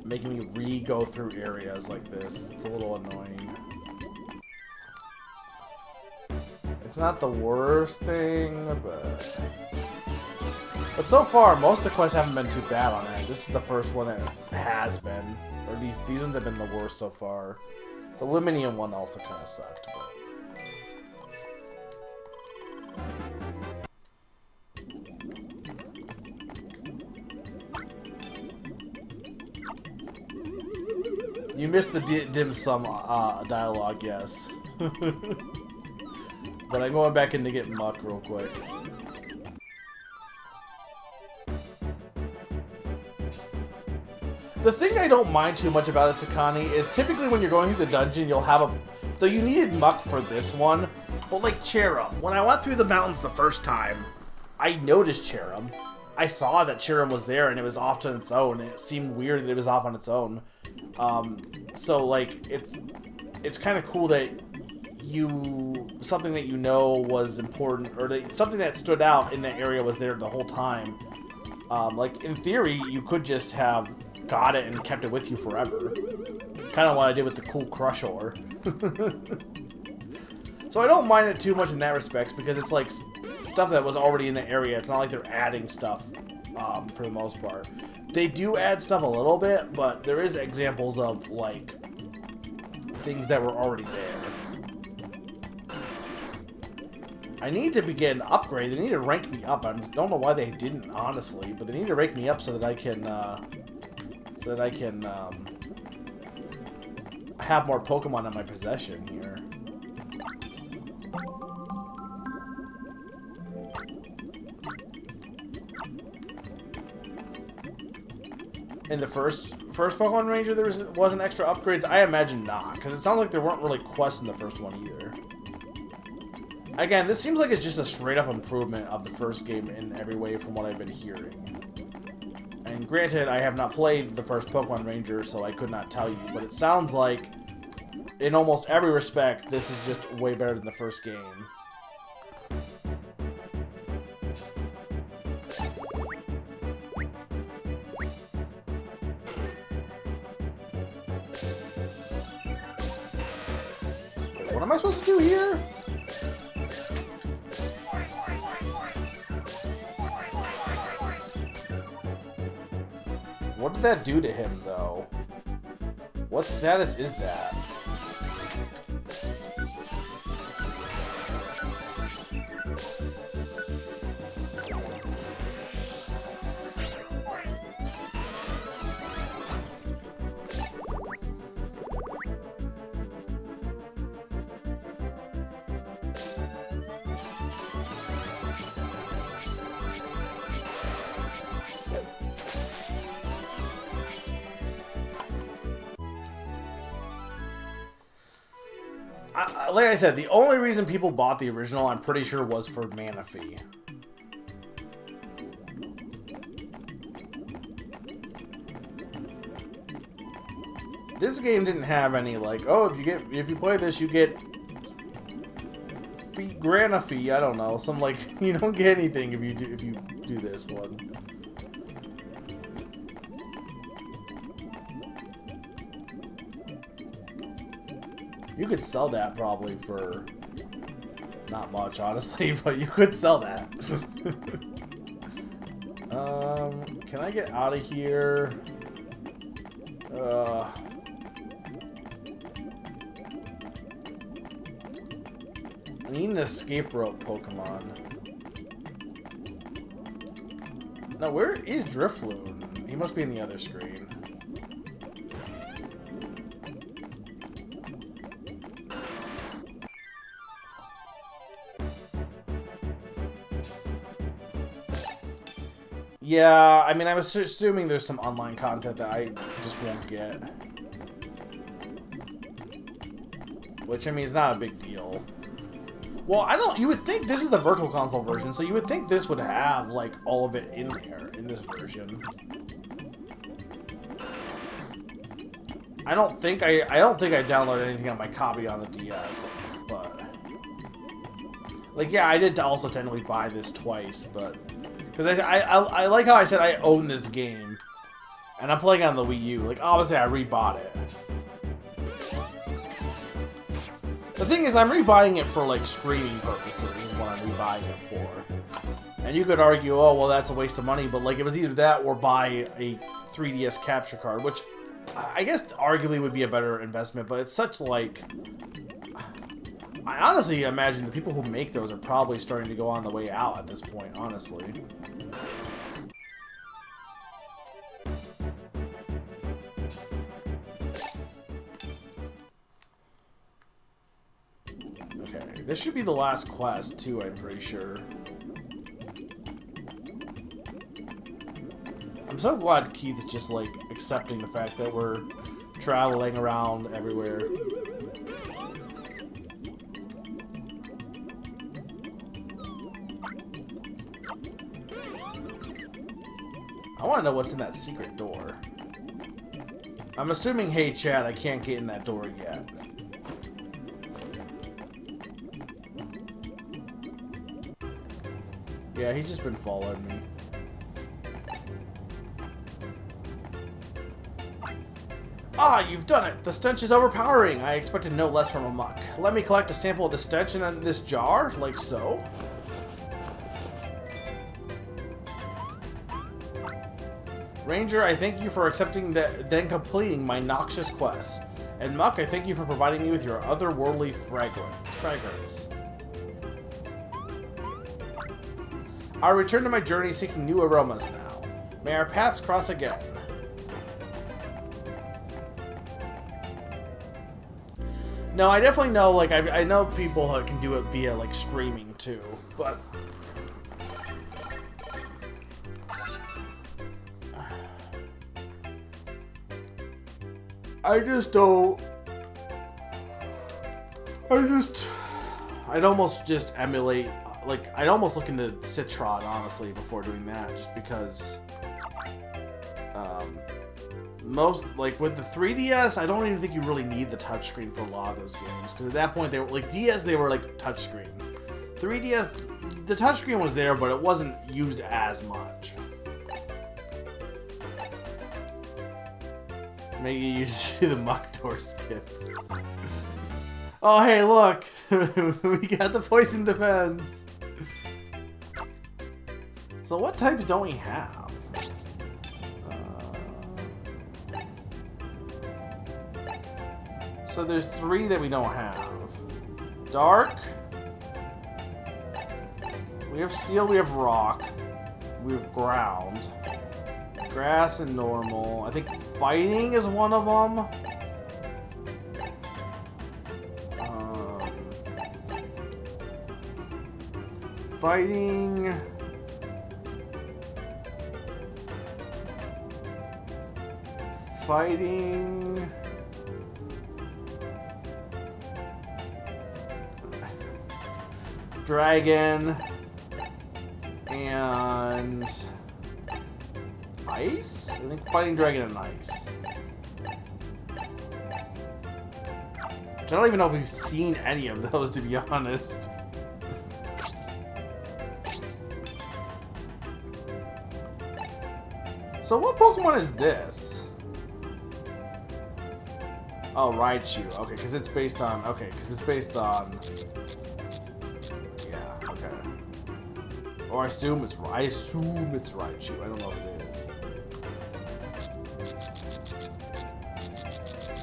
making me re-go through areas like this. It's a little annoying. It's not the worst thing, but... But so far, most of the quests haven't been too bad on it. This is the first one that has been. Or these ones have been the worst so far. The Luminium one also kind of sucked, but... You missed the dim sum dialogue, yes. But I'm going back in to get muck real quick. The thing I don't mind too much about Sakani is typically when you're going through the dungeon, you'll have a... Though you needed muck for this one, but like Cherum. When I went through the mountains the first time, I noticed Cherum. I saw that Cherum was there and it was off on its own, and it seemed weird that it was off on its own. So like, it's kind of cool that something that you know was important, or that something that stood out in that area was there the whole time. Like, in theory, you could just have got it and kept it with you forever. Kind of what I did with the cool crush ore. So I don't mind it too much in that respect, because it's like stuff that was already in the area. It's not like they're adding stuff, for the most part. They do add stuff a little bit, but there is examples of, like, things that were already there. I need to begin upgrade. They need to rank me up. I don't know why they didn't, honestly, but they need to rank me up so that I can, have more Pokemon in my possession here. In the first Pokemon Ranger, there wasn't extra upgrades? I imagine not, because it sounds like there weren't really quests in the first one either. Again, this seems like it's just a straight-up improvement of the first game in every way from what I've been hearing. And granted, I have not played the first Pokemon Ranger, so I could not tell you, but it sounds like, in almost every respect, this is just way better than the first game. What am I supposed to do here? What did that do to him, though? What status is that? Like I said, the only reason people bought the original, I'm pretty sure, was for Manaphy. This game didn't have any, like, oh, if you play this, you get Granaphy. I don't know, some, like, you don't get anything if you do this one. You could sell that probably for not much, honestly, but you could sell that. Can I get out of here? I need an escape rope Pokemon. Now, where is Drifloon? He must be in the other screen. Yeah, I mean, I'm assuming there's some online content that I just won't get. Which, I mean, is not a big deal. Well, you would think this is the Virtual Console version, so you would think this would have, like, all of it in there, in this version. I don't think I downloaded anything on my copy on the DS, but... Like, yeah, I did also technically buy this twice, but... Because I like how I said I own this game, and I'm playing on the Wii U. Like, obviously I rebought it. The thing is, I'm rebuying it for, like, streaming purposes is what I'm rebuying it for. And you could argue, oh, well, that's a waste of money, but, like, it was either that or buy a 3DS capture card, which I guess arguably would be a better investment, but it's such, like... I honestly imagine the people who make those are probably starting to go on the way out at this point, honestly. Okay, this should be the last quest, too, I'm pretty sure. I'm so glad Keith is just, like, accepting the fact that we're traveling around everywhere. I want to know what's in that secret door. I'm assuming, hey Chad, I can't get in that door yet. Yeah, he's just been following me. Ah, you've done it! The stench is overpowering! I expected no less from a muck. Let me collect a sample of the stench in this jar, like so. Ranger, I thank you for accepting then completing my noxious quest. And Muck, I thank you for providing me with your otherworldly fragrance. I return to my journey seeking new aromas now. May our paths cross again. No, I definitely know, like, I know people who can do it via, like, streaming, too, but... I just don't... I'd almost just emulate... Like, I'd almost look into Citron, honestly, before doing that, just because... like, with the 3DS, I don't even think you really need the touchscreen for a lot of those games, because at that point, they were, like, DS, they were, like, touchscreen. 3DS, the touchscreen was there, but it wasn't used as much. Maybe you should do the muck door skip. Oh, hey, look! We got the poison defense! So what types don't we have? So there's 3 that we don't have. Dark. We have steel, we have rock. We have ground. Grass and normal. I think fighting is one of them. Fighting. Dragon. And ice? I think fighting dragon and ice. Which I don't even know if we've seen any of those, to be honest. So what Pokemon is this? Oh, Raichu. Okay, because it's based on... Okay, because it's based on... Yeah, okay. Or I assume it's Raichu. I don't know if it is.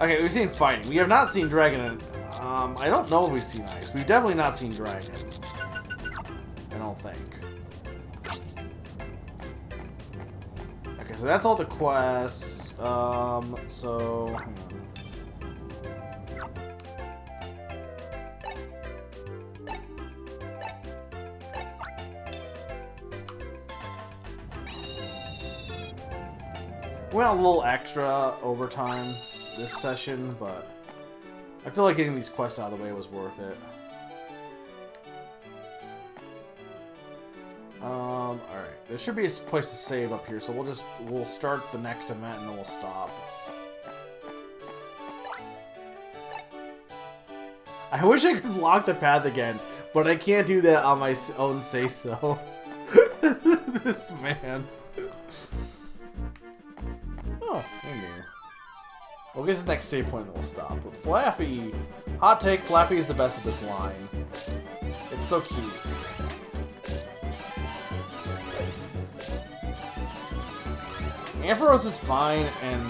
Okay, we've seen fighting. We have not seen dragon. And, I don't know if we've seen ice. We've definitely not seen dragon. I don't think. Okay, so that's all the quests. So hang on. We went a little extra overtime this session, but I feel like getting these quests out of the way was worth it. Alright. There should be a place to save up here, so we'll start the next event and then we'll stop. I wish I could block the path again, but I can't do that on my own say-so. This man. Oh, I knew. We'll get to the next save point and we'll stop. But Flaffy, hot take, Flaffy is the best at this line. It's so cute. Ampharos is fine and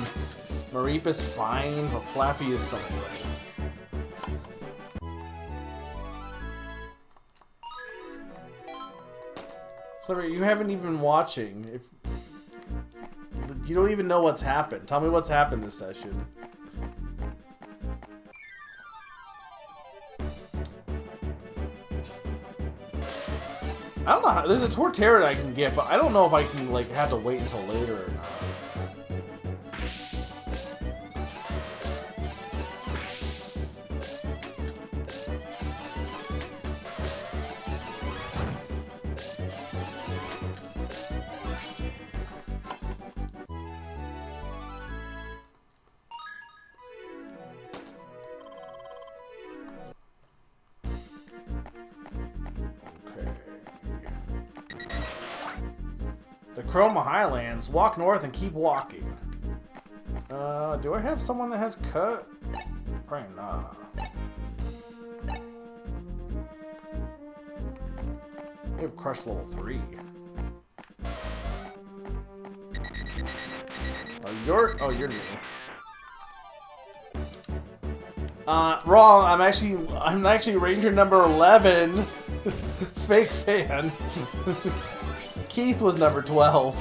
Mareep is fine, but Flaffy is something. Sorry, you haven't even been watching. If you don't even know what's happened. Tell me what's happened this session. I don't know how, there's a Torterra that I can get, but I don't know if I can like have to wait until later or not. The Chroma Highlands. Walk north and keep walking. Do I have someone that has cut? Probably not. We have Crush level 3. Oh, you're new. Wrong. I'm actually Ranger number 11. Fake fan. Keith was number 12.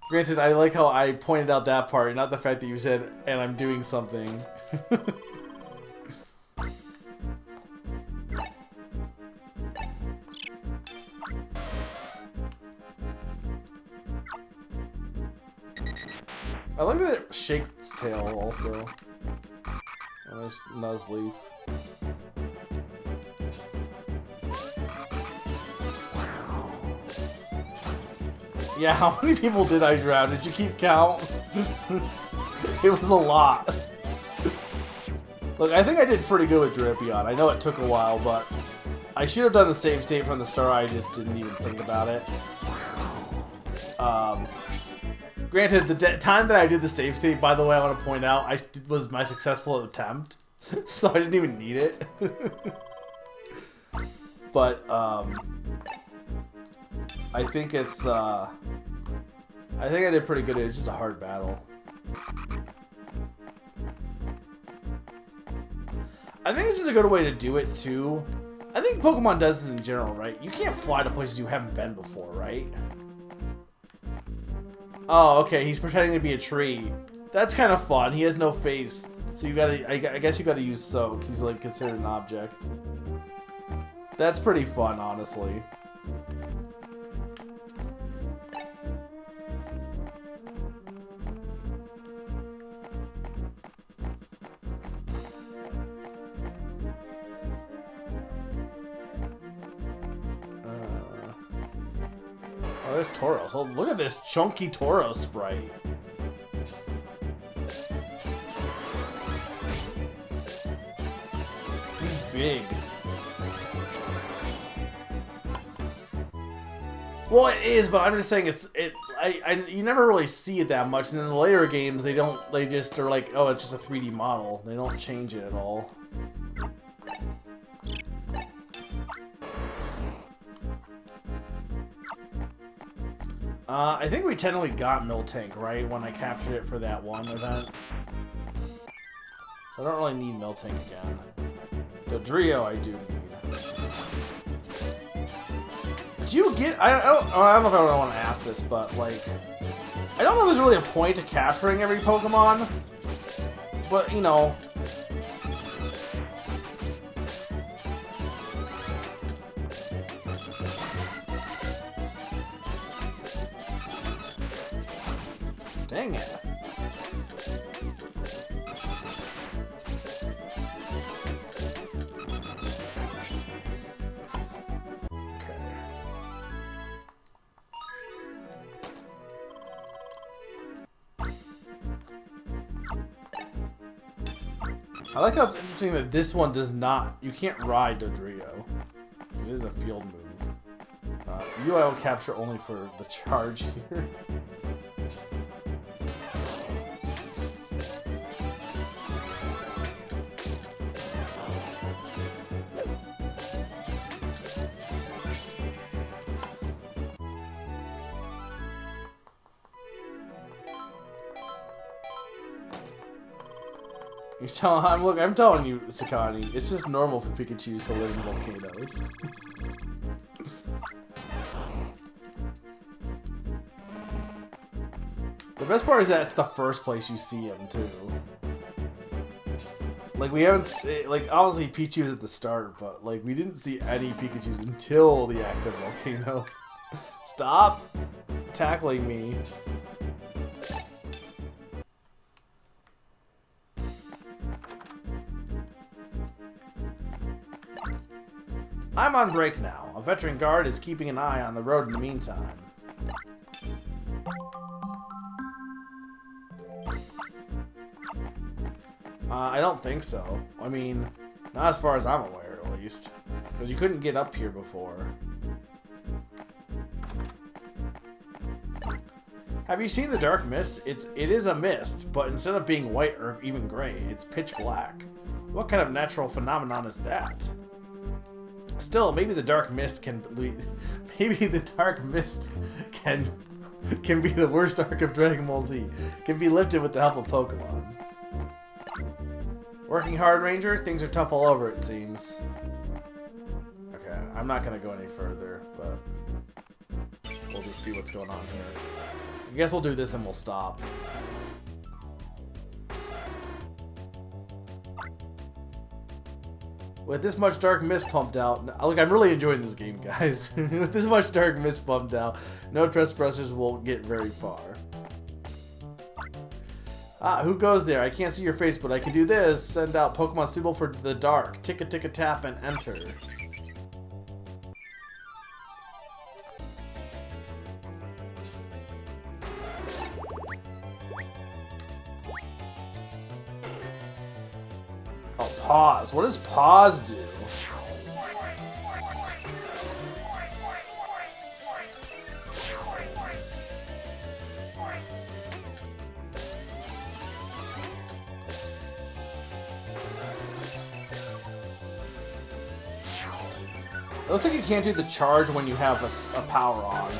Granted, I like how I pointed out that part, not the fact that you said, and I'm doing something. I like that it shakes its tail also. A nice Nuzleaf. Yeah, how many people did I drown? Did you keep count? It was a lot. Look, I think I did pretty good with Drapion. I know it took a while, but I should have done the save state from the start. I just didn't even think about it. Granted, the time that I did the save state, by the way, I want to point out, was my successful attempt. So I didn't even need it. But, I think it's, I think I did pretty good. It's just a hard battle. I think this is a good way to do it, too. I think Pokemon does this in general, right? You can't fly to places you haven't been before, right? Oh, okay, he's pretending to be a tree. That's kind of fun. He has no face. So you gotta, I guess you gotta use Soak. He's like considered an object. That's pretty fun, honestly. Oh, there's Tauros. Oh, look at this chunky Tauros sprite. He's big. Well, it is, but I'm just saying you never really see it that much, and in the later games they just are like, oh, it's just a 3D model. They don't change it at all. I think we technically got Miltank, right, when I captured it for that one event. So I don't really need Miltank again. Dodrio I do need. Do you get... I don't know if I want to ask this, but, like... I don't know if there's really a point to capturing every Pokemon. But, you know... Dang it. I like how it's interesting that this one does not... You can't ride Dodrio. It is a field move. UI will capture only for the charge here. I'm telling you, Sakani, it's just normal for Pikachus to live in volcanoes. The best part is that it's the first place you see him, too. Like, we haven't... Like, obviously Pichu was at the start, but, like, we didn't see any Pikachus until the active volcano. Stop tackling me. I'm on break now. A veteran guard is keeping an eye on the road in the meantime. I don't think so. I mean, not as far as I'm aware, at least. Because you couldn't get up here before. Have you seen the dark mist? It is a mist, but instead of being white or even gray, it's pitch black. What kind of natural phenomenon is that? Still, maybe the dark mist can be the worst arc of Dragon Ball Z. Can be lifted with the help of Pokemon. Working hard, Ranger? Things are tough all over, it seems. Okay, I'm not gonna go any further, but we'll just see what's going on here. I guess we'll do this and we'll stop. With this much dark mist pumped out, look, I'm really enjoying this game, guys. With this much dark mist pumped out, no trespassers will get very far. Ah, who goes there? I can't see your face, but I can do this. Send out Pokemon suitable for the dark. Tick-a-tick-a-tap and enter. Oh, pause. What does pause do? It looks like you can't do the charge when you have a power on.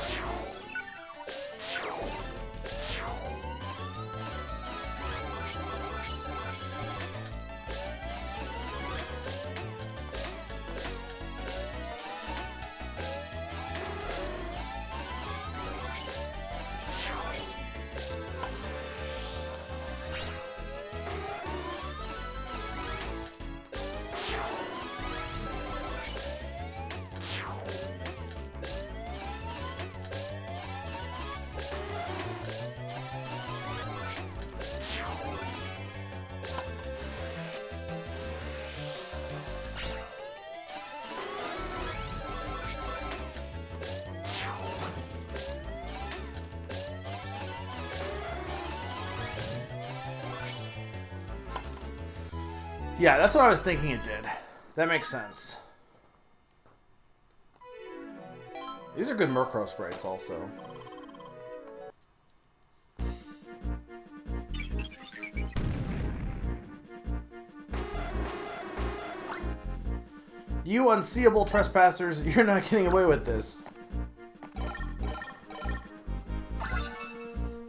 Yeah, that's what I was thinking it did. That makes sense. These are good Murkrow sprites also. You unseeable trespassers, you're not getting away with this.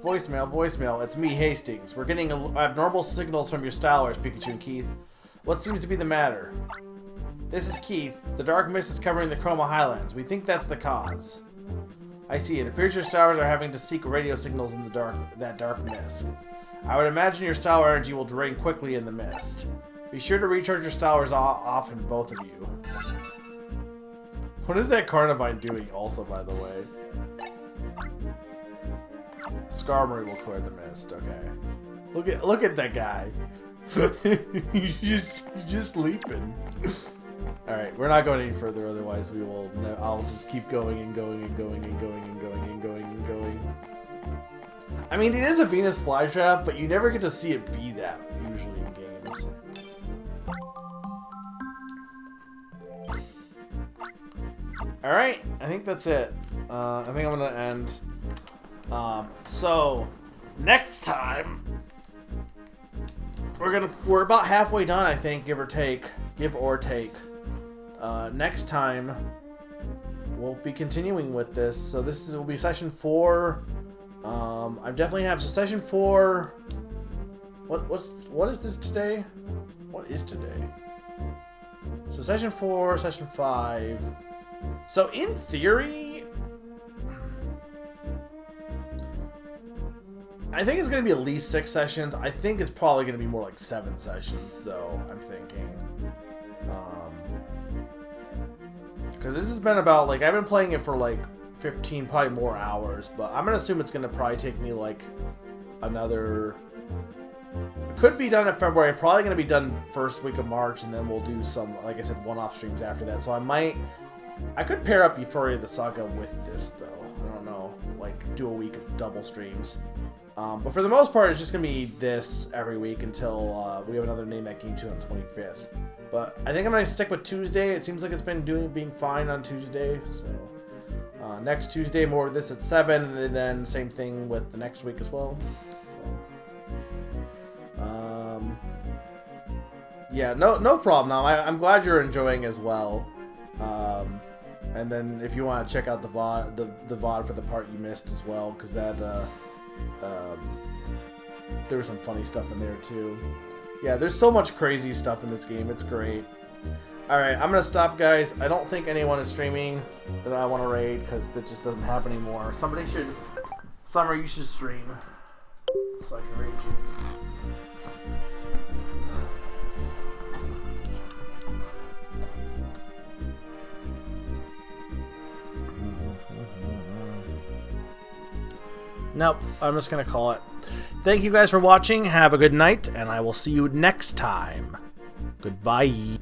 Voicemail, it's me, Hastings. We're getting abnormal signals from your stylers, Pikachu and Keith. What seems to be the matter? This is Keith. The dark mist is covering the Chroma Highlands. We think that's the cause. I see. It appears your stylers are having to seek radio signals in that dark mist. I would imagine your styler energy will drain quickly in the mist. Be sure to recharge your stylers often, both of you. What is that Carnivine doing also, by the way? Skarmory will clear the mist. Okay. Look at that guy. He's just leaping. All right, we're not going any further. Otherwise, we will. I'll just keep going and going and going and going and going and going and going. I mean, it is a Venus flytrap, but you never get to see it be that usually in games. All right, I think that's it. I think I'm gonna end. So next time we're about halfway done, I think, give or take. Next time we'll be continuing with this. So this will be session 4. I definitely have session 4. What is this today? What is today? So session 4, session 5. So in theory, I think it's going to be at least 6 sessions. I think it's probably going to be more like 7 sessions, though, I'm thinking. Because this has been about, like, I've been playing it for, like, 15, probably more hours. But I'm going to assume it's going to probably take me, like, another... It could be done in February. Probably going to be done first week of March. And then we'll do some, like I said, one-off streams after that. So I could pair up Euphoria the Saga with this, though. I don't know. Like, do a week of double streams. But for the most part, it's just going to be this every week until we have another name that game 2 on the 25th. But I think I'm going to stick with Tuesday. It seems like it's been being fine on Tuesday. So next Tuesday, more of this at 7. And then same thing with the next week as well. So, yeah, no problem now. I'm glad you're enjoying as well. And then if you want to check out the VOD for the part you missed as well, because that there was some funny stuff in there too. Yeah, there's so much crazy stuff in this game. It's great. Alright, I'm going to stop, guys. I don't think anyone is streaming that I want to raid, because that just doesn't happen anymore. Summer, you should stream so I can raid you. Nope, I'm just going to call it. Thank you guys for watching. Have a good night, and I will see you next time. Goodbye.